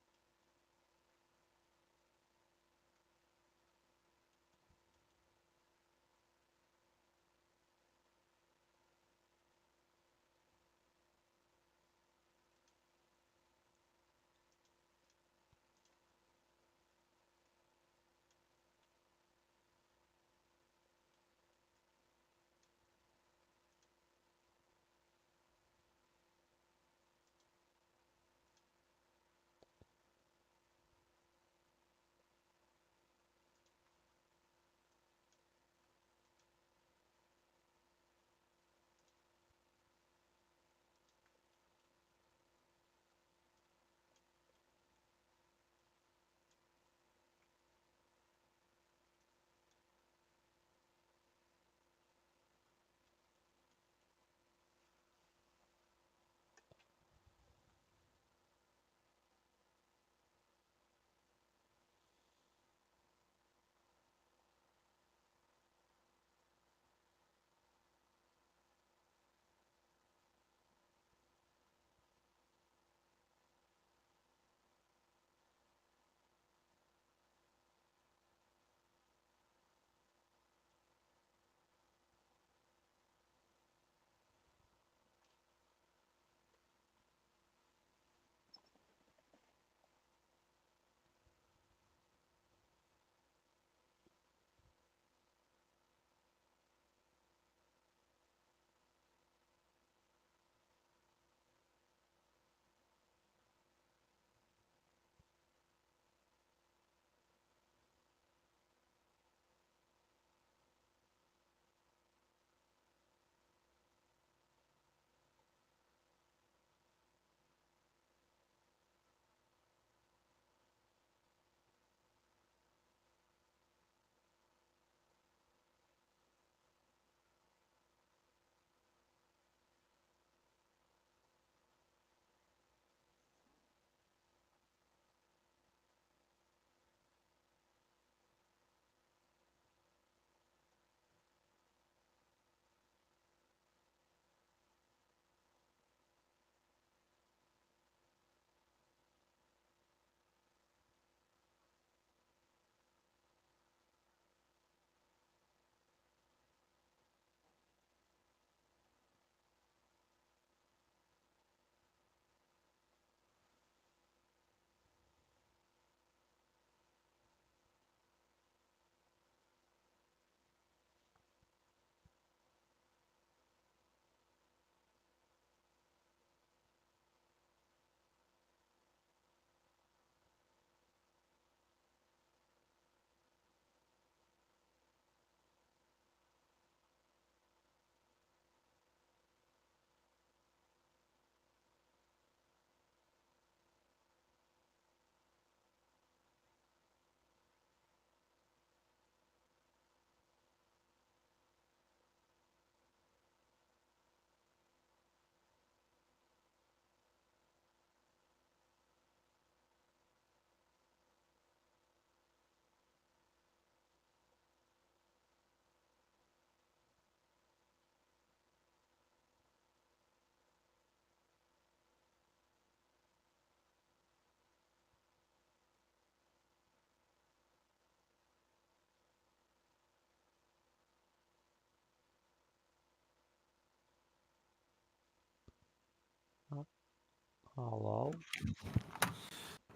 Hello.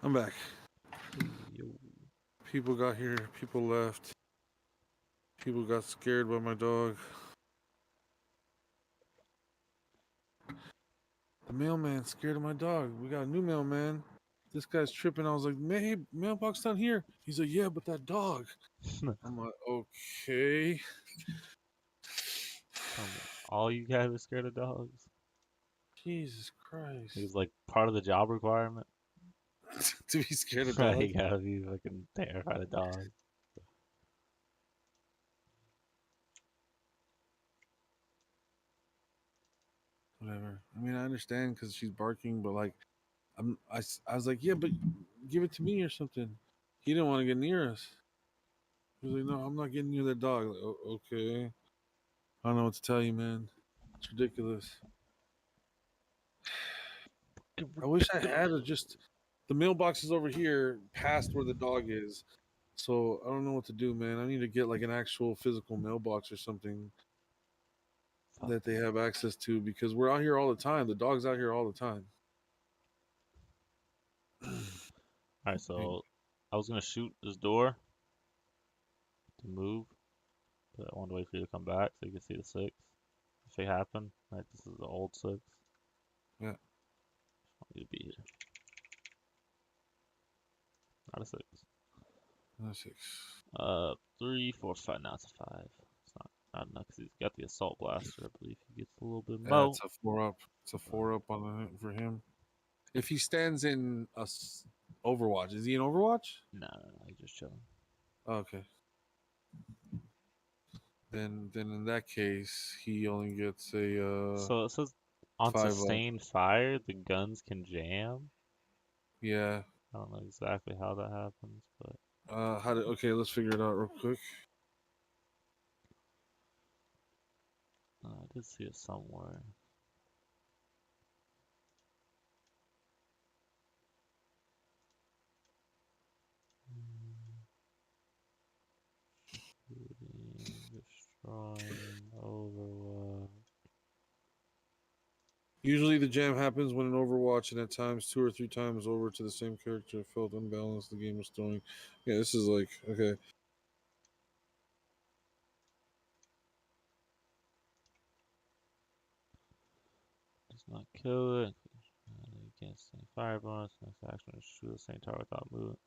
I'm back. Yo. People got here. People left. People got scared by my dog. The mailman scared of my dog. We got a new mailman. This guy's tripping. I was like, hey, mailbox down here. He's like, yeah, but that dog. I'm like, okay. All you guys are scared of dogs? Jesus Christ. He's like part of the job requirement. To be scared of You dogs? gotta be fucking terrified of dogs. Whatever. I mean, I understand because she's barking, but like, I was like, yeah, but give it to me or something. He didn't want to get near us. He was like, no, I'm not getting near that dog. Like, okay. I don't know what to tell you, man. It's ridiculous. I wish I had just the mailbox is over here past where the dog is. So I don't know what to do, man. I need to get like an actual physical mailbox or something that they have access to because we're out here all the time. The dog's out here all the time. Alright, so I was gonna shoot this door to move, but I wanted to wait for you to come back so you can see the 6. If it happened, right, this is the old 6. Yeah. I want you to be here. Not a 6. Not a 6. 3, 4, 5. Now it's a 5. It's not enough because he's got the assault blaster. I believe he gets a little bit more. It's a 4 up. It's a 4 up for him. If he stands in Overwatch, is he in Overwatch? No, he's just chilling. Okay. Then in that case, he only gets a. So it says on 5 sustained fire, the guns can jam. Yeah. I don't know exactly how that happens, but Okay, let's figure it out real quick. I did see it somewhere. Destroying Overwatch. Usually the jam happens when an Overwatch and at times 2 or 3 times over to the same character felt unbalanced. The game was throwing. Yeah, this is like, okay. Does not kill it. You can't see fire bonus. Next action is shoot the same target without moving.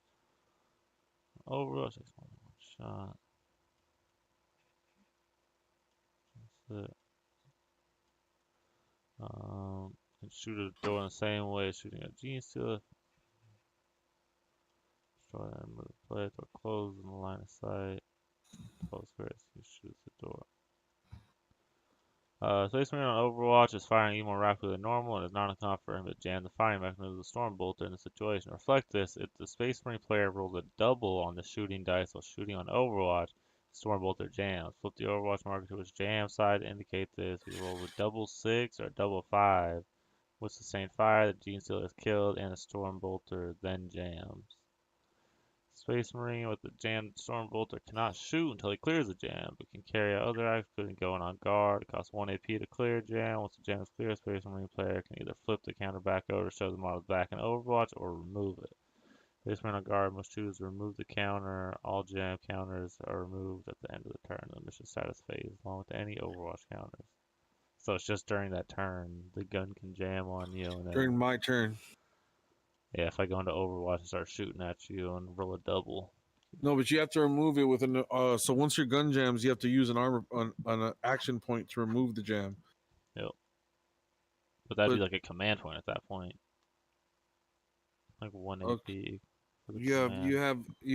Overwatch takes more than 1 shot. That's it. And shoot a door in the same way as shooting a gene stealer. Destroy and move the play. Door closed in the line of sight. Close grace. He shoots the door. Space Marine on Overwatch is firing even more rapidly than normal and is not enough for him to jam the firing mechanism of the Storm Bolter in the situation. To reflect this, if the Space Marine player rolls a double on the shooting dice while shooting on Overwatch, Storm Bolter jams. Flip the Overwatch marker to its jam side to indicate this. He rolls a double 6 or a double 5. With sustained fire, the Gene Stealer is killed and the Storm Bolter then jams. Space Marine with the jammed Storm Bolter cannot shoot until he clears the jam, but can carry out other acts, including going on guard. It costs 1 AP to clear a jam. Once the jam is clear, Space Marine player can either flip the counter back over to show the model back in Overwatch or remove it. Space Marine on guard must choose to remove the counter. All jam counters are removed at the end of the turn in the mission status phase, along with any Overwatch counters. So it's just during that turn, the gun can jam on you. And then, During my turn. yeah, if I go into Overwatch and start shooting at you and roll a double. No, but you have to remove it with an. So once your gun jams, you have to use an action point to remove the jam. Yep. But that'd be like a command point at that point. Like 1 AP. You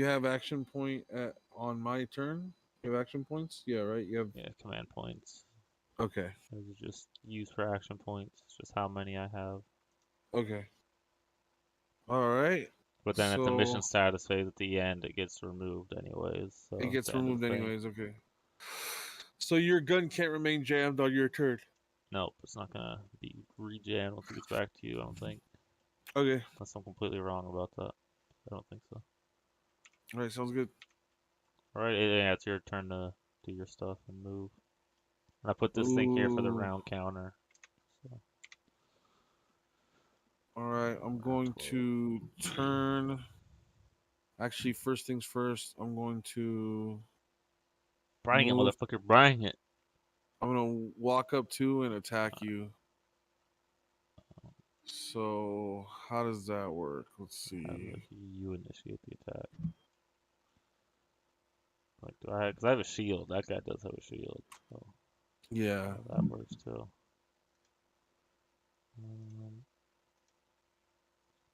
have action point on my turn. You have action points. Yeah, right. You have command points. Okay. Those are just used for action points. It's just how many I have. Okay. All right. But then at the mission status phase at the end, it gets removed anyways. So it gets removed anyways. Okay. So your gun can't remain jammed on your turn. Nope, it's not gonna be re-jammed once it gets back to you. I don't think. Okay. Unless I'm completely wrong about that. I don't think so. All right, sounds good. All right, yeah, it's your turn to do your stuff and move. And I put this thing here for the round counter. So. All right, I'm going to turn. Actually, first things first, I'm going to Bring it, move. motherfucker. Bring it. I'm gonna walk up to and attack you. So how does that work? Let's see. You initiate the attack. Like, do I? Because I have a shield. That guy does have a shield. So Yeah. that works too.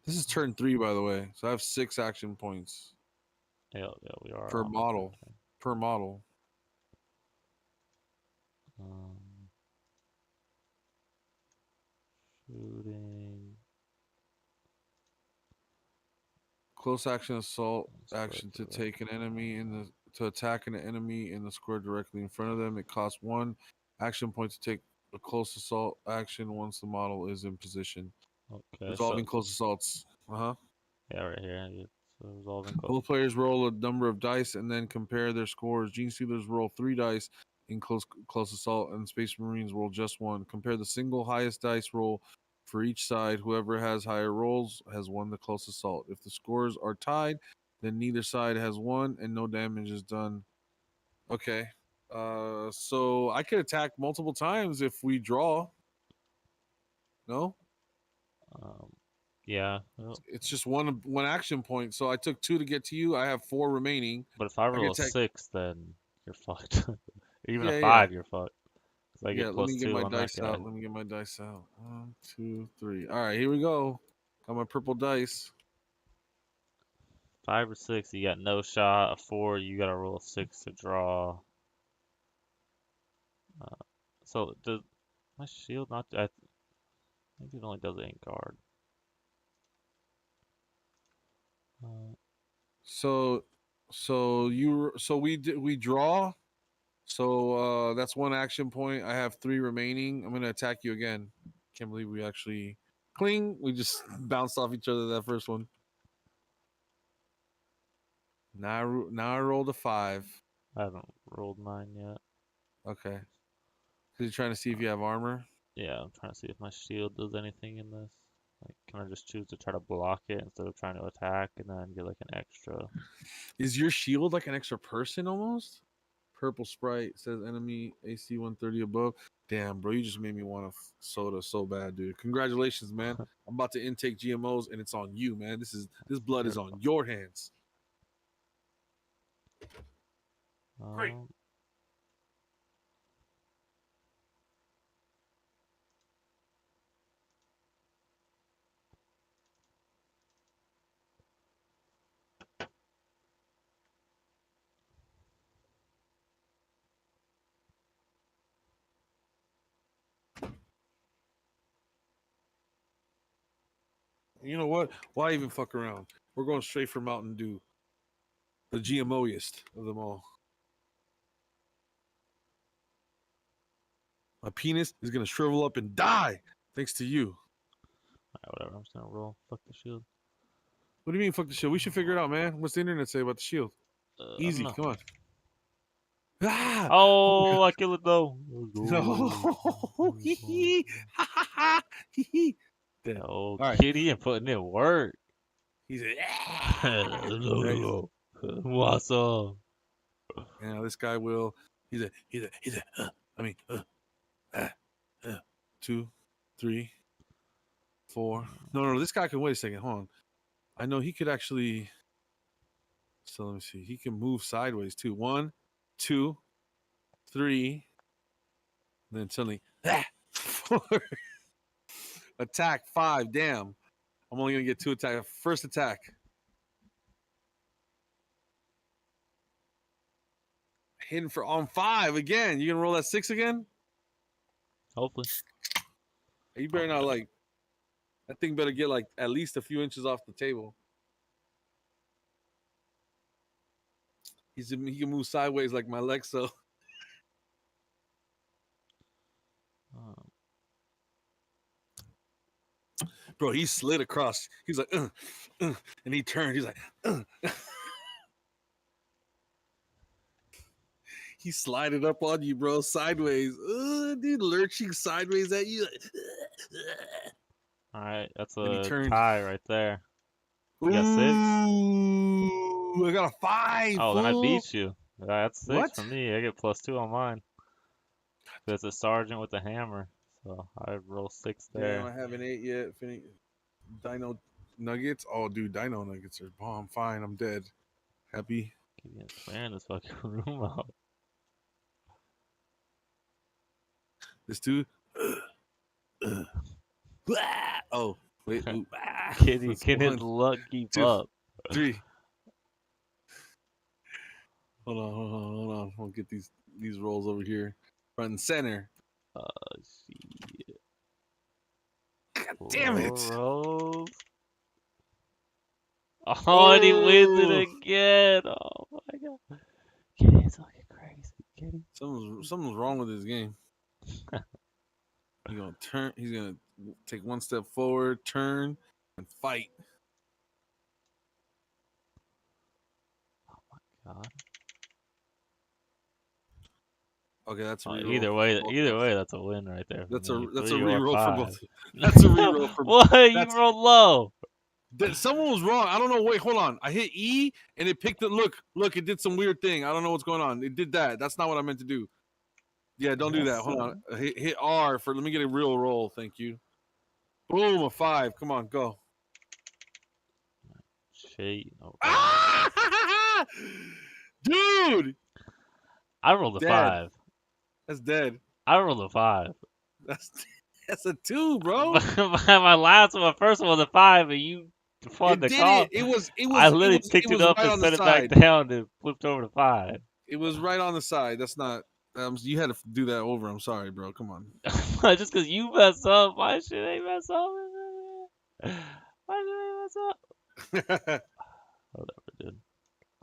This is turn 3, by the way. So I have 6 action points. Yeah, we are Per on model. Per model. Shooting. Close action assault action to take an enemy to attack an enemy in the square directly in front of them. It costs 1 action point to take a close assault action once the model is in position. Okay. Resolving close assaults. Yeah, right here. So resolving close. Both players roll a number of dice and then compare their scores. Gene Stealers roll 3 dice in close assault, and Space Marines roll just 1. Compare the single highest dice roll for each side. Whoever has higher rolls has won the close assault. If the scores are tied, then neither side has won and no damage is done. Okay. So I could attack multiple times if we draw. No? Yeah. It's just one action point. So I took 2 to get to you. I have 4 remaining. But if I roll a 6, then you're fucked. Even a 5, you're fucked. I get let me get my on dice out. Let me get my dice out. 1, 2, 3. All right, here we go. Got my purple dice. 5 or 6, you got no shot. A 4, you gotta roll a 6 to draw. So does my shield not? Maybe it only does it in guard. We draw. So that's 1 action point. I have 3 remaining. I'm gonna attack you again. Can't believe we actually cling. We just bounced off each other that first one. Now I rolled a 5. I haven't rolled mine yet. Okay. Cause you're trying to see if you have armor. Yeah, I'm trying to see if my shield does anything in this. Like, can I just choose to try to block it instead of trying to attack and then get like an extra? Is your shield like an extra person almost? Purple Sprite says enemy AC 130 above. Damn, bro, you just made me want a soda so bad, dude. Congratulations, man. I'm about to intake GMOs and it's on you, man. This blood is on your hands. Great. You know what? Why even fuck around? We're going straight for Mountain Dew. The GMO-iest of them all. My penis is going to shrivel up and die thanks to you. Alright, whatever. I'm just gonna roll. Fuck the shield. What do you mean, fuck the shield? We should figure it out, man. What's the internet say about the shield? Easy, come on. Ah! Oh, I killed it though. No. Oh, right. Kitty and putting in work. He's What's up? Yeah, this guy will. He's a 2, 3, 4. No, this guy can wait a second. Hold on. I know he could actually. So let me see. He can move sideways too. 1, 2, 3. And then suddenly 4. Attack 5. Damn. I'm only gonna get 2 attacks. First attack. Hitting for on 5 again. You gonna roll that 6 again? Hopefully. You better not like. That thing better get like at least a few inches off the table. He can move sideways like my Lexo. Bro, he slid across. He's like, and he turned. He's like, He slided up on you, bro, sideways. Dude, lurching sideways at you. Alright, that's Then he a turned. tie right there. You got 6? Ooh, I got a 5. Oh, then I Fool. beat you. That's 6 What? for me. I get +2 on mine. That's a sergeant with a hammer. So I roll 6 Damn, there. I haven't ate yet. Dino nuggets. Oh, dude, dino nuggets are bomb. Fine, I'm dead. Happy. Gideon's clearing this fucking room out. This dude. Oh, wait. Ooh, Gideon, that's can his 1, luck keep 2, up? 3. Hold on. I'll get these rolls over here, front and center. Shit. God damn it! Rolls. Oh, and he wins it Oh, again. Oh my god. Gideon's looking crazy. Gideon. something's wrong with this game. He's gonna turn. He's gonna take one step forward, turn, and fight. God. Okay, that's a Oh, reroll. either way, that's a win right there. For That's me. a 3 or reroll for 5. both. That's a reroll for. What? You That's rolled low. someone was wrong. I don't know. Wait, hold on. I hit E and it picked it. Look, it did some weird thing. I don't know what's going on. It did that. That's not what I meant to do. Yeah, don't do that. Hold on. Hit R for. Let me get a real roll. Thank you. Boom, a 5. Come on, go. Shit. Oh, Ah! Dude, I rolled a dead. 5. That's dead. I rolled a 5. That's a 2, bro. My first one was a 5, and you fought the call. It was I literally picked it up right and on the set it back side. down and flipped over to 5. It was right on the side. That's not. You had to do that over. I'm sorry, bro. Come on. Just because you mess up, why should they mess up? Why should they mess up? Whatever, dude.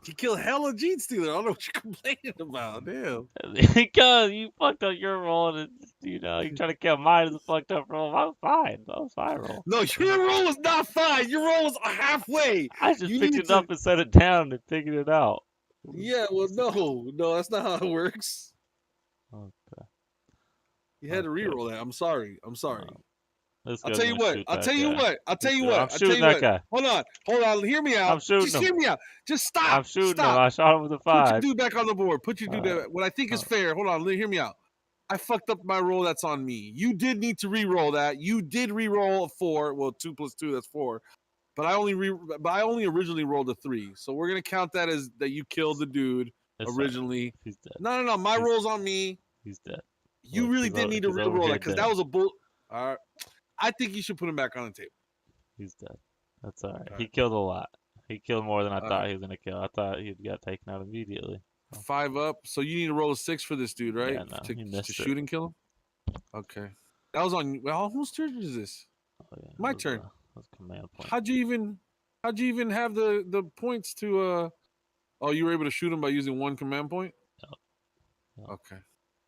He killed hella Gene Stealer. I don't know what you're complaining about. Damn. Because you fucked up your roll, and you trying to kill mine as a fucked up roll. I was fine. That was fine roll. No, your roll was not fine. Your roll was halfway. I just picked it up and set it down and figured it out. Yeah, well, no, that's not how it works. Okay. You had to re-roll that. I'm sorry. I'll tell you what. I'm shooting that guy. Hold on. Hear me out. I'm shooting him. Hear me out. Just stop. I'm shooting him. Stop. I shot him with a 5. Put your dude back on the board. What I think is fair. Hold on. Hear me out. I fucked up my roll. That's on me. You did need to re-roll that. You did re-roll a 4. Well, 2 plus 2, that's 4. But I only originally rolled a 3. So we're gonna count that as that you killed the dude originally. He's dead. No. My roll's on me. He's dead. You really did need to re-roll that because that was a bull. All right. I think you should put him back on the table. He's dead. That's all right. He killed a lot. He killed more than I thought he was gonna kill. I thought he got taken out immediately. 5 up. So you need to roll a 6 for this dude, right? Yeah, no, to shoot and kill him. Okay. That was on. Well, whose turn is this? Oh, yeah, My turn. That was command point. How'd you even have the points to Oh, you were able to shoot him by using 1 command point? Yep. Okay.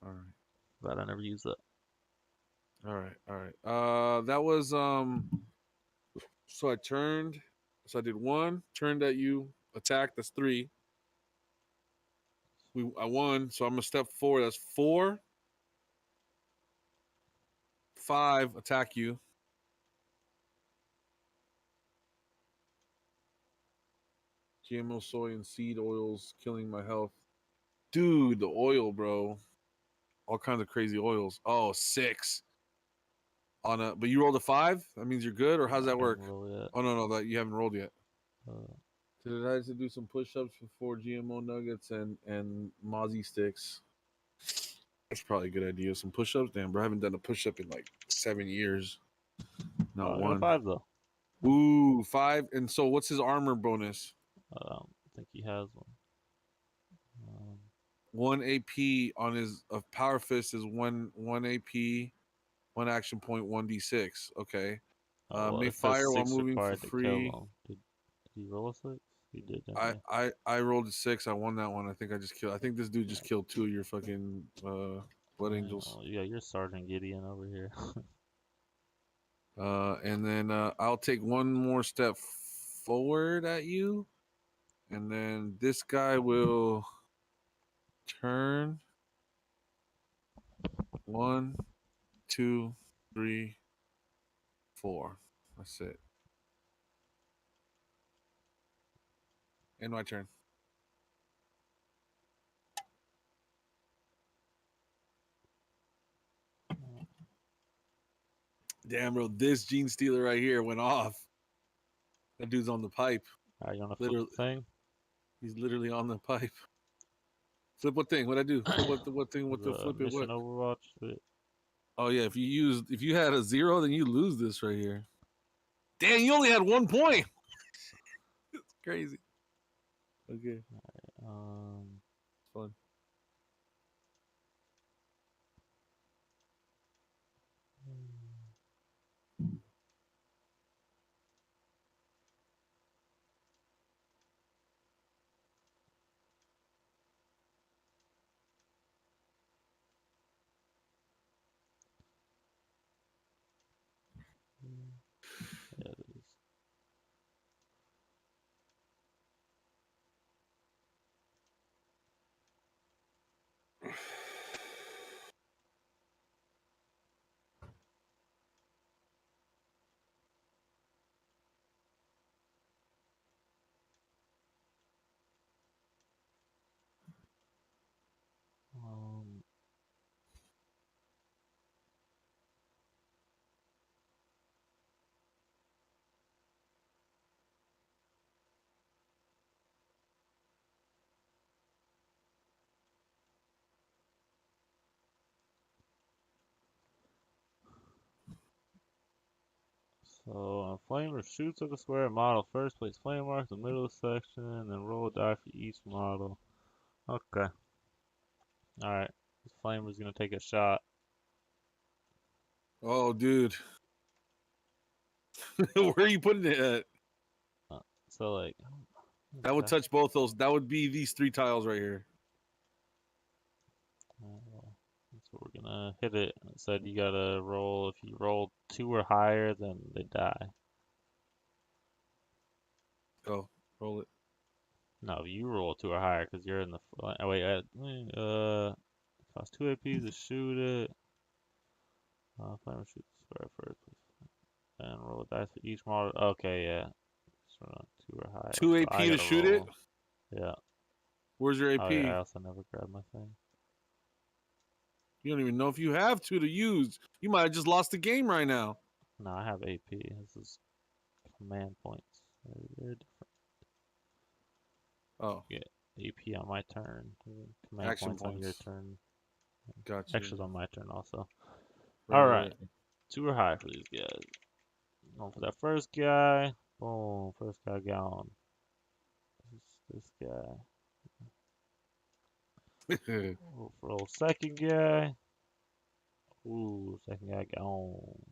All right. Glad I never used that. All right. That was so I turned. So I did 1, turned at you, attacked, that's 3. I won, so I'm gonna step forward. That's 4. 5, attack you. GMO soy and seed oils killing my health. Dude, the oil, bro. All kinds of crazy oils. Oh, 6. But you rolled a 5? That means you're good, or how's that work? Oh no, that you haven't rolled yet. Today to do some push-ups for 4 GMO nuggets and Mozzie sticks. That's probably a good idea. Some push-ups. Damn, bro, I haven't done a push-up in like 7 years. Not 1. 5 though. Ooh, 5. And so, what's his armor bonus? I don't think he has one. 1 AP on his power fist is 1 AP, 1 action point, 1d6. Okay. May fire while moving for free. Did he roll a 6? He did. I rolled a 6. I won that one. I think I just killed. I think this dude just killed 2 of your fucking blood angels. Yeah, you're Sergeant Gideon over here. And then I'll take 1 more step forward at you, and then this guy will turn. 1, 2, 3, 4. That's it. And my turn. Damn, bro, this gene stealer right here went off. That dude's on the pipe. Alright, you wanna flip the thing? He's literally on the pipe. Flip what thing? What'd I do? Flip what thing? What the flip it? Mission What? Overwatch. Oh yeah, if you had a 0, then you lose this right here. Damn, you only had 1 point. It's crazy. Okay. It's fun. Yeah, it is. So, a flamer shoots at the square model. First, place flame mark in the middle of the section, and then roll a die for each model. Okay. Alright. This flamer's gonna take a shot. Oh, dude. Where are you putting it at? So, like... That would touch both those. That would be these 3 tiles right here. That's what we're gonna hit it. It said you gotta roll. If you roll 2 or higher, then they die. Go. Roll it. No, you roll 2 or higher because you're in the... Oh, wait. Cost 2 AP to shoot it. Flamer shoots square first. And roll a dice for each model. Okay, yeah. So 2 or higher. 2 AP to shoot it? Yeah. Where's your AP? Oh, yeah, I also never grabbed my thing. You don't even know if you have 2 to use. You might have just lost the game right now. No, I have AP. This is command points. They're different. Oh. Yeah, AP on my turn. Command Action points on your points. turn. Gotcha. Actions on my turn also. Right, Alright. 2 or higher for these guys. Going for that first guy. Boom. First guy gone. This guy. Roll second guy. Ooh, second guy gone.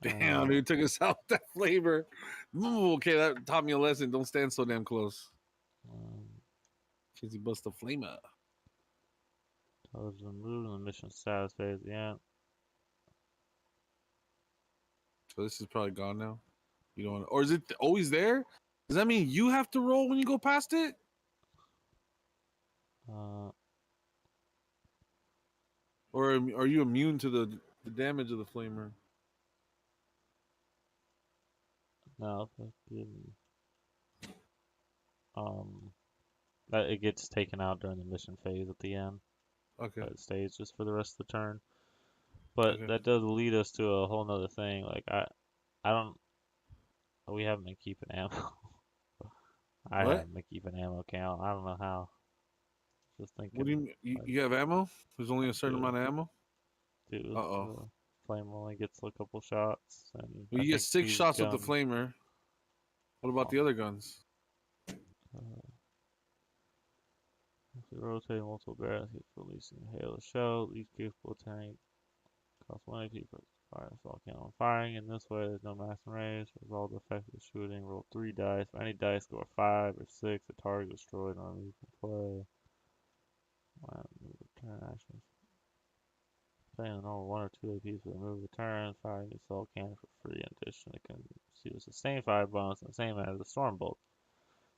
Damn, dude, took us out that flavor. Ooh, okay, that taught me a lesson. Don't stand so damn close. Cause he bust a flame up. Tells removed in the mission status phase. Yeah. So this is probably gone now. You don't want to, or is it always there? Does that mean you have to roll when you go past it? Or are you immune to the damage of the flamer? No, that it gets taken out during the mission phase at the end. Okay. But it stays just for the rest of the turn. But that does lead us to a whole nother thing. Like I don't. We haven't been keeping ammo. I haven't been keeping ammo count. I don't know how. Just thinking. What do you mean? You have ammo? There's only a certain amount of ammo? Dude, Uh-oh. Flame only gets a couple shots. And Well, you get 6 shots with the flamer. What about the other guns? If you rotate multiple barrels, keep releasing a hail of shell. Each capable tank costs 1 AP per fire. So I'll count on firing. In this way, there's no maximum range. Resolve the effect of the shooting. Roll 3 dice. If any dice score 5 or 6, the target is destroyed on removed from play. Move return actions. Playing a normal 1 or 2 APs for the move return. Firing the assault cannon for free. In addition, it can see the sustained fire bonus and the same as the storm bolt.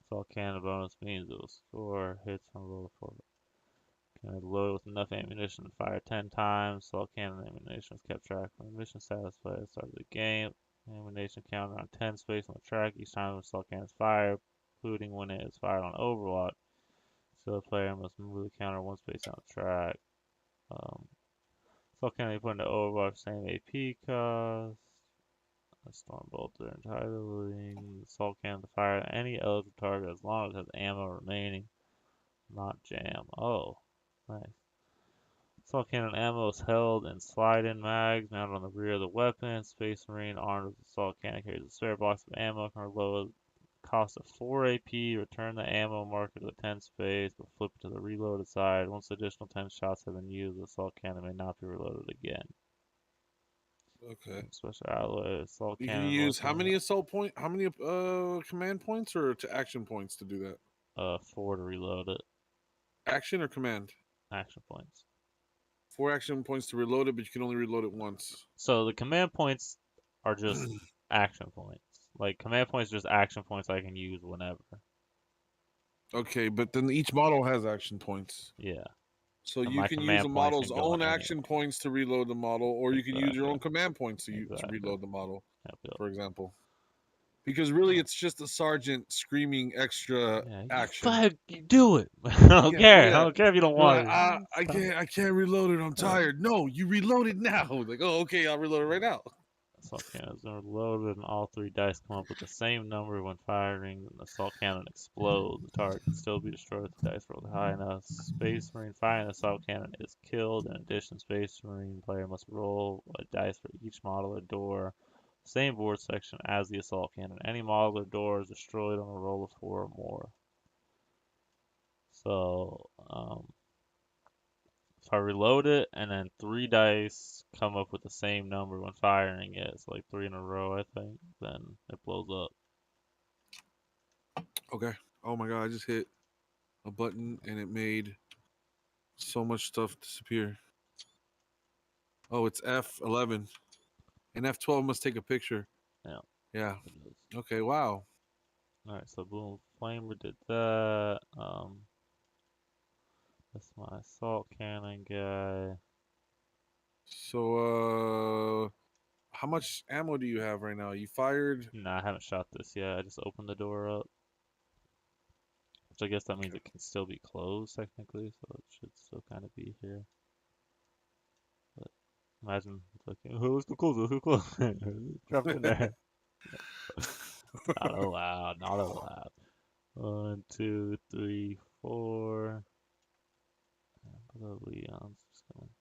Assault cannon bonus means it will score hits on roll for it. Can load with enough ammunition to fire 10 times. Assault cannon ammunition is kept track of the mission status by the start of the game. Ammunition counter on 10 space on the track each time an assault cannon is fired, including when it is fired on Overwatch. So the player must move the counter one space on the track. Assault cannon put into Overwatch, same AP cost. A storm bolter entitling assault cannon to fire at any eligible target as long as it has ammo remaining. Not jam. Oh, nice. Assault cannon ammo is held in slide-in mags mounted on the rear of the weapon. Space Marine armed with assault cannon carries a spare box of ammo. Can reload. Cost of 4 AP. Return the ammo marker to the 10 space, but flip it to the reloaded side. Once the additional 10 shots have been used, the assault cannon may not be reloaded again. Okay. Special alloy assault You can cannon. use how many command points or to action points to do that? 4 to reload it. Action or command? Action points. 4 action points to reload it, but you can only reload it once. So the command points are just action points. Like command points are just action points I can use whenever. Okay, but then each model has action points. Yeah. So And you my can use command a points model's can go own on action anywhere. points to reload the model, or you can use your own Exactly. command points to Exactly. reload the model, Yep. for example. Because really, it's just a sergeant screaming extra Yeah, action. you do it. I don't care. Yeah. I don't care if you don't You're want like, it. I can't reload it. I'm tired. No, you reload it now. Like, oh, okay, I'll reload it right now. Assault cannons are loaded, and all 3 dice come up with the same number when firing. When the assault cannon explodes, the target can still be destroyed if the dice rolled high enough. Space Marine firing the assault cannon is killed. In addition, Space Marine player must roll a dice for each model or door, same board section as the assault cannon. Any model or door is destroyed on a roll of 4 or more. So, if I reload it and then 3 dice come up with the same number when firing it, it's like 3 in a row, I think, then it blows up. Okay. Oh my god, I just hit a button and it made so much stuff disappear. Oh, it's F11. And F12 must take a picture. Yeah. Yeah. Okay, wow. Alright, so boom, Flamer did that. That's my assault cannon guy. So, how much ammo do you have right now? You fired? Nah, I haven't shot this yet. I just opened the door up. Which I guess that means it can still be closed, technically, so it should still kind of be here. But imagine, it's like, oh, let's go close, let's go close. Drop in there. Not allowed, not allowed. 1, 2, 3, 4. Probably, I'm just gonna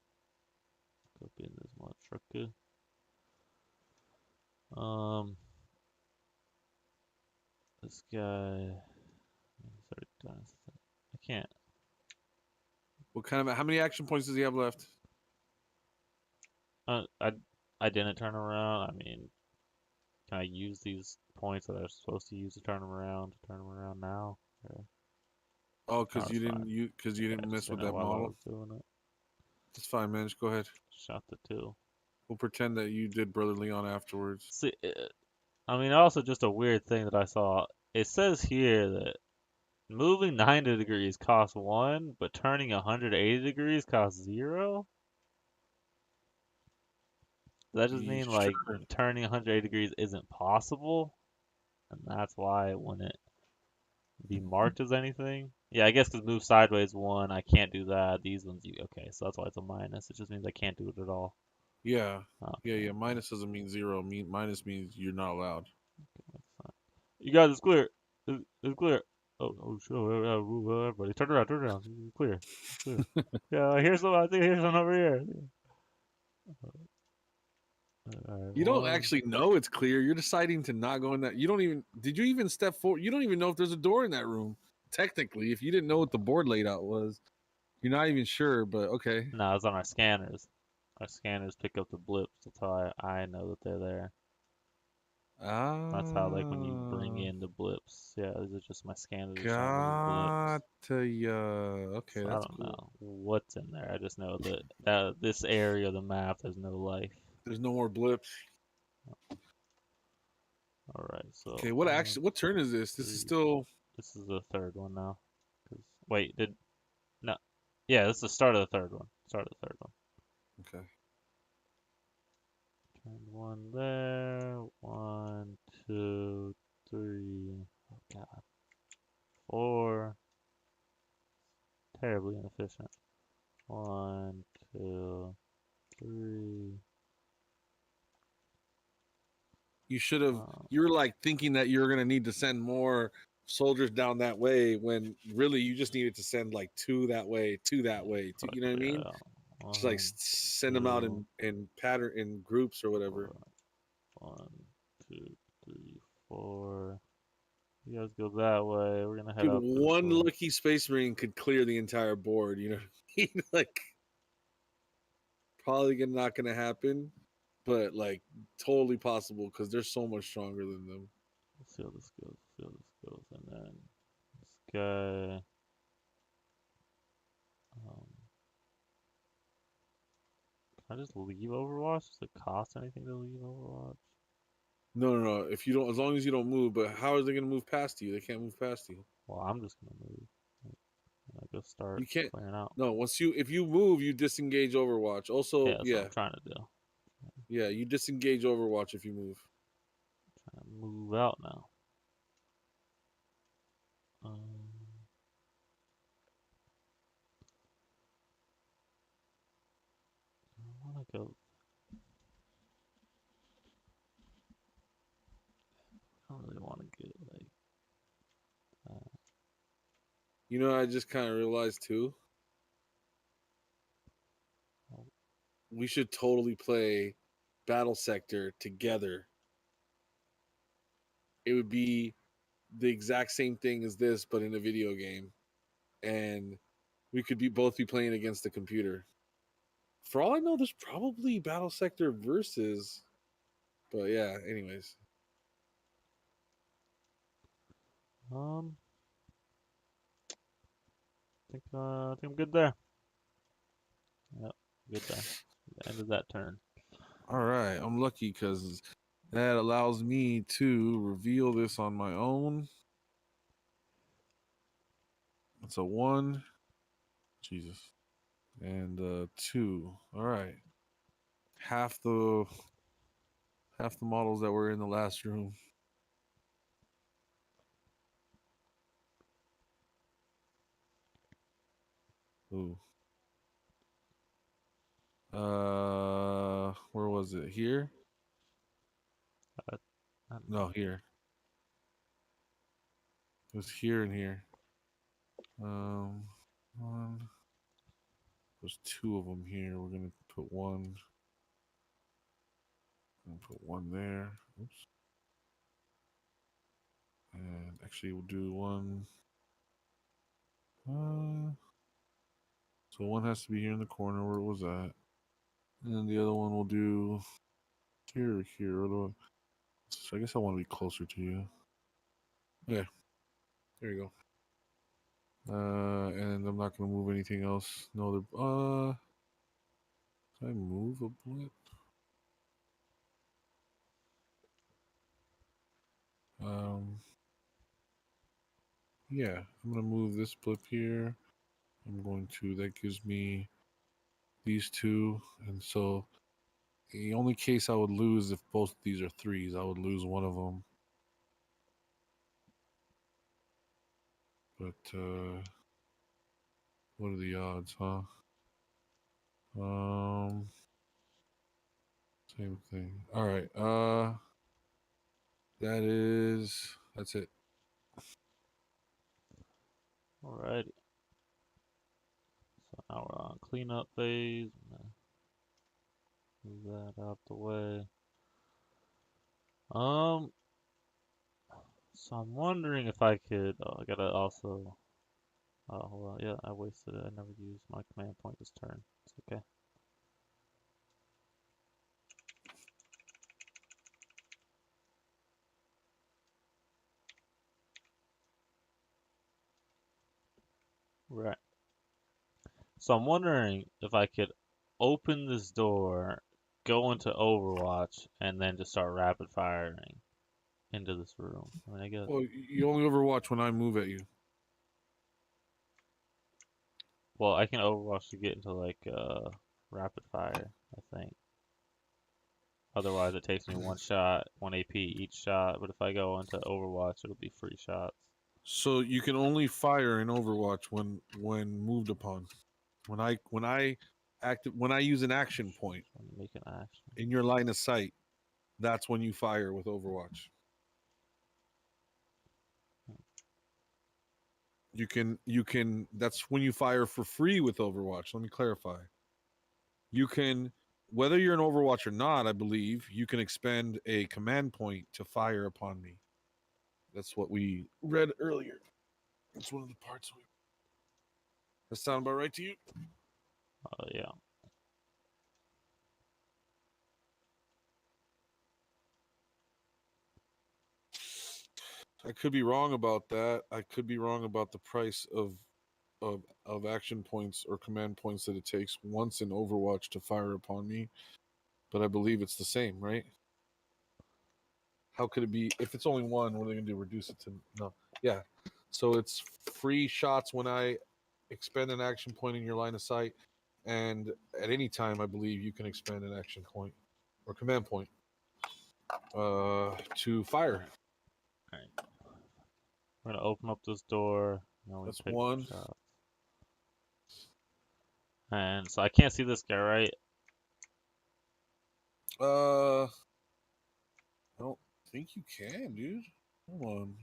go in this motherfucker. This guy. I can't. What kind of? How many action points does he have left? I didn't turn around. I mean, can I use these points that I was supposed to use to turn them around now? Or... Oh, because you didn't mess with that model. It's fine, man. Just go ahead. Shot the 2. We'll pretend that you did Brother Leon afterwards. See, I mean, also just a weird thing that I saw. It says here that moving 90 degrees costs 1, but turning 180 degrees costs 0. Does that just mean like turning 180 degrees isn't possible, and that's why it wouldn't be marked as anything? Yeah, I guess because move sideways 1, I can't do that. These ones, okay, so that's why it's a minus. It just means I can't do it at all. Yeah. Okay. Yeah. Minus doesn't mean 0. Minus means you're not allowed. You guys, it's clear. It's clear. Oh, sure. Everybody, turn around. It's clear. Yeah, I think here's one over here. You don't actually know it's clear. You're deciding to not go in that. You don't even. Did you even step forward? You don't even know if there's a door in that room. Technically, if you didn't know what the board layout was, you're not even sure. But okay. No, it's on our scanners. Our scanners pick up the blips. That's how I know that they're there. That's how, like, when you bring in the blips. Yeah, these are just my scanners. Gotcha. Okay, so that's I don't know what's in there. I just know that this area of the map, there's no life. There's no more blips. All right, so. Okay, what turn is this? This is still. This is the 3rd one now. Wait, no? Yeah, this is the start of the 3rd one. Okay. And one there. 1, 2, 3. Oh god. 4. Terribly inefficient. 1, 2, 3. You should have. You were like thinking that you were gonna need to send more soldiers down that way when really you just needed to send like 2 that way, 2 that way. 2, you know what I mean? Just like send them out in pattern in groups or whatever. 1, 2, 3, 4. You guys go that way. We're gonna head Dude, up. one lucky Space Marine could clear the entire board. You know what I mean? Like, probably not gonna happen, but like totally possible because they're so much stronger than them. Let's see how this goes. See how this goes. And then this guy. Can I just leave Overwatch? Does it cost anything to leave Overwatch? No. If you don't, as long as you don't move. But how are they gonna move past you? They can't move past you. Well, I'm just gonna move. And I go start You can't. clearing out. No, if you move, you disengage Overwatch. Also, Yeah, that's what I'm trying to do. Yeah, you disengage Overwatch if you move. Trying to move out now. I wanna go. I don't really want to get like. You know, I just kind of realized too. We should totally play Battle Sector together. It would be the exact same thing as this, but in a video game, and we could both be playing against the computer. For all I know, there's probably Battle Sector versus, but yeah. Anyways, I think I'm good there. Yep, good there. The end of that turn. all right. I'm lucky because that allows me to reveal this on my own. It's a 1. Jesus. And 2. All right. Half the models that were in the last room. Ooh. Where was it? Here? No, here. It was here and here. One. There's 2 of them here. We're gonna put one. Put one there. Oops. And actually, we'll do one. So one has to be here in the corner where it was at, and then the other one we'll do here or here. So I guess I want to be closer to you. Yeah. There you go. And I'm not gonna move anything else. No other. Can I move a blip? Yeah, I'm gonna move this blip here. That gives me these 2, and so the only case I would lose if both of these are 3s, I would lose one of them. But what are the odds, huh? Same thing. All right. That's it. Alrighty. So now we're on cleanup phase. Move that out the way. So I'm wondering if I could. Oh, I gotta also. Oh, well, yeah, I wasted it. I never used my command point this turn. It's okay. Right. So I'm wondering if I could open this door, go into Overwatch, and then just start rapid firing into this room. I mean, I guess. Well, you only Overwatch when I move at you. Well, I can Overwatch to get into like rapid fire, I think. Otherwise, it takes me 1 shot, 1 AP each shot. But if I go into Overwatch, it'll be free shots. So you can only fire in Overwatch when moved upon. When I use an action point When you make an action. in your line of sight, that's when you fire with Overwatch. You can that's when you fire for free with Overwatch. Let me clarify. You can, whether you're in Overwatch or not, I believe you can expend a command point to fire upon me. That's what we read earlier. It's one of the parts we. That sound about right to you? Yeah. I could be wrong about that. I could be wrong about the price of action points or command points that it takes once in Overwatch to fire upon me, but I believe it's the same, right? How could it be? If it's only one, what are they gonna do? Reduce it to no? Yeah. So it's free shots when I expend an action point in your line of sight, and at any time, I believe you can expend an action point or command point to fire. All right. We're gonna open up this door. That's one. Shots. And so I can't see this guy, right? I don't think you can, dude. Hold on.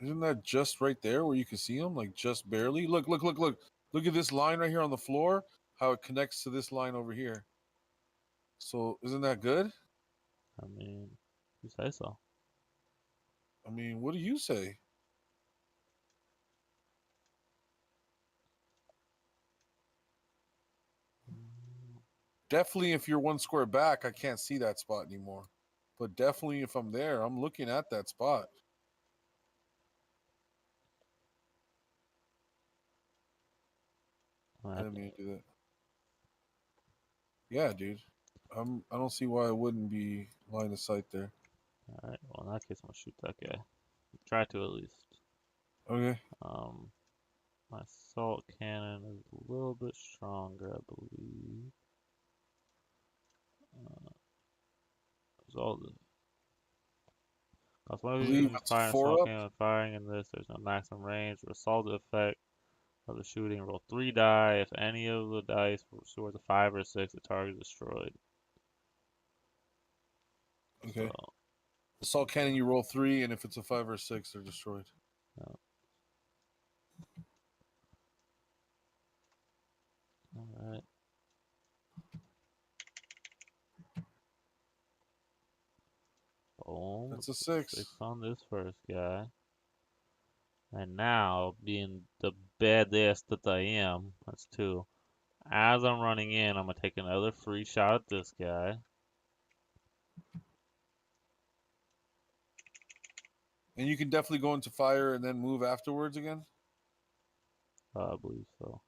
Isn't that just right there where you can see him? Like just barely? Look. Look at this line right here on the floor. How it connects to this line over here. So isn't that good? I mean, you say so. I mean, what do you say? Definitely if you're 1 square back, I can't see that spot anymore. But definitely if I'm there, I'm looking at that spot. I didn't mean to do that. Yeah, dude. I don't see why it wouldn't be line of sight there. Alright, well in that case I'm gonna shoot that guy. Try to at least. Okay. My assault cannon is a little bit stronger, I believe. There's all the. One of these Believe units it's firing 4 assault up. cannon, firing in this, there's no maximum range or assault effect of the shooting. Roll 3 die. If any of the dice were a 5 or 6, the target is destroyed. Okay. So, Assault cannon, you roll 3, and if it's a 5 or 6, they're destroyed. yeah. Alright. Boom. That's a 6. 6 on this first guy. And now, being the badass that I am, that's 2. As I'm running in, I'm gonna take another free shot at this guy. And you can definitely go into fire and then move afterwards again? I believe so.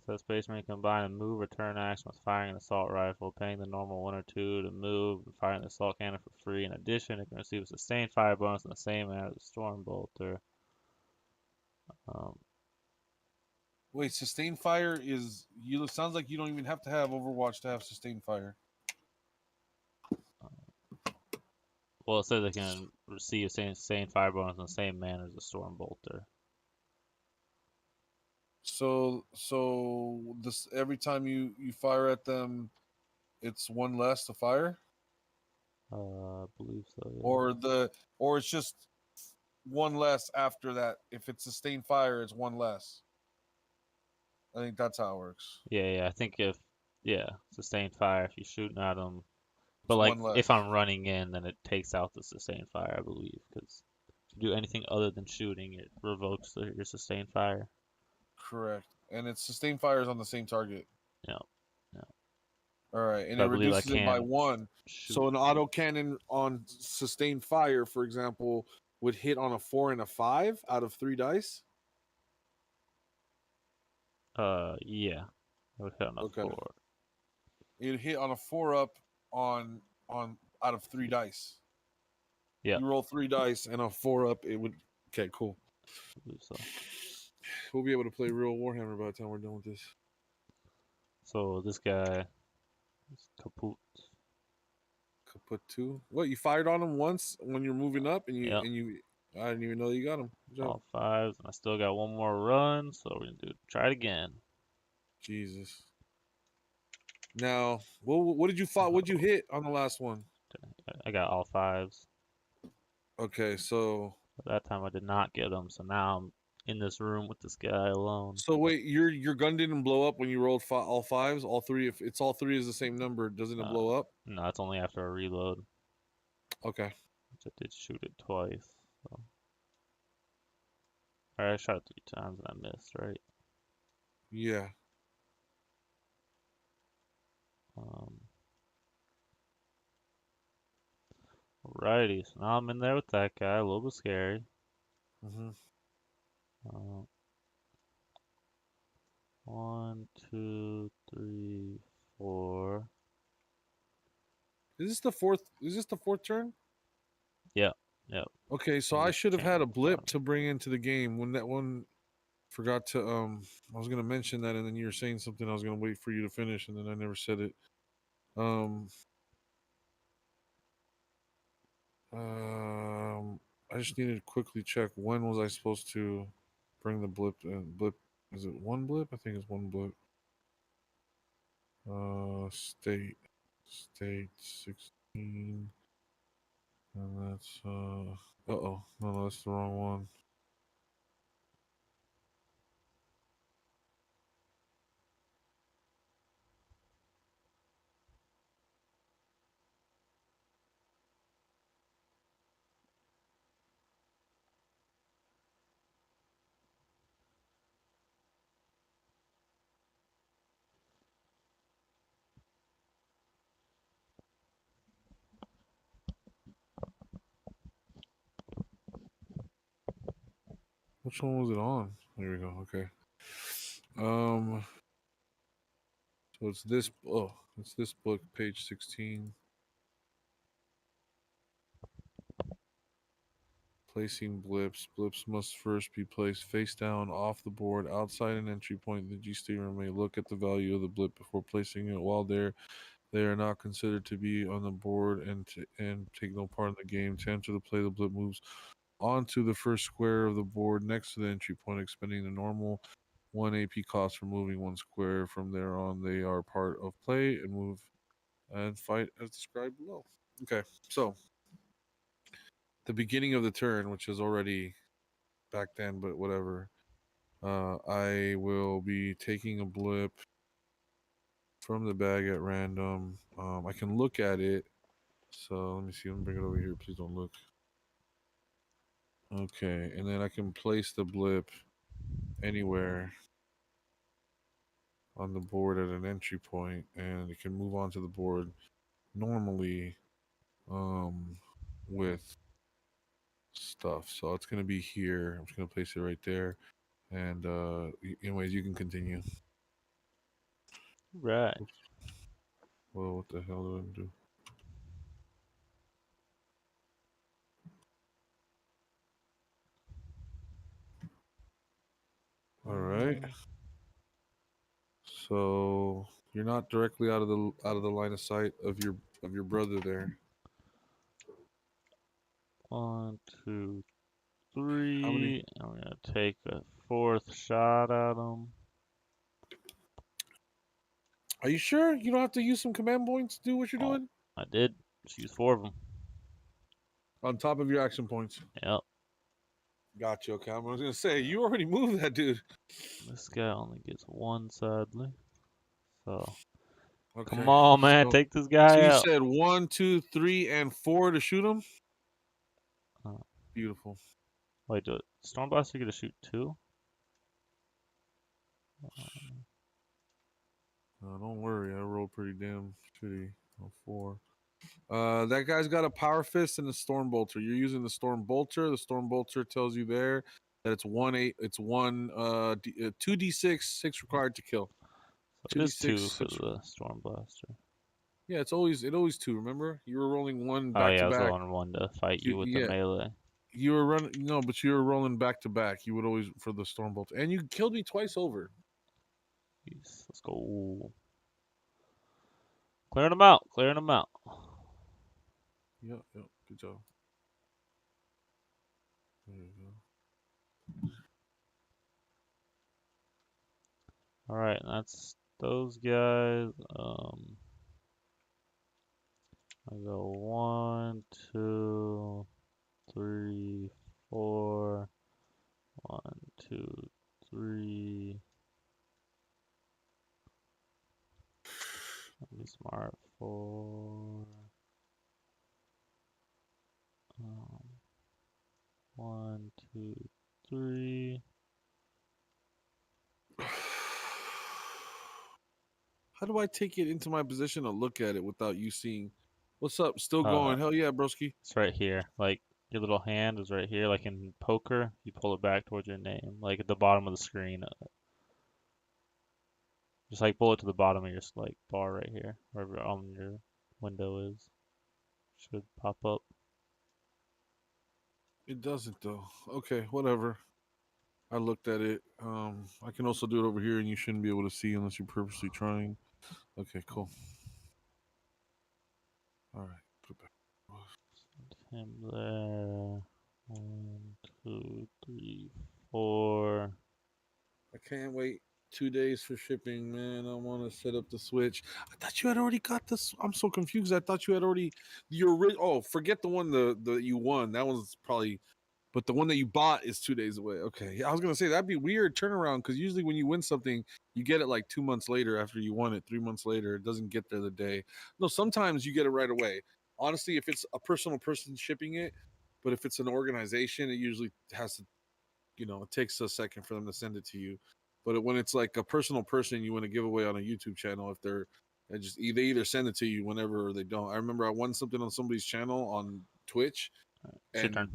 So space may combine and move or turn action with firing an assault rifle, paying the normal 1 or 2 to move, and firing the assault cannon for free. In addition, it can receive a sustained fire bonus in the same manner as the storm bolter. Wait, sustained fire is you. Sounds like you don't even have to have Overwatch to have sustained fire. Well, it says it can receive sustained fire bonus in the same manner as the storm bolter. So this every time you fire at them, it's 1 less to fire. I believe so. Yeah. Or it's just 1 less after that. If it's sustained fire, it's 1 less. I think that's how it works. Yeah. I think sustained fire if you're shooting at them. But It's like 1 less. if I'm running in, then it takes out the sustained fire, I believe, because if you do anything other than shooting, it revokes your sustained fire. Correct, and it's sustained fire is on the same target. Yeah. All right, and I it believe I reduces it by can 1. shoot. So an auto cannon on sustained fire, for example, would hit on a 4 and a 5 out of 3 dice. Yeah. It would hit on a 4. It'd hit on a 4 up on out of 3 dice. Yeah. You roll 3 dice and a 4 up, it would. Okay, cool. I believe so. We'll be able to play real Warhammer by the time we're done with this. So this guy, It's kaput. Kaput 2. What, you fired on him once when you're moving up and Yep. I didn't even know you got him. Good job. All 5s, and I still got one more run, so we're gonna try it again. Jesus. Now, what did you fight? What'd you hit on the last one? I got all 5s. Okay, so But that time I did not get them, so now I'm in this room with this guy alone. so wait, your gun didn't blow up when you rolled all 5s, all 3. If it's all 3 is the same number, doesn't it blow up? No, it's only after a reload. Okay. Which I did shoot it twice. So. Alright, I shot it 3 times and I missed, right? Yeah. Alrighty, so now I'm in there with that guy, a little bit scary. Mm-hmm. 1, 2, 3, 4. Is this the fourth turn? Yeah, yeah. Okay, so I should have had a blip to bring into the game when that one forgot to I was gonna mention that and then you were saying something. I was gonna wait for you to finish and then I never said it. I just needed to quickly check when was I supposed to bring the blip in. Blip, is it one blip? I think it's one blip. State 16, and that's no, that's the wrong one. Which one was it on? There we go. Okay. So it's this. Oh, it's this book, page 16. Placing blips. Blips must first be placed face down off the board outside an entry point. The G steamer may look at the value of the blip before placing it. While there, they are not considered to be on the board and take no part in the game. To enter the play, the blip moves onto the first square of the board next to the entry point, expending the normal 1 AP cost for moving 1 square. From there on, they are part of play and move and fight as described below. Okay, so the beginning of the turn, which is already back then, but whatever. I will be taking a blip from the bag at random. I can look at it. So let me see. Let me bring it over here. Please don't look. Okay, and then I can place the blip anywhere on the board at an entry point, and it can move onto the board normally with stuff. So it's gonna be here. I'm just gonna place it right there. And anyways, you can continue. Right. Well, what the hell did I do? All right. So you're not directly out of the line of sight of your brother there. 1, 2, 3. How many? I'm gonna take a 4th shot at him. Are you sure you don't have to use some command points to do what you're doing? I did. Just use 4 of them. On top of your action points. Yep. Gotcha. Okay, I was gonna say you already moved that dude. This guy only gets 1, sadly. So, okay. Come on, man, take this guy out. out. So you said 1, 2, 3, and 4 to shoot him. Beautiful. Wait, do Storm Blaster get to shoot 2? Don't worry, I rolled pretty damn shitty on 4. That guy's got a power fist and a storm bolter. You're using the storm bolter. The storm bolter tells you there that it's 2d6, 6 required to kill. So it is 2 for the Storm Blaster. Yeah, it's always 2. Remember, you were rolling 1 back to back. I was rolling 1 to fight you with the melee. You were running but you were rolling back to back. You would always for the storm bolt, and you killed me twice over. Jeez, let's go. Clearing them out. Clearing them out. Yep, good job. There you go. All right, that's those guys. I go 1, 2, 3, 4. 1, 2, 3. Let me smart 4. 1, 2, 3. How do I take it into my position to look at it without you seeing? What's up? Still Uh, going? Hell yeah, broski. It's right here. Like your little hand is right here. Like in poker, you pull it back towards your name, like at the bottom of the screen. Just like pull it to the bottom of your like bar right here, wherever on your window is. Should pop up. It doesn't though. Okay, whatever. I looked at it. I can also do it over here, and you shouldn't be able to see unless you're purposely trying. Okay, cool. All right, put it back. Him there. 1, 2, 3, 4. I can't wait 2 days for shipping, man. I want to set up the Switch. I thought you had already got this. I'm so confused. I thought you had already Oh, forget the one the you won. That one's probably. But the one that you bought is 2 days away. Okay, yeah, I was gonna say that'd be weird turnaround because usually when you win something, you get it like 2 months later after you won it. 3 months later, it doesn't get there the day. No, sometimes you get it right away. Honestly, if it's a personal person shipping it, but if it's an organization, it usually has to, it takes a second for them to send it to you. But when it's like a personal person you want to give away on a YouTube channel, if they either send it to you whenever or they don't. I remember I won something on somebody's channel on Twitch, It's your turn.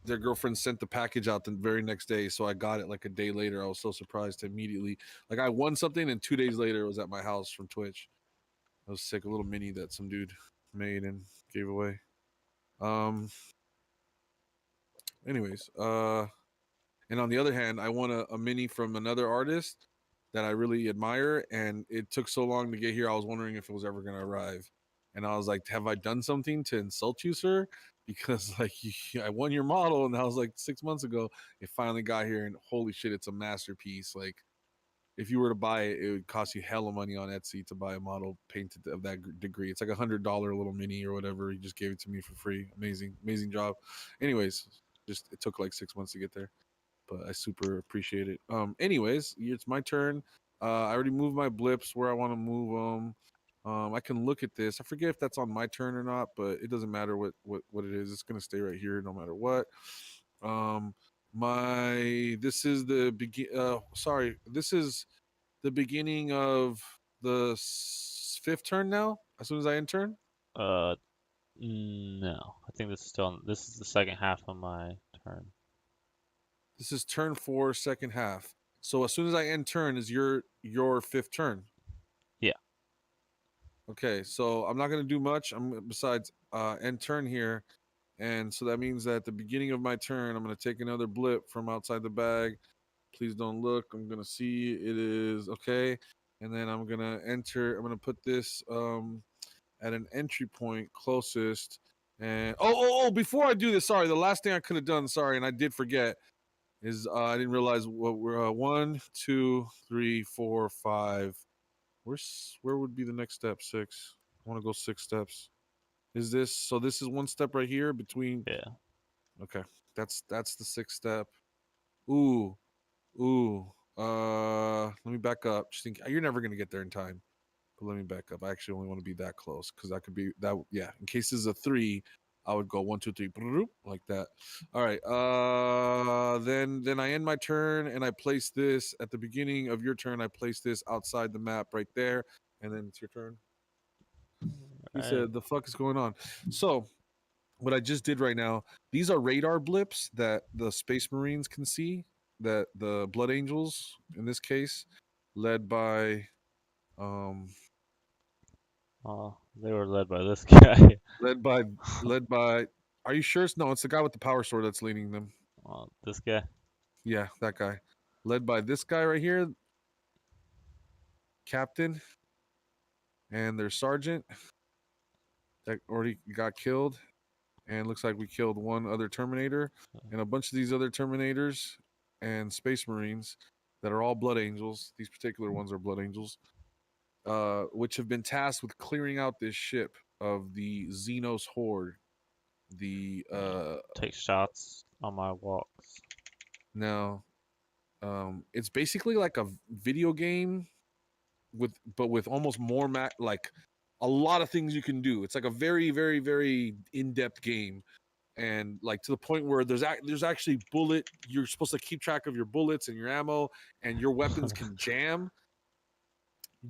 their girlfriend sent the package out the very next day, so I got it like a day later. I was so surprised immediately. Like I won something, and 2 days later it was at my house from Twitch. I was sick, a little mini that some dude made and gave away. Anyways, and on the other hand, I won a mini from another artist that I really admire, and it took so long to get here. I was wondering if it was ever going to arrive, and I was like, "Have I done something to insult you, sir?" Because like I won your model, and that was like 6 months ago. It finally got here, and holy shit, it's a masterpiece. Like if you were to buy it, it would cost you hella money on Etsy to buy a model painted of that degree. It's like $100 little mini or whatever. He just gave it to me for free. Amazing job. Anyways, just it took like 6 months to get there, but I super appreciate it. Anyways, it's my turn. I already moved my blips where I want to move them. I can look at this. I forget if that's on my turn or not, but it doesn't matter what it is. It's gonna stay right here no matter what. This is the this is the beginning of the fifth turn now. As soon as I end turn. No. I think this is the second half of my turn. This is turn 4, second half. So as soon as I end turn is your fifth turn. Yeah. Okay, so I'm not gonna do much. I'm besides end turn here, and so that means that at the beginning of my turn, I'm gonna take another blip from outside the bag. Please don't look. I'm gonna see it is okay, and then I'm gonna enter. I'm gonna put this at an entry point closest. And before I do this, sorry, the last thing I could have done, sorry, and I did forget, is I didn't realize what we're 1, 2, 3, 4, 5. Where would be the next step? 6. I want to go 6 steps. Is this so? This is 1 step right here between. Yeah. Okay, that's the 6th step. Ooh. Let me back up. Just think you're never gonna get there in time. But let me back up. I actually only want to be that close because that could be that. Yeah, in case this is a 3, I would go 1, 2, 3, like that. All right. Then I end my turn and I place this at the beginning of your turn. I place this outside the map right there, and then it's your turn. He said, "The fuck is going on?" So, what I just did right now, these are radar blips that the Space Marines can see. That the Blood Angels, in this case, led by, they were led by this guy. led by. Are you sure? No, it's the guy with the power sword that's leading them. This guy. Yeah, that guy. Led by this guy right here, Captain. and their sergeant that already got killed. And looks like we killed one other Terminator and a bunch of these other Terminators and Space Marines that are all Blood Angels. These particular ones are Blood Angels, which have been tasked with clearing out this ship of the Xenos Horde. The Take shots on my walks. now, it's basically like a video game with almost more like a lot of things you can do. It's like a very, very, very in-depth game. And like to the point where there's actually you're supposed to keep track of your bullets and your ammo, and your weapons can jam.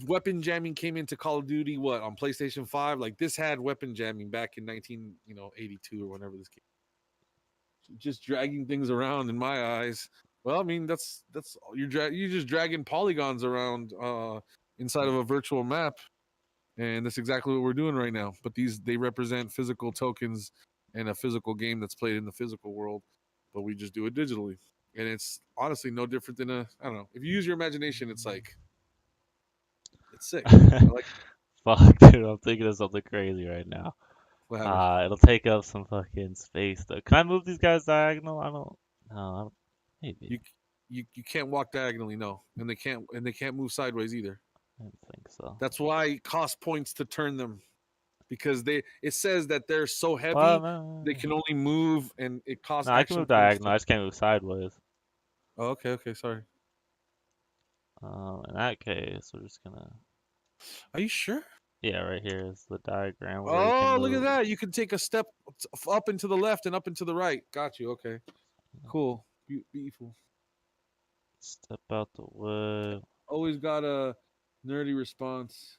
Weapon jamming came into Call of Duty on PlayStation 5. Like this had weapon jamming back in 1982 or whenever this came. Just dragging things around in my eyes. Well, I mean that's you're just dragging polygons around inside of a virtual map, and that's exactly what we're doing right now. But they represent physical tokens and a physical game that's played in the physical world, but we just do it digitally. And it's honestly no different than I don't know. If you use your imagination, it's sick. Fuck, dude, I'm thinking of something crazy right now. What happened? It'll take up some fucking space though. Can I move these guys diagonal? I don't. Maybe. You can't walk diagonally, no, and they can't move sideways either. I don't think so. That's why it costs points to turn them, because it says that they're so heavy they can only move, and it costs. No, I can move diagonal. I just can't move sideways. Oh, okay, sorry. In that case, we're just gonna. Are you sure? Yeah, right here is the diagram. Where Oh, look at that! You can take a step up and to the left and up and to the right. Got you. Okay, cool, beautiful. Step out the way. Always got a nerdy response.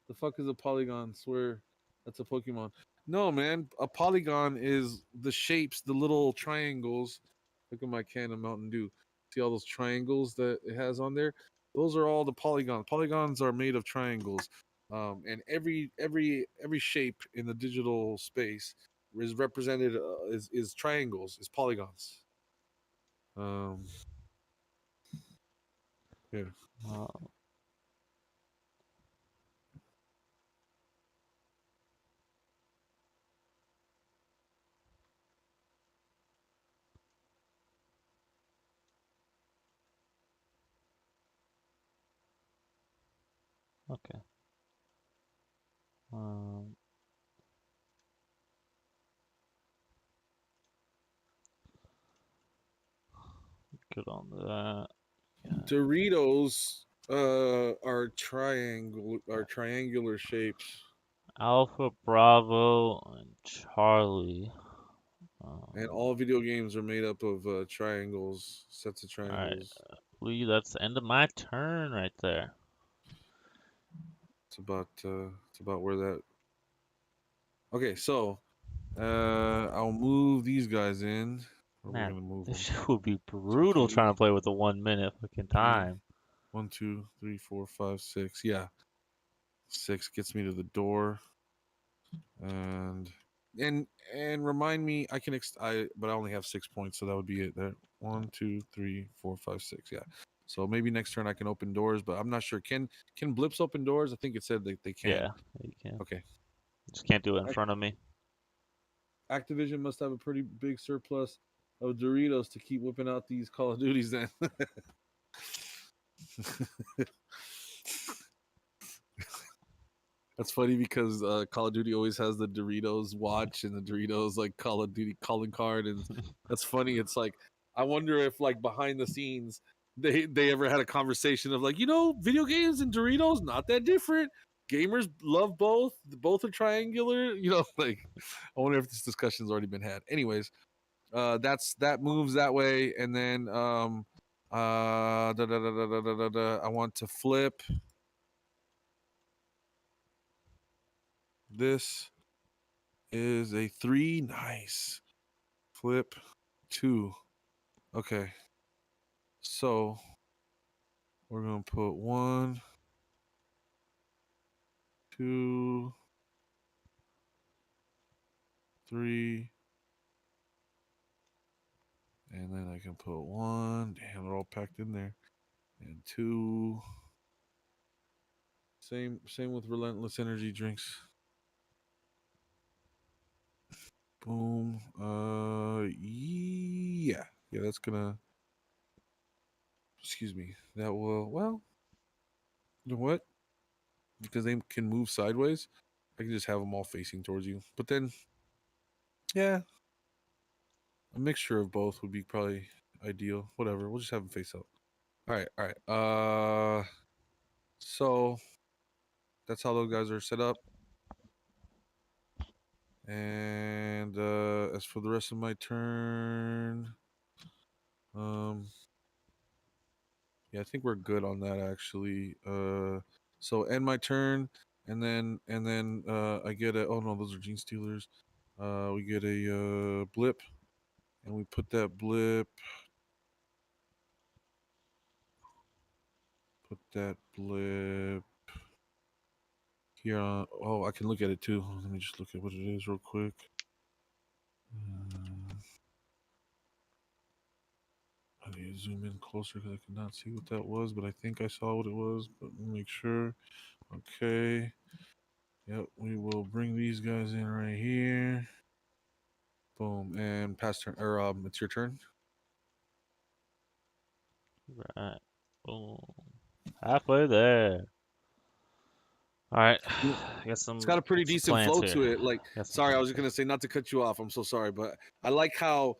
The fuck is a polygon? Swear that's a Pokemon. No, man. A polygon is the shapes, the little triangles. Look at my can of Mountain Dew. See all those triangles that it has on there? Those are all the polygons. Polygons are made of triangles. And every shape in the digital space is represented is triangles, is polygons. Yeah. Okay. Good on that. Yeah. Doritos are triangular shapes. Alpha, Bravo, and Charlie. And all video games are made up of triangles, sets of triangles. Alright, I believe that's the end of my turn right there. It's about where that. Okay, so I'll move these guys in. Man, We're gonna move this them. shit would be brutal trying to play with a 1 minute fucking time. 1, 2, 3, 4, 5, 6. Yeah, 6 gets me to the door. And remind me, I can but I only have 6 points, so that would be it. There, 1, 2, 3, 4, 5, 6. Yeah. So maybe next turn I can open doors, but I'm not sure. Can blips open doors? I think it said they can. Yeah, you can. Okay. Just can't do it in front of me. Activision must have a pretty big surplus of Doritos to keep whipping out these Call of Duties then. That's funny because Call of Duty always has the Doritos watch and the Doritos like Call of Duty calling card, and that's funny. It's like I wonder if like behind the scenes they ever had a conversation of like, video games and Doritos not that different. Gamers love both. Both are triangular. Like I wonder if this discussion's already been had. Anyways, that moves that way, and then I want to flip. This is a 3. Nice. Flip 2. Okay. So we're going to put 1, 2, 3. And then I can put 1. Damn, they're all packed in there. And 2. Same with relentless energy drinks. Boom. Yeah. That's gonna. Excuse me. That will. Well. You know what? Because they can move sideways, I can just have them all facing towards you. But then, yeah, a mixture of both would be probably ideal. Whatever. We'll just have them face up. All right. So that's how those guys are set up. And as for the rest of my turn, yeah, I think we're good on that actually. So end my turn, and then I get a. Oh no, those are Gene Stealers. We get a blip, and we put that blip. Put that blip here on. Oh, I can look at it too. Let me just look at what it is real quick. I need to zoom in closer because I could not see what that was, but I think I saw what it was. But let me make sure. Okay. Yep, we will bring these guys in right here. Boom, and pass turn. Or it's your turn. Right. Boom. Halfway there. All right. I guess It's got a pretty decent flow to it. Like, sorry, I was just gonna gonna say not to cut you off. I'm so sorry, but I like how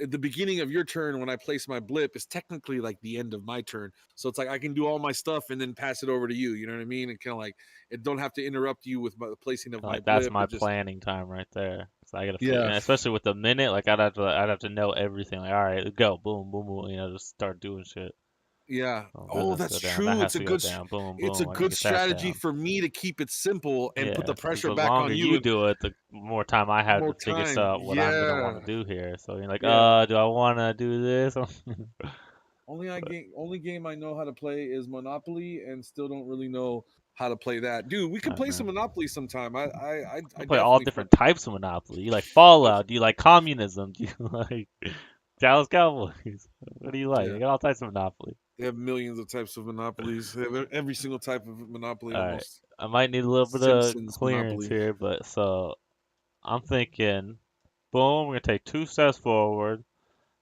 at the beginning of your turn when I place my blip is technically like the end of my turn. So it's like I can do all my stuff and then pass it over to you. You know what I mean? And kind of like it don't have to interrupt you with the placing of my blip. That's my planning time right there. So I gotta, yeah, especially with the minute. Like I'd have to know everything. Like all right, go, boom, boom, boom. Just start doing shit. Yeah. Oh, that's true. It's a good. Boom, it's a boom. good strategy for me to keep it simple and put the pressure back on you. You do it, the more time I have to figure out what I'm gonna want to do here. So you're like, do I want to do this? Only game I know how to play is Monopoly, and still don't really know how to play that. Dude, we could play some Monopoly sometime. I play all different types of Monopoly. You like Fallout? Do you like communism? Do you like Dallas Cowboys? What do you like? You got all types of Monopoly. They have millions of types of monopolies. They have every single type of monopoly almost. Right. I might need a little bit of clearance here, but so I'm thinking, boom, we're gonna take 2 steps forward.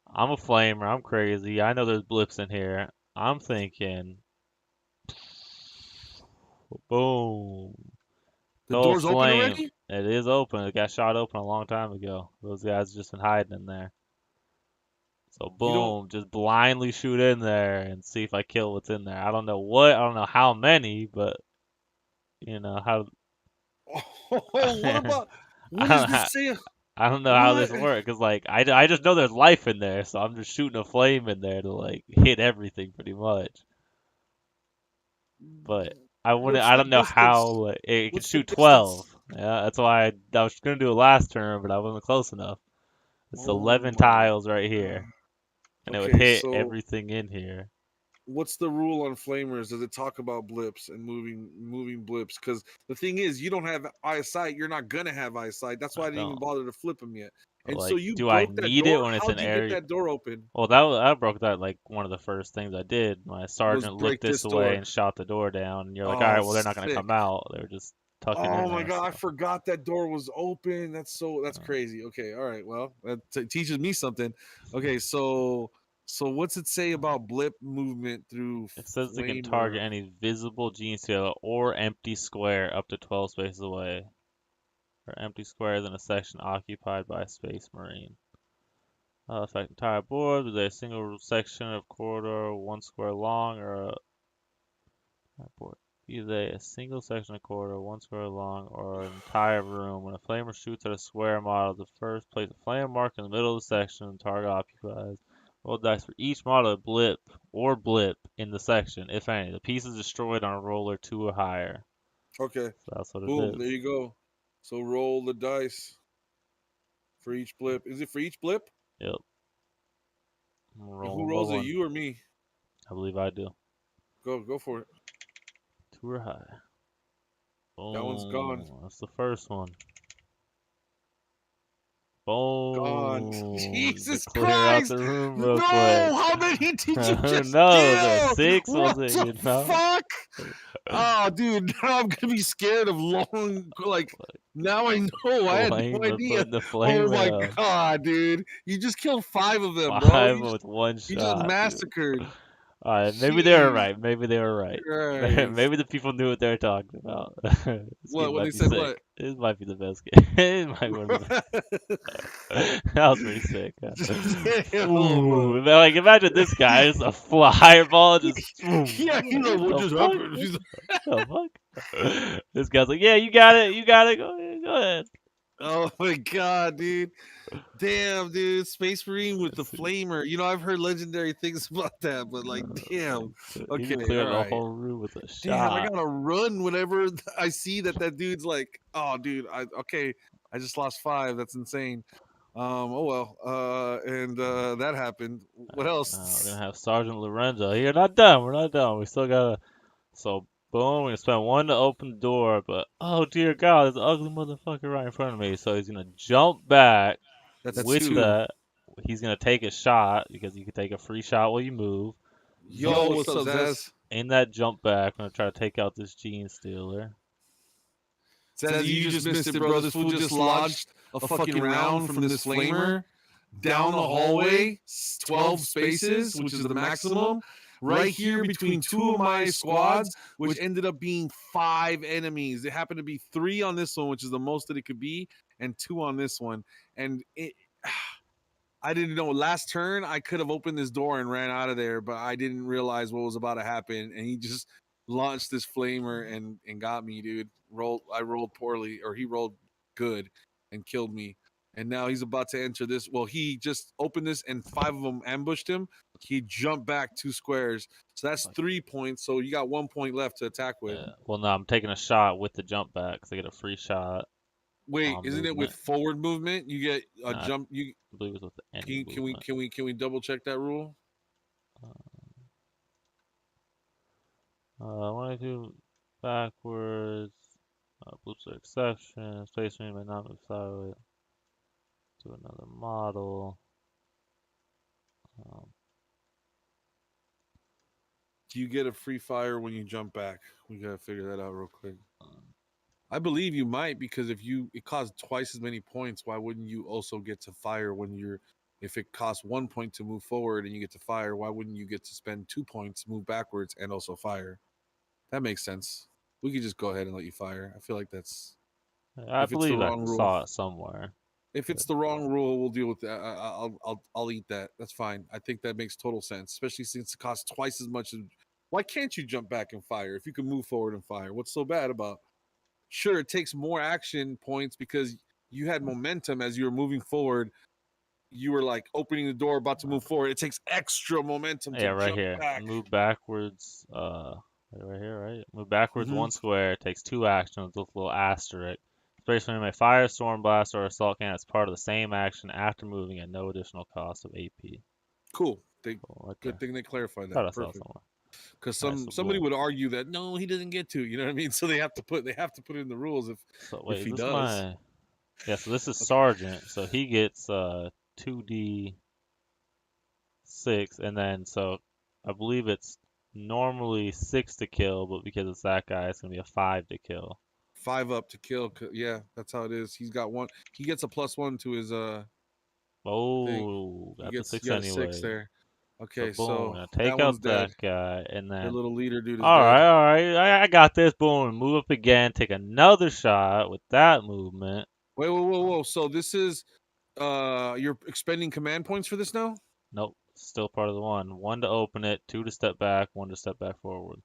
I'm a flamer. I'm crazy. I know there's blips in here. I'm thinking, boom. The door's open already? It is open. It got shot open a long time ago. Those guys just been hiding in there. So boom, just blindly shoot in there and see if I kill what's in there. I don't know what, I don't know how many, but how. What about? What does this say? I don't know how this works because like I just know there's life in there, so I'm just shooting a flame in there to like hit everything pretty much. But I don't know how it can shoot 12. Yeah, that's why I was gonna do it last turn, but I wasn't close enough. It's 11 tiles right here. And it would hit everything in here. What's the rule on flamers? Does it talk about blips and moving blips? Because the thing is, you don't have eyesight. You're not gonna have eyesight. That's why I didn't even bother to flip them yet. And like, so you do I need it when it's an area? Get that door open? Well, I broke that like one of the first things I did. My sergeant looked this way and shot the door down. And you're like, all right, well they're not gonna come out. They're just tucking in. Oh my god, I forgot that door was open. That's crazy. Okay, all right. Well, that teaches me something. Okay, so what's it say about blip movement through? It says it can target any visible gene stealer or empty square up to 12 spaces away. Or empty squares in a section occupied by a space marine. Affect entire board with a single section of corridor 1 square long or either a single section of corridor 1 square long or an entire room. When a flamer shoots at a square model, the first place a flame mark in the middle of the section the target occupies. Roll dice for each model blip in the section, if any. The piece is destroyed on a roller 2 or higher. Okay. So that's what it is. is. There you go. So roll the dice for each blip. Is it for each blip? Yep. Who rolls it, you or me? I believe I do. Go for it. 2 or high. Boom. That one's gone. That's the first one. Boom. Gone. Jesus clear Christ! Out the room real quick. How many did you just no, kill? There 6 what was it? The fuck? Oh, dude, now I'm gonna be scared of long. Like now I know. I had no Flamer idea. putting the Oh flamer my down. god, dude! You just killed 5 of them, bro. 5 with one You just shot, dude. massacred. Alright, maybe they were Jeez right. Maybe they were right. Christ. Maybe the people knew what they were talking about. This What? game When might they be said sick. what? This might be the best game. It might be one of the That was pretty sick. Damn. Ooh, like imagine this guy, just a fireball, just Yeah, he's like, what the just fuck? happened? She's like, The fuck? This guy's like, yeah, you got it, go ahead. oh my god, dude. Damn, dude. Space Marine with the flamer. You know, I've heard legendary things about that, but like, damn. He Okay, can clear all the right. whole room with a Damn, I shot. gotta run whenever I see that dude's like, oh, dude, okay, I just lost 5. That's insane. Oh well. And that happened. What else? We're gonna have Sergeant Lorenzo here. Not done. We're not done. We still gotta. So boom, we're gonna spend 1 to open the door, but oh dear God, there's an ugly motherfucker right in front of me. So he's gonna jump back. That's With 2. that, he's gonna take a shot because you can take a free shot while you move. Yo, what's up, Zaz? In that jump back, I'm gonna try to take out this gene stealer. Zaz, you just missed it, bro. This fool just lodged a fucking round from this flamer down the hallway, 12 spaces, which is the maximum, right here between 2 of my squads, which ended up being 5 enemies. It happened to be 3 on this one, which is the most that it could be, and 2 on this one. And I didn't know. Last turn, I could have opened this door and ran out of there, but I didn't realize what was about to happen. And he just launched this flamer and got me, dude. I rolled poorly, or he rolled good and killed me. And now he's about to enter this. Well, he just opened this and 5 of them ambushed him. He jumped back 2 squares. So that's 3 points. So you got 1 point left to attack with. Well, no, I'm taking a shot with the jump back because I get a free shot. Wait, isn't it with forward movement? You get a jump. You I believe it's with any can we double check that rule? When I do backwards, boots are exception. Space Marine may not move sideways to another model. Do you get a free fire when you jump back? We gotta figure that out real quick. I believe you might, because if it costs twice as many points, why wouldn't you also get to fire when you're? If it costs 1 point to move forward and you get to fire, why wouldn't you get to spend 2 points, move backwards, and also fire? That makes sense. We could just go ahead and let you fire. I feel like that's. I believe I saw it somewhere. If it's the wrong rule, we'll deal with that. I'll eat that. That's fine. I think that makes total sense, especially since it costs twice as much. Why can't you jump back and fire if you can move forward and fire? What's so bad about? Sure, it takes more action points because you had momentum as you were moving forward. You were like opening the door, about to move forward. It takes extra momentum to right jump here. back. Move backwards. Right here, right? Move backwards 1 square. It takes 2 actions with a little asterisk. Space Marine may fire, storm blast, or assault cannon as part of the same action after moving at no additional cost of AP. Cool. Good thing they clarified that. Perfect. Because somebody would argue that no, he doesn't get to. You know what I mean? So they have to put it in the rules if he does. Yeah. So this is Sergeant. So he gets 2d6, and then so I believe it's normally 6 to kill, but because it's that guy, it's gonna be a 5 to kill. 5 up to kill. Yeah, that's how it is. He's got 1. He gets a +1 to his Oh, got the 6 anyway. 6 there. Okay, so, boom, so take out that guy, and then your little leader dude is all dead. right, I got this. Boom, move up again, take another shot with that movement. Wait, whoa! So this is you're expending command points for this now? Nope, still part of the 1. 1 to open it, 2 to step back, 1 to step back forward.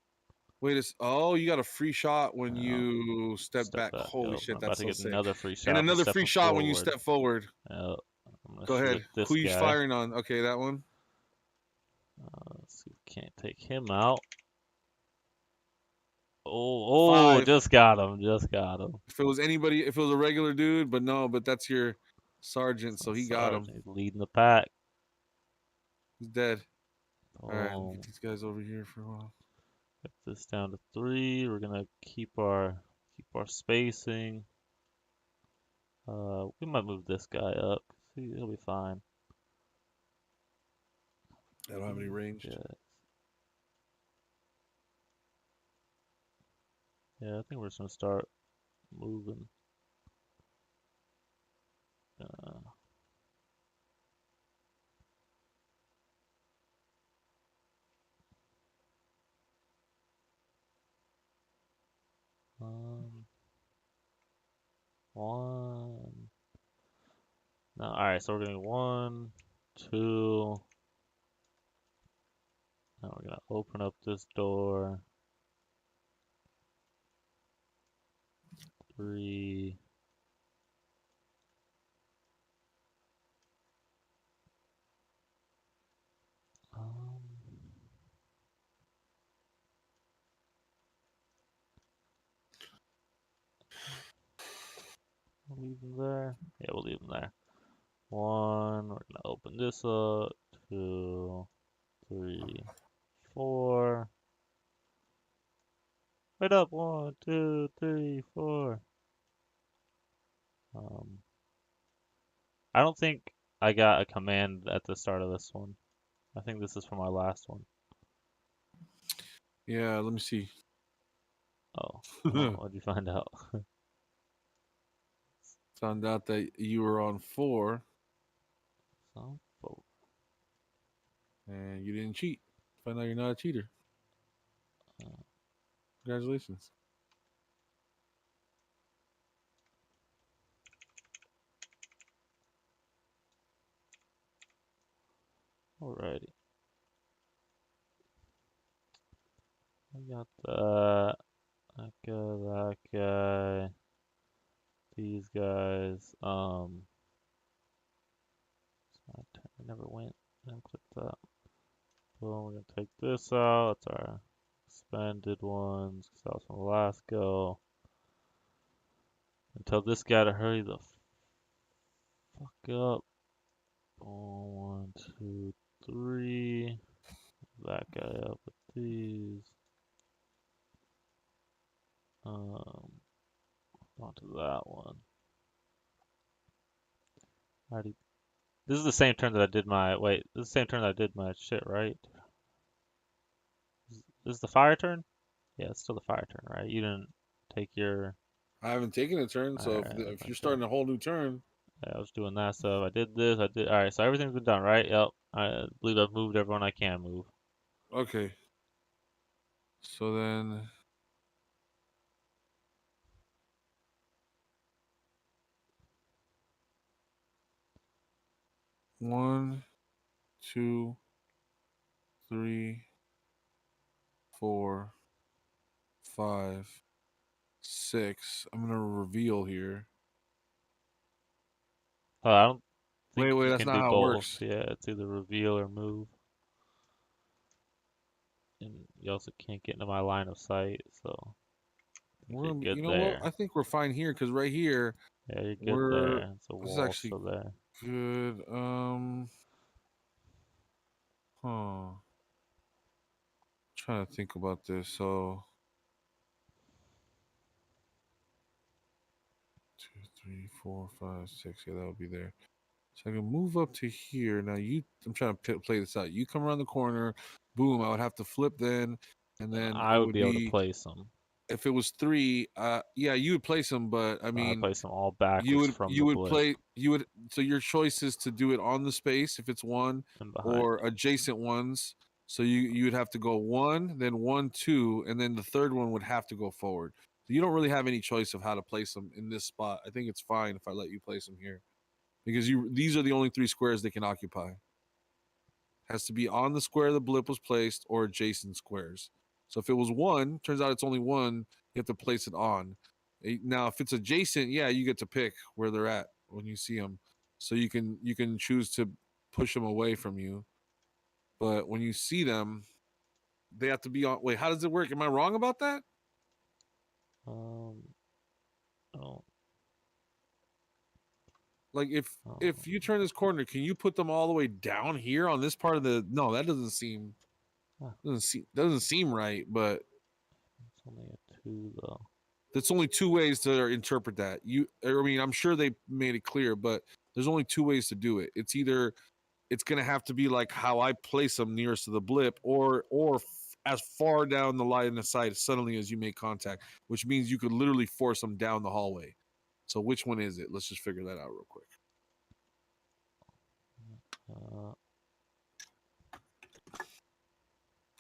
Wait, you got a free shot when you step back. Holy shit, that's so sick. Another free shot. And another free shot when you step forward. Go ahead. Who you firing on? Okay, that one. Let's see, can't take him out. Oh, 5. just got him. If it was a regular dude, but that's your sergeant, so he got him. He's leading the pack. He's dead. All right, we'll get these guys over here for a while. Get this down to 3. We're gonna keep our spacing. We might move this guy up. He'll be fine. I don't have any range. Yeah. Yeah, I think we're just gonna start moving. One. No, alright, so we're gonna 1, 2. Now we're gonna open up this door. 3. We'll leave them there. Yeah, we'll leave them there. 1. We're gonna open this up. 2, 3, 4. Wait up. 1, 2, 3, 4. I don't think I got a command at the start of this one. I think this is for my last one. Yeah, let me see. Oh, what'd you find out? Found out that you were on 4 and you didn't cheat. Find out you're not a cheater. Congratulations. Alrighty. I got that. That guy. These guys. It's my turn. I never went. And click that. Boom. We're gonna take this out. That's our expanded ones. Cause that was from the last go. And tell this guy to hurry the fuck up. Boom. 1, 2, 3. That guy up with these. Onto that one. Alrighty. This is the same turn that I did my. Wait, this is the same turn that I did my shit, right? This is the fire turn? Yeah, it's still the fire turn, right? You didn't take your. I haven't taken a turn, so if you're starting a whole new turn. Yeah, I was doing that stuff. I did this. I did. Alright, so everything's been done, right? Yep. I believe I've moved everyone I can move. Okay. So then. One, 2, 3, 4, 5, 6. I'm gonna reveal here. Oh, I don't think Wait, you that's can not do how it both. works. Yeah, it's either reveal or move. And you also can't get into my line of sight, so you're good You know there. what? I think we're fine here because right here. Yeah, you're good there. It's a This is wall actually still there. good. Trying to think about this. So 2, 3, 4, 5, 6. Yeah, that would be there. So I can move up to here. Now I'm trying to play this out. You come around the corner, boom. I would have to flip then, and then I would be able to place them. If it was 3, yeah, you would place them, but I mean, I place them all backwards from the blip. So your choice is to do it on the space if it's 1, or adjacent ones. So you would have to go 1, then 1, 2, and then the third one would have to go forward. So you don't really have any choice of how to place them in this spot. I think it's fine if I let you place them here, because these are the only 3 squares they can occupy. Has to be on the square the blip was placed or adjacent squares. So if it was 1, turns out it's only 1, you have to place it on. Now, if it's adjacent, yeah, you get to pick where they're at when you see them. So you can choose to push them away from you. But when you see them, they have to be on. Wait, how does it work? Am I wrong about that? Oh. Like if you turn this corner, can you put them all the way down here on this part of the? No, that doesn't seem right. But it's only a 2 though. That's only 2 ways to interpret that. I'm sure they made it clear, but there's only 2 ways to do it. It's either it's gonna have to be like how I place them nearest to the blip, or as far down the line of sight suddenly as you make contact, which means you could literally force them down the hallway. So which one is it? Let's just figure that out real quick.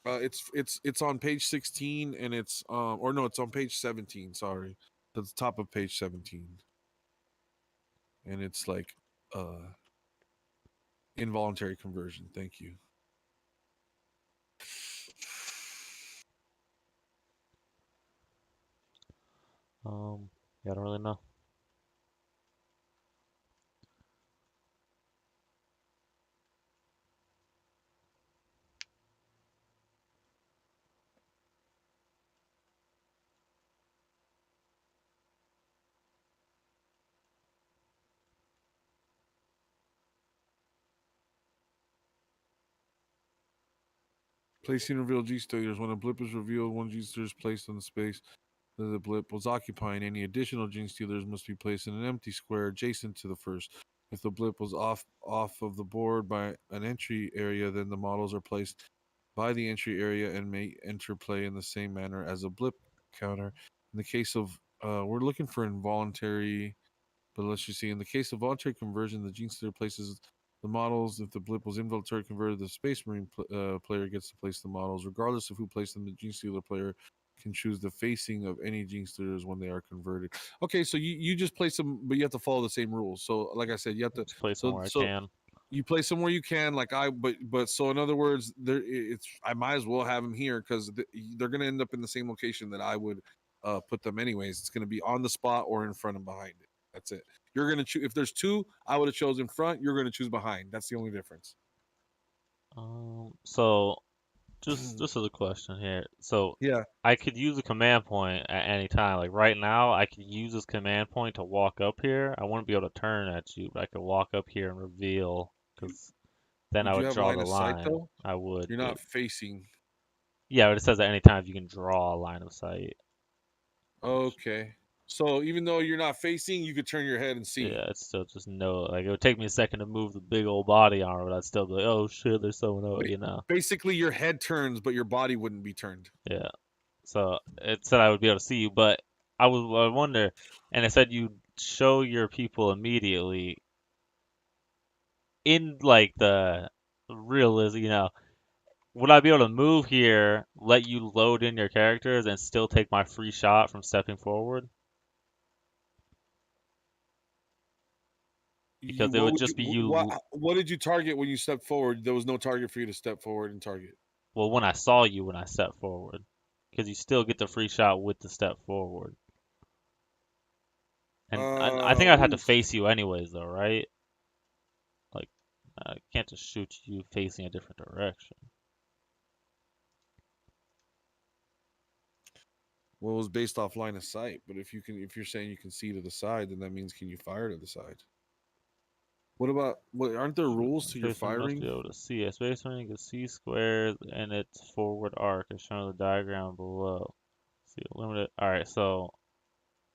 It's on page 16 and it's or no, it's on page 17. Sorry, at the top of page 17, and it's like involuntary conversion. Thank you. Yeah, I don't really know. Placing revealed G-Stealers. When a blip is revealed, one G-Stealer is placed in the space that the blip was occupying. Any additional G-Stealers must be placed in an empty square adjacent to the first. If the blip was off of the board by an entry area, then the models are placed by the entry area and may enter play in the same manner as a blip counter. In the case of, we're looking for involuntary, but let's just see. In the case of voluntary conversion, the G-Stealer places the models. If the blip was involuntary converted, the Space Marine player gets to place the models. Regardless of who placed them, the G-Stealer player can choose the facing of any G-Stealers when they are converted. Okay, so you just place them, but you have to follow the same rules. So, like I said, you have to Just place them where I can. You place them where you can, but so in other words, I might as well have them here because they're going to end up in the same location that I would put them anyways. It's going to be on the spot or in front and behind it. That's it. You're going to choose. If there's two, I would have chosen front. You're going to choose behind. That's the only difference. So just as a question here. So yeah, I could use a command point at any time. Like right now, I could use this command point to walk up here. I wouldn't be able to turn at you, but I could walk up here and reveal because then I would draw the line. Sight, though? I would. You're not facing. Yeah, but it says at any time you can draw a line of sight. Okay. So even though you're not facing, you could turn your head and see. Yeah, it's still just no. Like it would take me a second to move the big old body armor, but I'd still be like, oh shit, there's someone out, you know. Basically, your head turns, but your body wouldn't be turned. Yeah. So it said I would be able to see you, but I wonder, and it said you show your people immediately. In like the realism, you know, would I be able to move here, let you load in your characters, and still take my free shot from stepping forward? Because it would just be you. What did you target when you stepped forward? There was no target for you to step forward and target. Well, when I saw you when I stepped forward, because you still get the free shot with the step forward. And I think I'd have to face you anyways, though, right? Like, I can't just shoot you facing a different direction. Well, it was based off line of sight, but if you're saying you can see to the side, then that means can you fire to the side? Aren't there rules to your firing? Must be able to see. A Space Marine can see squares and its forward arc as shown in the diagram below. See, limited. All right, so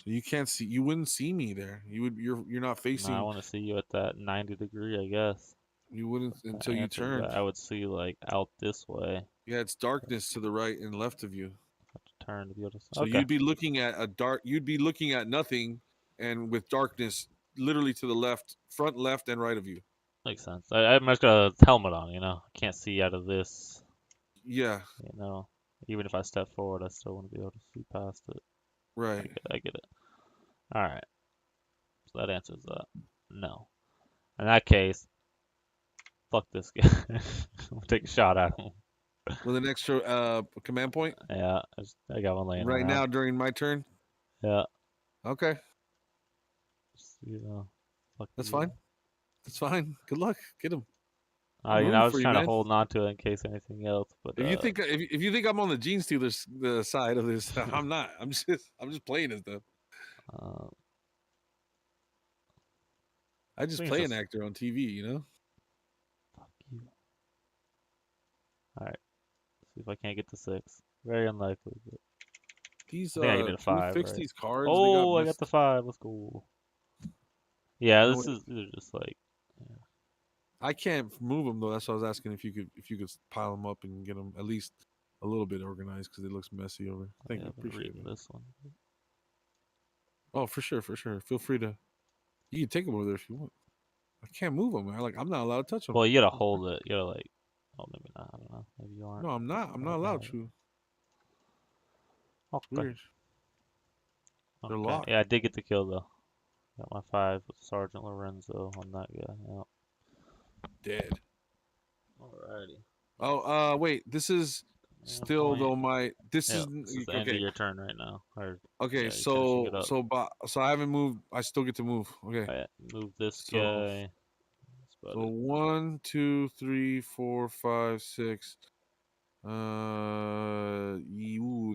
you can't see. You wouldn't see me there. You're not facing. I want to see you at that 90 degree, I guess. You wouldn't until you turn. I would see like out this way. Yeah, it's darkness to the right and left of you. I have to turn to be able to see. So you'd be looking at You'd be looking at nothing, and with darkness literally to the left, front, left, and right of you. Makes sense. I'm just got a helmet on, you know. I can't see out of this. Yeah. You know, even if I step forward, I still want to be able to see past it. Right. I get it. All right. So that answers that. No. In that case, fuck this guy. We'll take a shot at him. With an extra command point? Yeah, I got one laying right around. now during my turn? Yeah. Okay. Just, you know, that's fine. That's fine. Good luck. Get him. You know, I was trying to hold on to it in case anything else. But if you think I'm on the Gene Stealers the side of this, I'm not. I'm just playing as them. I just play an actor on TV, you know. Fuck you. All right. See if I can't get to 6. Very unlikely. But these I think I can get a 5. Fix right? these cards. Oh, I got the 5. Let's go. Yeah, these are just like. Yeah. I can't move them though. That's why I was asking if you could pile them up and get them at least a little bit organized because it looks messy over. Thank you, I've been appreciate reading it. this one. Oh, for sure. Feel free to. You can take them over there if you want. I can't move them. I'm not allowed to touch them. Well, you gotta hold it. You gotta like. Oh, maybe not. I don't know. Maybe you aren't. No, I'm not. I'm not allowed to. Okay. Weird. They're Okay. locked. Yeah, I did get the kill though. Got my 5 with Sergeant Lorenzo on that guy. Yeah. Dead. Alrighty. Oh, wait. This is still Point. though my. This Yeah, is this is the end of okay. your turn right now. Or, Okay, yeah, you're finishing it so up. I haven't moved. I still get to move. Okay. Alright, move this So, guy. That's about so it. 1, 2, 3, 4, 5, 6.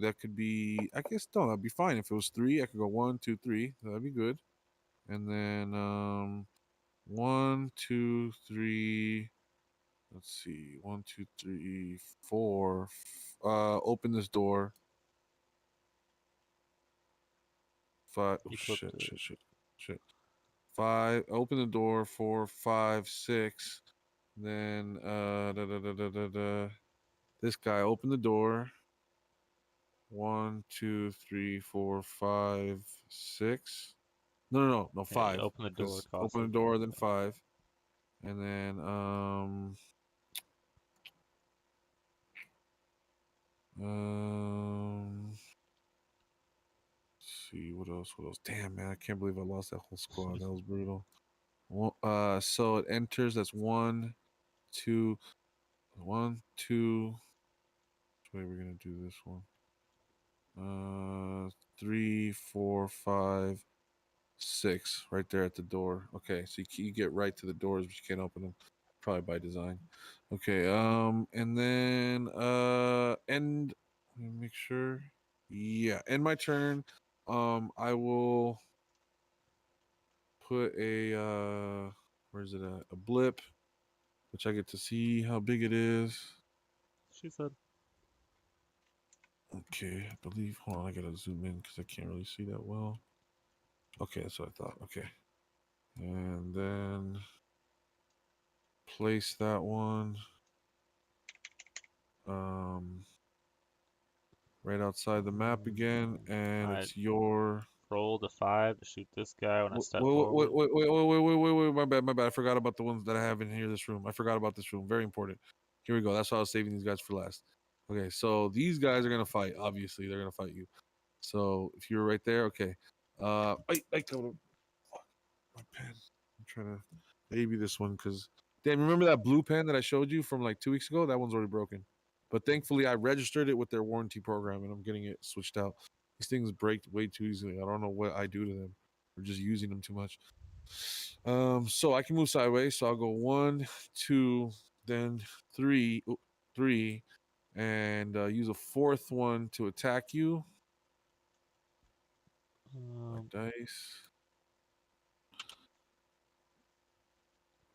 That could be. I guess no, that'd be fine. If it was 3, I could go 1, 2, 3. That'd be good. And then 1, 2, 3. Let's see. 1, 2, 3, 4. Open this door. 5. Oh, shit. 5. Open the door. 4, 5, 6. Then this guy open the door. 1, 2, 3, 4, 5, 6. No, 5. Yeah, open the door. Open the door, then 5, and then let's see what else. Damn, man, I can't believe I lost that whole squad. That was brutal. So it enters. That's 1, 2, 1, 2. Which way we're gonna do this one? 3, 4, 5, 6, right there at the door. Okay, so you get right to the doors, but you can't open them, probably by design. Okay, and then end. Let me make sure. Yeah, end my turn. I will put a where's it at? A blip, which I get to see how big it is. She said. Okay, I believe. Hold on, I gotta zoom in because I can't really see that well. Okay, that's what I thought. Okay. And then place that one right outside the map again, and it's your roll the 5 to shoot this guy when I step wait, forward. wait, my bad. I forgot about the ones that I have in here. This room. I forgot about this room. Very important. Here we go. That's why I was saving these guys for last. Okay, so these guys are gonna fight. Obviously, they're gonna fight you. So if you're right there, okay. I told him. My pen. I'm trying to maybe this one because damn, remember that blue pen that I showed you from like 2 weeks ago? That one's already broken. But thankfully I registered it with their warranty program and I'm getting it switched out. These things break way too easily. I don't know what I do to them. We're just using them too much. So I can move sideways. So I'll go 1, 2, then 3, 3, and use a 4th one to attack you. Dice.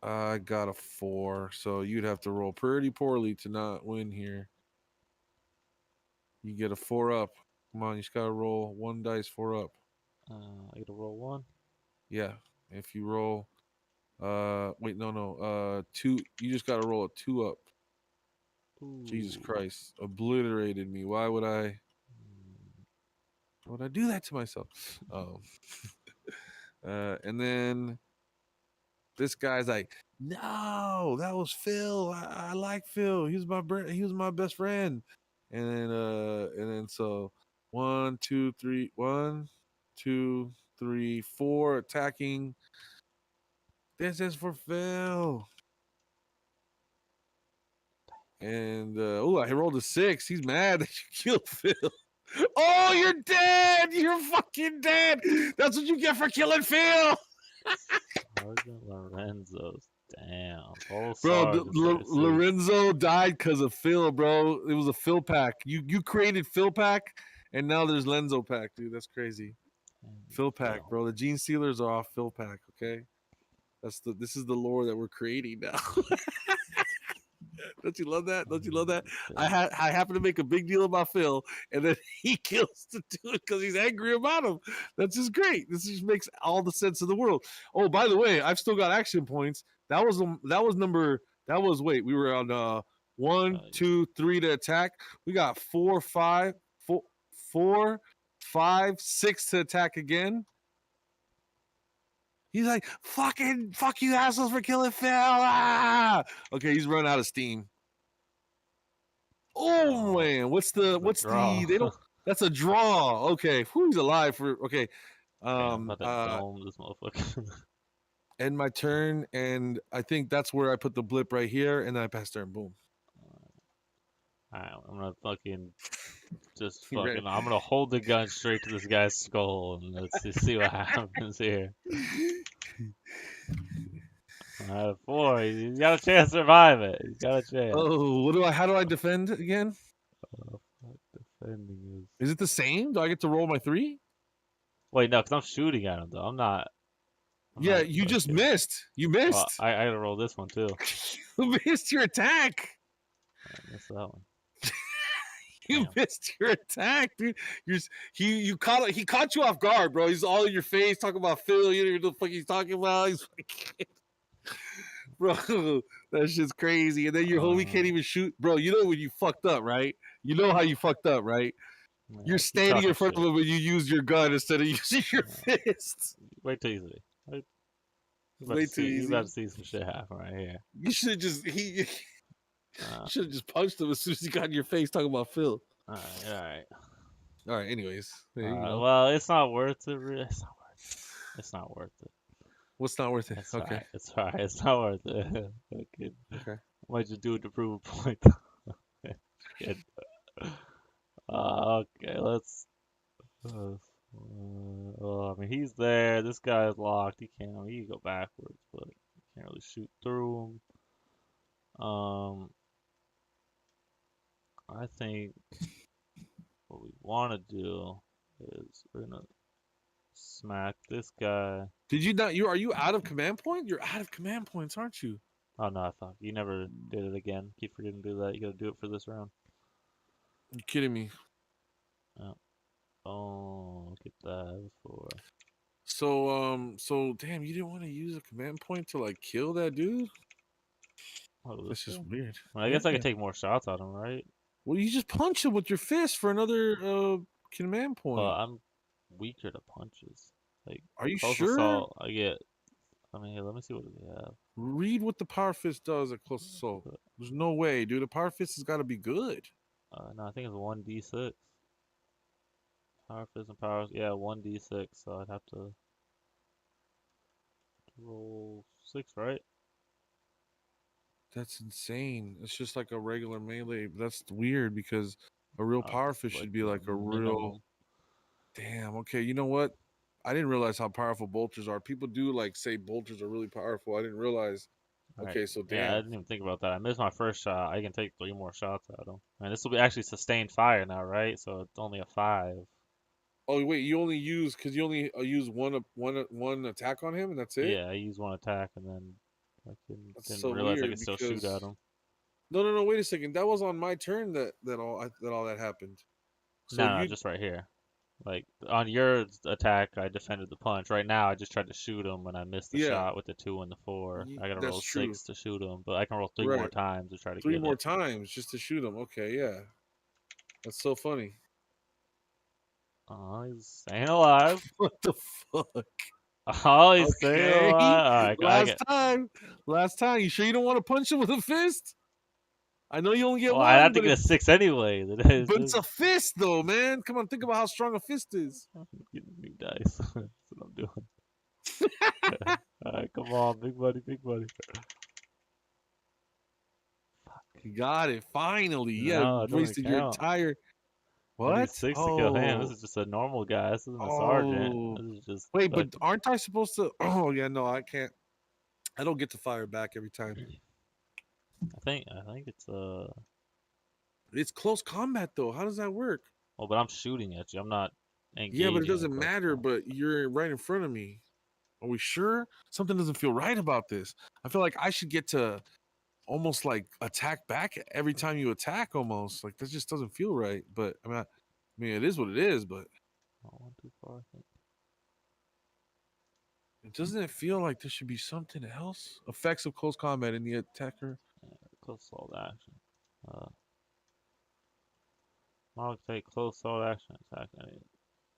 I got a 4, so you'd have to roll pretty poorly to not win here. You get a 4 up. Come on, you just gotta roll 1 dice 4 up. I gotta roll 1. Yeah, if you roll, wait, no, 2. You just gotta roll a 2 up. Ooh. Jesus Christ, obliterated me. Why would I do that to myself? And then this guy's like, no, that was Phil. I like Phil. He was my best friend. And then so 1, 2, 3, 1, 2, 3, 4 attacking. This is for Phil. And I rolled a 6. He's mad that you killed Phil. Oh, you're dead. You're fucking dead. That's what you get for killing Phil. Sergeant Lorenzo's damn. Bro, Lorenzo died because of Phil, bro. It was a Phil pack. You created Phil pack, and now there's Lenzo pack, dude. That's crazy. Phil pack, bro. The Gene Stealers are off Phil pack. Okay, this is the lore that we're creating now. Don't you love that? Don't you love that? I happen to make a big deal about Phil, and then he kills the dude because he's angry about him. That's just great. This just makes all the sense of the world. Oh, by the way, I've still got action points. We were on 1, 2, 3 to attack. We got 4, 5, 4, 5, 6 to attack again. He's like, fuck you assholes for killing Phil. Ah! Okay, he's run out of steam. Oh man, they don't, that's a draw. Okay, who's alive for, okay. I'm about to dome this motherfucker. End my turn, and I think that's where I put the blip right here, and then I pass turn, boom. Alright, I'm gonna fucking I'm gonna hold the gun straight to this guy's skull and let's just see what happens here. Alright, 4. He's got a chance to survive it. He's got a chance. Oh, how do I defend again? Defending is it the same? Do I get to roll my 3? Wait, no, because I'm shooting at him though. I'm not you just missed. You missed. Well, I gotta roll this one too. You missed your attack. I missed that one. You missed your attack, dude. He caught you off guard, bro. He's all in your face talking about Phil. You don't know what the fuck he's talking about. He's like, bro, that shit's crazy. And then your homie can't even shoot, bro. You know when you fucked up, right? You know how you fucked up, right? Yeah, you're standing in front of him and you use your gun instead of using your fists. Wait till you see. Way too easy. You about to see some shit happen right here. You should have just should have just punched him as soon as he got in your face talking about Phil. All right. Anyways, there you go. Well, it's not worth it. It's not worth it. What's not worth it? It's okay, right. It's alright. It's not worth it. Okay. Okay. Might just do it to prove a point. Okay, let's. Well, I mean, he's there. This guy is locked. He can go backwards, but you can't really shoot through him. I think what we want to do is we're gonna smack this guy. Did you not? Are you out of command point? You're out of command points, aren't you? Oh no, fuck! You never did it again. Keep forgetting to do that. You gotta do it for this round. You kidding me? Yeah. Oh, look at that. For so damn, you didn't want to use a command point to like kill that dude? Oh, that's just weird. Well, I guess I could take more shots at him, right? Well, you just punch him with your fist for another command point. Well, I'm weaker to punches. Like, are you close sure? Assault, I mean, here, let me see what we have. Read what the power fist does at close assault. There's no way, dude. The power fist has got to be good. No, I think it's 1d6. Power fist and powers, yeah, 1d6. So I'd have to roll 6, right? That's insane. It's just like a regular melee. That's weird because a real power fist should be like a real. Damn. Okay. You know what? I didn't realize how powerful bolters are. People do like say bolters are really powerful. I didn't realize. Okay, so damn. Yeah, I didn't even think about that. I missed my first shot. I can take 3 more shots at him. And this will be actually sustained fire now, right? So it's only a 5. Oh wait, you only use because you only use one attack on him, and that's it. Yeah, I use 1 attack, and then I didn't realize I could still shoot at him. No. Wait a second. That was on my turn that all that happened. So no, just right here. Like on your attack, I defended the punch. Right now, I just tried to shoot him, and I missed the shot with the 2 and the 4. I gotta roll 6 to shoot him, but I can roll 3 more times to try to 3 more times just to shoot him. Okay, yeah, that's so funny. Oh, he's staying alive. What the fuck? Oh, he's staying alive. Last time. You sure you don't want to punch him with a fist? I know you only get one. I have to get a 6 anyway. But it's a fist, though, man. Come on, think about how strong a fist is. I'm getting new dice. That's what I'm doing. All right, come on, big buddy. You got it, finally. No, wasted your entire. What? 6 to kill him. This is just a normal guy. This isn't a sergeant. This is just. Wait, but aren't I supposed to? Oh yeah, no, I can't. I don't get to fire back every time. I think it's It's close combat though. How does that work? Oh, but I'm shooting at you. I'm not engaging. Yeah, but it doesn't matter. But you're right in front of me. Are we sure? Something doesn't feel right about this. I feel like I should get to almost like attack back every time you attack. Almost like that just doesn't feel right. But I mean, it is what it is. But not too far, I think. Doesn't it feel like there should be something else? Effects of close combat in the attacker. Close assault action. Model take close assault action attack.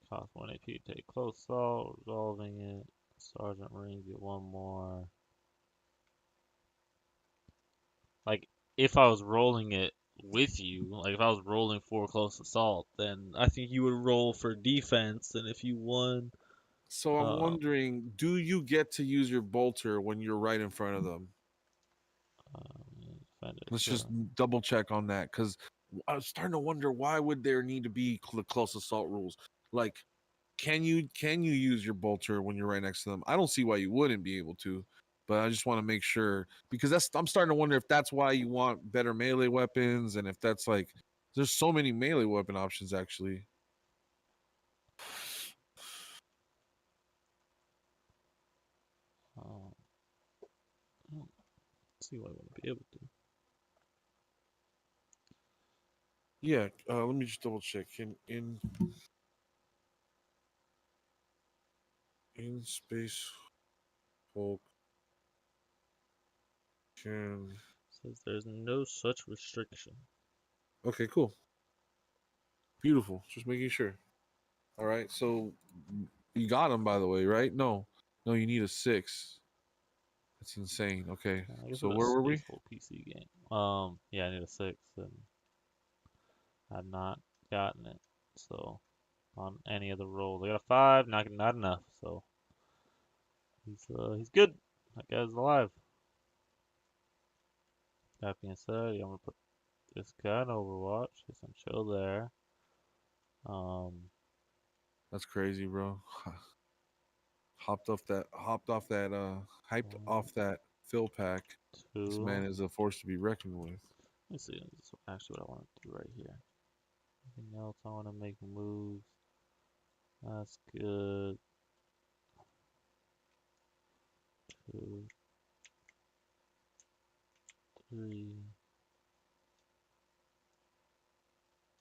Cost 1 AP. Take close assault, resolving it. Sergeant Marine get 1 more. Like, if I was rolling it with you, like if I was rolling for close assault, then I think you would roll for defense, and if you won, So I'm wondering, do you get to use your bolter when you're right in front of them? Let's just double check on that, because I was starting to wonder, why would there need to be close assault rules? Like, can you use your bolter when you're right next to them? I don't see why you wouldn't be able to, but I just want to make sure, because I'm starting to wonder if that's why you want better melee weapons, and if that's like, there's so many melee weapon options actually. I don't see why I wouldn't be able to. Yeah, let me just double check. In Space Hulk can. Says there's no such restriction. Okay, cool. Beautiful. Just making sure. All right, so you got him, by the way, right? No, you need a 6. That's insane. Okay, so where were we? Full PC game. Yeah, I need a 6, and I've not gotten it. So on any of the rolls, I got a 5, not enough. So he's good. That guy's alive. That being said, yeah, I'm gonna put this guy in Overwatch. Get some chill there. That's crazy, bro. Hyped off that fill pack. 2. This man is a force to be reckoned with. Let me see. This is actually what I want to do right here. Anything else I want to make moves? That's good. 2, 3.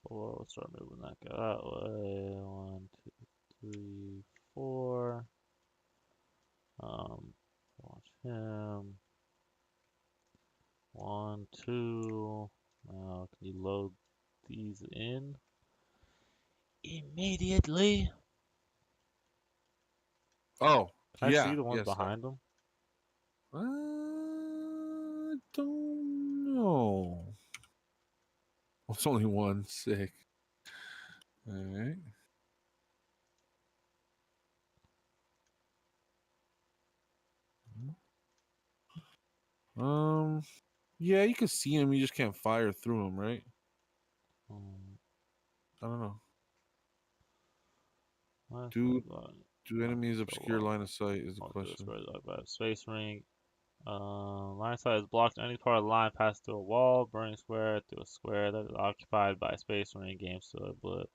Well, let's start moving that guy that way. 1, 2, 3, 4. Watch him. 1, 2. Now, can you load these in immediately? Oh, Can I yeah. see the ones Yes, behind them? I don't know. It's only one. Sick. All right. Yeah, you can see him. You just can't fire through him, right? I don't know. Do enemies obscure line of sight? Is the question. Space ring. Line of sight is blocked any part of the line passed through a wall, burning square, through a square that is occupied by a space ring. Game still a blip.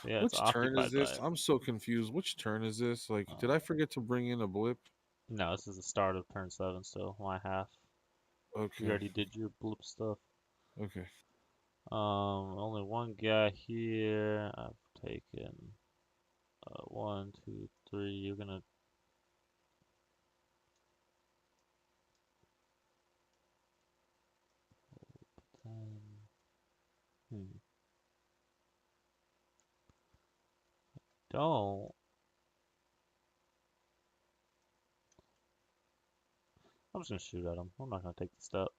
Yeah, Which turn is this? I'm so confused. Which turn is this? Like, did I forget to bring in a blip? No, this is the start of turn 7 still. My half. Okay. You already did your blip stuff. Okay. Only one guy here. I've taken 1, 2, 3. You're gonna Don't. I'm just gonna shoot at him. I'm not gonna take the step.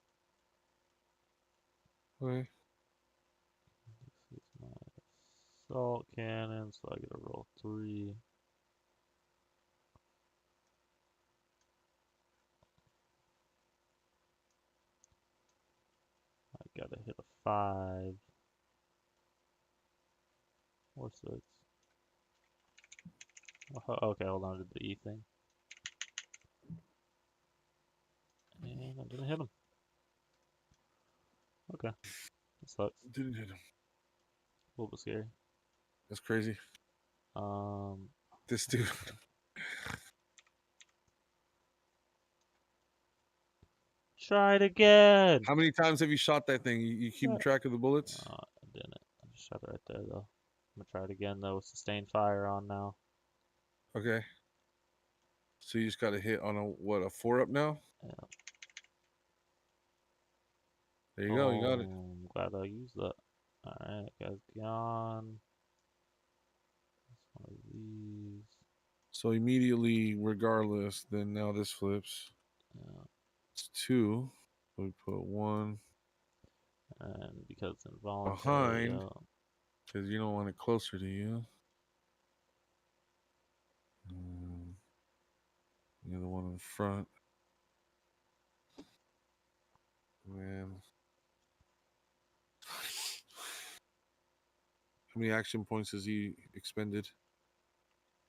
Okay. This is my assault cannon, so I get to roll 3. I gotta hit a 5 or 6. Okay, hold on to the E thing. And I didn't hit him. Okay. That sucks. Didn't hit him. A little bit scary. That's crazy. This dude. Try it again. How many times have you shot that thing? You keep track of the bullets? I didn't. I just shot it right there though. I'm gonna try it again though with sustained fire on now. Okay. So you just got to hit on a 4 up now? Yeah. There you go. You got it. glad I used that. Alright, guy's gone. It's one of these. So immediately, regardless, then now this flips. Yeah. It's 2. So we put 1 And because it's involuntary, behind, because you don't want it closer to you. The other one in front. Man. How many action points has he expended?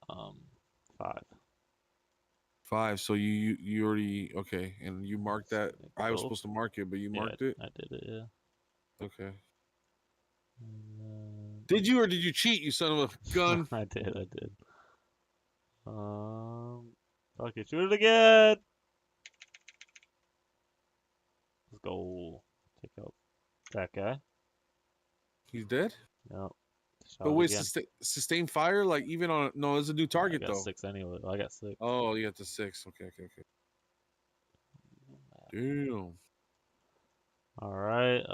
5. 5. So you already okay, and you marked that. I was Both? supposed to mark it, but you Yeah, marked it. I did it. Yeah. Okay. And Did you or did you cheat? You son of a gun! I did. Fuck it, shoot it again. Let's go. Take out that guy. He's dead. Yep. Shot But it wait, again. sustain fire? Like even on no, it's a new target I got though. 6 anyway. I got 6. Oh, you got the 6. Okay. Damn. All right.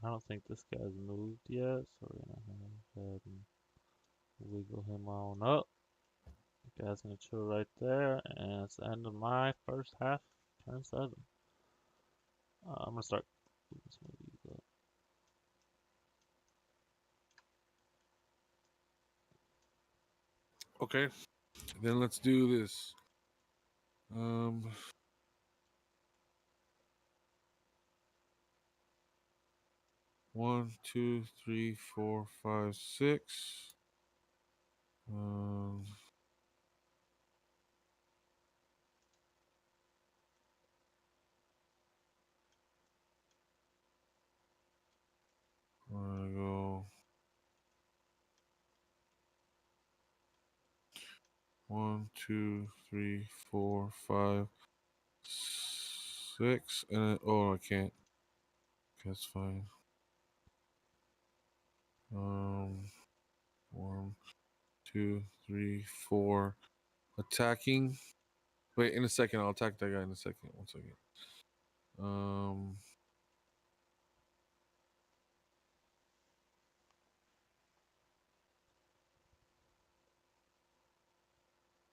I don't think this guy's moved yet, so we're gonna go ahead and wiggle him on up. The guy's gonna chill right there, and it's the end of my first half, turn 7. I'm gonna start moving some of these up. Okay. Then let's do this. 1, 2, 3, 4, 5, 6. I'm gonna go 1, 2, 3, 4, 5, 6, and oh, I can't. That's fine. 1, 2, 3, 4. Attacking. Wait, in a second. I'll attack that guy in a second. 1 second. I'm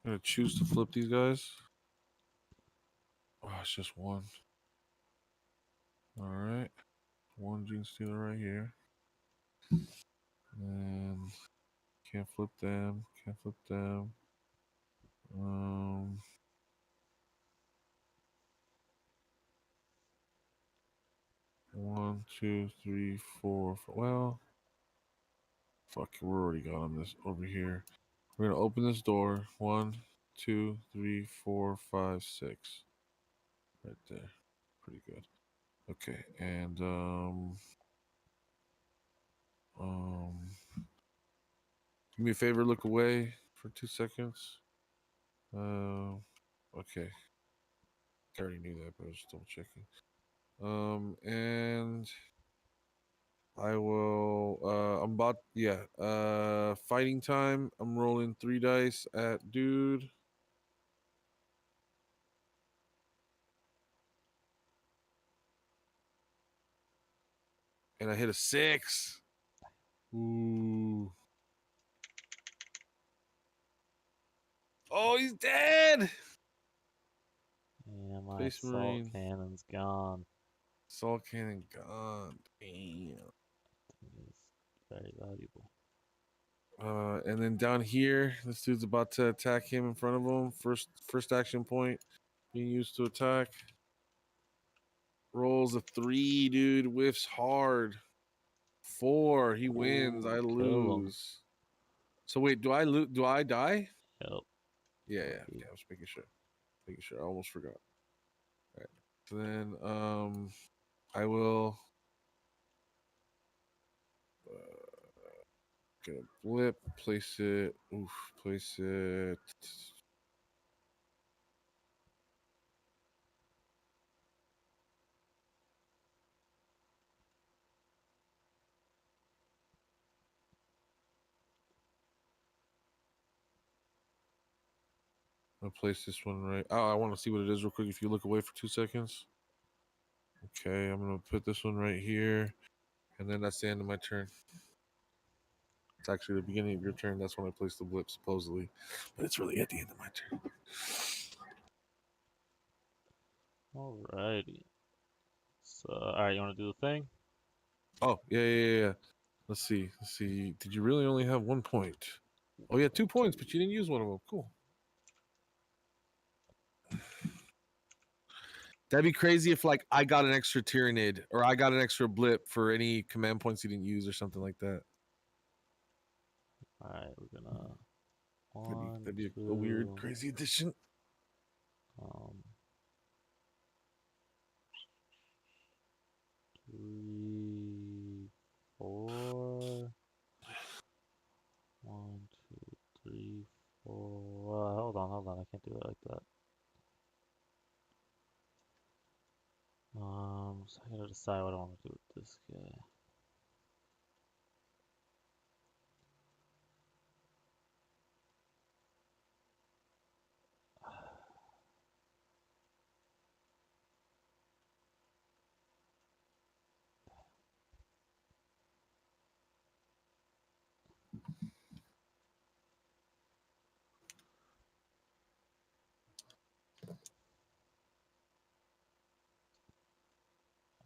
gonna choose to flip these guys. Oh, it's just 1. All right. 1 gene stealer right here. And can't flip them. Can't flip them. 1, 2, 3, 4. Well, fuck. We're already got on this over here. We're gonna open this door. 1, 2, 3, 4, 5, 6. Right there. Pretty good. Okay, and do me a favor, look away for 2 seconds. Okay. I already knew that, but I was just double checking. And I will I'm about fighting time. I'm rolling 3 dice at dude. And I hit a 6. Ooh. Oh, he's dead. Yeah, my Space assault Marine. cannon's gone. Assault cannon gone. Damn. It's very valuable. And then down here, this dude's about to attack him in front of him. First action point being used to attack. Rolls a 3, dude. Whiffs hard. 4. He wins. I Kill him. lose. So wait, do I lose? Do I die? Yep. Yeah. I was making sure. I almost forgot. All right. So then, I will. Gonna blip. Place it. Oof. Place it. I'll place this one right. Oh, I want to see what it is real quick. If you look away for 2 seconds. Okay, I'm gonna put this one right here, and then that's the end of my turn. It's actually the beginning of your turn. That's when I place the blip, supposedly, but it's really at the end of my turn. Alrighty. So, alright, you want to do the thing? Oh, yeah. Let's see. Did you really only have 1 point? Oh, yeah, 2 points, but you didn't use one of them. Cool. That'd be crazy if, like, I got an extra Tyrannid or I got an extra blip for any command points you didn't use or something like that. Alright, we're gonna... That'd be a weird, crazy addition. Three, four. 1, 2, 3, 4. Hold on. I can't do it like that. So I gotta decide what I want to do with this guy.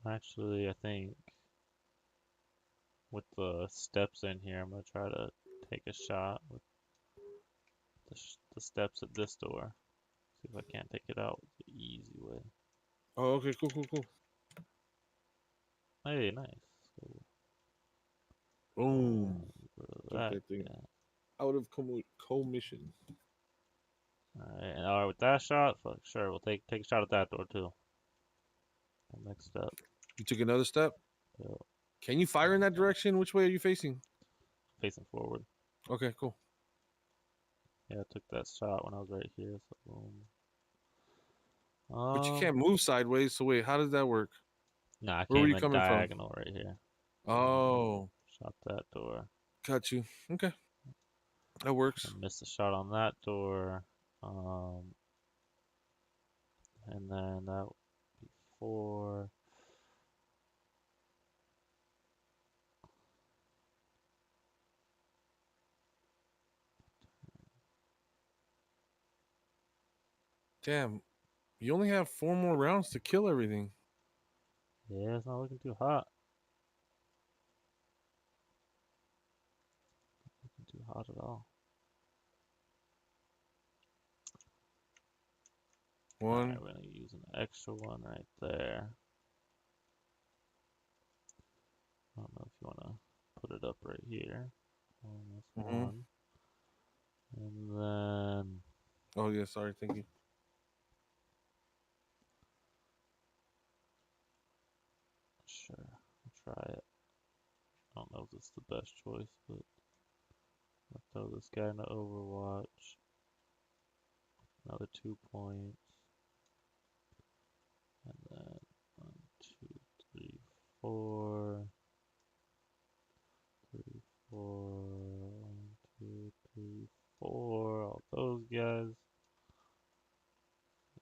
Actually, I think with the steps in here, I'm gonna try to take a shot with the steps at this door. See if I can't take it out the easy way. Oh, okay, cool. Hey, nice. So, Boom. Took that, that thing yeah. out of commission. Alright, with that shot, fuck, sure, we'll take a shot at that door too. Next step. You took another step? Yeah. Can you fire in that direction? Which way are you facing? Facing forward. Okay, cool. Yeah, I took that shot when I was right here, so boom. But you can't move sideways, so wait, how does that work? Nah, I Where were came you in coming from? diagonal right here. Oh. Shot that door. Got you. Okay. That works. I missed a shot on that door. And then that would be 4. Damn. You only have 4 more rounds to kill everything. Yeah, it's not looking too hot. Not looking too hot at all. One. Alright, we're gonna use an extra one right there. I don't know if you wanna put it up right here. That's one. And then... Oh, yeah, sorry, thank you. Sure, I'll try it. I don't know if it's the best choice, but I'll throw this guy into Overwatch. Another 2 points. And then 1, 2, 3, 4. 3, 4. 1, 2, 3, 4. All those guys.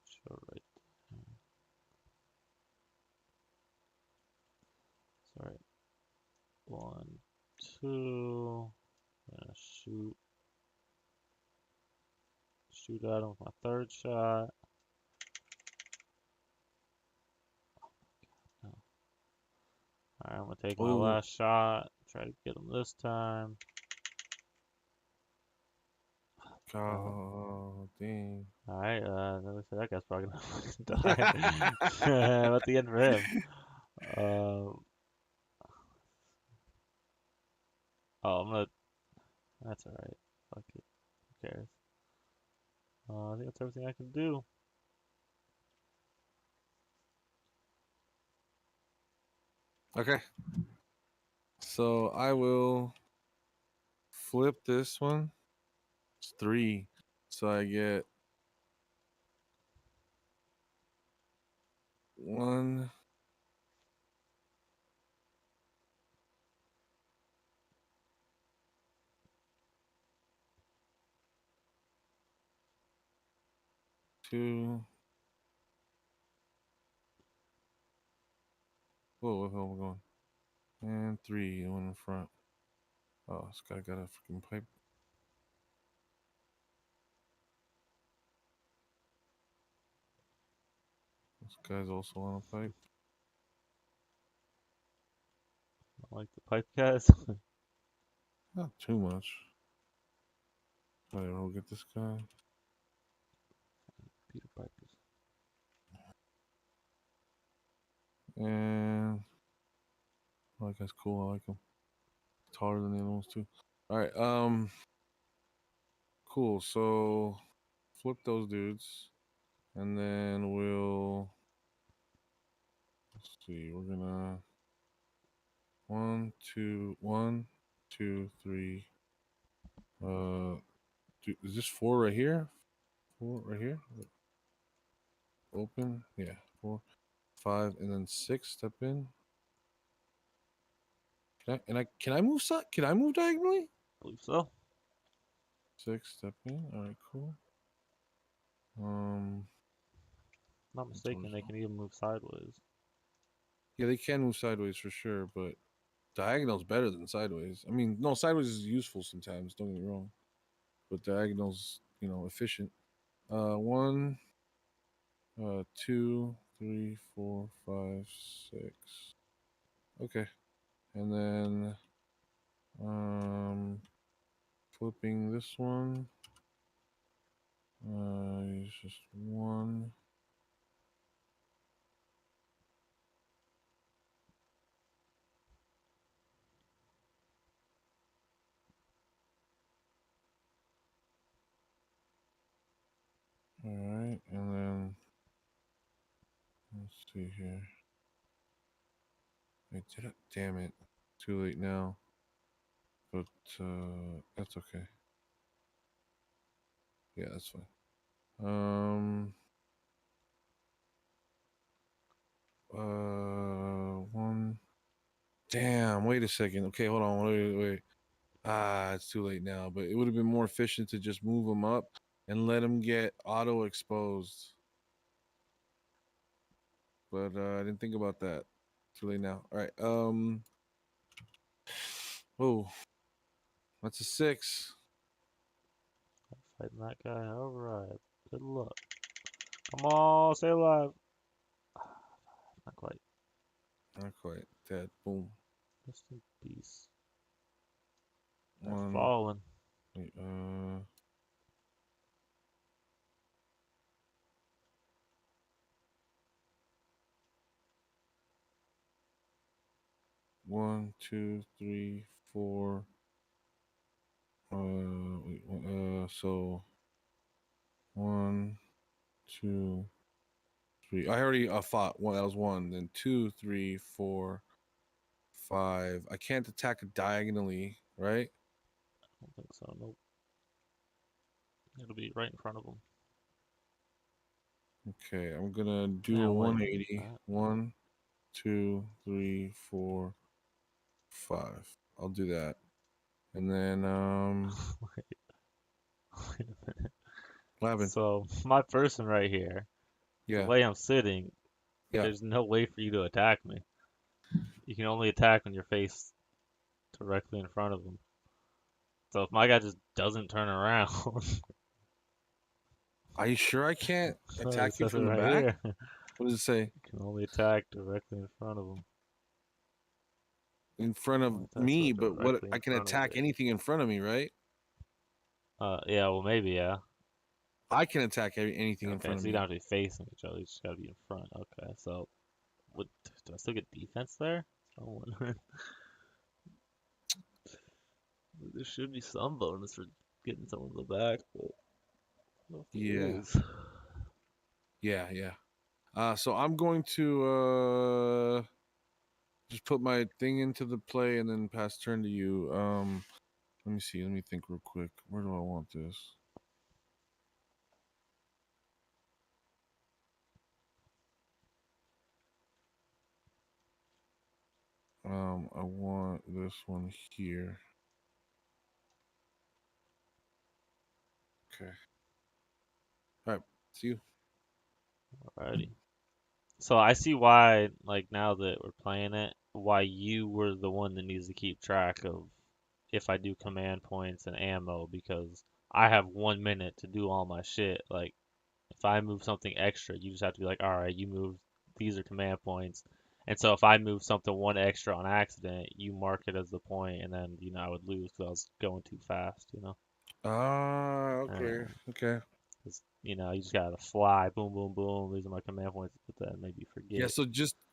Show right there. Sorry. 1, 2. I'm gonna shoot at him with my third shot. No. Alright, I'm gonna take my last shot. Try to get him this time. God dang. Alright, that guy's probably gonna die. What's the end for him? I'm gonna. That's alright. Fuck it. Who cares? I think that's everything I can do. Okay. So I will flip this one. It's 3. So I get 1. Two. Whoa, where the hell am I going? And 3, one in front. Oh, this guy got a freaking pipe. This guy's also on a pipe. I like the pipe guys. Not too much. Whatever, we'll get this guy. Peter Pipers. And oh, that guy's cool. I like him. Taller than the other ones too. All right. Cool. So flip those dudes, and then we'll. Let's see. We're gonna 1, 2, 1, 2, 3. Is this 4 right here? 4 right here. Open. Yeah. 4, 5, and then 6. Step in. Can I move? Can I move diagonally? I believe so. 6. Step in. All right. Cool. Not mistaken, they can even move sideways. Yeah, they can move sideways for sure, but diagonal's better than sideways. I mean, no, sideways is useful sometimes. Don't get me wrong, but diagonal's efficient. 1, 2, 3, 4, 5, 6. Okay, and then flipping this one. It's just 1. All right, and then let's see here. Wait, did it? Damn it! Too late now. But that's okay. Yeah, that's fine. 1. Damn, wait a second. Okay, hold on. Wait. It's too late now. But it would have been more efficient to just move them up and let them get auto exposed. But I didn't think about that. Too late now. All right. Oh, that's a 6. Fighting that guy. Alright. Good luck. Come on, stay alive. Not quite. Not quite. Dead. Boom. Rest in peace. They're 1. falling. Wait, 1, 2, 3, 4. So 1, 2, 3. I already fought one. That was 1. Then 2, 3, 4, 5. I can't attack diagonally, right? I don't think so. Nope. It'll be right in front of them. Okay, I'm gonna do Yeah, a wait. 180. 1, 2, 3, 4, 5. I'll do that. And then Wait a minute. what happened? So my person right here, the Yeah. way I'm sitting, Yeah. there's no way for you to attack me. You can only attack when you're faced directly in front of them. So if my guy just doesn't turn around, Are you sure I can't it attack you says it from the right back? here. What does it say? You can only attack directly in front of them. In front of Only attack me, so but what directly I in can front of attack it. anything in front of me, right? Yeah, well maybe, yeah. I can attack anything in Okay, front so of you me. don't have to be facing each other, you just gotta be in front. Okay, so do I still get defense there? I'm wondering. There should be some bonus for getting someone in the back, but I don't know if there Yeah. is. Yeah. So I'm going to just put my thing into the play and then pass turn to you. Let me see. Let me think real quick. Where do I want this? I want this one here. Okay. All right. See you. Alrighty. So I see why, like now that we're playing it, why you were the one that needs to keep track of if I do command points and ammo, because I have 1 minute to do all my shit. Like if I move something extra, you just have to be like, all right, you moved, these are command points. And so if I move something one extra on accident, you mark it as the point, and then I would lose because I was going too fast. Ah, okay, okay. You just gotta fly, boom, boom, boom. These are my command points, but then maybe forget. Yeah,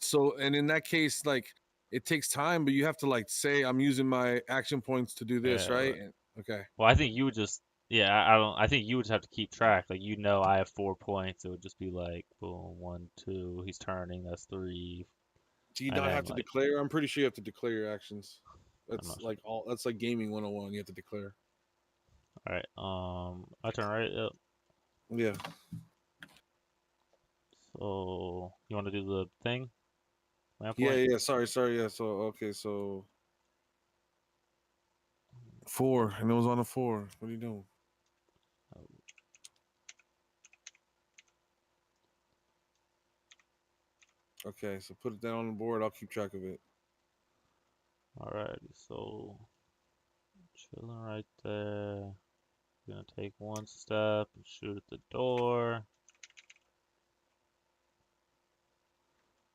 so and in that case, like it takes time, but you have to like say I'm using my action points to do this, Yeah, right? right. Okay. Well, I think you would just, yeah, I don't. I think you would just have to keep track. Like I have 4 points. It would just be like, boom, 1, 2. He's turning. That's 3. Do you And not then have to like, declare? I'm pretty sure you have to declare your actions. I'm That's not sure. like all. That's like gaming 101. You have to declare. All right. I turn right. Yep. Yeah. So you want to do the thing? Command Yeah, point? yeah. Sorry. Yeah. So okay. So 4, and it was on a 4. What are you doing? Okay, so put it down on the board. I'll keep track of it. Alrighty. So chilling right there. Gonna take 1 step and shoot at the door.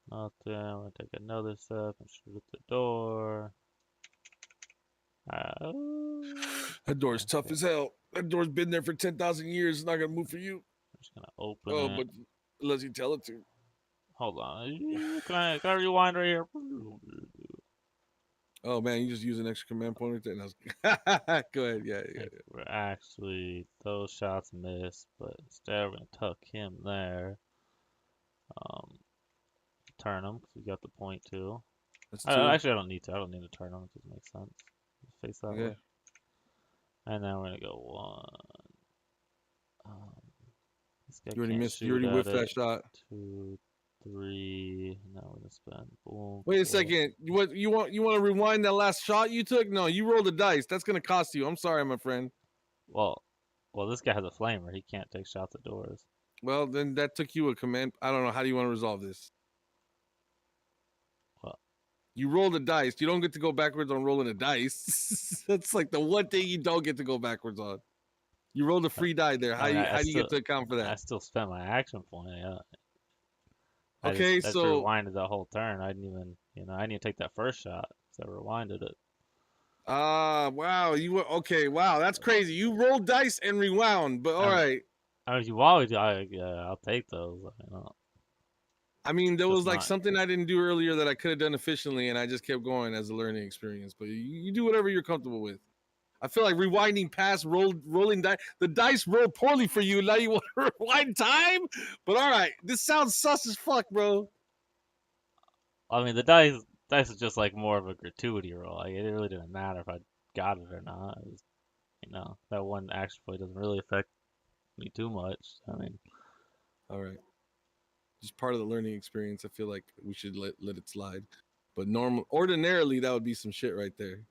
Nothing. I'm gonna take another step and shoot at the door. That door's tough as hell. That door's been there for 10,000 years. It's not gonna move for you. I'm just gonna open Oh, it. but unless you tell it to. Hold on. Can I rewind right here? Oh man, you just use an extra command point right there. Go ahead. Yeah. We're actually, those shots missed, but instead we're gonna tuck him there. Turn him because we got the point too. That's 2. Actually, I don't need to. I don't need to turn him. It doesn't make sense. Face that way. And then we're gonna go 1. This guy You already can't missed. shoot You already at whiffed it. that shot. 2, 3. Now we're gonna spend. Boom. Wait a 4. second. What you want? You want to rewind that last shot you took? No, you rolled the dice. That's gonna cost you. I'm sorry, my friend. Well, this guy has a flamer. He can't take shots at doors. Well, then that took you a command. I don't know. How do you want to resolve this? What? You roll the dice. You don't get to go backwards on rolling the dice. That's like the one thing you don't get to go backwards on. You rolled a free die there. How do you get to account for that? I still spent my action point. Yeah. Okay, I just so rewinded that whole turn. I didn't even, I didn't take that first shot. So I rewinded it. wow. You were okay. Wow, that's crazy. You rolled dice and rewound, but all right. You always, I'll take those. I mean, there Just was like not- something I didn't do earlier that I could have done efficiently, and I just kept going as a learning experience. But you do whatever you're comfortable with. I feel like rewinding past rolling dice. The dice rolled poorly for you. Now you want to rewind time? But all right, this sounds sus as fuck, bro. I mean, the dice is just like more of a gratuity roll. Like, it really didn't matter if I got it or not. It was, that one action point doesn't really affect me too much. I mean, all right, just part of the learning experience. I feel like we should let it slide. But ordinarily, that would be some shit right there.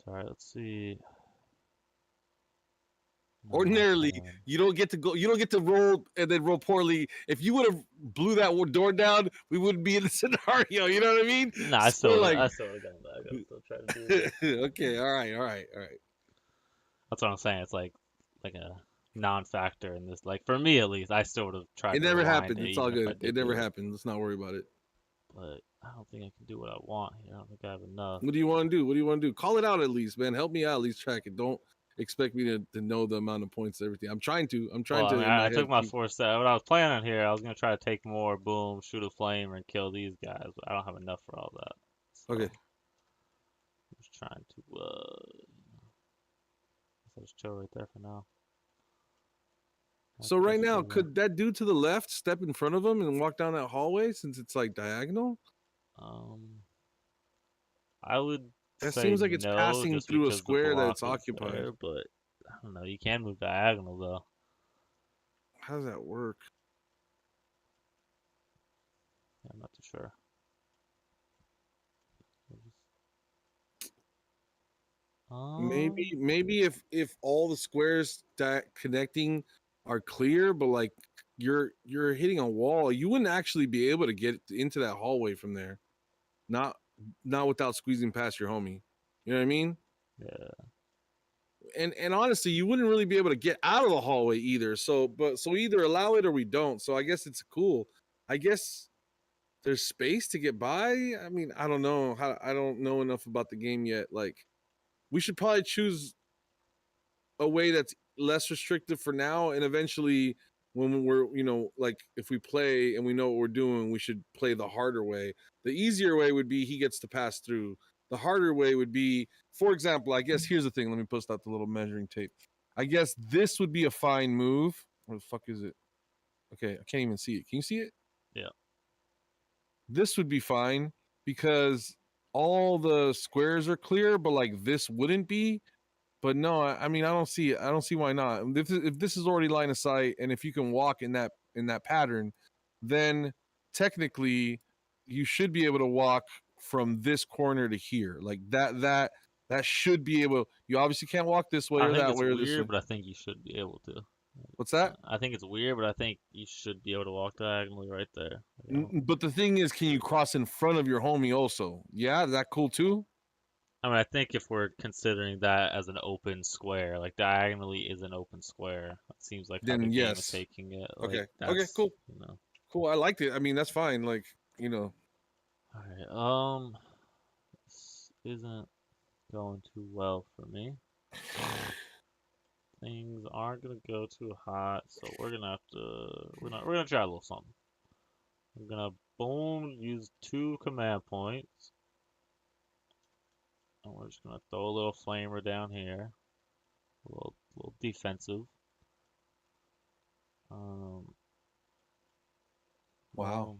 all right. Let's see. Ordinarily, you don't get to go. You don't get to roll and then roll poorly. If you would have blew that door down, we wouldn't be in the scenario. You know what I mean? No, I still would have gone back. I still try to do it. Okay, all right. That's what I'm saying. It's like a non-factor in this. Like for me at least, I still would have tried. It never happened. It's all good. It never happened. Let's not worry about it. But I don't think I can do what I want here. I don't think I have enough. What do you want to do? Call it out at least, man. Help me out. At least track it. Don't expect me to know the amount of points and everything. I'm trying to. I took my 4 steps. What I was planning here, I was gonna try to take more. Boom, shoot a flame and kill these guys. But I don't have enough for all that. So okay. I'm just trying to. I'll just chill right there for now. So right now, could that dude to the left step in front of him and walk down that hallway since it's like diagonal? I would. That seems like it's passing through a square that it's occupied. There, but I don't know. You can move diagonal though. How does that work? I'm not too sure. Maybe if all the squares that connecting are clear, but like you're hitting a wall. You wouldn't actually be able to get into that hallway from there. Not without squeezing past your homie. You know what I mean? Yeah. And honestly, you wouldn't really be able to get out of the hallway either. So either allow it or we don't. So I guess it's cool. I guess there's space to get by. I mean, I don't know I don't know enough about the game yet. Like, we should probably choose a way that's less restrictive for now, and eventually when we're, like, if we play and we know what we're doing, we should play the harder way. The easier way would be he gets to pass through. The harder way would be, for example, I guess here's the thing. Let me post out the little measuring tape. I guess this would be a fine move. Where the fuck is it? Okay, I can't even see it. Can you see it? Yeah. This would be fine because all the squares are clear, but like this wouldn't be. But no, I mean, I don't see it. I don't see why not. If this is already line of sight, and if you can walk in that pattern, then technically you should be able to walk from this corner to here. Like that should be able. You obviously can't walk this way I or think that it's way or this way. weird, but I think you should be able to. What's that? I think it's weird, but I think you should be able to walk diagonally right there. You know? But the thing is, can you cross in front of your homie also? Yeah, is that cool too? I mean, I think if we're considering that as an open square, like diagonally is an open square. It seems like how Then the game yes. is taking it. Like, Okay. Okay. that's, Cool. You know. Cool. I liked it. I mean, that's fine. Like, All right. This isn't going too well for me. Things aren't gonna go too hot, so we're gonna have to. We're gonna try a little something. I'm gonna boom use 2 command points. And we're just gonna throw a little flamer down here. A little defensive. Wow. Boom.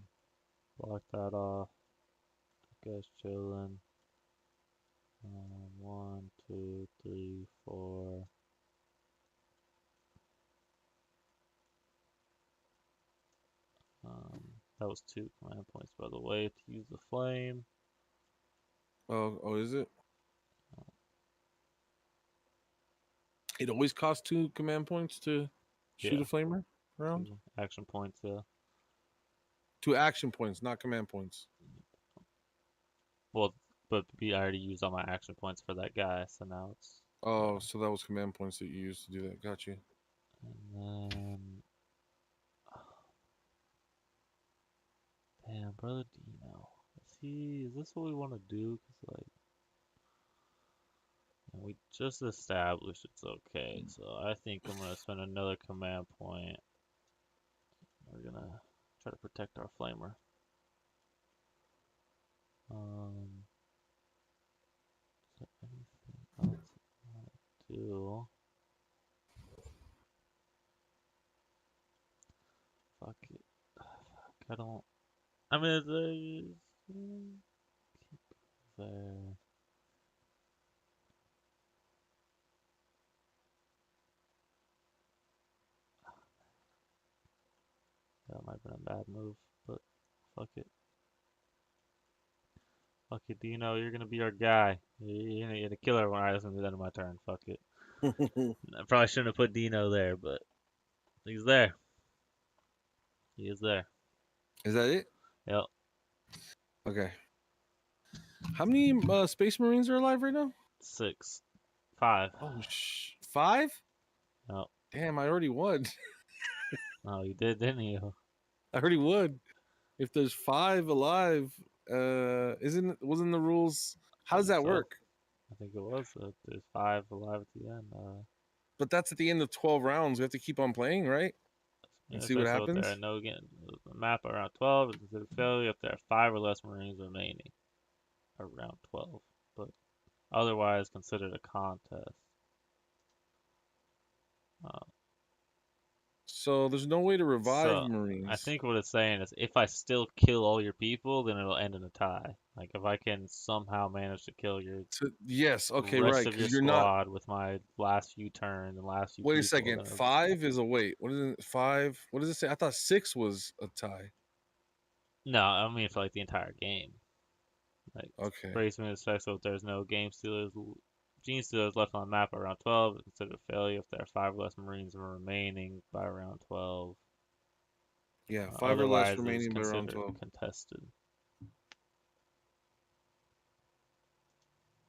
Block that off. Guys chilling. 1, 2, 3, 4. That was 2 command points, by the way, to use the flame. Oh, is it? It always costs 2 command points to shoot a flamer around? 2 action points, yeah. 2 action points, not command points. Well, but I already used all my action points for that guy, so now it's... Oh, so that was command points that you used to do that. Got you. And then... Damn, Brother Dino. Is this what we want to do? Because, like... we just established it's okay, so I think I'm going to spend another command point. We're going to try to protect our flamer. Is there anything else I want to do? Fuck it. Fuck, I don't... I mean, keep there. That might have been a bad move, but fuck it. Fuck it, Dino, you're gonna be our guy. You're gonna kill everyone. Alright, that's gonna be the end of my turn. Fuck it. I probably shouldn't have put Dino there, but he's there. He is there. Is that it? Yep. Okay. How many Space Marines are alive right now? 6. 5. Oh, 5? Yep. Damn, I already won. Oh, you did, didn't you? I already won. If there's 5 alive, wasn't the rules? How does that work? I think it was. There's 5 alive at the end. But that's at the end of 12 rounds. We have to keep on playing, right? And see what happens. There, no, again, the map around 12 is considered failure if there are 5 or less Marines remaining around 12, but otherwise considered a contest. So there's no way to revive Marines. I think what it's saying is if I still kill all your people, then it'll end in a tie. Like if I can somehow manage to kill your yes, okay, rest right. of your You're squad not... with my last few turns and last few. Wait a people, second. 5 is a wait. What is it? 5? What does it say? I thought 6 was a tie. No, I mean for like the entire game. Like okay. Bracement is special if there's no game stealers. Gene stealers left on the map around 12 is considered a failure if there are 5 or less Marines remaining by around 12. Yeah, 5 or less Otherwise, it's remaining by round considered 12. contested.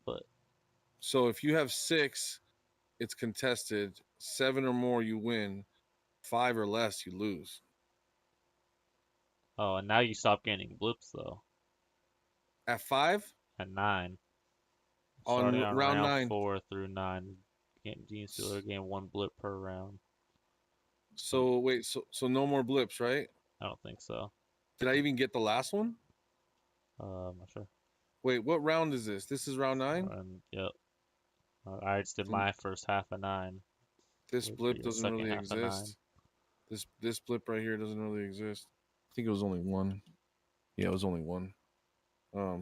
But So if you have 6, it's contested. 7 or more, you win. 5 or less, you lose. oh, and now you stop getting blips though. At 5 At 9, on starting on round round 9. 4 through 9, Gene Stealer gain 1 blip per round. So wait, so no more blips, right? I don't think so. Did I even get the last one? I'm not sure. Wait, what round is this? This is round 9? Yep. I just did my first half of 9. This Wait for blip your doesn't second really half of 9. exist. This blip right here doesn't really exist. I think it was only 1. Yeah, it was only 1.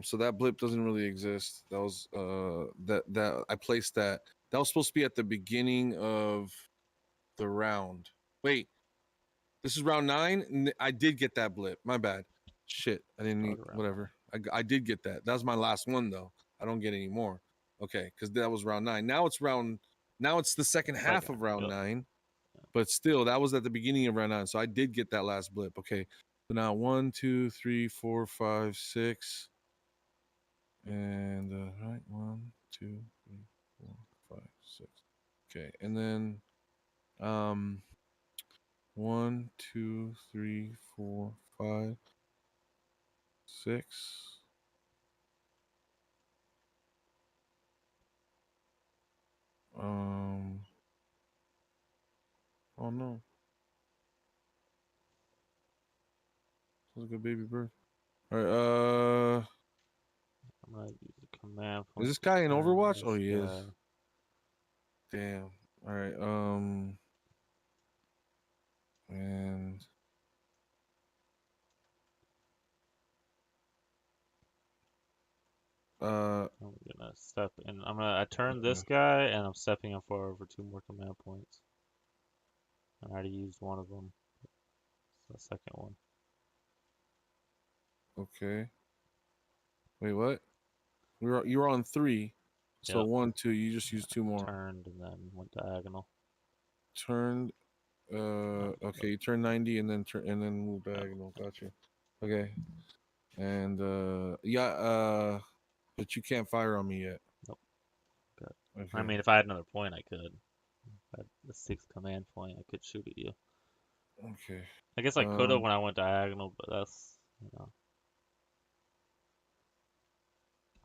So that blip doesn't really exist. That was that I placed that. That was supposed to be at the beginning of the round. Wait, this is round 9. I did get that blip. My bad. Shit, I didn't need whatever. I did get that. That was my last one though. I don't get any more. Okay, because that was round 9. Now it's the second half of round 9. But still, that was at the beginning of round 9. So I did get that last blip. Okay. So now 1, 2, 3, 4, 5, 6. And right, 1, 2, 3, 4, 5, 6. Okay, and then 1, 2, 3, 4, 5, 6. Oh no. Sounds like a baby bird. All right, I'm gonna use the command is point this to guy in turn Overwatch? Oh, this he is. guy. Damn. All right, and I'm gonna step in. I turned this guy and I'm stepping him forward for 2 more command points. I already used one of them. It's the second one. okay. Wait, what? You were on 3. So Yep. 1, 2. You just used 2 more. Turned and then went diagonal. Turned. Okay. You turn 90 and then move diagonal. Gotcha. Okay. And yeah. But you can't fire on me yet. Nope. Good. Okay. I mean, if I had another point, I could. If I had the 6th command point, I could shoot at you. Okay. I guess I could have when I went diagonal, but that's,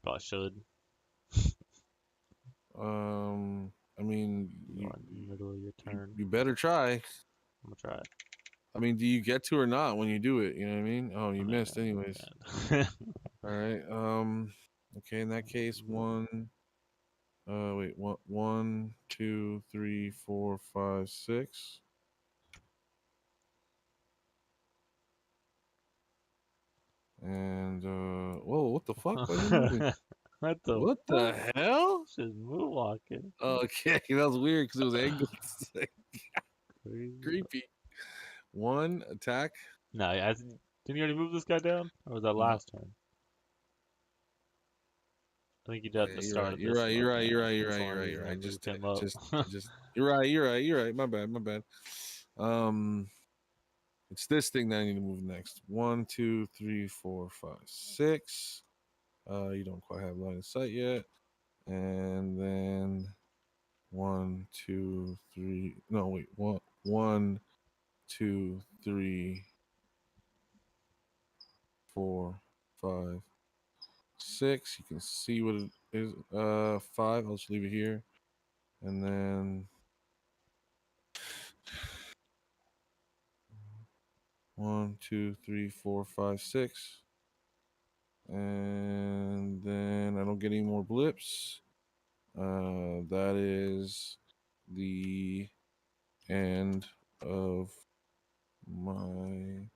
probably should. I mean, You are in the middle of your turn. you better try. I'm gonna try it. I mean, do you get to or not when you do it? You know what I mean? Oh, you missed anyways. All right. Okay. In that case, 1. Wait. 1, 2, 3, 4, 5, 6. And whoa! What the fuck? Why are you moving? What the hell? Just moonwalking. Okay, that was weird because it was angled. Creepy. 1 attack. No, didn't you already move this guy down? Or was that last turn? I think you did at the start of this. You're right. Just you're right. My bad. It's this thing that I need to move next. 1, 2, 3, 4, 5, 6. You don't quite have line of sight yet. And then 1, 2, 3. No, wait. 1, 2, 3, 4, 5, 6. You can see what it is. 5. I'll just leave it here. And then 1, 2, 3, 4, 5, 6. And then I don't get any more blips. That is the end of my.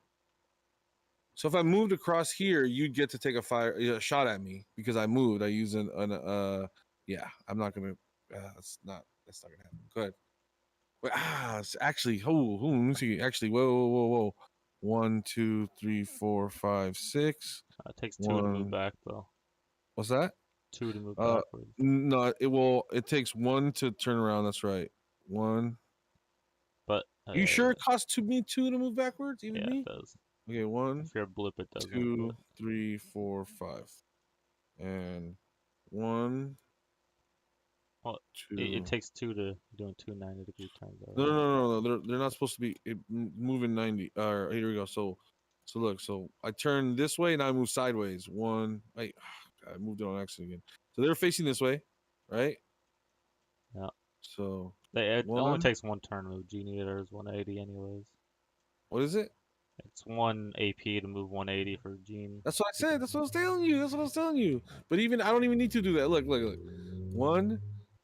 So if I moved across here, you'd get to take a shot at me because I moved. I use yeah. I'm not gonna. That's not gonna happen. Go ahead. Wait, it's actually. Let me see. Actually, whoa. 1, 2, 3, 4, 5, 6. It takes 2 to move back, though. What's that? 2 to move backwards. No, it takes 1 to turn around. That's right. 1. But You sure it costs me 2 to move backwards? Even Yeah, me? it does. Okay, 1, If you're a blip, it doesn't. 2, But 3, 4, 5, and 1, well, 2. it takes 2 to doing 2 90-degree turns. No. They're not supposed to be moving 90. Here we go. So look. So I turn this way and I move sideways. I moved it on accident again. So they're facing this way, right? Yeah. So It only 1. takes 1 turn to move Genie. There's 180 anyways. What is it? It's 1 AP to move 180 for Gene. That's what I said. That's what I was telling you. But even I don't even need to do that. Look. 1,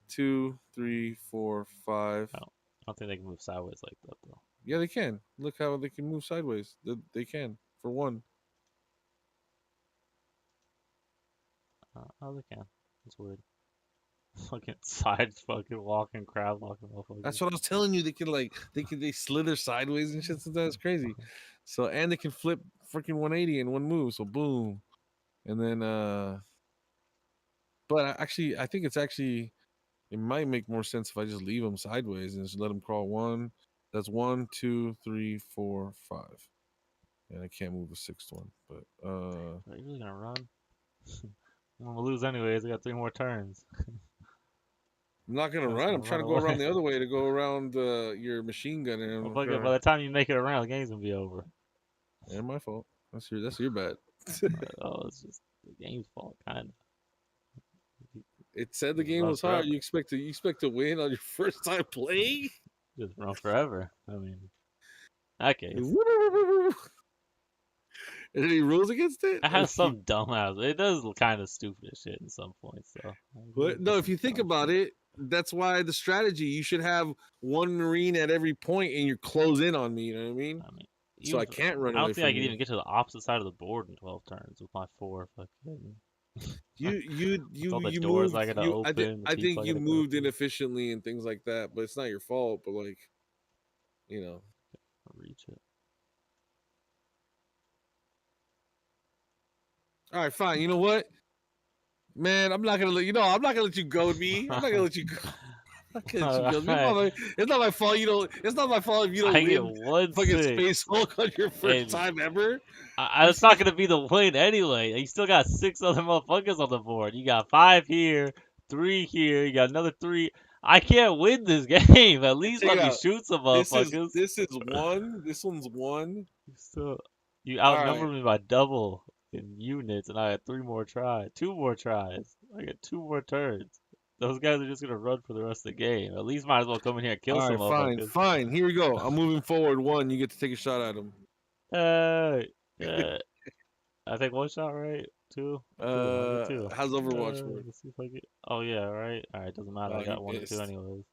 2, 3, 4, 5. I don't think they can move sideways like that though. Yeah, they can. Look how they can move sideways. They can for 1. Oh, they can. That's weird. Fucking side fucking walking crab walking motherfuckers. That's what I was telling you. They slither sideways and shit. Sometimes crazy. So and they can flip freaking 180 in one move. So boom, and then but I think it might make more sense if I just leave them sideways and just let them crawl 1. That's 1, 2, 3, 4, 5, and I can't move the 6th one. But Are you really gonna run? I'm gonna lose anyways. I got 3 more turns. I'm not gonna run. I'm trying to go around the other way to go around your machine gun. And well, fuck it, by the time you make it around, the game's gonna be over. Yeah, my fault. That's your bad. Oh, it's just the game's fault, kind of. It said the game was hard. You expect to win on your first time playing? Just run forever. I mean, that case. Any rules against it? I have some dumbass. It does kind of stupid as shit in some points, though. But no, if you think about it, that's why the strategy, you should have 1 Marine at every point and you close in on me, you know what I mean? So I can't run away from you. I don't think I could even get to the opposite side of the board in 12 turns with my 4 fucking... You doors moved, I gotta open. I think you moved inefficiently and things like that, but it's not your fault. But like, you know, reach it. All right, fine. You know what, man? I'm not gonna let you know. I'm not gonna let you goad me. I'm not gonna let you go. It's not my fault. It's not my fault if you don't win. Fucking Space Hulk on your first time ever. It's not gonna be the win anyway. You still got 6 other motherfuckers on the board. You got 5 here, 3 here. You got another 3. I can't win this game. At least let me shoot some motherfuckers. This is 1. This one's 1. You outnumber me by double in units, and I had 2 more tries. I got 2 more turns. Those guys are just gonna run for the rest of the game. At least might as well come in here and kill some motherfuckers. Fine. Here we go. I'm moving forward. 1. You get to take a shot at him. I think 1 shot, right? 2. 2. How's Overwatch work? Let's see if I get... Oh yeah, right. All right, doesn't matter. I got 1 and 2 anyways.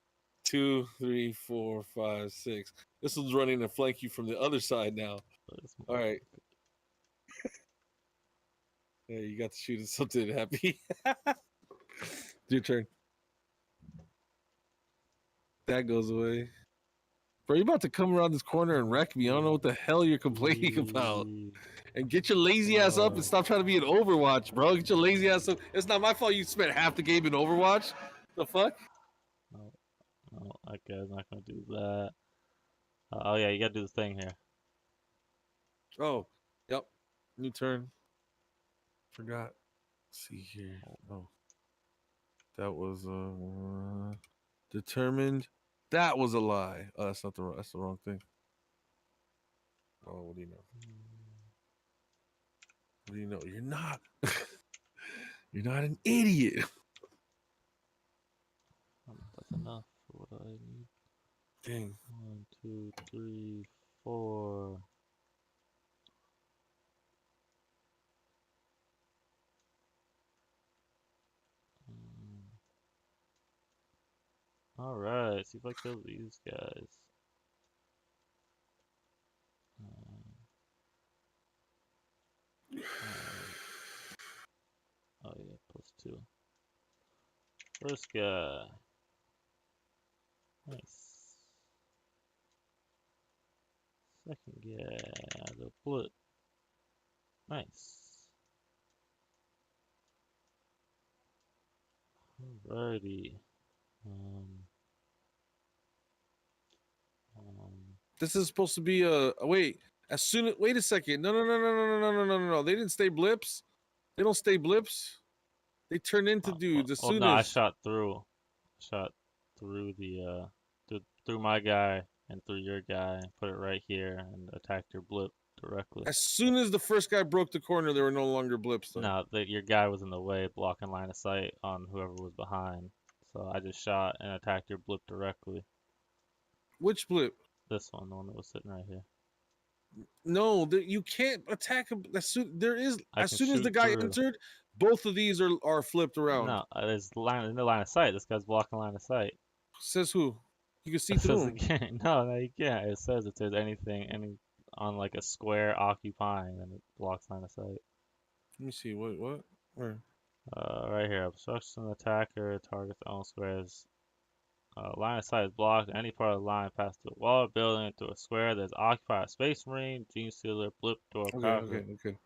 2, 3, 4, 5, 6. This one's running to flank you from the other side now. All right. Yeah, you got to shoot at something happy. Your turn. That goes away. Bro, you're about to come around this corner and wreck me. I don't know what the hell you're complaining about. And get your lazy ass up and stop trying to be in Overwatch, bro. Get your lazy ass up. It's not my fault you spent half the game in Overwatch. The fuck? Oh, okay, I'm not gonna do that. Oh yeah, you gotta do this thing here. Oh, yep. New turn. Forgot. Let's see here. Oh. That was determined. That was a lie. Oh, that's the wrong thing. Oh, what do you know? What do you know? You're not. You're not an idiot. That's enough for what I need. Dang. 1, 2, 3, 4. Alright, see if I kill these guys. Oh yeah, +2. First guy. Nice. Second guy, the bullet. Nice. Alrighty. This is supposed to be a wait. As soon as wait a second. No. They didn't stay blips. They don't stay blips. They turn into dudes as soon no, I as. shot through the through my guy and through your guy, put it right here, and attacked your blip directly. As soon as the first guy broke the corner, there were no longer blips though. No, your guy was in the way, blocking line of sight on whoever was behind. So I just shot and attacked your blip directly. Which blip? This one, the one that was sitting right here. No, you can't attack him. As soon as the shoot guy through. entered, both of these are flipped around. No, there's in the line of sight. This guy's blocking line of sight. Says who? You can see It through says him. again. No, you can't. It says if there's any on like a square occupying, then it blocks line of sight. Let me see. What? Where? Right here. Obstruction attacker targets own squares. Line of sight is blocked. Any part of the line passed through a wall, building, through a square that is occupied by a space marine, gene stealer, blip, door, power. Okay.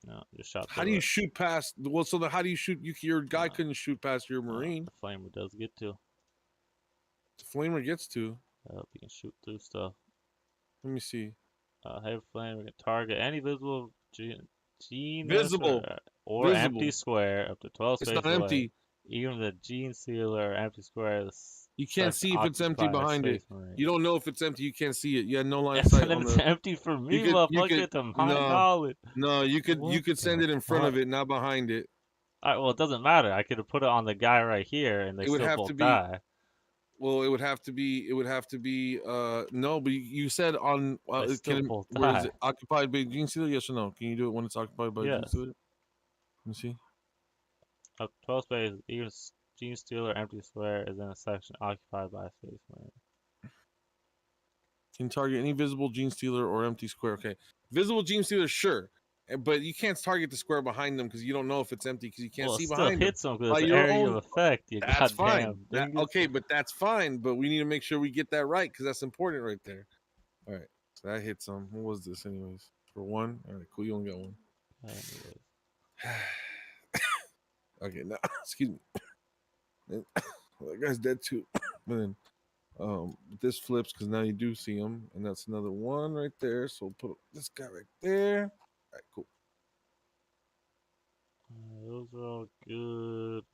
No, just shot. How do you shoot past? Well, so how do you shoot? Your guy couldn't shoot past your marine. The flamer does get to. The flamer gets to. You can shoot through stuff. Let me see. Heavy flamer can target any visible gene Visible or visible. empty square up to 12 It's spaces not empty. away. Even the gene sealer or empty square. You can't see if it's empty behind it. Marine. You don't know if it's empty. You can't see it. You had no line of Yes, sight and then on it's the. empty for me, motherfucker. To my knowledge. No, you could send it in front of it, not behind it. All right, well, it doesn't matter. I could have put it on the guy right here, and they It would still have both to be. die. Well, it would have to be. No, but you said on. They still both where is die. it? Occupied by gene stealer? Yes or no? Can you do it when it's occupied by gene Yes. stealer? Let me see. Up 12 spaces, even gene stealer empty square is in a section occupied by a space marine. Can target any visible gene stealer or empty square. Okay, visible gene stealer, sure, but you can't target the square behind them because you don't know if it's empty because you can't see behind them. It still hits them because it's an area of effect. That's fine. Okay, but that's fine. But we need to make sure we get that right because that's important right there. All right, so that hits them. What was this, anyways? For one. All right, cool. You only got one. Okay, now excuse me. Well, that guy's dead too. But then, this flips because now you do see him, and that's another one right there. So we'll put this guy right there. All right, cool. Those are all good.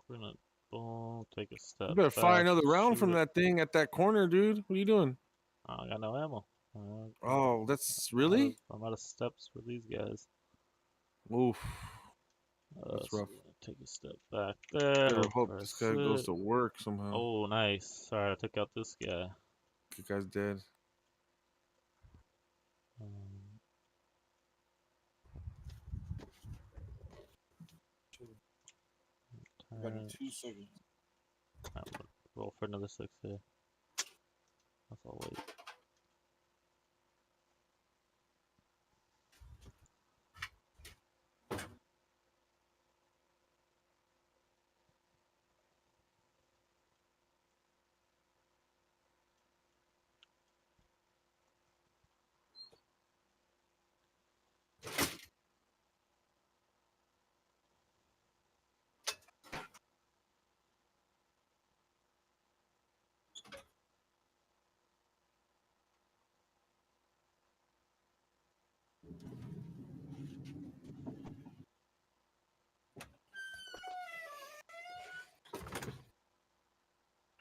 We're gonna take a step. You better fire another round shoot from it. that thing at that corner, dude. What are you doing? I got no ammo. Oh, that's really? I'm out of steps for these guys. Oof. That's rough. Take a step back there. Better hope this guy goes to work somehow. Oh, nice. Sorry, I took out this guy. The guy's dead. Got 2 seconds. Roll for another 6 here. I'll wait.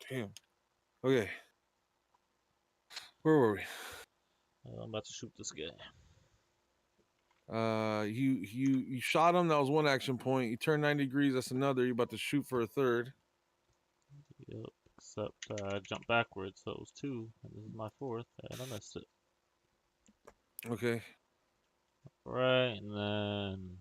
Damn. Okay. Where were we? I'm about to shoot this guy. You shot him. That was one action point. You turned 90 degrees. That's another. You're about to shoot for a third. Yep. Except I jumped backwards, so it was 2, and this is my 4th, and I missed it. Okay. Right, and then.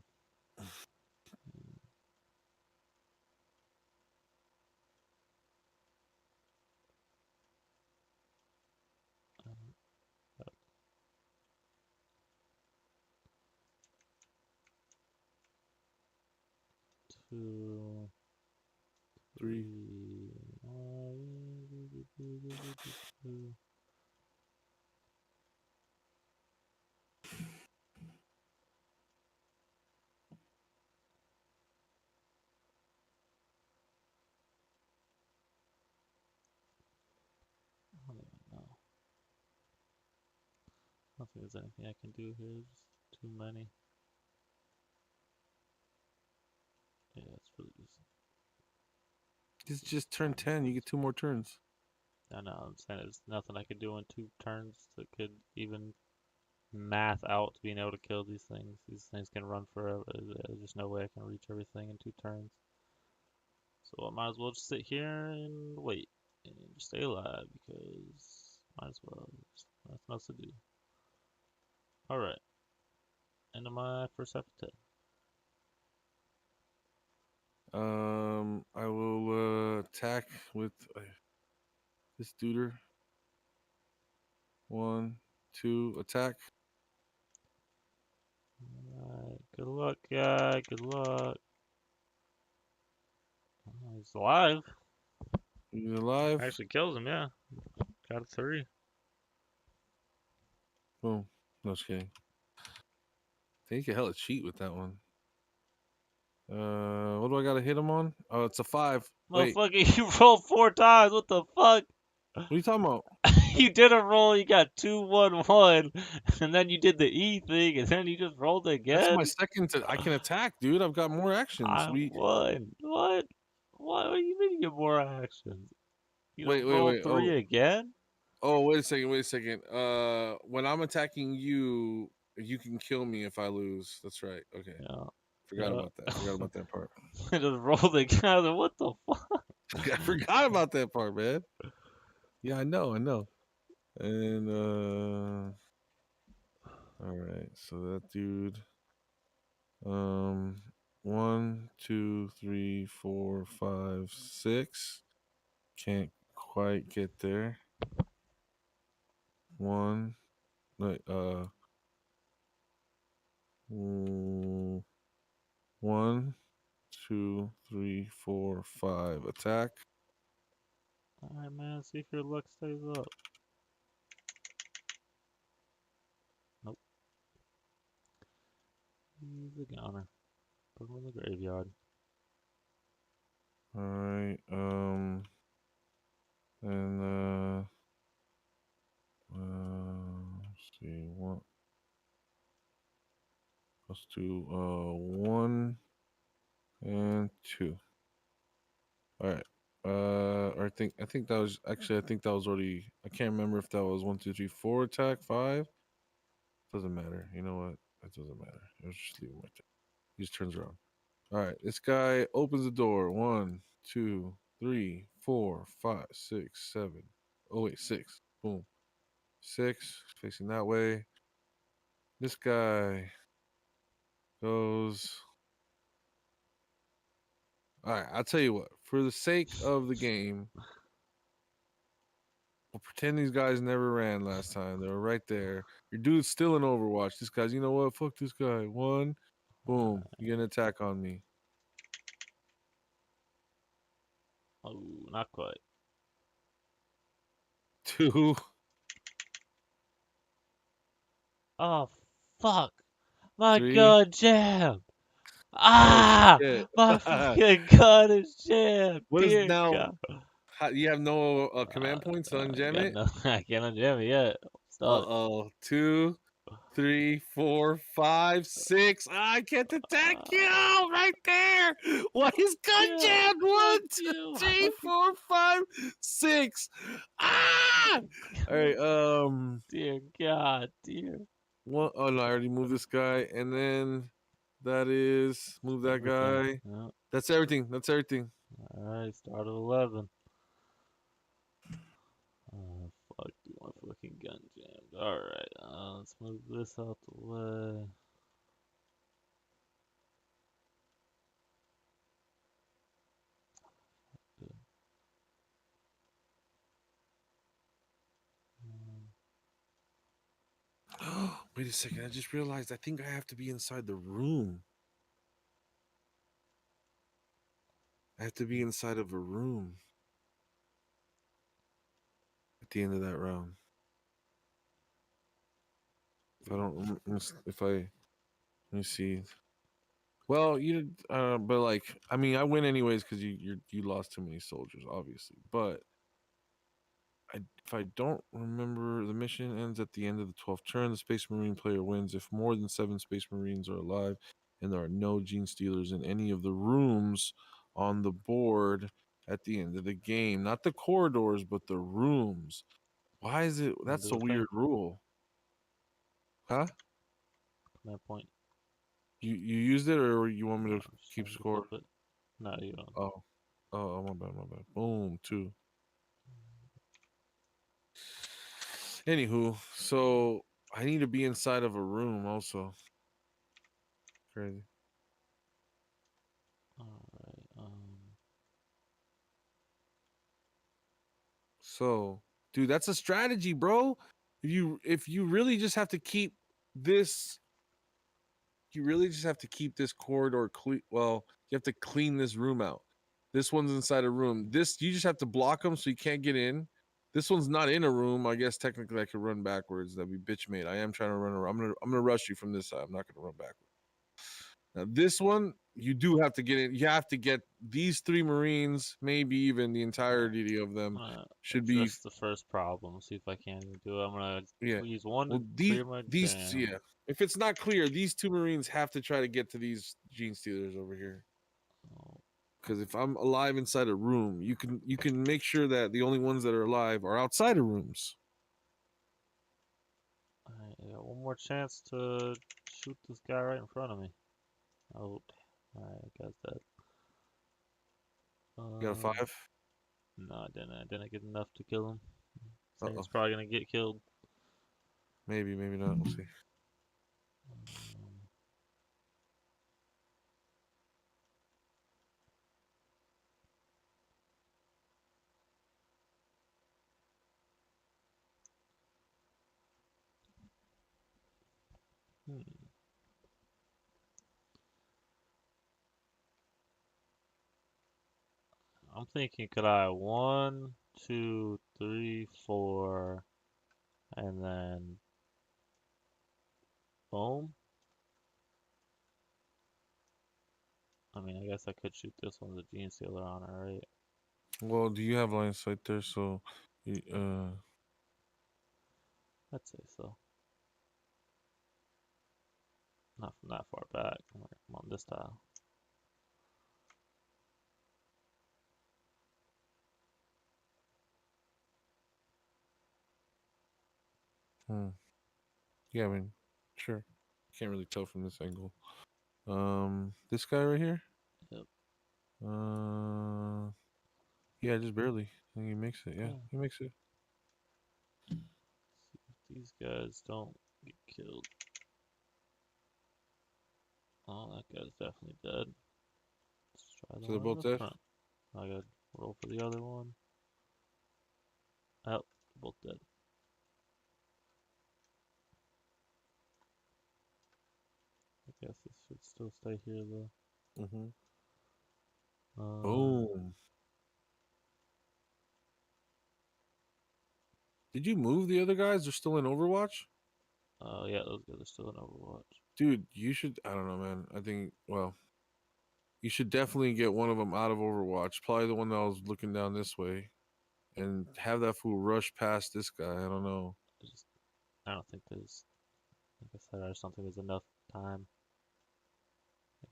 Two, 3. don't think there's anything I can do here. There's too many. Yeah, it's really easy. It's just turn 10. You get 2 more turns. I know, I'm saying there's nothing I could do in 2 turns that could even math out being able to kill these things. These things can run forever. There's just no way I can reach everything in 2 turns. So I might as well just sit here and wait and just stay alive because might as well. There's nothing else to do. Alright. End of my first habitat. I will attack with this duder. 1, 2, attack. Alright. Good luck, guy. Good luck. Oh, he's alive. He's alive. Actually kills him, yeah. Got a 3. Boom. No, just kidding. I think you can hella cheat with that one. What do I gotta hit him on? Oh, it's a 5. Wait, Motherfucker, you rolled 4 times. What the fuck? what are you talking about? You did a roll, you got 2, 1, 1, and then you did the E thing, and then you just rolled That's again. my second. I can attack, dude. I've got more actions. I won. What? What do you mean you get more actions? You Wait, just wait, rolled wait. 3 Oh, again? wait a second. Wait a second. When I'm attacking you, you can kill me if I lose. That's right. Okay. Yeah. Forgot about that. Forgot about that part. I just rolled again. What the fuck? I forgot about that part, man. Yeah, I know. And all right. So that dude. 1, 2, 3, 4, 5, 6. Can't quite get there. 1. Like 1, 2, 3, 4, 5. Attack. Alright, man. See if your luck stays up. Nope. He's a goner. Put him in the graveyard. All right. And let's see what. Let's do 1 and 2. All right. I think that was actually. I think that was already. I can't remember if that was 1, 2, 3, 4 attack 5. Doesn't matter. You know what? That doesn't matter. Let's just leave him right there. He just turns around. All right. This guy opens the door. 1, 2, 3, 4, 5, 6, 7. Oh wait, 6. Boom. 6 facing that way. This guy goes. All right. I'll tell you what. For the sake of the game, we'll pretend these guys never ran last time. They were right there. Your dude's still in Overwatch. This guy's, you know what? Fuck this guy. 1, boom. You get an attack on me. Oh, not quite. 2. Oh, fuck. My 3. gun jammed. Oh, Ah! shit. My fucking gun is jammed. What is Dear now? God. You have no command points to unjam got it? no, I can't unjam it yet. Stuck. 2, 3, 4, 5, 6. I can't attack you right there. Why is gun jammed? 1, 2, 3, 4, 5, 6. Ah! All right. Dear God, dear. One. Oh no, I already moved this guy, and then that is move that guy. Yep. That's everything. That's everything. Alright, start of 11. Oh, fuck, dude, my fucking gun jammed. Alright, let's move this out the way. Wait a second. I just realized I think I have to be inside the room. I have to be inside of a room at the end of that round. If I don't, let me see. Well, but like, I mean, I win anyways because you lost too many soldiers, obviously. But if I don't remember, the mission ends at the end of the 12th turn. The Space Marine player wins if more than 7 Space Marines are alive and there are no gene stealers in any of the rooms on the board at the end of the game. Not the corridors, but the rooms. Why is it? That's a weird rule. Huh? That point. You used it, or you want me to keep score? No, you don't. Oh, my bad. Boom, 2. Anywho, so I need to be inside of a room also. Crazy. Alright, So, dude, that's a strategy, bro. If you really just have to keep this, you really just have to keep this corridor clean. Well, you have to clean this room out. This one's inside a room. This, you just have to block them so you can't get in. This one's not in a room. I guess technically I could run backwards. That'd be bitch made. I am trying to run around. I'm gonna rush you from this side. I'm not gonna run backwards. Now this one, you do have to get in. You have to get these 3 Marines, maybe even the entirety of them should be. That's the first problem. See if I can do it. I'm gonna use one to these, clear my jam. yeah. If it's not clear, these 2 Marines have to try to get to these gene stealers over here. Because if I'm alive inside a room, you can make sure that the only ones that are alive are outside of rooms. Alright, I got one more chance to shoot this guy right in front of me. Oh, alright, I got that. You got a 5? No, I didn't. I didn't get enough to kill him. So he's probably gonna get killed. Maybe not. We'll see. I'm thinking, could I 1, 2, 3, 4, and then boom? I mean, I guess I could shoot this one with a gene stealer on it, right? Well, do you have line of sight there? So, I'd say so. Not from that far back. I'm on this tile. Yeah, I mean, sure. Can't really tell from this angle. This guy right here. Yep. Yeah, just barely. I think he makes it. Yeah, he makes it. See if these guys don't get killed. Oh, that guy's definitely dead. Let's try the So they're one in both the dead? front. I gotta roll for the other one. Oh, both dead. I guess this should still stay here though. Boom. Did you move the other guys? They're still in Overwatch? Yeah, those guys are still in Overwatch. Dude, you should. I don't know, man. I think. Well, you should definitely get one of them out of Overwatch. Probably the one that was looking down this way, and have that fool rush past this guy. I don't know. I don't think there's. Like I said, I just don't think there's enough time.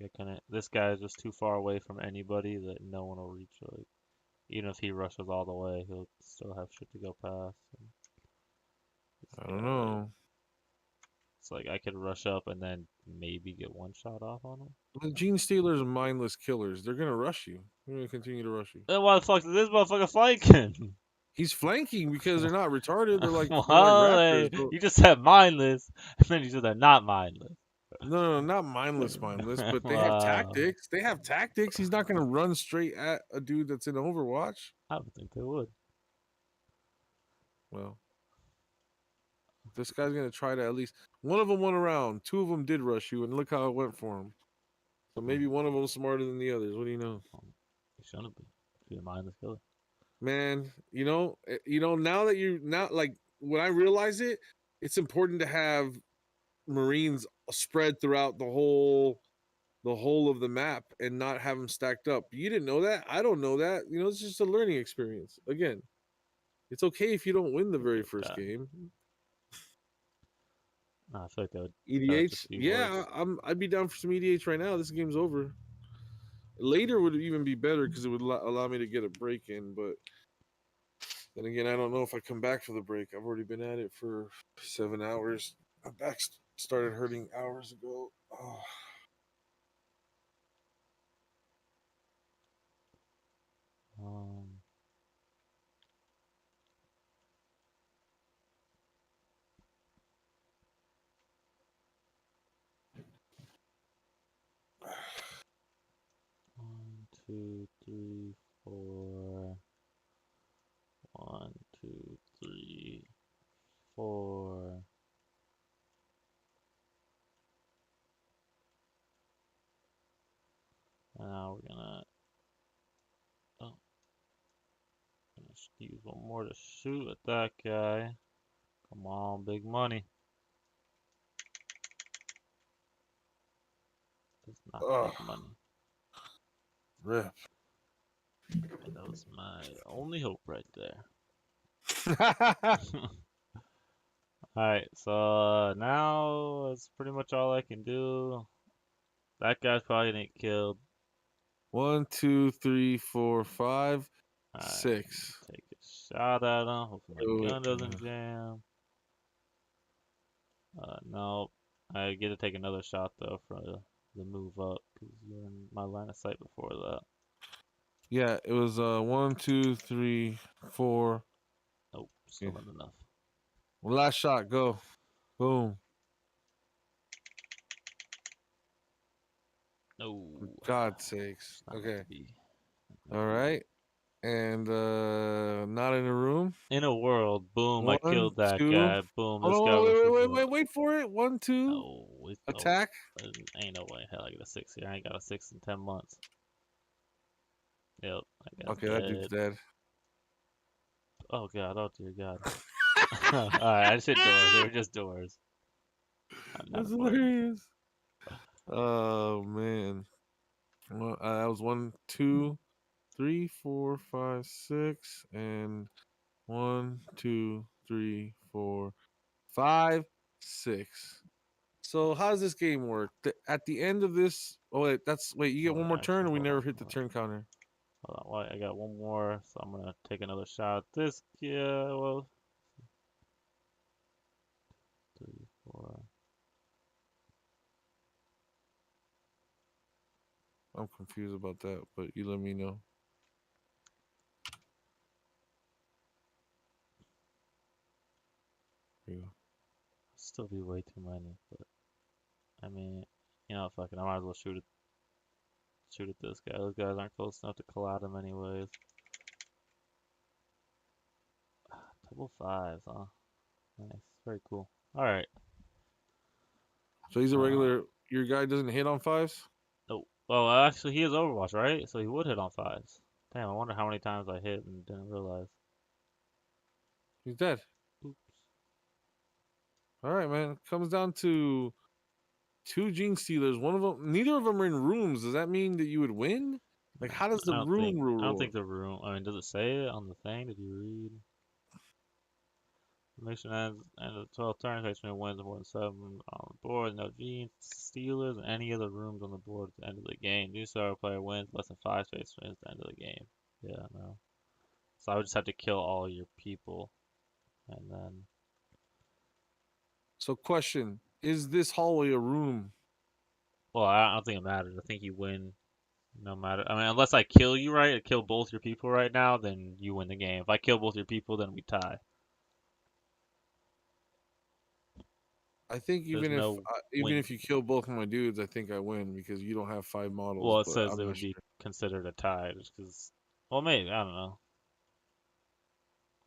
Like this guy is just too far away from anybody that no one will reach. Like, even if he rushes all the way, he'll still have shit to go past. I don't know. It's like I could rush up and then maybe get one shot off on him. The gene stealers are mindless killers. They're gonna rush you. They're gonna continue to rush you. Then why the fuck is this motherfucker flanking? He's flanking because they're not retarded. They're like, raptors, you just said mindless, and then you said they're not mindless. No, not mindless, but they have tactics. They have tactics. He's not gonna run straight at a dude that's in Overwatch. I don't think they would. Well, this guy's gonna try to at least. One of them went around. 2 of them did rush you, and look how it went for him. So maybe one of them's smarter than the others. What do you know? He shouldn't be. He's a mindless killer. Man, now that you're not like when I realize it, it's important to have Marines spread throughout the whole of the map and not have them stacked up. You didn't know that? I don't know that. It's just a learning experience. Again, It's okay if you don't win the very Like first that. game. Nah, I feel like that would EDH, just be yeah, worse. I'd be down for some EDH right now. This game's over. Later would even be better because it would allow me to get a break in. But then again, I don't know if I come back for the break. I've already been at it for 7 hours. My back started hurting hours ago. Oh. Um, one, two, three, four. 1, 2, 3, 4. And now we're gonna use one more to shoot at that guy. Come on, big money. It's not big money. Rip. And that was my only hope right there. Alright, so now that's pretty much all I can do. That guy's probably gonna get killed. 1, 2, 3, 4, 5, Alright, 6. take a shot at him. Hopefully my gun doesn't jam. No, I get to take another shot though for the move up because you're in my line of sight before that. Yeah, it was 1, 2, 3, 4. Nope, still not enough. Last shot, go. Boom. No. For God's sakes. Okay. All right. right. And not in a room. In a world, boom! 1, I killed that 2. guy. Boom! Hold This on, guy was wait for it. 1, 2. No, Attack. Ain't no way. Hell, I get a 6 here. I ain't got a 6 in 10 months. Yep. Okay, that dude's dead. Oh god. Oh dear god. Alright, I said doors. They were just doors. That's hilarious. Oh man. Well, that was 1, 2, 3, 4, 5, 6, and 1, 2, 3, 4, 5, 6. So how does this game work? At the end of this, you get one more turn, and we never hit the turn counter. Hold on, wait, I got one more, so I'm gonna take another shot at this. Yeah, well, 3, 4. I'm confused about that, but you let me know. Here you go. Still be way too many, but I mean, you know, fuck it, I might as well shoot at this guy. Those guys aren't close enough to collide him anyways. Double 5s, huh? Nice, very cool. All right. So he's a regular. Your guy doesn't hit on 5s? Nope. Well, actually, he is Overwatch, right? So he would hit on 5s. Damn, I wonder how many times I hit and didn't realize. He's dead. Oops. All right, man. It comes down to 2 gene stealers. One of them, neither of them are in rooms. Does that mean that you would win? Like, how does the room rule? I don't think the room. I mean, does it say it on the thing? Did you read? Mission ends end of the 12th turn. Mission wins more than 7 on the board. No gene stealers and any other rooms on the board at the end of the game. New star player wins. Less than 5 space wins at the end of the game. Yeah, no. So I would just have to kill all your people, and then. So, question: is this hallway a room? Well, I don't think it matters. I think you win no matter. I mean, unless I kill you, right? I kill both your people right now, then you win the game. If I kill both your people, then we tie. I think even if you kill both of my dudes, I think I win because you don't have 5 models. Well, it says it would be considered a tie just because. Well, maybe I don't know.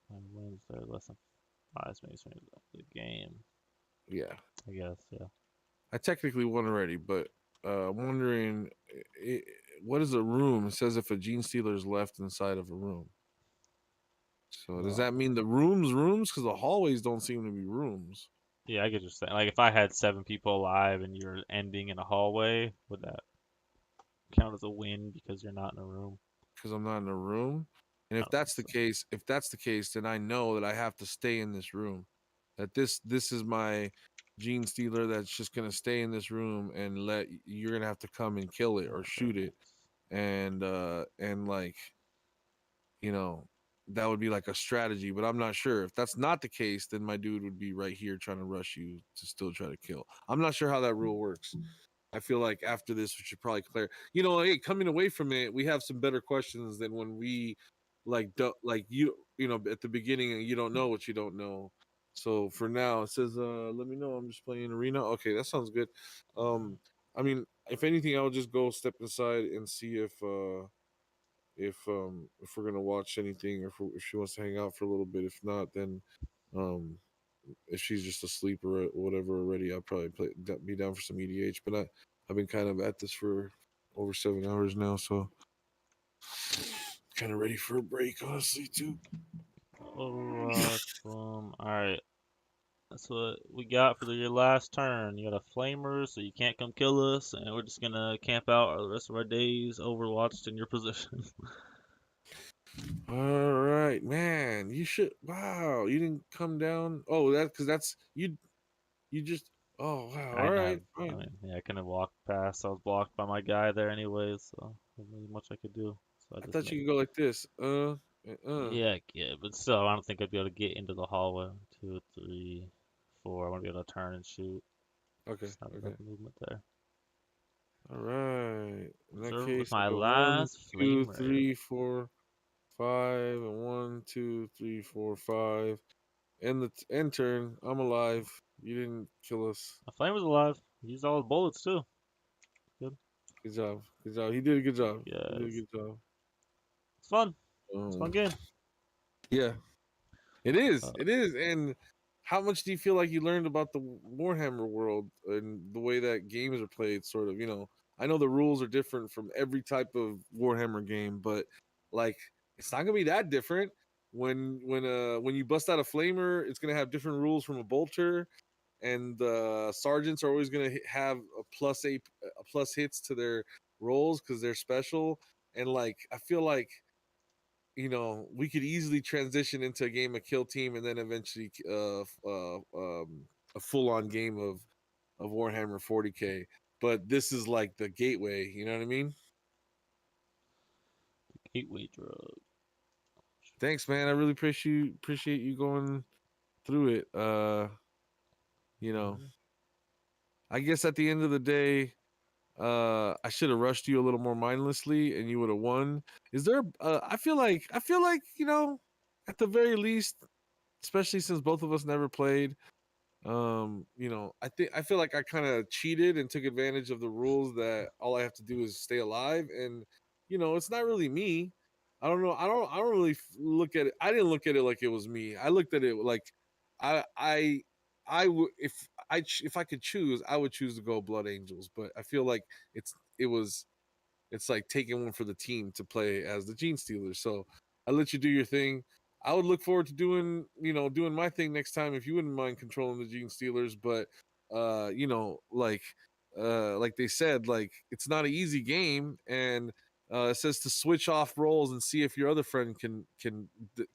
Wins there less than 5 space of the game. Yeah. I guess, yeah. I technically won already, but I'm wondering what is a room? It says if a gene stealer is left inside of a room. So does that mean the rooms? Because the hallways don't seem to be rooms. Yeah, I get you saying. Like, if I had 7 people alive and you're ending in a hallway, would that count as a win because you're not in a room? Because I'm not in a room? And if that's the case, then I know that I have to stay in this room. That this is my gene stealer that's just gonna stay in this room and you're gonna have to come and kill it or shoot it, and like, you know, that would be like a strategy. But I'm not sure if that's not the case. Then my dude would be right here trying to rush you to still try to kill. I'm not sure how that rule works. I feel like after this, we should probably clear. You know, hey, coming away from it, we have some better questions than when we you know, at the beginning, you don't know what you don't know. So for now, it says, let me know. I'm just playing arena. Okay, that sounds good. I mean, if anything, I'll just go step inside and see if we're gonna watch anything, or if she wants to hang out for a little bit. If not, then if she's just asleep or whatever already, I'll probably be down for some EDH. But I've been kind of at this for over 7 hours now, so kind of ready for a break, honestly, too. All right. That's what we got for your last turn. You got a flamer, so you can't come kill us, and we're just gonna camp out the rest of our days overwatched in your position. All right, man. You should. Wow, you didn't come down. Oh, that's you. You just. Oh wow. All right. I mean, yeah, I couldn't walk past. I was blocked by my guy there anyways, so there's not much I could do. So I thought you could go like this. Yeah, but still, I don't think I'd be able to get into the hallway. 2, 3, 4. I want to be able to turn and shoot. Okay. Just not enough movement there. All right. In that case, with my last 1, 2, flamer. 3, 4, 5, and 1, 2, 3, 4, 5. And the end turn. I'm alive. You didn't kill us. My flame was alive. He used all the bullets too. Good. Good job. Good job. He did a good job. Yeah. He did a good job. It's fun. It's a fun game. Yeah. It is. It is. And how much do you feel like you learned about the Warhammer world and the way that games are played? Sort of, you know, I know the rules are different from every type of Warhammer game, but like it's not gonna be that different. When you bust out a flamer, it's gonna have different rules from a bolter, and the sergeants are always gonna have a plus hits to their rolls because they're special. And like I feel like, you know, we could easily transition into a game of Kill Team and then eventually a full-on game of Warhammer 40K. But this is like the gateway, you know what I mean? Gateway drug. Thanks, man. I really appreciate you going through it. You know, I guess at the end of the day, I should have rushed you a little more mindlessly and you would have won. Is there I feel like, you know, at the very least, especially since both of us never played, you know, I feel like I kind of cheated and took advantage of the rules that all I have to do is stay alive. And you know, it's not really me. I don't know. I don't really look at it. I didn't look at it like it was me. I looked at it like I would, if I could choose, I would choose to go Blood Angels. But I feel like it's like taking one for the team to play as the Gene Stealers. So I let you do your thing. I would look forward to doing my thing next time if you wouldn't mind controlling the Gene Stealers. But you know, like they said, like it's not an easy game, and it says to switch off roles and see if your other friend can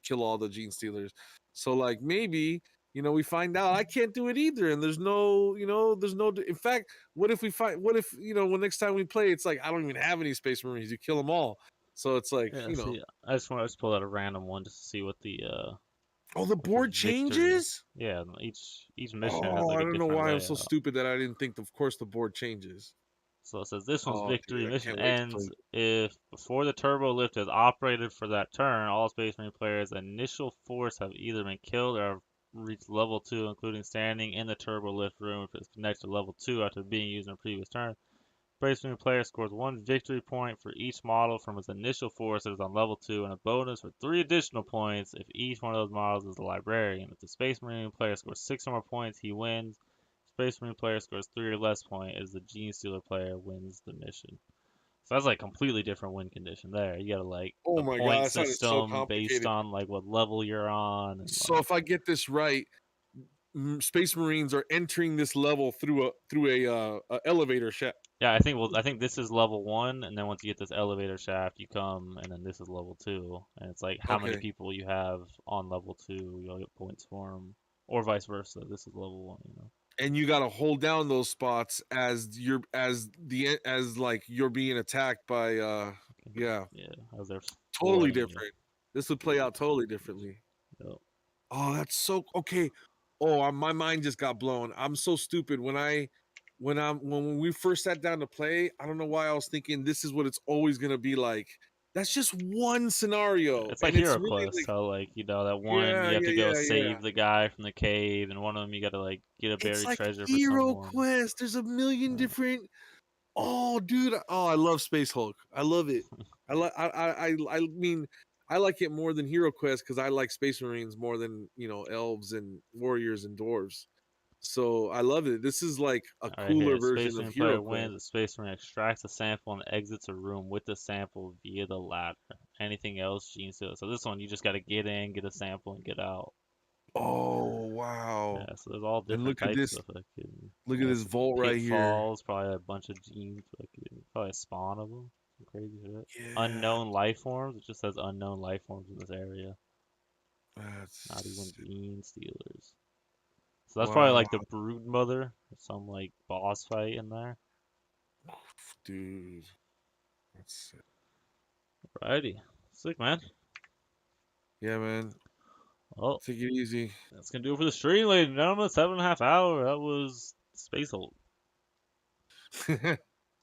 kill all the Gene Stealers. So like maybe, you know, we find out I can't do it either, and there's no. In fact, what if, you know, when next time we play, it's like I don't even have any Space Marines. You kill them all. So it's like, you know. I just want to pull out a random one just to see what the the board changes. Yeah, each mission. Oh, has like I don't know why I'm so stupid that I didn't think. Of course, the board changes. So it says this one's victory mission ends if before the turbo lift is operated for that turn, all Space Marine players' initial force have either been killed or have reached level 2, including standing in the turbo lift room if it's connected to level 2 after being used in a previous turn. Space Marine player scores 1 victory point for each model from its initial force that is on level 2, and a bonus for 3 additional points if each one of those models is a librarian. If the Space Marine player scores 6 or more points, he wins. Space Marine player scores 3 or less points as the Gene Stealer player wins the mission. So that's like completely different win condition there. You gotta like the point system based on like what level you're on. And, so if I get this right, Space Marines are entering this level through a elevator shaft. Yeah, I think this is level 1, and then once you get this elevator shaft, you come, and then this is level 2, and it's like how many Okay. people you have on level 2, you'll get points for them, or vice versa. This is level 1, you know. And you gotta hold down those spots as like you're being attacked by yeah, Yeah, as they're totally flooring you. different. This would play out totally differently. Yep. Oh, that's so okay. Oh, my mind just got blown. I'm so stupid. When we first sat down to play, I don't know why I was thinking this is what it's always gonna be like. That's just one scenario, It's like and it's Hero really Quest, like how like you know that one yeah, you have yeah, to go yeah, yeah. save the guy from the cave, and one of them you got to like get a It's buried like treasure for Hero someone. Quest. There's a million different. Oh, dude. Oh, I love Space Hulk. I love it. I mean, I like it more than Hero Quest because I like Space Marines more than elves and warriors and dwarves. So I love it. This is like a All right, cooler here, version Space of Marine Hero player Quest. wins. The Space Marine extracts a sample and exits a room with the sample via the ladder. Anything else, Gene steals. So this one, you just got to get in, get a sample, and get out. Oh wow! Yeah, so there's all And different types of fucking. look at Yeah, this some vault right here. pitfalls, probably a bunch of genes, fucking, probably a spawn of them. Some crazy shit. Yeah, Unknown life forms. It just says unknown life forms in this area. Not even that's gene stealers. So that's probably wow, like the brood mother, some like boss fight in there. dude. That's Alrighty, sick man. yeah, man. Well, Take it easy. that's gonna do it for the stream, ladies and gentlemen. 7.5 hours. That was Space Hulk.